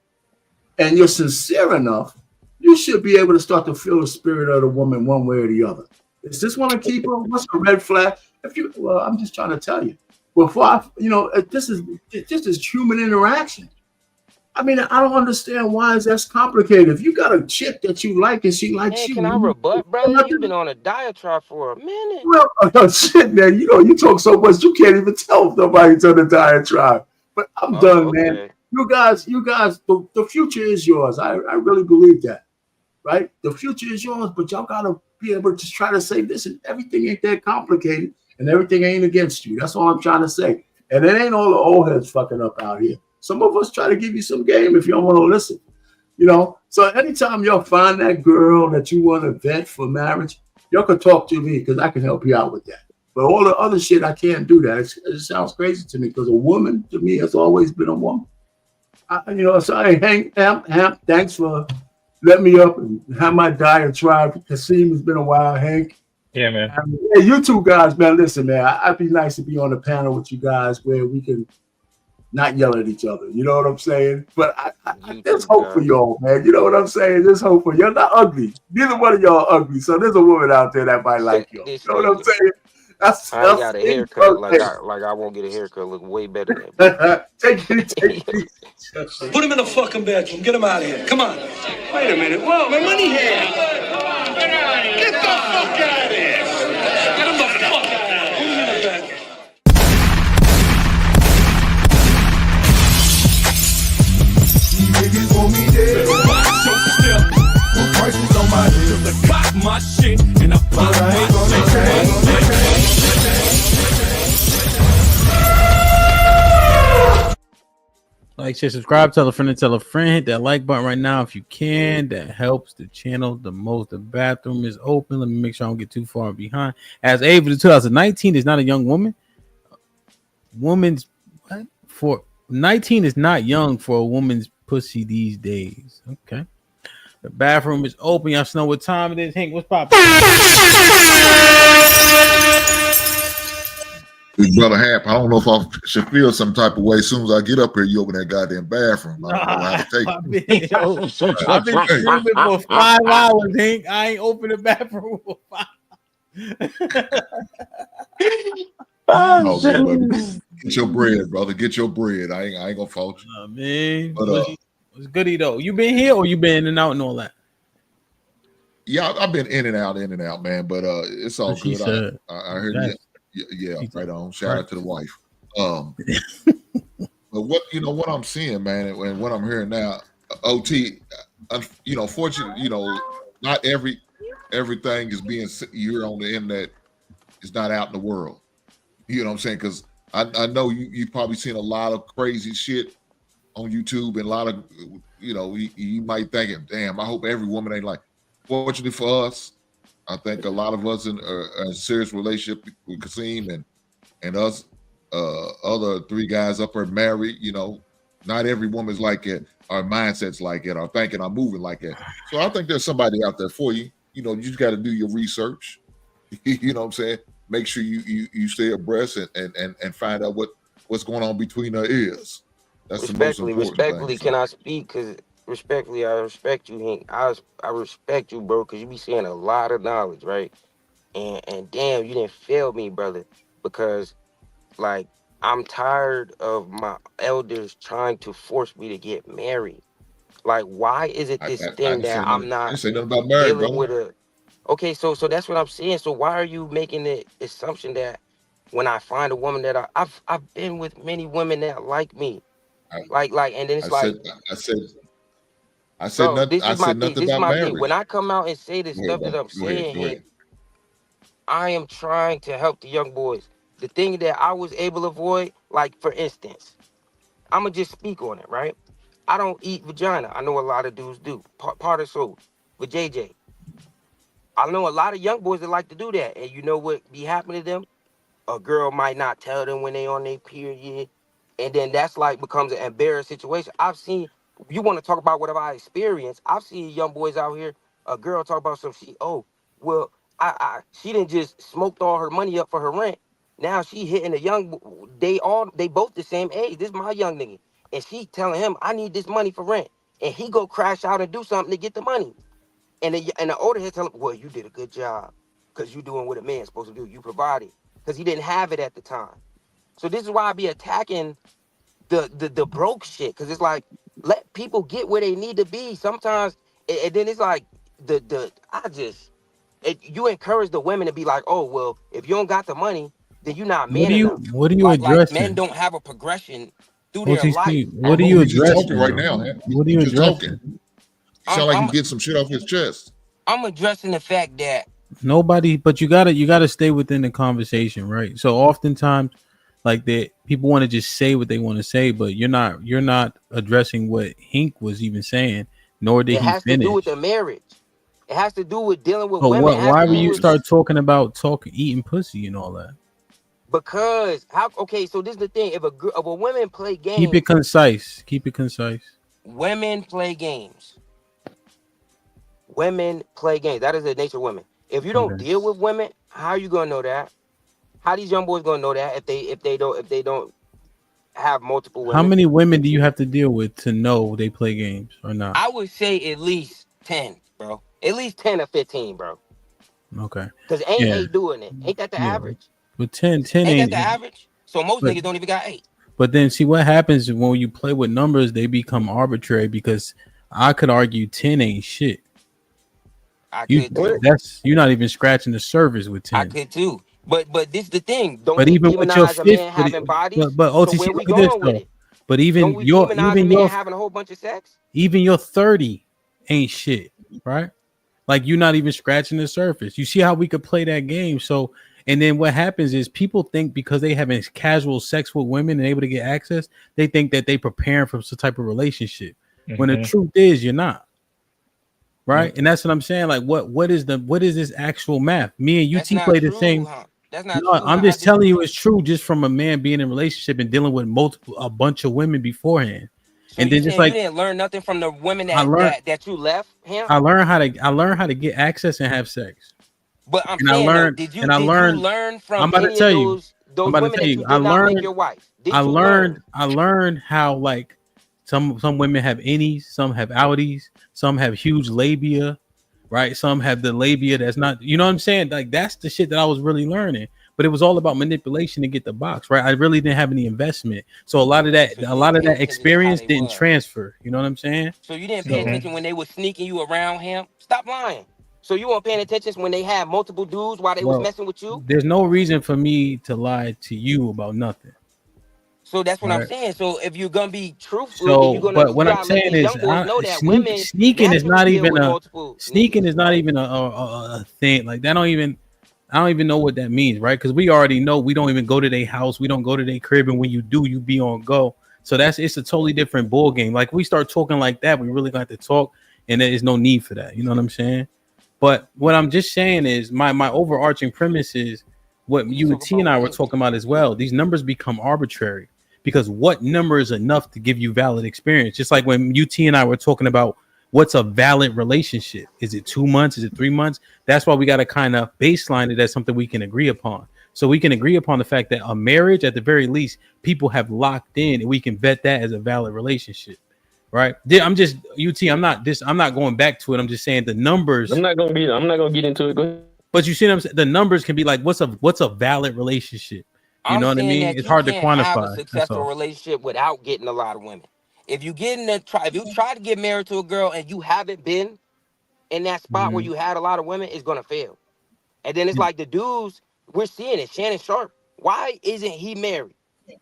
[SPEAKER 17] and you're sincere enough, you should be able to start to feel the spirit of the woman one way or the other. Is this one a keeper? What's a red flag? I'm just trying to tell you. This is human interaction. I mean, I don't understand why is that complicated. If you got a chick that you like and she likes you,
[SPEAKER 2] can I rebut, brother? You've been on a diatribe for a minute.
[SPEAKER 17] Well, shit, man. You talk so much you can't even tell if nobody's on a diatribe. But I'm done, man. You guys, the future is yours. I really believe that, right? The future is yours, but y'all gotta be able to just try to say, listen, everything ain't that complicated, and everything ain't against you. That's all I'm trying to say. And it ain't all the old heads fucking up out here. Some of us try to give you some game if you don't want to listen, So anytime y'all find that girl that you want to vet for marriage, y'all can talk to me because I can help you out with that. But all the other shit, I can't do that. It sounds crazy to me because a woman to me has always been a woman. So hey, Hank, thanks for letting me up and have my diatribe. Kasim, it's been a while, Hank.
[SPEAKER 15] Yeah, man.
[SPEAKER 17] Hey, you two guys, man, listen, man, I'd be nice to be on the panel with you guys where we can not yell at each other. You know what I'm saying? But there's hope for y'all, man. You know what I'm saying? There's hope for you. You're not ugly. Neither one of y'all are ugly. So there's a woman out there that might like you. You know what I'm saying?
[SPEAKER 2] I got a haircut like I won't get a haircut look way better than that.
[SPEAKER 17] Take it.
[SPEAKER 3] Put him in the fucking bedroom. Get him out of here. Come on. Wait a minute. Whoa, my money here. Get the fuck out of here. Get him the fuck out of here. Put him in the bedroom.
[SPEAKER 8] Niggas want me dead. Put prices on my head. The clock my shit and I pop my shit.
[SPEAKER 6] Like, share, subscribe, tell a friend, and tell a friend. Hit that like button right now if you can. That helps the channel the most. The bathroom is open. Let me make sure I don't get too far behind. As Ava, 2019 is not a young woman. Woman's what? For 19 is not young for a woman's pussy these days. Okay. The bathroom is open. Y'all know what time it is. Hank, what's poppin'?
[SPEAKER 4] Big brother Hap, I don't know if I should feel some type of way. As soon as I get up here, you open that goddamn bathroom. I don't know how to take it.
[SPEAKER 6] I've been streaming for 5 hours, Hank. I ain't opened the bathroom for 5
[SPEAKER 4] Oh, yeah, baby. Get your bread, brother. Get your bread. I ain't gonna fault you.
[SPEAKER 6] Man,
[SPEAKER 4] But
[SPEAKER 6] what's goody though? You been here or you been in and out and all that?
[SPEAKER 4] yeah, I've been in and out, man. But it's all good. I heard you. Yeah, right on. Shout out to the wife. But what I'm seeing, man, and what I'm hearing now, OT, fortunately, not everything is being you're on the internet. It's not out in the world. You know what I'm saying? Because I know you've probably seen a lot of crazy shit on YouTube, and a lot of you might think, damn, I hope every woman ain't like. Fortunately for us, I think a lot of us in a serious relationship with Kasim and us, other 3 guys up there married. Not every woman's like it. Our mindsets like it. Our thinking, our moving like it. So I think there's somebody out there for you. You just got to do your research. You know what I'm saying? Make sure you stay abreast and find out what's going on between our ears. That's the most important
[SPEAKER 2] Respectfully,
[SPEAKER 4] thing.
[SPEAKER 2] can I speak? Because respectfully, I respect you, Hank. I respect you, bro, because you be saying a lot of knowledge, right? And damn, you didn't fail me, brother, because like I'm tired of my elders trying to force me to get married. Like, why is it this
[SPEAKER 4] I
[SPEAKER 2] thing
[SPEAKER 4] didn't say
[SPEAKER 2] that
[SPEAKER 4] nothing.
[SPEAKER 2] I'm
[SPEAKER 4] I
[SPEAKER 2] not
[SPEAKER 4] didn't say nothing about marriage,
[SPEAKER 2] dealing
[SPEAKER 4] brother.
[SPEAKER 2] with a? Okay, so that's what I'm saying. So why are you making the assumption that when I find a woman that I've been with many women that like me, like, and then it's like,
[SPEAKER 4] I said
[SPEAKER 2] bro,
[SPEAKER 4] nothing.
[SPEAKER 2] this
[SPEAKER 4] I
[SPEAKER 2] is my
[SPEAKER 4] said
[SPEAKER 2] thing.
[SPEAKER 4] nothing
[SPEAKER 2] This is
[SPEAKER 4] about
[SPEAKER 2] my thing. When
[SPEAKER 4] marriage.
[SPEAKER 2] I come out and say the
[SPEAKER 4] Go ahead,
[SPEAKER 2] stuff that
[SPEAKER 4] brother.
[SPEAKER 2] I'm
[SPEAKER 4] Go ahead.
[SPEAKER 2] saying,
[SPEAKER 4] Go ahead.
[SPEAKER 2] Hank, I am trying to help the young boys. The thing that I was able to avoid, like for instance, I'ma just speak on it, right? I don't eat vagina. I know a lot of dudes do. Part of soul. With JJ, I know a lot of young boys that like to do that. And you know what be happening to them? A girl might not tell them when they on their period. And then that's like becomes an embarrassing situation. I've seen, you want to talk about whatever I experienced. I've seen young boys out here, a girl talk about some shit. Oh, well, she didn't just smoked all her money up for her rent. Now she hitting a they both the same age. This is my young nigga. And she telling him, I need this money for rent. And he go crash out and do something to get the money. And the older head tell him, well, you did a good job because you doing what a man's supposed to do. You provided because he didn't have it at the time. So this is why I be attacking the broke shit, because it's like, let people get where they need to be. Sometimes, and then it's like you encourage the women to be like, oh well, if you don't got the money, then you're not man enough.
[SPEAKER 6] What are you
[SPEAKER 2] Like men
[SPEAKER 6] addressing?
[SPEAKER 2] don't have a progression through their life.
[SPEAKER 6] OTC,
[SPEAKER 4] I
[SPEAKER 6] what
[SPEAKER 4] don't
[SPEAKER 6] are
[SPEAKER 4] know.
[SPEAKER 6] you
[SPEAKER 4] He's just
[SPEAKER 6] addressing?
[SPEAKER 4] talking right now. Man.
[SPEAKER 6] What are
[SPEAKER 4] He's
[SPEAKER 6] you
[SPEAKER 4] just talking.
[SPEAKER 6] addressing?
[SPEAKER 4] You sound like he get some shit off his chest.
[SPEAKER 2] I'm addressing the fact that
[SPEAKER 6] Nobody, but you gotta stay within the conversation, right? So oftentimes, like that, people want to just say what they want to say, but you're not addressing what Hink was even saying, nor did
[SPEAKER 2] it
[SPEAKER 6] he
[SPEAKER 2] has to do with
[SPEAKER 6] finish.
[SPEAKER 2] the marriage. It has to do with dealing with
[SPEAKER 6] But
[SPEAKER 2] women. It
[SPEAKER 6] what?
[SPEAKER 2] has
[SPEAKER 6] Why
[SPEAKER 2] to
[SPEAKER 6] would
[SPEAKER 2] do
[SPEAKER 6] you
[SPEAKER 2] with
[SPEAKER 6] start talking about eating pussy and all that?
[SPEAKER 2] because how? Okay, so this is the thing. If a woman play
[SPEAKER 6] Keep it
[SPEAKER 2] games,
[SPEAKER 6] concise. Keep it concise.
[SPEAKER 2] women play games. Women play games. That is the nature of women. If you don't
[SPEAKER 6] Okay.
[SPEAKER 2] deal with women, how are you gonna know that? How these young boys gonna know that if they don't have multiple
[SPEAKER 6] How
[SPEAKER 2] women?
[SPEAKER 6] many women do you have to deal with to know they play games or not?
[SPEAKER 2] I would say at least 10, bro. At least 10 or 15, bro.
[SPEAKER 6] Okay.
[SPEAKER 2] Cause ain't
[SPEAKER 6] Yeah.
[SPEAKER 2] 8 doing it. Ain't that the
[SPEAKER 6] Yeah.
[SPEAKER 2] average?
[SPEAKER 6] But 10
[SPEAKER 2] Ain't that
[SPEAKER 6] ain't.
[SPEAKER 2] the average? So most
[SPEAKER 6] But
[SPEAKER 2] niggas don't even got 8.
[SPEAKER 6] But then see what happens when you play with numbers, they become arbitrary because I could argue 10 ain't shit.
[SPEAKER 2] I could too.
[SPEAKER 6] You're not even scratching the surface with
[SPEAKER 2] I
[SPEAKER 6] 10.
[SPEAKER 2] could too. But this the thing. Don't
[SPEAKER 6] But
[SPEAKER 2] we
[SPEAKER 6] even with your
[SPEAKER 2] demonize a
[SPEAKER 6] fifth,
[SPEAKER 2] man having bodies?
[SPEAKER 6] but
[SPEAKER 2] So
[SPEAKER 6] OTC,
[SPEAKER 2] where we
[SPEAKER 6] look at this
[SPEAKER 2] going with
[SPEAKER 6] though.
[SPEAKER 2] it?
[SPEAKER 6] But
[SPEAKER 2] Don't we demonize a man having a whole bunch of sex?
[SPEAKER 6] even your 30 ain't shit, right? Like you're not even scratching the surface. You see how we could play that game. So And then what happens is people think because they having casual sex with women and able to get access, they think that they preparing for some type of relationship. When the truth is, you're not. Right, and that's what I'm saying. Like, what is this actual math? Me and
[SPEAKER 2] That's
[SPEAKER 6] UT
[SPEAKER 2] not
[SPEAKER 6] play the
[SPEAKER 2] true,
[SPEAKER 6] same.
[SPEAKER 2] huh? That's not
[SPEAKER 6] No,
[SPEAKER 2] true.
[SPEAKER 6] I'm just telling you it's true. Just from a man being in a relationship and dealing with a bunch of women beforehand,
[SPEAKER 2] So
[SPEAKER 6] and
[SPEAKER 2] you
[SPEAKER 6] then just
[SPEAKER 2] saying you
[SPEAKER 6] like
[SPEAKER 2] didn't learn nothing from the women
[SPEAKER 6] I learned,
[SPEAKER 2] that you left him?
[SPEAKER 6] I learned how to get access and have sex.
[SPEAKER 2] But I'm
[SPEAKER 6] And I
[SPEAKER 2] saying though,
[SPEAKER 6] learned,
[SPEAKER 2] did you
[SPEAKER 6] and I
[SPEAKER 2] did you
[SPEAKER 6] learned.
[SPEAKER 2] learn
[SPEAKER 6] I'm
[SPEAKER 2] from
[SPEAKER 6] about to
[SPEAKER 2] any of
[SPEAKER 6] tell you. I'm
[SPEAKER 2] those
[SPEAKER 6] about to
[SPEAKER 2] women
[SPEAKER 6] tell
[SPEAKER 2] that
[SPEAKER 6] you.
[SPEAKER 2] you did not make your wife? Did you learn?
[SPEAKER 6] I learned how like some women have innies, some have outies, some have huge labia, right? Some have the labia that's not. You know what I'm saying? Like that's the shit that I was really learning. But it was all about manipulation to get the box, right? I really didn't have any investment, so a lot of
[SPEAKER 2] So you didn't
[SPEAKER 6] that
[SPEAKER 2] pay attention to how
[SPEAKER 6] experience
[SPEAKER 2] they
[SPEAKER 6] didn't
[SPEAKER 2] was.
[SPEAKER 6] transfer. You know what I'm saying?
[SPEAKER 2] So you didn't pay
[SPEAKER 6] So
[SPEAKER 2] attention when they was sneaking you around him? Stop lying. So you weren't paying attention when they had multiple dudes while they was
[SPEAKER 6] well,
[SPEAKER 2] messing with you?
[SPEAKER 6] there's no reason for me to lie to you about nothing.
[SPEAKER 2] So that's what I'm
[SPEAKER 6] Right.
[SPEAKER 2] saying. So if you're gonna be truthful, then
[SPEAKER 6] So, but
[SPEAKER 2] you
[SPEAKER 6] what I'm
[SPEAKER 2] gotta let
[SPEAKER 6] saying
[SPEAKER 2] these
[SPEAKER 6] is,
[SPEAKER 2] young boys know that women
[SPEAKER 6] sneaking is
[SPEAKER 2] naturally
[SPEAKER 6] not
[SPEAKER 2] deal
[SPEAKER 6] even
[SPEAKER 2] with
[SPEAKER 6] a
[SPEAKER 2] multiple niggas.
[SPEAKER 6] a thing. Like that don't even. I don't even know what that means, right? Because we already know we don't even go to their house, we don't go to their crib, and when you do, you be on go. So it's a totally different ball game. Like we start talking like that, we really got to talk, and there is no need for that. You know what I'm saying? But what I'm just saying is my overarching premise is what UT and I were talking about as well. These numbers become arbitrary because what number is enough to give you valid experience? Just like when UT and I were talking about what's a valid relationship? Is it 2 months? Is it 3 months? That's why we got to kind of baseline it as something we can agree upon. So we can agree upon the fact that a marriage, at the very least, people have locked in, and we can vet that as a valid relationship. Right? I'm just UT. I'm not going back to it. I'm just saying the numbers.
[SPEAKER 14] I'm not gonna get into it. Go ahead.
[SPEAKER 6] But you see what I'm saying? The numbers can be like, what's a valid relationship? You
[SPEAKER 2] I'm
[SPEAKER 6] know what I
[SPEAKER 2] saying
[SPEAKER 6] mean?
[SPEAKER 2] that
[SPEAKER 6] It's
[SPEAKER 2] you
[SPEAKER 6] hard to
[SPEAKER 2] can't have a
[SPEAKER 6] quantify. That's
[SPEAKER 2] successful
[SPEAKER 6] all.
[SPEAKER 2] relationship without getting a lot of women. If you if you try to get married to a girl and you haven't been in that spot where
[SPEAKER 6] Mhm.
[SPEAKER 2] you had a lot of women, it's gonna fail. And then it's like the dudes we're seeing it. Shannon Sharp. Why isn't he married?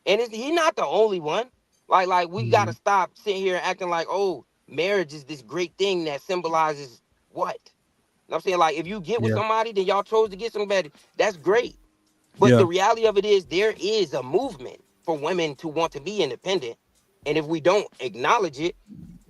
[SPEAKER 2] And he's not the only one. Like we gotta stop sitting here and acting like, oh, marriage is this great thing that symbolizes what? You know what I'm saying? Like if you get with
[SPEAKER 6] Yeah.
[SPEAKER 2] somebody, then y'all chose to get somebody, that's great. But the
[SPEAKER 6] Yeah.
[SPEAKER 2] reality of it is there is a movement for women to want to be independent. And if we don't acknowledge it,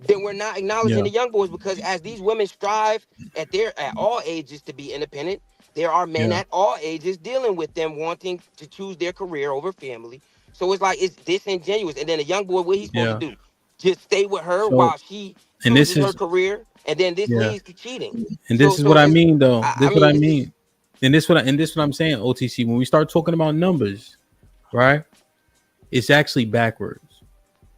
[SPEAKER 2] then we're not acknowledging
[SPEAKER 6] Yeah.
[SPEAKER 2] the young boys because as these women strive at all ages to be independent, there are men
[SPEAKER 6] Yeah.
[SPEAKER 2] at all ages dealing with them wanting to choose their career over family. So it's like it's disingenuous. And then a young boy, what he's supposed to
[SPEAKER 6] Yeah.
[SPEAKER 2] do? Just stay with her
[SPEAKER 6] So,
[SPEAKER 2] while she
[SPEAKER 6] and this
[SPEAKER 2] chooses her
[SPEAKER 6] is
[SPEAKER 2] career, and then this
[SPEAKER 6] yeah.
[SPEAKER 2] leads to cheating.
[SPEAKER 6] And
[SPEAKER 2] So
[SPEAKER 6] this is what
[SPEAKER 2] so
[SPEAKER 6] I
[SPEAKER 2] it's
[SPEAKER 6] mean, though.
[SPEAKER 2] I
[SPEAKER 6] This what
[SPEAKER 2] mean
[SPEAKER 6] I
[SPEAKER 2] it's just
[SPEAKER 6] mean. And this what I'm saying, OTC. When we start talking about numbers, right? It's actually backwards.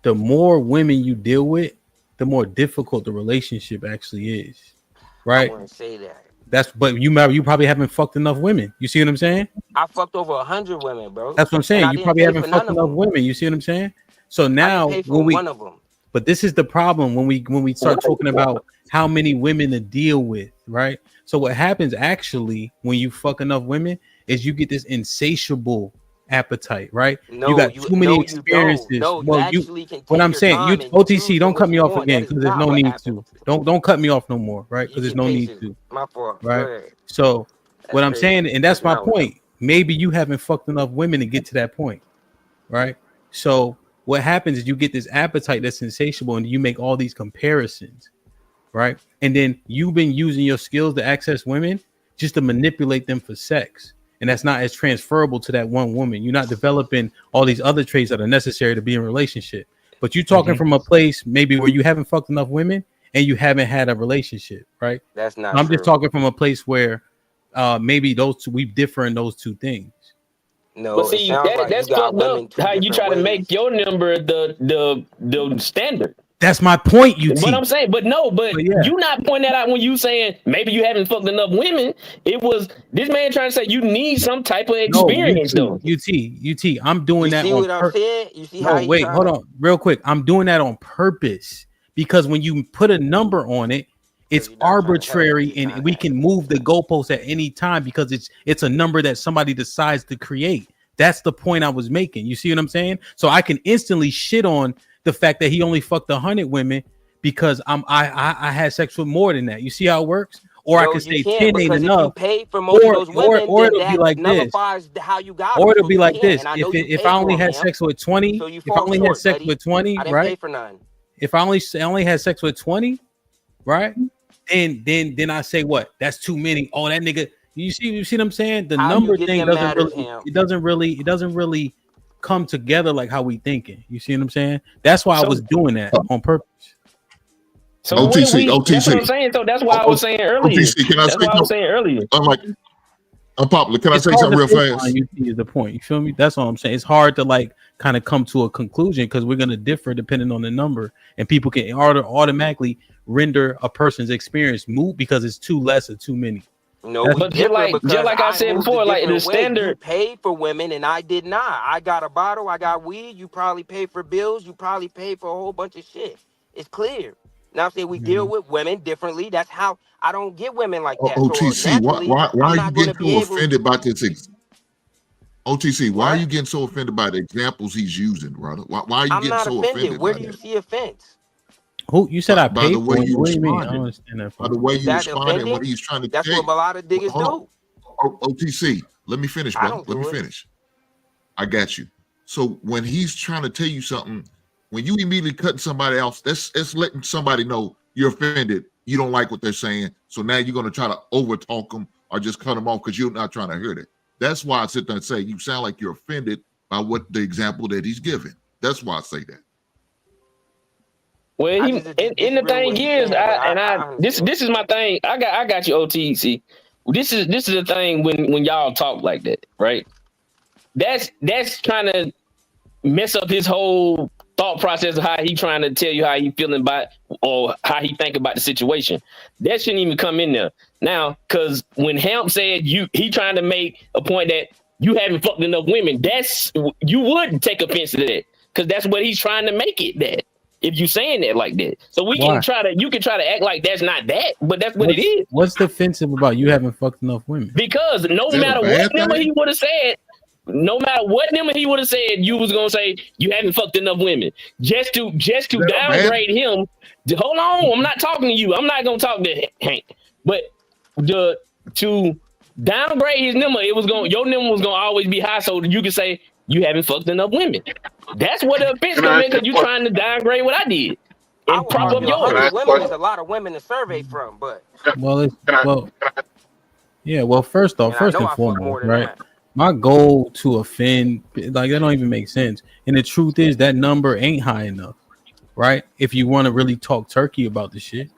[SPEAKER 6] The more women you deal with, the more difficult the relationship actually is,
[SPEAKER 2] I
[SPEAKER 6] right?
[SPEAKER 2] wouldn't say that.
[SPEAKER 6] But you probably haven't fucked enough women. You see what I'm saying?
[SPEAKER 2] I fucked over 100 women, bro,
[SPEAKER 6] That's what I'm
[SPEAKER 2] and
[SPEAKER 6] saying.
[SPEAKER 2] I
[SPEAKER 6] You
[SPEAKER 2] didn't
[SPEAKER 6] probably
[SPEAKER 2] pay for
[SPEAKER 6] haven't
[SPEAKER 2] none
[SPEAKER 6] fucked
[SPEAKER 2] of
[SPEAKER 6] enough
[SPEAKER 2] them.
[SPEAKER 6] women. You see what I'm saying? So
[SPEAKER 2] I didn't
[SPEAKER 6] now
[SPEAKER 2] pay for one of them.
[SPEAKER 6] but this is the problem when we start talking about how many women to deal with, right? So what happens actually when you fuck enough women is you get this insatiable appetite, right? You
[SPEAKER 2] No,
[SPEAKER 6] got
[SPEAKER 2] you
[SPEAKER 6] too many
[SPEAKER 2] no, you don't.
[SPEAKER 6] experiences.
[SPEAKER 2] No, you
[SPEAKER 6] Well, you
[SPEAKER 2] actually can
[SPEAKER 6] what
[SPEAKER 2] take
[SPEAKER 6] I'm
[SPEAKER 2] your
[SPEAKER 6] saying, you
[SPEAKER 2] time and
[SPEAKER 6] OTC,
[SPEAKER 2] choose for
[SPEAKER 6] don't cut
[SPEAKER 2] what
[SPEAKER 6] me
[SPEAKER 2] you
[SPEAKER 6] off
[SPEAKER 2] want.
[SPEAKER 6] again
[SPEAKER 2] That is
[SPEAKER 6] because there's
[SPEAKER 2] not
[SPEAKER 6] no
[SPEAKER 2] what
[SPEAKER 6] need to.
[SPEAKER 2] happens.
[SPEAKER 6] Don't cut me off no more, right?
[SPEAKER 2] You
[SPEAKER 6] Because there's
[SPEAKER 2] get
[SPEAKER 6] no need
[SPEAKER 2] patient.
[SPEAKER 6] to,
[SPEAKER 2] My fault. Go
[SPEAKER 6] right?
[SPEAKER 2] ahead.
[SPEAKER 6] So
[SPEAKER 2] That's
[SPEAKER 6] what I'm
[SPEAKER 2] crazy.
[SPEAKER 6] saying, and
[SPEAKER 2] That's
[SPEAKER 6] that's my
[SPEAKER 2] not what
[SPEAKER 6] point.
[SPEAKER 2] happens.
[SPEAKER 6] Maybe you haven't fucked enough women to get to that point, right? So what happens is you get this appetite that's insatiable, and you make all these comparisons, right? And then you've been using your skills to access women just to manipulate them for sex. And that's not as transferable to that one woman. You're not developing all these other traits that are necessary to be in a relationship. But you're talking from a place maybe where you haven't fucked enough women and you haven't had a relationship, right?
[SPEAKER 2] That's not
[SPEAKER 6] I'm just
[SPEAKER 2] true.
[SPEAKER 6] talking from a place where maybe those two we differ in those two things.
[SPEAKER 14] But
[SPEAKER 2] No, it
[SPEAKER 14] see,
[SPEAKER 2] sounds like you
[SPEAKER 14] that's
[SPEAKER 2] got
[SPEAKER 14] fucked up.
[SPEAKER 2] women two
[SPEAKER 14] How you
[SPEAKER 2] different
[SPEAKER 14] try to make
[SPEAKER 2] ways.
[SPEAKER 14] your number the standard.
[SPEAKER 6] That's my point, UT.
[SPEAKER 14] But I'm saying, but
[SPEAKER 6] But yeah.
[SPEAKER 14] you not pointing that out when you saying maybe you haven't fucked enough women. It was this man trying to say you need some type of
[SPEAKER 6] No,
[SPEAKER 14] experience though.
[SPEAKER 6] UT. I'm doing
[SPEAKER 2] You
[SPEAKER 6] that
[SPEAKER 2] see
[SPEAKER 6] on
[SPEAKER 2] what I'm
[SPEAKER 6] purpose.
[SPEAKER 2] saying? You see how
[SPEAKER 6] No,
[SPEAKER 2] he
[SPEAKER 6] wait,
[SPEAKER 2] trying
[SPEAKER 6] hold
[SPEAKER 2] to
[SPEAKER 6] on, real quick. I'm doing that on purpose because when you put a number on it,
[SPEAKER 2] because
[SPEAKER 6] it's
[SPEAKER 2] you're not trying to help.
[SPEAKER 6] arbitrary,
[SPEAKER 2] You're
[SPEAKER 6] and
[SPEAKER 2] trying
[SPEAKER 6] we
[SPEAKER 2] to
[SPEAKER 6] can move the goalposts at any time because it's a number that somebody decides to create. That's the point I was making. You see what I'm saying? So I can instantly shit on the fact that he only fucked 100 women because I had sex with more than that. You see how it works? or I
[SPEAKER 2] No,
[SPEAKER 6] could
[SPEAKER 2] you
[SPEAKER 6] say
[SPEAKER 2] can't
[SPEAKER 6] 10 ain't
[SPEAKER 2] because if you
[SPEAKER 6] enough,
[SPEAKER 2] pay for most of those women,
[SPEAKER 6] or
[SPEAKER 2] then
[SPEAKER 6] it'll be
[SPEAKER 2] that
[SPEAKER 6] like this,
[SPEAKER 2] nullifies how you got
[SPEAKER 6] or
[SPEAKER 2] them.
[SPEAKER 6] it'll
[SPEAKER 2] So
[SPEAKER 6] be
[SPEAKER 2] you
[SPEAKER 6] like
[SPEAKER 2] can't.
[SPEAKER 6] this.
[SPEAKER 2] And I know you
[SPEAKER 6] If
[SPEAKER 2] pay
[SPEAKER 6] I
[SPEAKER 2] for
[SPEAKER 6] only
[SPEAKER 2] them,
[SPEAKER 6] had
[SPEAKER 2] Ham.
[SPEAKER 6] sex with 20,
[SPEAKER 2] So you
[SPEAKER 6] if I
[SPEAKER 2] fall
[SPEAKER 6] only had
[SPEAKER 2] short,
[SPEAKER 6] sex
[SPEAKER 2] buddy.
[SPEAKER 6] with 20,
[SPEAKER 2] I didn't pay
[SPEAKER 6] right?
[SPEAKER 2] for none.
[SPEAKER 6] If I only had sex with 20, right? Then I say what? That's too many. Oh, that nigga. You see what I'm saying? The
[SPEAKER 2] How you
[SPEAKER 6] number
[SPEAKER 2] get
[SPEAKER 6] thing
[SPEAKER 2] them
[SPEAKER 6] doesn't
[SPEAKER 2] matters,
[SPEAKER 6] really
[SPEAKER 2] Ham.
[SPEAKER 6] it doesn't really come together like how we thinking. You see what I'm saying? That's why I was doing that on purpose.
[SPEAKER 14] So what if
[SPEAKER 4] OTC,
[SPEAKER 14] we? That's what I'm
[SPEAKER 4] OTC,
[SPEAKER 14] saying. So that's why I was saying earlier.
[SPEAKER 4] OTC. Can I
[SPEAKER 14] That's
[SPEAKER 4] say
[SPEAKER 14] why I was
[SPEAKER 4] something?
[SPEAKER 14] saying earlier.
[SPEAKER 4] I'm like, unpopular. Can I
[SPEAKER 6] It's
[SPEAKER 4] say
[SPEAKER 6] hard
[SPEAKER 4] something
[SPEAKER 6] to
[SPEAKER 4] real
[SPEAKER 6] baseline
[SPEAKER 4] fast?
[SPEAKER 6] UT is the point. You feel me? That's all I'm saying. It's hard to like kind of come to a conclusion because we're gonna differ depending on the number, and people can automatically render a person's experience moot because it's too less or too many.
[SPEAKER 2] No,
[SPEAKER 6] That's
[SPEAKER 2] we
[SPEAKER 14] But just
[SPEAKER 2] differ
[SPEAKER 14] like
[SPEAKER 2] because
[SPEAKER 14] I
[SPEAKER 2] I
[SPEAKER 14] said
[SPEAKER 2] moved a
[SPEAKER 14] before, like the
[SPEAKER 2] different way. You
[SPEAKER 14] standard.
[SPEAKER 2] paid for women and I did not. I got a bottle, I got weed, you probably paid for bills, you probably paid for a whole bunch of shit. It's clear. Now I'm saying we deal with women differently. That's how I don't get women like that. So
[SPEAKER 4] OTC.
[SPEAKER 2] naturally,
[SPEAKER 4] Why
[SPEAKER 2] I'm
[SPEAKER 4] are you
[SPEAKER 2] not gonna
[SPEAKER 4] getting
[SPEAKER 2] be
[SPEAKER 4] so
[SPEAKER 2] able
[SPEAKER 4] offended by this? OTC. Why are
[SPEAKER 2] what?
[SPEAKER 4] you getting so offended by the examples he's using, brother? Why are you
[SPEAKER 2] I'm
[SPEAKER 4] getting
[SPEAKER 2] not
[SPEAKER 4] so
[SPEAKER 2] offended.
[SPEAKER 4] offended
[SPEAKER 2] Where
[SPEAKER 4] by
[SPEAKER 2] do you
[SPEAKER 4] that?
[SPEAKER 2] see offense?
[SPEAKER 6] Who you said I
[SPEAKER 4] By the
[SPEAKER 6] paid
[SPEAKER 4] way
[SPEAKER 6] for it?
[SPEAKER 4] you
[SPEAKER 6] What do you mean? I don't
[SPEAKER 4] responded.
[SPEAKER 6] understand that
[SPEAKER 4] By
[SPEAKER 6] part.
[SPEAKER 4] the way
[SPEAKER 2] Is
[SPEAKER 4] you
[SPEAKER 2] that
[SPEAKER 4] responded and what
[SPEAKER 2] offending?
[SPEAKER 4] he's trying to
[SPEAKER 2] That's
[SPEAKER 4] tell
[SPEAKER 2] what
[SPEAKER 4] you.
[SPEAKER 2] a lot of niggas
[SPEAKER 4] Hold on.
[SPEAKER 2] do.
[SPEAKER 4] OTC. Let me finish,
[SPEAKER 2] I
[SPEAKER 4] brother.
[SPEAKER 2] don't
[SPEAKER 4] Let me
[SPEAKER 2] do it.
[SPEAKER 4] finish. I got you. So when he's trying to tell you something, when you immediately cutting somebody else, that's letting somebody know you're offended. You don't like what they're saying. So now you're going to try to overtalk them or just cut them off because you're not trying to hear that. That's why I sit there and say you sound like you're offended by what the example that he's giving. That's why I say that.
[SPEAKER 14] Well,
[SPEAKER 2] I
[SPEAKER 14] he
[SPEAKER 2] just
[SPEAKER 14] and the
[SPEAKER 2] disagree with
[SPEAKER 14] thing
[SPEAKER 2] what he's
[SPEAKER 14] is,
[SPEAKER 2] saying, but
[SPEAKER 14] I
[SPEAKER 2] I
[SPEAKER 14] this
[SPEAKER 2] understand.
[SPEAKER 14] is my thing. I got you, OTC. This is the thing when y'all talk like that, right? That's trying to mess up his whole thought process of how he trying to tell you how he feeling about or how he think about the situation. That shouldn't even come in there now, because when Hamp said he trying to make a point that you haven't fucked enough women, that's you would take offense to that because that's what he's trying to make it that. If you saying that like that, so you can try to act like that's not that, but that's what it is.
[SPEAKER 6] What's defensive about you haven't fucked enough women?
[SPEAKER 14] Because no
[SPEAKER 4] Is that a
[SPEAKER 14] matter
[SPEAKER 4] bad
[SPEAKER 14] what number
[SPEAKER 4] thing?
[SPEAKER 14] he would have said, you was gonna say you haven't fucked enough women. Just to downgrade him. Hold on, I'm not talking to you. I'm not gonna talk to Hank. But to downgrade his number, your number was gonna always be high, so you can say you haven't fucked enough women. That's what the offense
[SPEAKER 16] Can I
[SPEAKER 14] come
[SPEAKER 16] ask
[SPEAKER 14] in
[SPEAKER 16] you a
[SPEAKER 14] because you
[SPEAKER 16] question?
[SPEAKER 14] trying to downgrade what I did
[SPEAKER 2] I
[SPEAKER 14] and
[SPEAKER 2] would
[SPEAKER 14] prop up
[SPEAKER 2] argue
[SPEAKER 16] Can I
[SPEAKER 2] 100
[SPEAKER 14] yours.
[SPEAKER 16] ask a
[SPEAKER 2] women is
[SPEAKER 16] question?
[SPEAKER 2] a lot of women to survey from, but
[SPEAKER 6] Well,
[SPEAKER 16] Can
[SPEAKER 6] yeah. Well, first
[SPEAKER 2] and I know
[SPEAKER 6] and
[SPEAKER 2] I fuck
[SPEAKER 6] foremost,
[SPEAKER 2] more than
[SPEAKER 6] right?
[SPEAKER 2] that.
[SPEAKER 6] My goal to offend, like that don't even make sense. And the truth is that number ain't high enough, right? If you want to really talk turkey about the shit.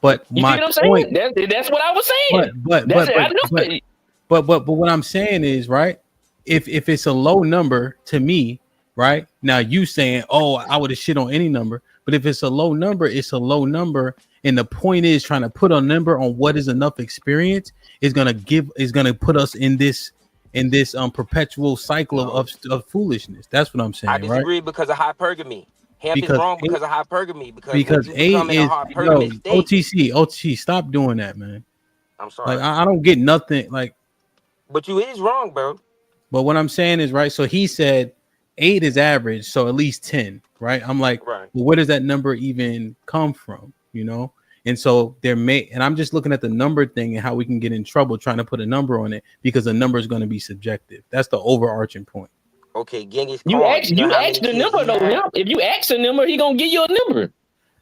[SPEAKER 6] But
[SPEAKER 14] You see
[SPEAKER 6] my
[SPEAKER 14] what I'm
[SPEAKER 6] point,
[SPEAKER 14] saying? That's what I was saying.
[SPEAKER 6] but
[SPEAKER 14] That's
[SPEAKER 6] but
[SPEAKER 14] it.
[SPEAKER 6] but
[SPEAKER 14] I know
[SPEAKER 6] but
[SPEAKER 14] it.
[SPEAKER 6] but what I'm saying is, right? If it's a low number to me, right? Now you saying, oh, I would have shit on any number, but if it's a low number, it's a low number. And the point is trying to put a number on what is enough experience is gonna put us in this perpetual cycle of foolishness. That's what I'm
[SPEAKER 2] I
[SPEAKER 6] saying, right?
[SPEAKER 2] disagree because of hypergamy. Hamp is
[SPEAKER 6] Because
[SPEAKER 2] wrong because of hypergamy. Because when
[SPEAKER 6] because
[SPEAKER 2] you
[SPEAKER 6] eight
[SPEAKER 2] become in a
[SPEAKER 6] is yo
[SPEAKER 2] hypergamous state,
[SPEAKER 6] OTC, stop doing that, man.
[SPEAKER 2] I'm
[SPEAKER 6] Like
[SPEAKER 2] sorry,
[SPEAKER 6] I don't get nothing. Like,
[SPEAKER 2] but you is wrong, bro.
[SPEAKER 6] but what I'm saying is right. So he said 8 is average, so at least 10, right? I'm like,
[SPEAKER 2] Right.
[SPEAKER 6] well, where does that number even come from? You know? And so and I'm just looking at the number thing and how we can get in trouble trying to put a number on it because the number is going to be subjective. That's the overarching point.
[SPEAKER 2] Okay, Genghis
[SPEAKER 14] You
[SPEAKER 2] Khan.
[SPEAKER 14] ask
[SPEAKER 2] You know how many
[SPEAKER 14] the
[SPEAKER 2] kids
[SPEAKER 14] number
[SPEAKER 2] he
[SPEAKER 14] though.
[SPEAKER 2] had?
[SPEAKER 14] If you ask the number, he gonna give you a number.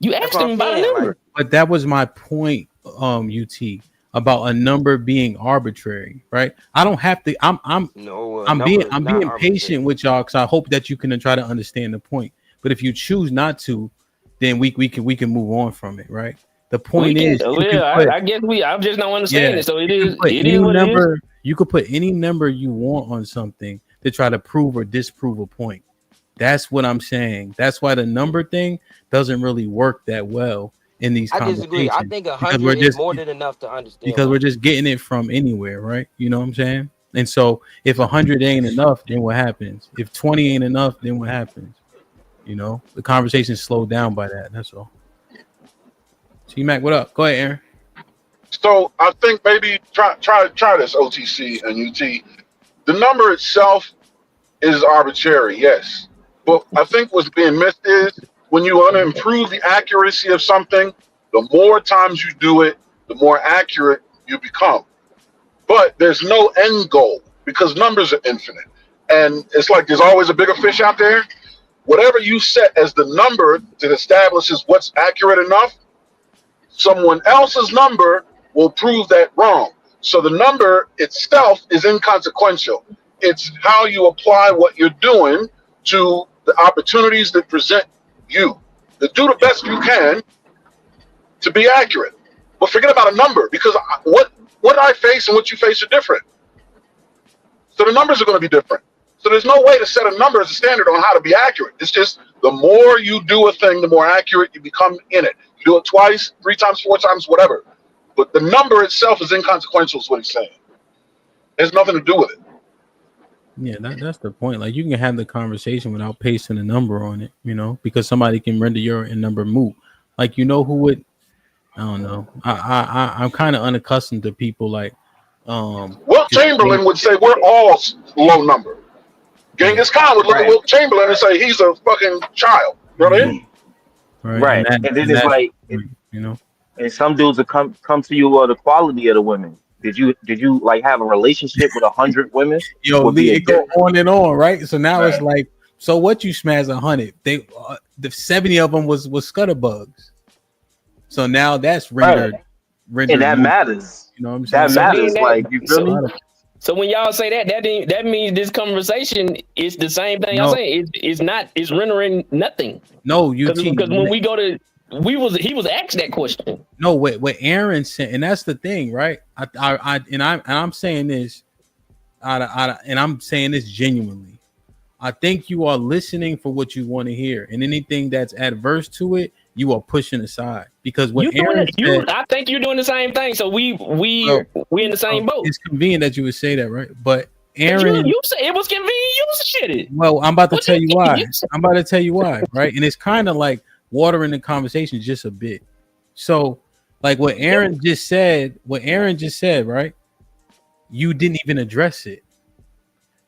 [SPEAKER 14] You
[SPEAKER 2] That's
[SPEAKER 14] asked
[SPEAKER 2] what I'm
[SPEAKER 14] him about a
[SPEAKER 2] saying. Like,
[SPEAKER 14] number.
[SPEAKER 6] But that was my point, UT, about a number being arbitrary, right? I don't have to.
[SPEAKER 2] no,
[SPEAKER 6] I'm
[SPEAKER 2] number is
[SPEAKER 6] being
[SPEAKER 2] not
[SPEAKER 6] patient
[SPEAKER 2] arbitrary.
[SPEAKER 6] with y'all because I hope that you can try to understand the point. But if you choose not to, then we can move on from it, right? The
[SPEAKER 14] We
[SPEAKER 6] point
[SPEAKER 14] can.
[SPEAKER 6] is you can put
[SPEAKER 14] I guess I'm just not understanding.
[SPEAKER 6] yeah,
[SPEAKER 14] So
[SPEAKER 6] you can put
[SPEAKER 14] it
[SPEAKER 6] any
[SPEAKER 14] is what it is.
[SPEAKER 6] number. You could put any number you want on something to try to prove or disprove a point. That's what I'm saying. That's why the number thing doesn't really work that well in these
[SPEAKER 2] I disagree. I
[SPEAKER 6] conversations
[SPEAKER 2] think
[SPEAKER 6] because
[SPEAKER 2] 100 is more than enough to understand
[SPEAKER 6] we're
[SPEAKER 2] women.
[SPEAKER 6] just getting it from anywhere, right? You know what I'm saying? And so if 100 ain't enough, then what happens? If 20 ain't enough, then what happens? You know, the conversation slowed down by that. That's all. T-Mac, what up? Go ahead, Aaron.
[SPEAKER 16] So I think maybe try this OTC and UT. The number itself is arbitrary, yes. But I think what's being missed is when you want to improve the accuracy of something, the more times you do it, the more accurate you become. But there's no end goal because numbers are infinite. And it's like there's always a bigger fish out there. Whatever you set as the number that establishes what's accurate enough, someone else's number will prove that wrong. So the number itself is inconsequential. It's how you apply what you're doing to the opportunities that present you. To do the best you can to be accurate. But forget about a number because what I face and what you face are different. So the numbers are going to be different. So there's no way to set a number as a standard on how to be accurate. It's just the more you do a thing, the more accurate you become in it. You do it twice, 3 times, 4 times, whatever. But the number itself is inconsequential is what he's saying. It has nothing to do with it.
[SPEAKER 6] Yeah, that's the point. Like you can have the conversation without pasting a number on it, because somebody can render your number moot. Like who would I don't know. I'm kind of unaccustomed to people like
[SPEAKER 16] Wilt Chamberlain would say we're all low number. Genghis Khan would look at Wilt Chamberlain and say he's a fucking child. You know what I mean?
[SPEAKER 18] Right. And then it's like and some dudes will come to you the quality of the women. Did you like have a relationship with 100 women?
[SPEAKER 6] Yo, it go on and on, right? So now it's like, so what you smashed 100? The 70 of them was scutterbugs. So now that's rendered,
[SPEAKER 18] and that matters.
[SPEAKER 6] You know what I'm saying?
[SPEAKER 18] That matters. Like you feel me?
[SPEAKER 14] So when y'all say that means this conversation is the same thing y'all saying. It's rendering nothing.
[SPEAKER 6] No,
[SPEAKER 14] because when we go to he was asked that question.
[SPEAKER 6] No, what Aaron said, and that's the thing, right? I'm saying this, and I'm saying this genuinely. I think you are listening for what you want to hear, and anything that's adverse to it, you are pushing aside. Because what Aaron said,
[SPEAKER 14] I think you're doing the same thing. So we in the same boat.
[SPEAKER 6] It's convenient that you would say that, right? But Aaron,
[SPEAKER 14] you say it was convenient. You said it.
[SPEAKER 6] Well, I'm about to tell you why. I'm about to tell you why, right? And it's kind of like watering the conversation just a bit. So, like what Aaron just said, right? You didn't even address it.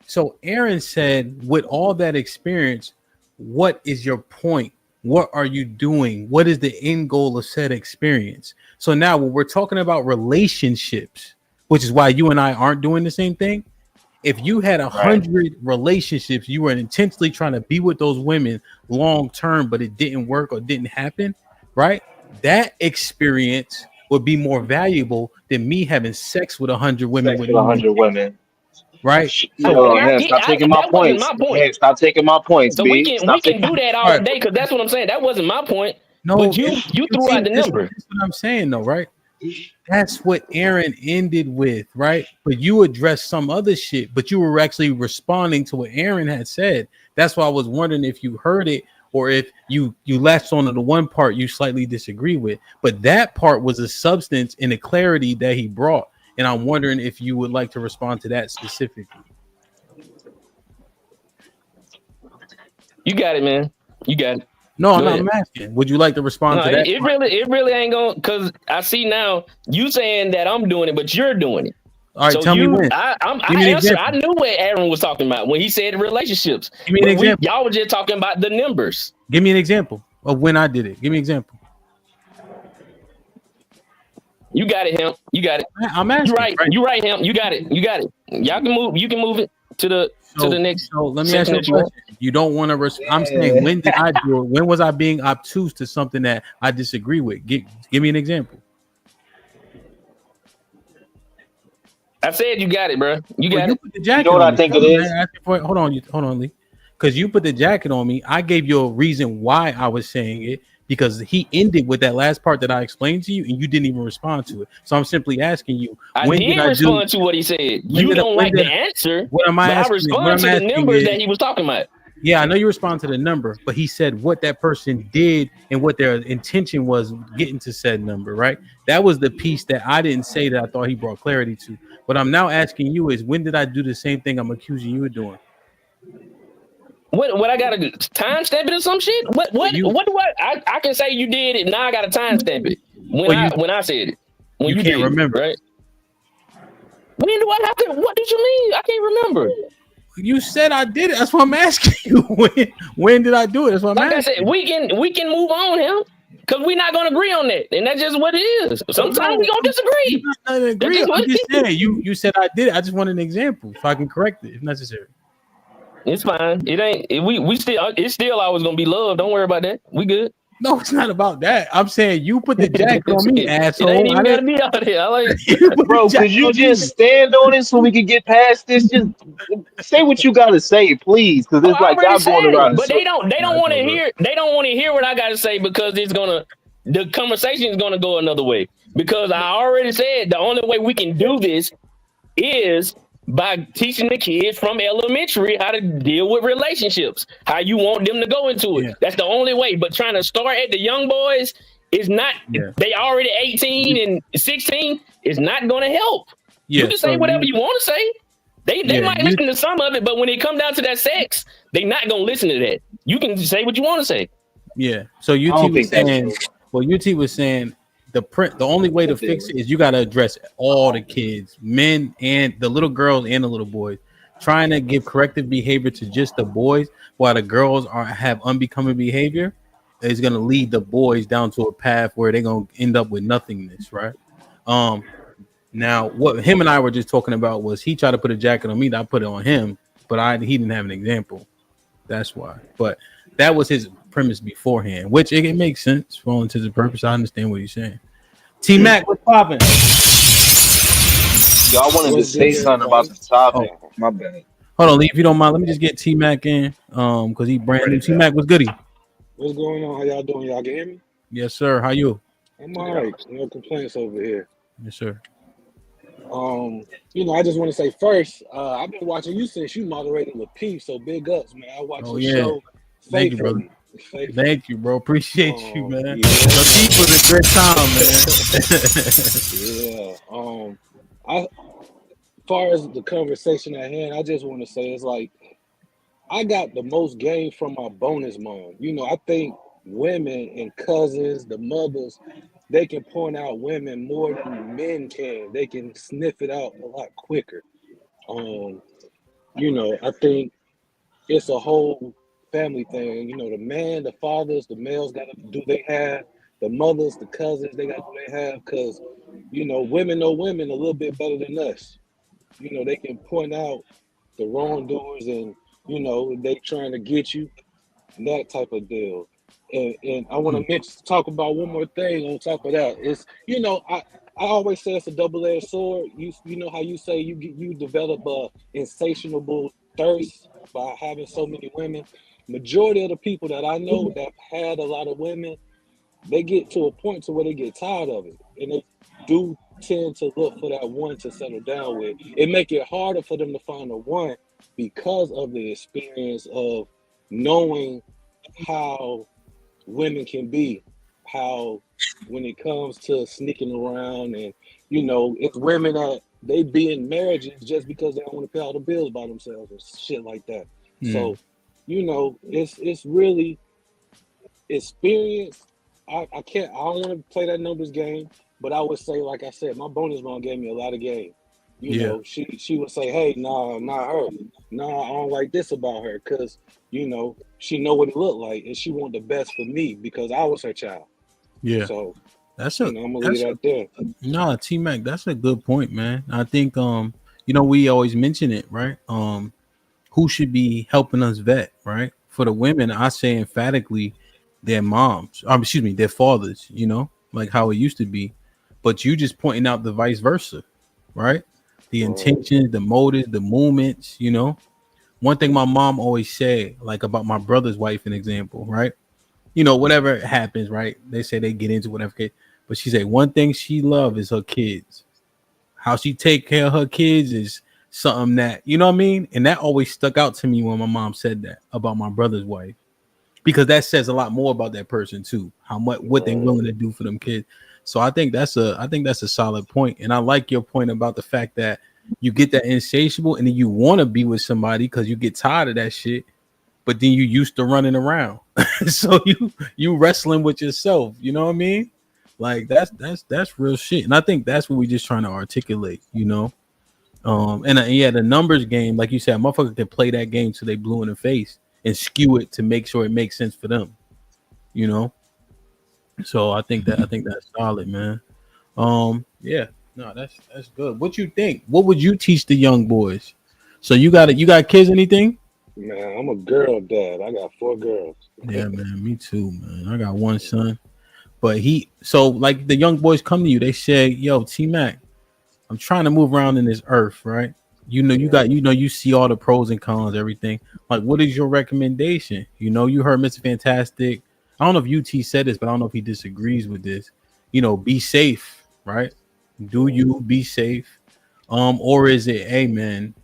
[SPEAKER 6] So Aaron said, with all that experience, what is your point? What are you doing? What is the end goal of said experience? So now when we're talking about relationships, which is why you and I aren't doing the same thing. If you had 100 relationships, you were intentionally trying to be with those women long term, but it didn't work or didn't happen, right? That experience would be more valuable than me having sex with 100 women.
[SPEAKER 18] With 100 women.
[SPEAKER 6] Right.
[SPEAKER 18] Stop taking my points. Stop taking my points.
[SPEAKER 14] So we can do that all day because that's what I'm saying. That wasn't my point.
[SPEAKER 6] No,
[SPEAKER 14] but you threw out the number.
[SPEAKER 6] That's what I'm saying, though, right? That's what Aaron ended with, right? But you addressed some other shit, but you were actually responding to what Aaron had said. That's why I was wondering if you heard it or if you latched on to the one part you slightly disagree with. But that part was a substance and a clarity that he brought. And I'm wondering if you would like to respond to that specifically.
[SPEAKER 14] You got it, man. You got it.
[SPEAKER 6] No, I'm asking. Would you like to respond to that?
[SPEAKER 14] It really ain't going because I see now you saying that I'm doing it, but you're doing it.
[SPEAKER 6] All right, so tell me when.
[SPEAKER 14] I knew what Aaron was talking about when he said relationships.
[SPEAKER 6] Give me an example.
[SPEAKER 14] Y'all were just talking about the numbers.
[SPEAKER 6] Give me an example of when I did it. Give me an example.
[SPEAKER 14] You got it, Hemp. You got it.
[SPEAKER 6] I'm asking.
[SPEAKER 14] You're right, Hemp. You got it. Y'all can move. You can move it to the next.
[SPEAKER 6] So let me ask you a question. You don't want to. I'm saying, when did I do it? When was I being obtuse to something that I disagree with? Give me an example.
[SPEAKER 14] I said you got it, bro. You got it.
[SPEAKER 6] Put the jacket
[SPEAKER 18] you know what I think it is?
[SPEAKER 6] Hold on, Lee. Because you put the jacket on me. I gave you a reason why I was saying it. Because he ended with that last part that I explained to you, and you didn't even respond to it. So I'm simply asking you.
[SPEAKER 14] I did respond to what he said. You don't like the answer.
[SPEAKER 6] What am I asking?
[SPEAKER 14] I respond to the numbers that he was talking about.
[SPEAKER 6] Yeah, I know you respond to the number, but he said what that person did and what their intention was getting to said number, right? That was the piece that I didn't say that I thought he brought clarity to. What I'm now asking you is, when did I do the same thing I'm accusing you of doing?
[SPEAKER 14] What I gotta do? Timestamp it or some shit? What do I can say you did it. Now I gotta timestamp it when I said it. When you
[SPEAKER 6] can't remember,
[SPEAKER 14] right? When do I have to? What did you mean? I can't remember.
[SPEAKER 6] You said I did it. That's what I'm asking you. When did I do it? That's what I'm asking.
[SPEAKER 14] I said, we can move on, him. because we're not gonna agree on that, and that's just what it is. Sometimes we gonna disagree.
[SPEAKER 6] I agree. I'm just saying. You said I did it. I just want an example so I can correct it if necessary.
[SPEAKER 14] It's fine. It ain't. We still. It's still always gonna be love. Don't worry about that. We good.
[SPEAKER 6] No, it's not about that. I'm saying you put the jacket on me, asshole.
[SPEAKER 14] It ain't even gotta be out there. I like,
[SPEAKER 18] bro. Could you just stand on it so we can get past this? Just say what you gotta say, please, because
[SPEAKER 14] Oh,
[SPEAKER 18] it's
[SPEAKER 14] I
[SPEAKER 18] like
[SPEAKER 14] already
[SPEAKER 18] y'all
[SPEAKER 14] said
[SPEAKER 18] going around
[SPEAKER 14] it,
[SPEAKER 18] in
[SPEAKER 14] but they
[SPEAKER 18] circles.
[SPEAKER 14] don't want to hear. They don't want to hear what I gotta say because the conversation is gonna go another way. Because I already said the only way we can do this is by teaching the kids from elementary how to deal with relationships, how you want them to go into it. That's the only way. But trying to start at the young boys is not. They already 18 and 16 is not going to help. You can say whatever you want to say. They might listen to some of it, but when it come down to that sex, they not going to listen to that. You can say what you want to say.
[SPEAKER 6] Yeah. So UT was saying. Well, UT was saying the only way to fix it is you got to address all the kids, men and the little girls and the little boys. Trying to give corrective behavior to just the boys while the girls have unbecoming behavior is going to lead the boys down to a path where they're going to end up with nothingness, right? Now what him and I were just talking about was he tried to put a jacket on me, I put it on him, but he didn't have an example. That's why. But that was his premise beforehand, which it makes sense for all intents and purposes. I understand what he's saying. T Mac, what's popping?
[SPEAKER 18] Y'all wanted to say something about the topic. Oh, my bad.
[SPEAKER 6] Hold on, Lee, if you don't mind, let me just get T Mac in. Because he brand new. T Mac, what's goody?
[SPEAKER 5] What's going on? How y'all doing? Y'all can hear me?
[SPEAKER 6] Yes, sir. How you?
[SPEAKER 5] I'm all right. No complaints over here.
[SPEAKER 6] Yes, sir.
[SPEAKER 5] I just want to say first, I've been watching you since you moderated with P, so big ups, man. I watch the show.
[SPEAKER 6] Thank you, brother. Thank you, bro. Appreciate you, man. The P was a great time, man.
[SPEAKER 5] As far as the conversation at hand, I just want to say it's like I got the most game from my bonus mom. I think women and cousins, the mothers, they can point out women more than men can. They can sniff it out a lot quicker. I think it's a whole family thing. The man, the fathers, the males got to do they have. The mothers, the cousins, they got to do they have. Because, women know women a little bit better than us. They can point out the wrongdoers and, they trying to get you, that type of deal. And I want to talk about one more thing on top of that. It's, I always say it's a double-edged sword. You know how you say you develop a insatiable thirst by having so many women. Majority of the people that I know that had a lot of women, they get to a point to where they get tired of it, and they do tend to look for that one to settle down with. It make it harder for them to find a one because of the experience of knowing how women can be, how when it comes to sneaking around and it's women that they be in marriages just because they don't want to pay all the bills by themselves and shit like that. So it's really experience. I don't want to play that numbers game, but I would say, like I said, my bonus mom gave me a lot of game. She would say, hey, nah, not her. Nah, I don't like this about her because, she know what it looked like and she wanted the best for me because I was her child.
[SPEAKER 6] Yeah.
[SPEAKER 5] So
[SPEAKER 6] that's
[SPEAKER 5] I'm gonna leave that there.
[SPEAKER 6] No, T Mac, that's a good point, man. I think we always mention it, right? Who should be helping us vet, right? For the women, I say emphatically their moms, their fathers, like how it used to be. But you just pointing out the vice versa, right? The intentions, the motives, the movements, One thing my mom always said, like about my brother's wife, an example, right? Whatever happens, right? They say they get into whatever case, but she said one thing she loves is her kids. How she take care of her kids is something that, you know what I mean? And that always stuck out to me when my mom said that about my brother's wife, because that says a lot more about that person too, what they're willing to do for them kids. So I think that's a solid point. And I like your point about the fact that you get that insatiable and then you want to be with somebody because you get tired of that shit, but then you used to running around. So you wrestling with yourself, you know what I mean? Like that's real shit. And I think that's what we just trying to articulate, the numbers game, like you said, a motherfucker can play that game till they blue in the face and skew it to make sure it makes sense for them, So I think that's solid, man. Yeah, no, that's good. What you think? What would you teach the young boys? So you got kids? Anything?
[SPEAKER 5] Man, I'm a girl dad. I got 4 girls.
[SPEAKER 6] Yeah, man, me too, man. I got one son, but like the young boys come to you, they say, "Yo, T Mac, I'm trying to move around in this earth, right? You see all the pros and cons, everything. Like, what is your recommendation? You heard Mr. Fantastic. I don't know if UT said this, but I don't know if he disagrees with this. Be safe, right? Do you be safe? Or is it, hey man,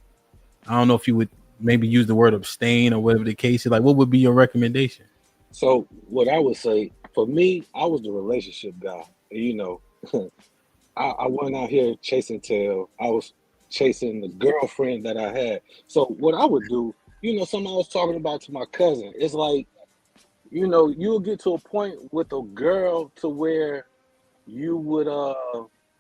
[SPEAKER 6] I don't know if you would maybe use the word abstain or whatever the case is. Like, what would be your recommendation?
[SPEAKER 5] So what I would say for me, I was the relationship guy. I went out here chasing tail. I was chasing the girlfriend that I had. So what I would do, something I was talking about to my cousin. It's like, you'll get to a point with a girl to where you would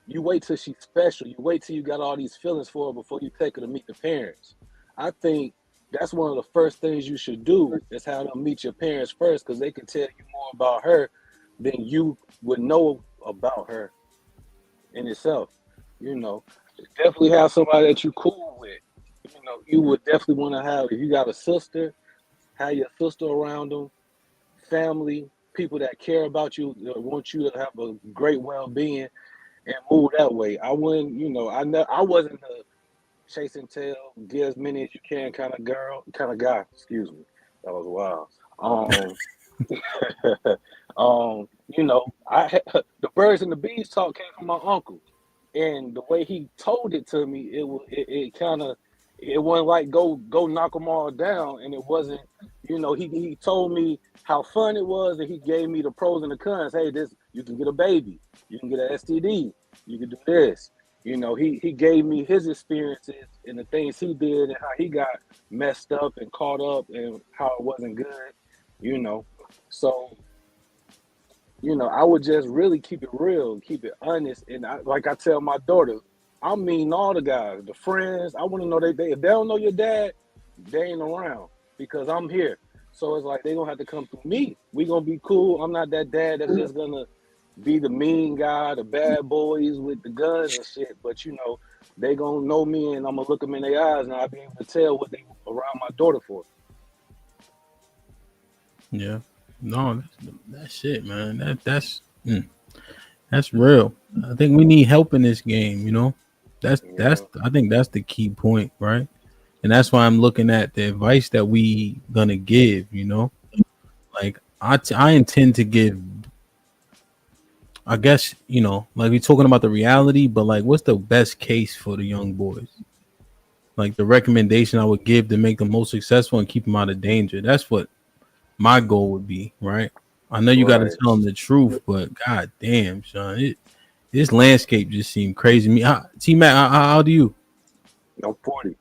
[SPEAKER 5] you wait till she's special. You wait till you got all these feelings for her before you take her to meet the parents. I think that's one of the first things you should do is have them meet your parents first, because they can tell you more about her than you would know about her in itself. You know, definitely have somebody that you cool with. You would definitely want to have, if you got a sister, have your sister around them, family, people that care about you, that want you to have a great well-being and move that way. I wouldn't, I wasn't a chasing tail, get as many as you can kind of guy. Excuse me, that was wild. I the birds and the bees talk came from my uncle, and the way he told it to me, it kind of, it wasn't like go knock them all down, and it wasn't, he told me how fun it was, and he gave me the pros and the cons. Hey, this, you can get a baby, you can get an STD, you can do this. He gave me his experiences and the things he did and how he got messed up and caught up and how it wasn't good. So I would just really keep it real, keep it honest. And like I tell my daughter, I mean all the guys, the friends, I want to know if they don't know your dad, they ain't around, because I'm here. So it's like they gonna have to come through me. We gonna be cool. I'm not that dad that's just gonna be the mean guy, the bad boys with the guns and shit. But they gonna know me, and I'm gonna look them in their eyes, and I'll be able to tell what they around my daughter for.
[SPEAKER 6] Yeah, no, that's it, man. That's real. I think we need help in this game. That's I think that's the key point, right? And that's why I'm looking at the advice that we gonna give. Like I intend to give. I guess like we're talking about the reality, but like, what's the best case for the young boys? Like the recommendation I would give to make them most successful and keep them out of danger. That's what my goal would be, right? I know you got to
[SPEAKER 5] Right.
[SPEAKER 6] tell them the truth, but god damn, son, this landscape just seemed crazy to me. T Mac, how old are you?
[SPEAKER 5] I'm 40.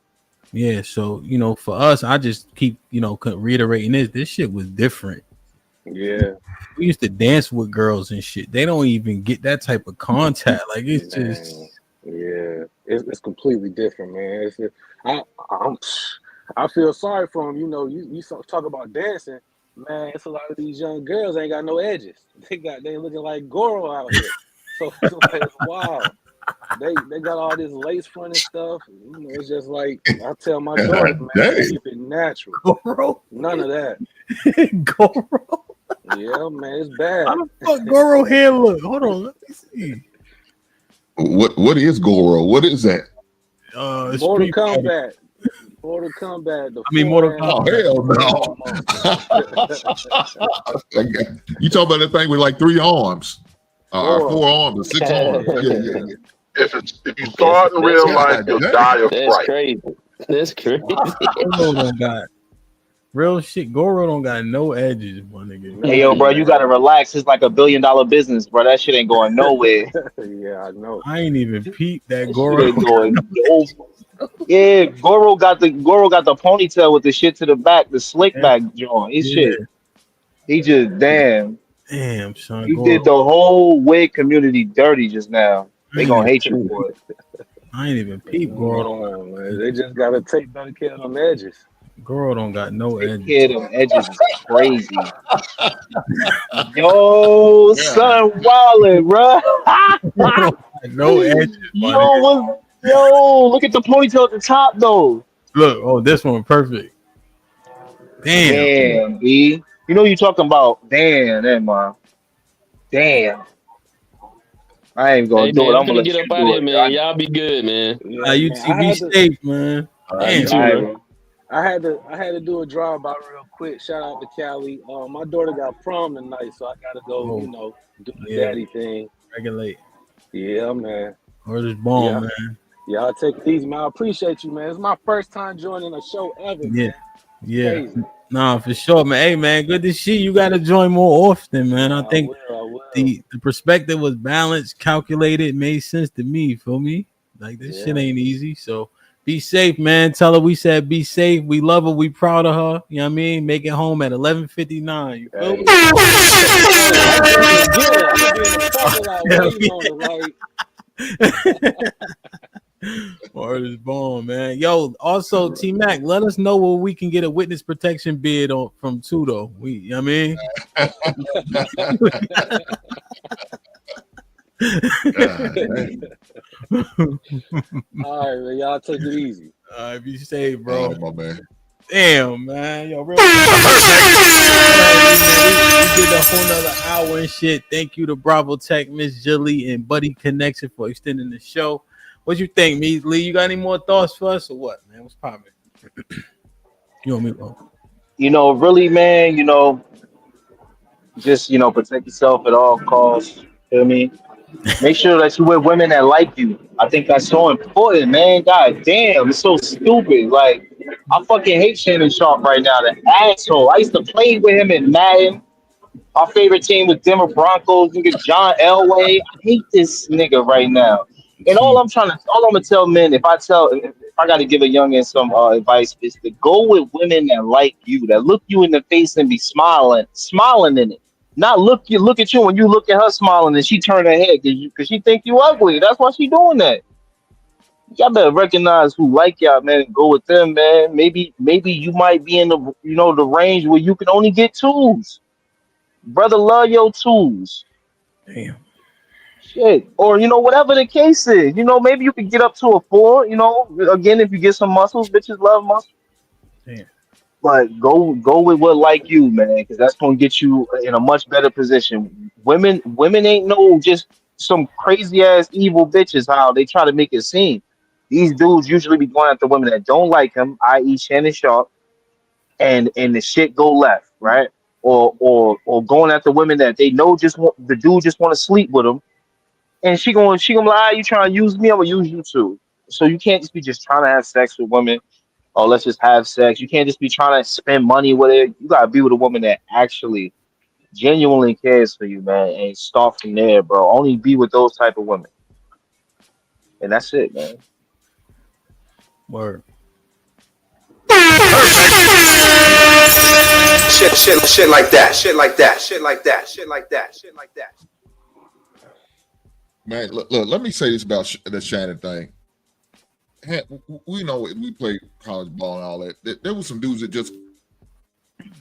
[SPEAKER 6] Yeah, so for us, I just keep reiterating this shit was different.
[SPEAKER 5] Yeah.
[SPEAKER 6] We used to dance with girls and shit. They don't even get that type of contact. Like, it's just,
[SPEAKER 5] Man, yeah, it's completely different, man. I I'm, I feel sorry for them. Talk about dancing, man. It's a lot of these young girls ain't got no edges. They looking like Goro out here. So it's like, it's wild. They got all this lace front and stuff. It's just like I tell my daughters, man,
[SPEAKER 4] Dang.
[SPEAKER 5] keep it natural.
[SPEAKER 6] Goro.
[SPEAKER 5] None of that.
[SPEAKER 6] Goro.
[SPEAKER 5] Yeah, man, it's bad.
[SPEAKER 6] How the fuck Goro hair look? Hold on, let me see.
[SPEAKER 4] What is Goro? What is that?
[SPEAKER 5] Mortal
[SPEAKER 6] Street Fighter.
[SPEAKER 5] Kombat. Mortal Kombat.
[SPEAKER 6] Mortal
[SPEAKER 4] Oh
[SPEAKER 6] Kombat.
[SPEAKER 4] hell no! You talking about that thing with like 3 arms, or 4 arms, or 6 arms? Yeah.
[SPEAKER 16] If you saw it in real life, you'll die of
[SPEAKER 14] That's
[SPEAKER 16] fright.
[SPEAKER 14] crazy. That's crazy.
[SPEAKER 6] Goro don't got real shit. Goro don't got no edges, my nigga.
[SPEAKER 18] Hey, yo, bro, you gotta relax. It's like $1 billion business, bro. That shit ain't going nowhere.
[SPEAKER 5] Yeah, I know.
[SPEAKER 6] I ain't even peeped that
[SPEAKER 18] That
[SPEAKER 6] Goro.
[SPEAKER 18] shit ain't going nowhere. Yeah, Goro got the ponytail with the shit to the back, the slick back joint. His shit. He just damn,
[SPEAKER 6] son.
[SPEAKER 18] he
[SPEAKER 6] Goro.
[SPEAKER 18] did the whole wig community dirty just now. They gonna hate you for it.
[SPEAKER 6] I ain't even peep Goro.
[SPEAKER 5] No, man. They just gotta take better care of them edges.
[SPEAKER 6] Girl don't got no
[SPEAKER 18] Take
[SPEAKER 6] edges.
[SPEAKER 18] care of them edges is crazy. Yo,
[SPEAKER 4] Yeah.
[SPEAKER 18] son, wildin', bro.
[SPEAKER 6] Girl don't got no edges, buddy.
[SPEAKER 18] Yo, look at the ponytail at the top though.
[SPEAKER 6] Look, oh, this one perfect. Damn.
[SPEAKER 18] Damn, B. You know you talking about. Damn, that man. Damn. I ain't gonna
[SPEAKER 14] Hey
[SPEAKER 18] do it.
[SPEAKER 14] man, I'm
[SPEAKER 18] I'm gonna
[SPEAKER 14] finna get
[SPEAKER 18] let
[SPEAKER 14] up
[SPEAKER 18] you
[SPEAKER 14] out of
[SPEAKER 18] do
[SPEAKER 14] here,
[SPEAKER 18] it.
[SPEAKER 14] man. Y'all be good, man.
[SPEAKER 6] Nah,
[SPEAKER 5] Yeah,
[SPEAKER 6] you
[SPEAKER 5] man.
[SPEAKER 6] two be safe, man.
[SPEAKER 14] You
[SPEAKER 6] Damn.
[SPEAKER 14] too,
[SPEAKER 18] All right,
[SPEAKER 14] man.
[SPEAKER 18] bro.
[SPEAKER 5] I had to do a drive by real quick. Shout out to Cali. My daughter got prom tonight, so I gotta go.
[SPEAKER 6] Oh,
[SPEAKER 5] Do the
[SPEAKER 6] yeah.
[SPEAKER 5] daddy thing.
[SPEAKER 6] Regulate.
[SPEAKER 5] Yeah, man.
[SPEAKER 6] Or this bomb,
[SPEAKER 5] Yeah,
[SPEAKER 6] man.
[SPEAKER 5] y'all take it easy, man. I appreciate you, man. It's my first time joining a show ever,
[SPEAKER 6] Yeah.
[SPEAKER 5] man.
[SPEAKER 6] Yeah.
[SPEAKER 5] Crazy.
[SPEAKER 6] Nah, for sure, man. Hey, man, good to see you. Got to join more often, man. I
[SPEAKER 5] I
[SPEAKER 6] think
[SPEAKER 5] will. I will.
[SPEAKER 6] the perspective was balanced, calculated, made sense to me. Feel me? Like this shit
[SPEAKER 5] Yeah.
[SPEAKER 6] ain't easy. So be safe, man. Tell her we said be safe. We love her. We proud of her. You know what I mean? Make it home at 11:59. You feel me?
[SPEAKER 5] Hey, I'm thinking again. I'm gonna be in the parking lot
[SPEAKER 6] Hell
[SPEAKER 5] waiting on her. Like,
[SPEAKER 6] Word is born, man. Yo, also T Mac, let us know where we can get a witness protection bid on from Tudo. We, you know what I mean?
[SPEAKER 5] all right, man. Y'all take it easy.
[SPEAKER 6] All right, be safe,
[SPEAKER 4] All
[SPEAKER 6] bro.
[SPEAKER 4] right, my man.
[SPEAKER 6] Damn, man. Yo, real. We did a whole nother hour and shit. Thank you to Bravo Tech, Miss Jilly, and Buddy Connection for extending the show. What you think, me Lee? You got any more thoughts for us or what, man? What's poppin'? You want me? Oh.
[SPEAKER 18] Really, man. Just protect yourself at all costs. Feel me? Make sure that you with women that like you. I think that's so important, man. God damn, it's so stupid. Like, I fucking hate Shannon Sharp right now. The asshole. I used to play with him in Madden. Our favorite team was Denver Broncos. Nigga John Elway. I hate this nigga right now. And all I'm gonna tell men, if I got to give a youngin some advice, is to go with women that like you, that look you in the face and be smiling in it. Not look at you when you look at her smiling and she turn her head because she think you ugly. That's why she doing that. Y'all better recognize who like y'all, man, and go with them, man. Maybe you might be in the range where you can only get twos. Brother, love your tools.
[SPEAKER 6] Damn.
[SPEAKER 18] Shit. Or, whatever the case is. Maybe you could get up to a four, again, if you get some muscles, bitches love muscles.
[SPEAKER 6] Damn.
[SPEAKER 18] But go with what like you, man, because that's gonna get you in a much better position. Women ain't no just some crazy ass evil bitches how they try to make it seem. These dudes usually be going after women that don't like him, i.e. Shannon Sharp, and the shit go left, right? Or going after women that they know the dude just want to sleep with them, and she gonna lie, you trying to use me, I'm gonna use you too. So you can't just be just trying to have sex with women. Oh, let's just have sex. You can't just be trying to spend money with it. You gotta be with a woman that actually genuinely cares for you, man, and start from there, bro. Only be with those type of women, and that's it, man.
[SPEAKER 6] Word.
[SPEAKER 7] Shit like that. Shit like that. Shit like that. Shit like that. Shit like that.
[SPEAKER 4] Man, look, let me say this about the Shannon thing. We know we played college ball and all that. There was some dudes that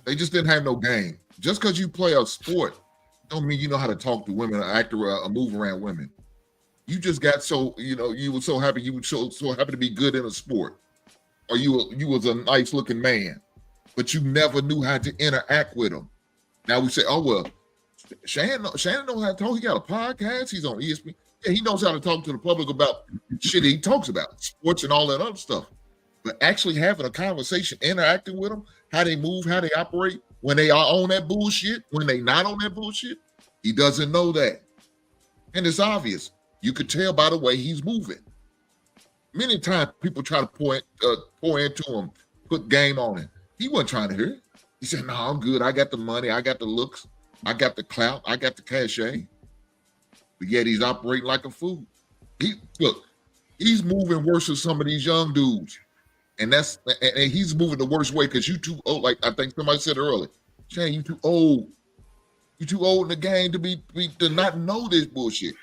[SPEAKER 4] they just didn't have no game. Just because you play a sport, don't mean you know how to talk to women or act or move around women. You just got you were so happy, you were so happy to be good in a sport, or you was a nice looking man, but you never knew how to interact with them. Now we say, oh well, Shannon knows how to talk. He got a podcast. He's on ESPN. Yeah, he knows how to talk to the public about shit he talks about, sports and all that other stuff. But actually having a conversation, interacting with them, how they move, how they operate, when they are on that bullshit, when they not on that bullshit, he doesn't know that. And it's obvious. You could tell by the way he's moving. Many times people try to pour into him, put game on him. He wasn't trying to hear it. He said, no, I'm good. I got the money. I got the looks. I got the clout. I got the cachet. But yet he's operating like a fool. He's moving worse than some of these young dudes. And he's moving the worst way because you too old. Like I think somebody said earlier, Shane, you too old. You too old in the game to not know this bullshit.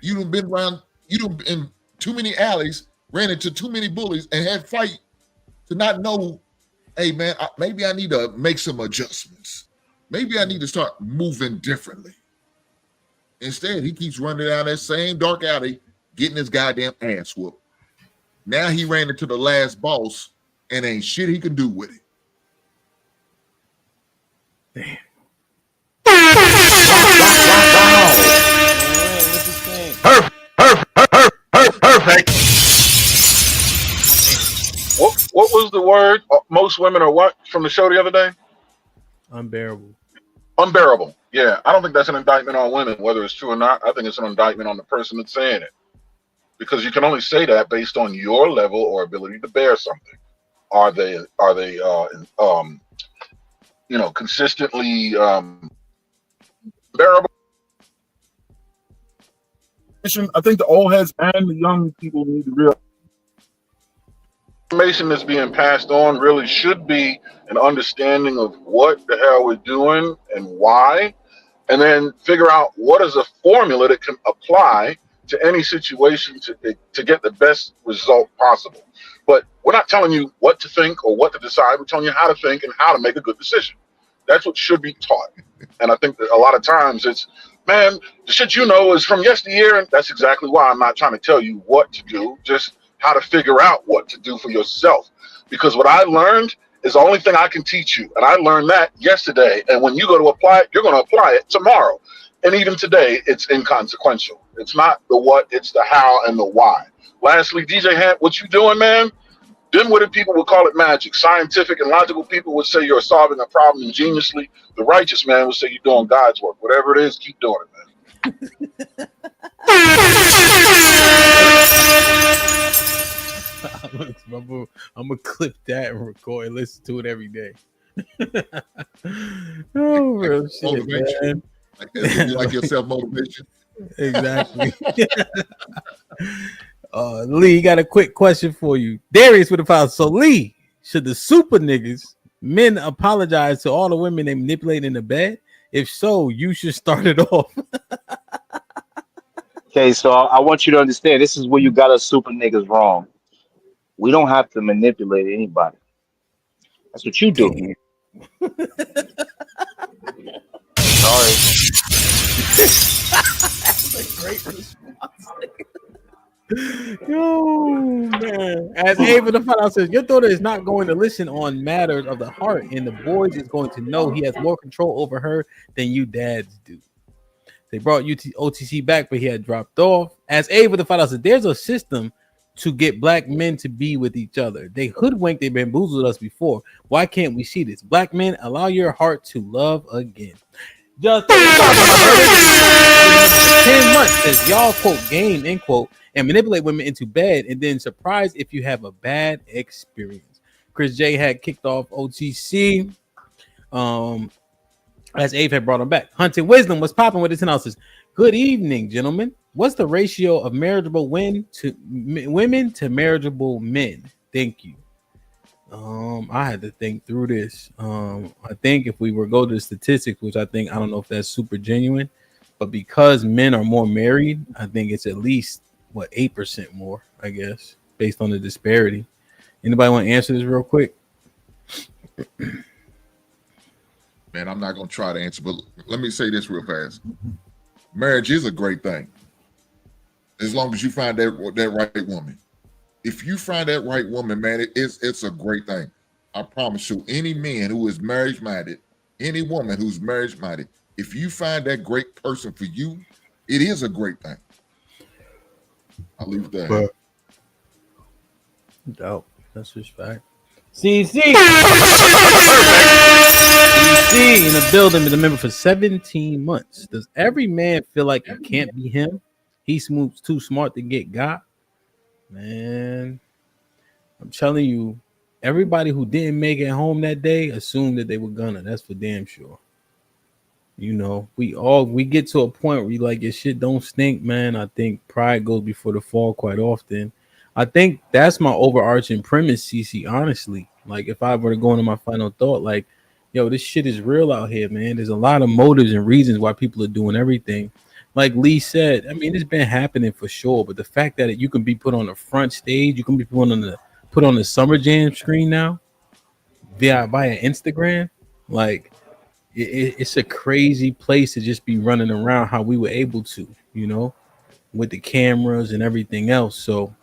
[SPEAKER 4] You done been around. You done in too many alleys, ran into too many bullies, and had fight to not know hey man, maybe I need to make some adjustments. Maybe I need to start moving differently. Instead, he keeps running down that same dark alley, getting his goddamn ass whooped. Now he ran into the last boss and ain't shit he can do with it.
[SPEAKER 6] Damn.
[SPEAKER 16] Perfect. What was the word? Most women are what from the show the other day?
[SPEAKER 6] Unbearable.
[SPEAKER 16] Unbearable. Yeah, I don't think that's an indictment on women, whether it's true or not. I think it's an indictment on the person that's saying it, because you can only say that based on your level or ability to bear something. Are they consistently bearable?
[SPEAKER 1] I think the old heads and the young people need to realize.
[SPEAKER 16] Information that's being passed on really should be an understanding of what the hell we're doing and why, and then figure out what is a formula that can apply to any situation to get the best result possible. But we're not telling you what to think or what to decide. We're telling you how to think and how to make a good decision. That's what should be taught. And I think that a lot of times it's, man, the shit you know is from yesteryear, and that's exactly why I'm not trying to tell you what to do, just how to figure out what to do for yourself. Because what I learned is the only thing I can teach you. And I learned that yesterday. And when you go to apply it, you're going to apply it tomorrow. And even today, it's inconsequential. It's not the what, it's the how and the why. Lastly, DJ Hamp, what you doing, man? Dim-witted people would call it magic. Scientific and logical people would say you're solving a problem ingeniously. The righteous man would say you're doing God's work. Whatever it is, keep doing it, man.
[SPEAKER 6] I'm gonna clip that and record and listen to it every day. Oh, real shit, man.
[SPEAKER 4] Like your self-motivation.
[SPEAKER 6] Exactly. Lee, got a quick question for you. Darius with a file. So, Lee, should the super niggas, men, apologize to all the women they manipulate in the bed? If so, you should start it off.
[SPEAKER 18] Okay, so I want you to understand this is where you got us super niggas wrong. We don't have to manipulate anybody. That's what you do. Sorry.
[SPEAKER 6] That's a great response. Yo, man. As Ava the Final says, your daughter is not going to listen on matters of the heart, and the boys is going to know he has more control over her than you dads do. They brought OTC back, but he had dropped off. As Ava the Final says, there's a system to get black men to be with each other. They hoodwinked, they bamboozled us before. Why can't we see this? Black men, allow your heart to love again. Just 10 months says y'all quote game end quote and manipulate women into bed and then surprise if you have a bad experience. Chris J had kicked off OTC. As Abe had brought him back. Hunting Wisdom was popping with his analysis. Good evening, gentlemen. What's the ratio of marriageable women to marriageable men? Thank you. I had to think through this. I think if we were to go to the statistics, which I don't know if that's super genuine, but because men are more married, I think it's at least 8% more, I guess, based on the disparity. Anybody want to answer this real quick?
[SPEAKER 4] Man, I'm not going to try to answer, but let me say this real fast. Marriage is a great thing, as long as you find that right woman. If you find that right woman, man, it's a great thing. I promise you, any man who is marriage-minded, any woman who's marriage-minded, if you find that great person for you, it is a great thing. I'll leave that.
[SPEAKER 6] Dope. That's just fact. CC in a building, been a member for 17 months. Does every man feel like you can't be him? He's too smart to get got. Man, I'm telling you, everybody who didn't make it home that day assumed that they were gonna. That's for damn sure. You know, we get to a point where you like your shit don't stink, man. I think pride goes before the fall quite often. I think that's my overarching premise, CC. Honestly, like if I were to go into my final thought, like, yo, this shit is real out here, man. There's a lot of motives and reasons why people are doing everything. Like Lee said, I mean, it's been happening for sure. But the fact that you can be put on the front stage, you can be put on the Summer Jam screen now, via Instagram, like it's a crazy place to just be running around how we were able to, with the cameras and everything else. So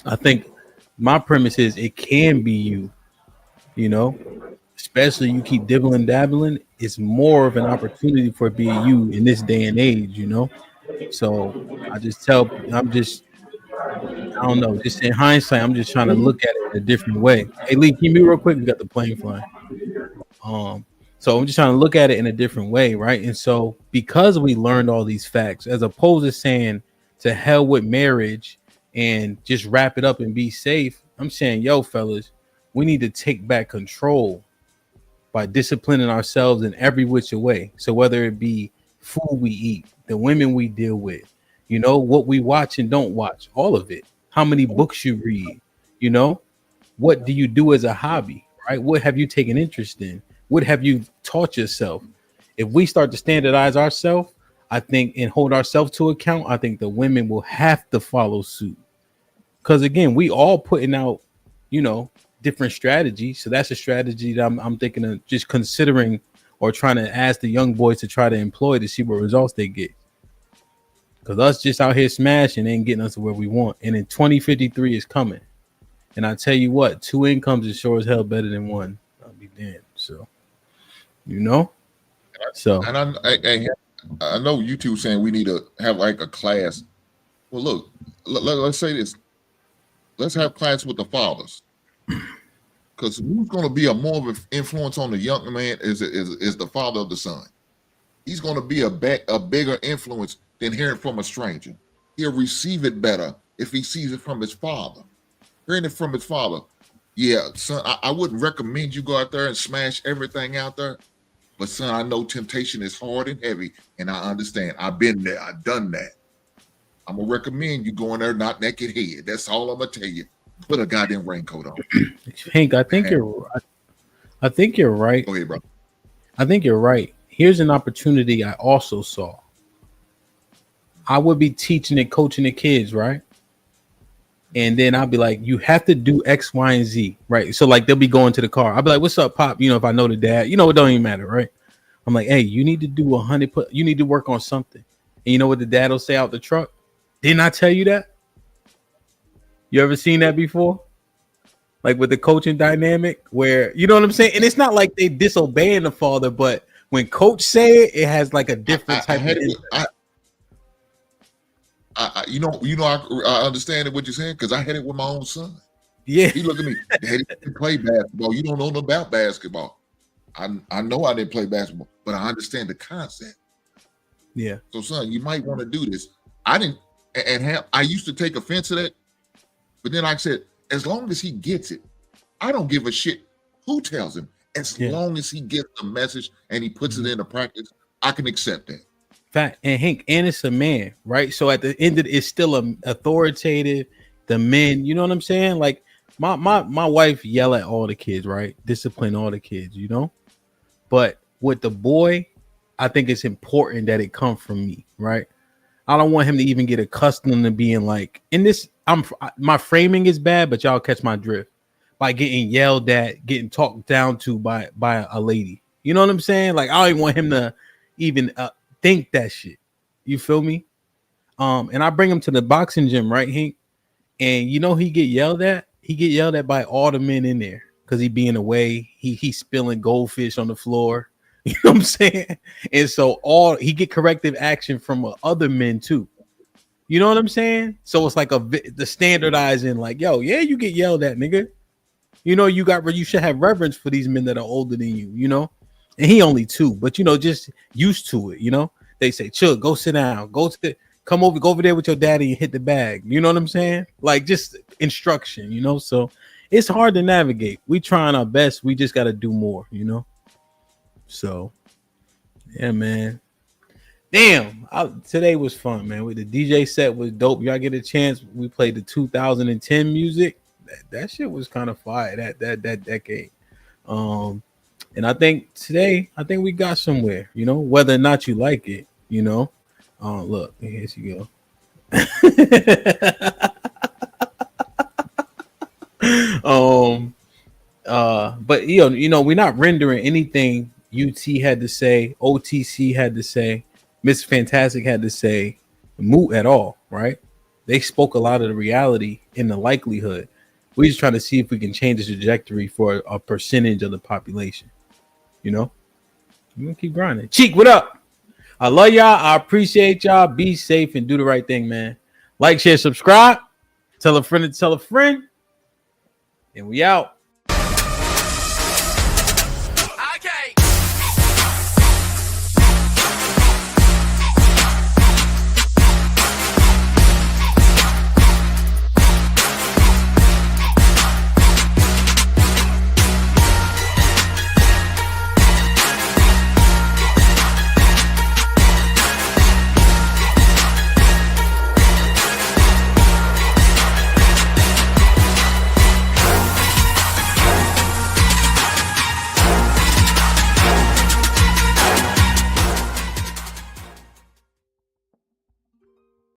[SPEAKER 6] I think my premise is it can be you, you know, especially you keep dibbling dabbling, it's more of an opportunity for it being you in this day and age. So I just tell, I don't know, just in hindsight, I'm just trying to look at it in a different way. Hey, Lee, keep me real quick. We got the plane flying. Um, so I'm just trying to look at it in a different way, right? And so because we learned all these facts, as opposed to saying to hell with marriage and just wrap it up and be safe, I'm saying, yo, fellas, we need to take back control by disciplining ourselves in every which way. So whether it be food we eat, the women we deal with, what we watch and don't watch, all of it. How many books you read, you know, what do you do as a hobby, right? What have you taken interest in? What have you taught yourself? If we start to standardize ourselves, I think, and hold ourselves to account, I think the women will have to follow suit. Because again, we all putting out, different strategies. So that's a strategy that I'm thinking of just considering or trying to ask the young boys to try to employ to see what results they get. Because us just out here smashing ain't getting us to where we want. And in 2053 is coming. And I tell you what, two incomes is sure as hell better than one. I'll be damned. So, So,
[SPEAKER 4] and I know you two saying we need to have like a class. Well, look, let's say this. Let's have class with the fathers, because who's going to be a more of an influence on the young man is the father of the son. He's going to be a bigger influence than hearing from a stranger. He'll receive it better if he sees it from his father. Hearing it from his father, yeah, son, I wouldn't recommend you go out there and smash everything out there. But son, I know temptation is hard and heavy, and I understand. I've been there. I've done that. I'm gonna recommend you going there not naked head. That's all I'm gonna tell you. Put a goddamn raincoat on.
[SPEAKER 6] Hank, I think you're right.
[SPEAKER 4] Go ahead, bro.
[SPEAKER 6] I think you're right. Here's an opportunity I also saw. I would be teaching and coaching the kids, right? And then I'll be like, you have to do X, Y, and Z, right? So like they'll be going to the car. I'll be like, what's up, Pop? If I know the dad, it don't even matter, right? I'm like, hey, you need to do 100. You need to work on something. And you know what the dad will say out the truck? Didn't I tell you that? You ever seen that before? Like with the coaching dynamic, where you know what I'm saying? And it's not like they disobeying the father, but when coach say it, it has like a different type of.
[SPEAKER 4] I understand what you're saying because I had it with my own son.
[SPEAKER 6] Yeah,
[SPEAKER 4] he looked at me. Daddy, you play basketball. You don't know nothing about basketball. I know I didn't play basketball, but I understand the concept.
[SPEAKER 6] Yeah.
[SPEAKER 4] So, son, you might want to do this. I didn't, and I used to take offense to that, but then I said, as long as he gets it, I don't give a shit who tells him. As long as he gets the message and he puts it into practice, I can accept that.
[SPEAKER 6] Fact. And Hank, and it's a man, right? So at the end of it, it's still authoritative. The men, you know what I'm saying? Like my wife yell at all the kids, right? Discipline all the kids, But with the boy, I think it's important that it come from me, right? I don't want him to even get accustomed to being like, in this, my framing is bad, but y'all catch my drift. By getting yelled at, getting talked down to by a lady. You know what I'm saying? Like, I don't even want him to even think that shit. You feel me? And I bring him to the boxing gym, right, Hank? And he get yelled at. He get yelled at by all the men in there because he being away. He's spilling goldfish on the floor. You know what I'm saying? And so he get corrective action from other men too. You know what I'm saying? So it's like the standardizing, like, yo, yeah, you get yelled at, nigga. You should have reverence for these men that are older than you, And he only 2, but just used to it, They say, chill, go sit down, go over there with your daddy and hit the bag. You know what I'm saying? Like just instruction, So it's hard to navigate. We trying our best. We just got to do more, So yeah, man. Damn, today was fun, man. With the DJ set was dope. Y'all get a chance. We played the 2010 music. That shit was kind of fire. That decade. And I think today, we got somewhere. Whether or not you like it. Look, here she go. But we're not rendering anything UT had to say, OTC had to say, Miss Fantastic had to say, moot at all, right? They spoke a lot of the reality in the likelihood. We're just trying to see if we can change the trajectory for a percentage of the population. You know, we're gonna keep grinding. Cheek, what up? I love y'all. I appreciate y'all. Be safe and do the right thing, man. Like, share, subscribe. Tell a friend to tell a friend. And we out.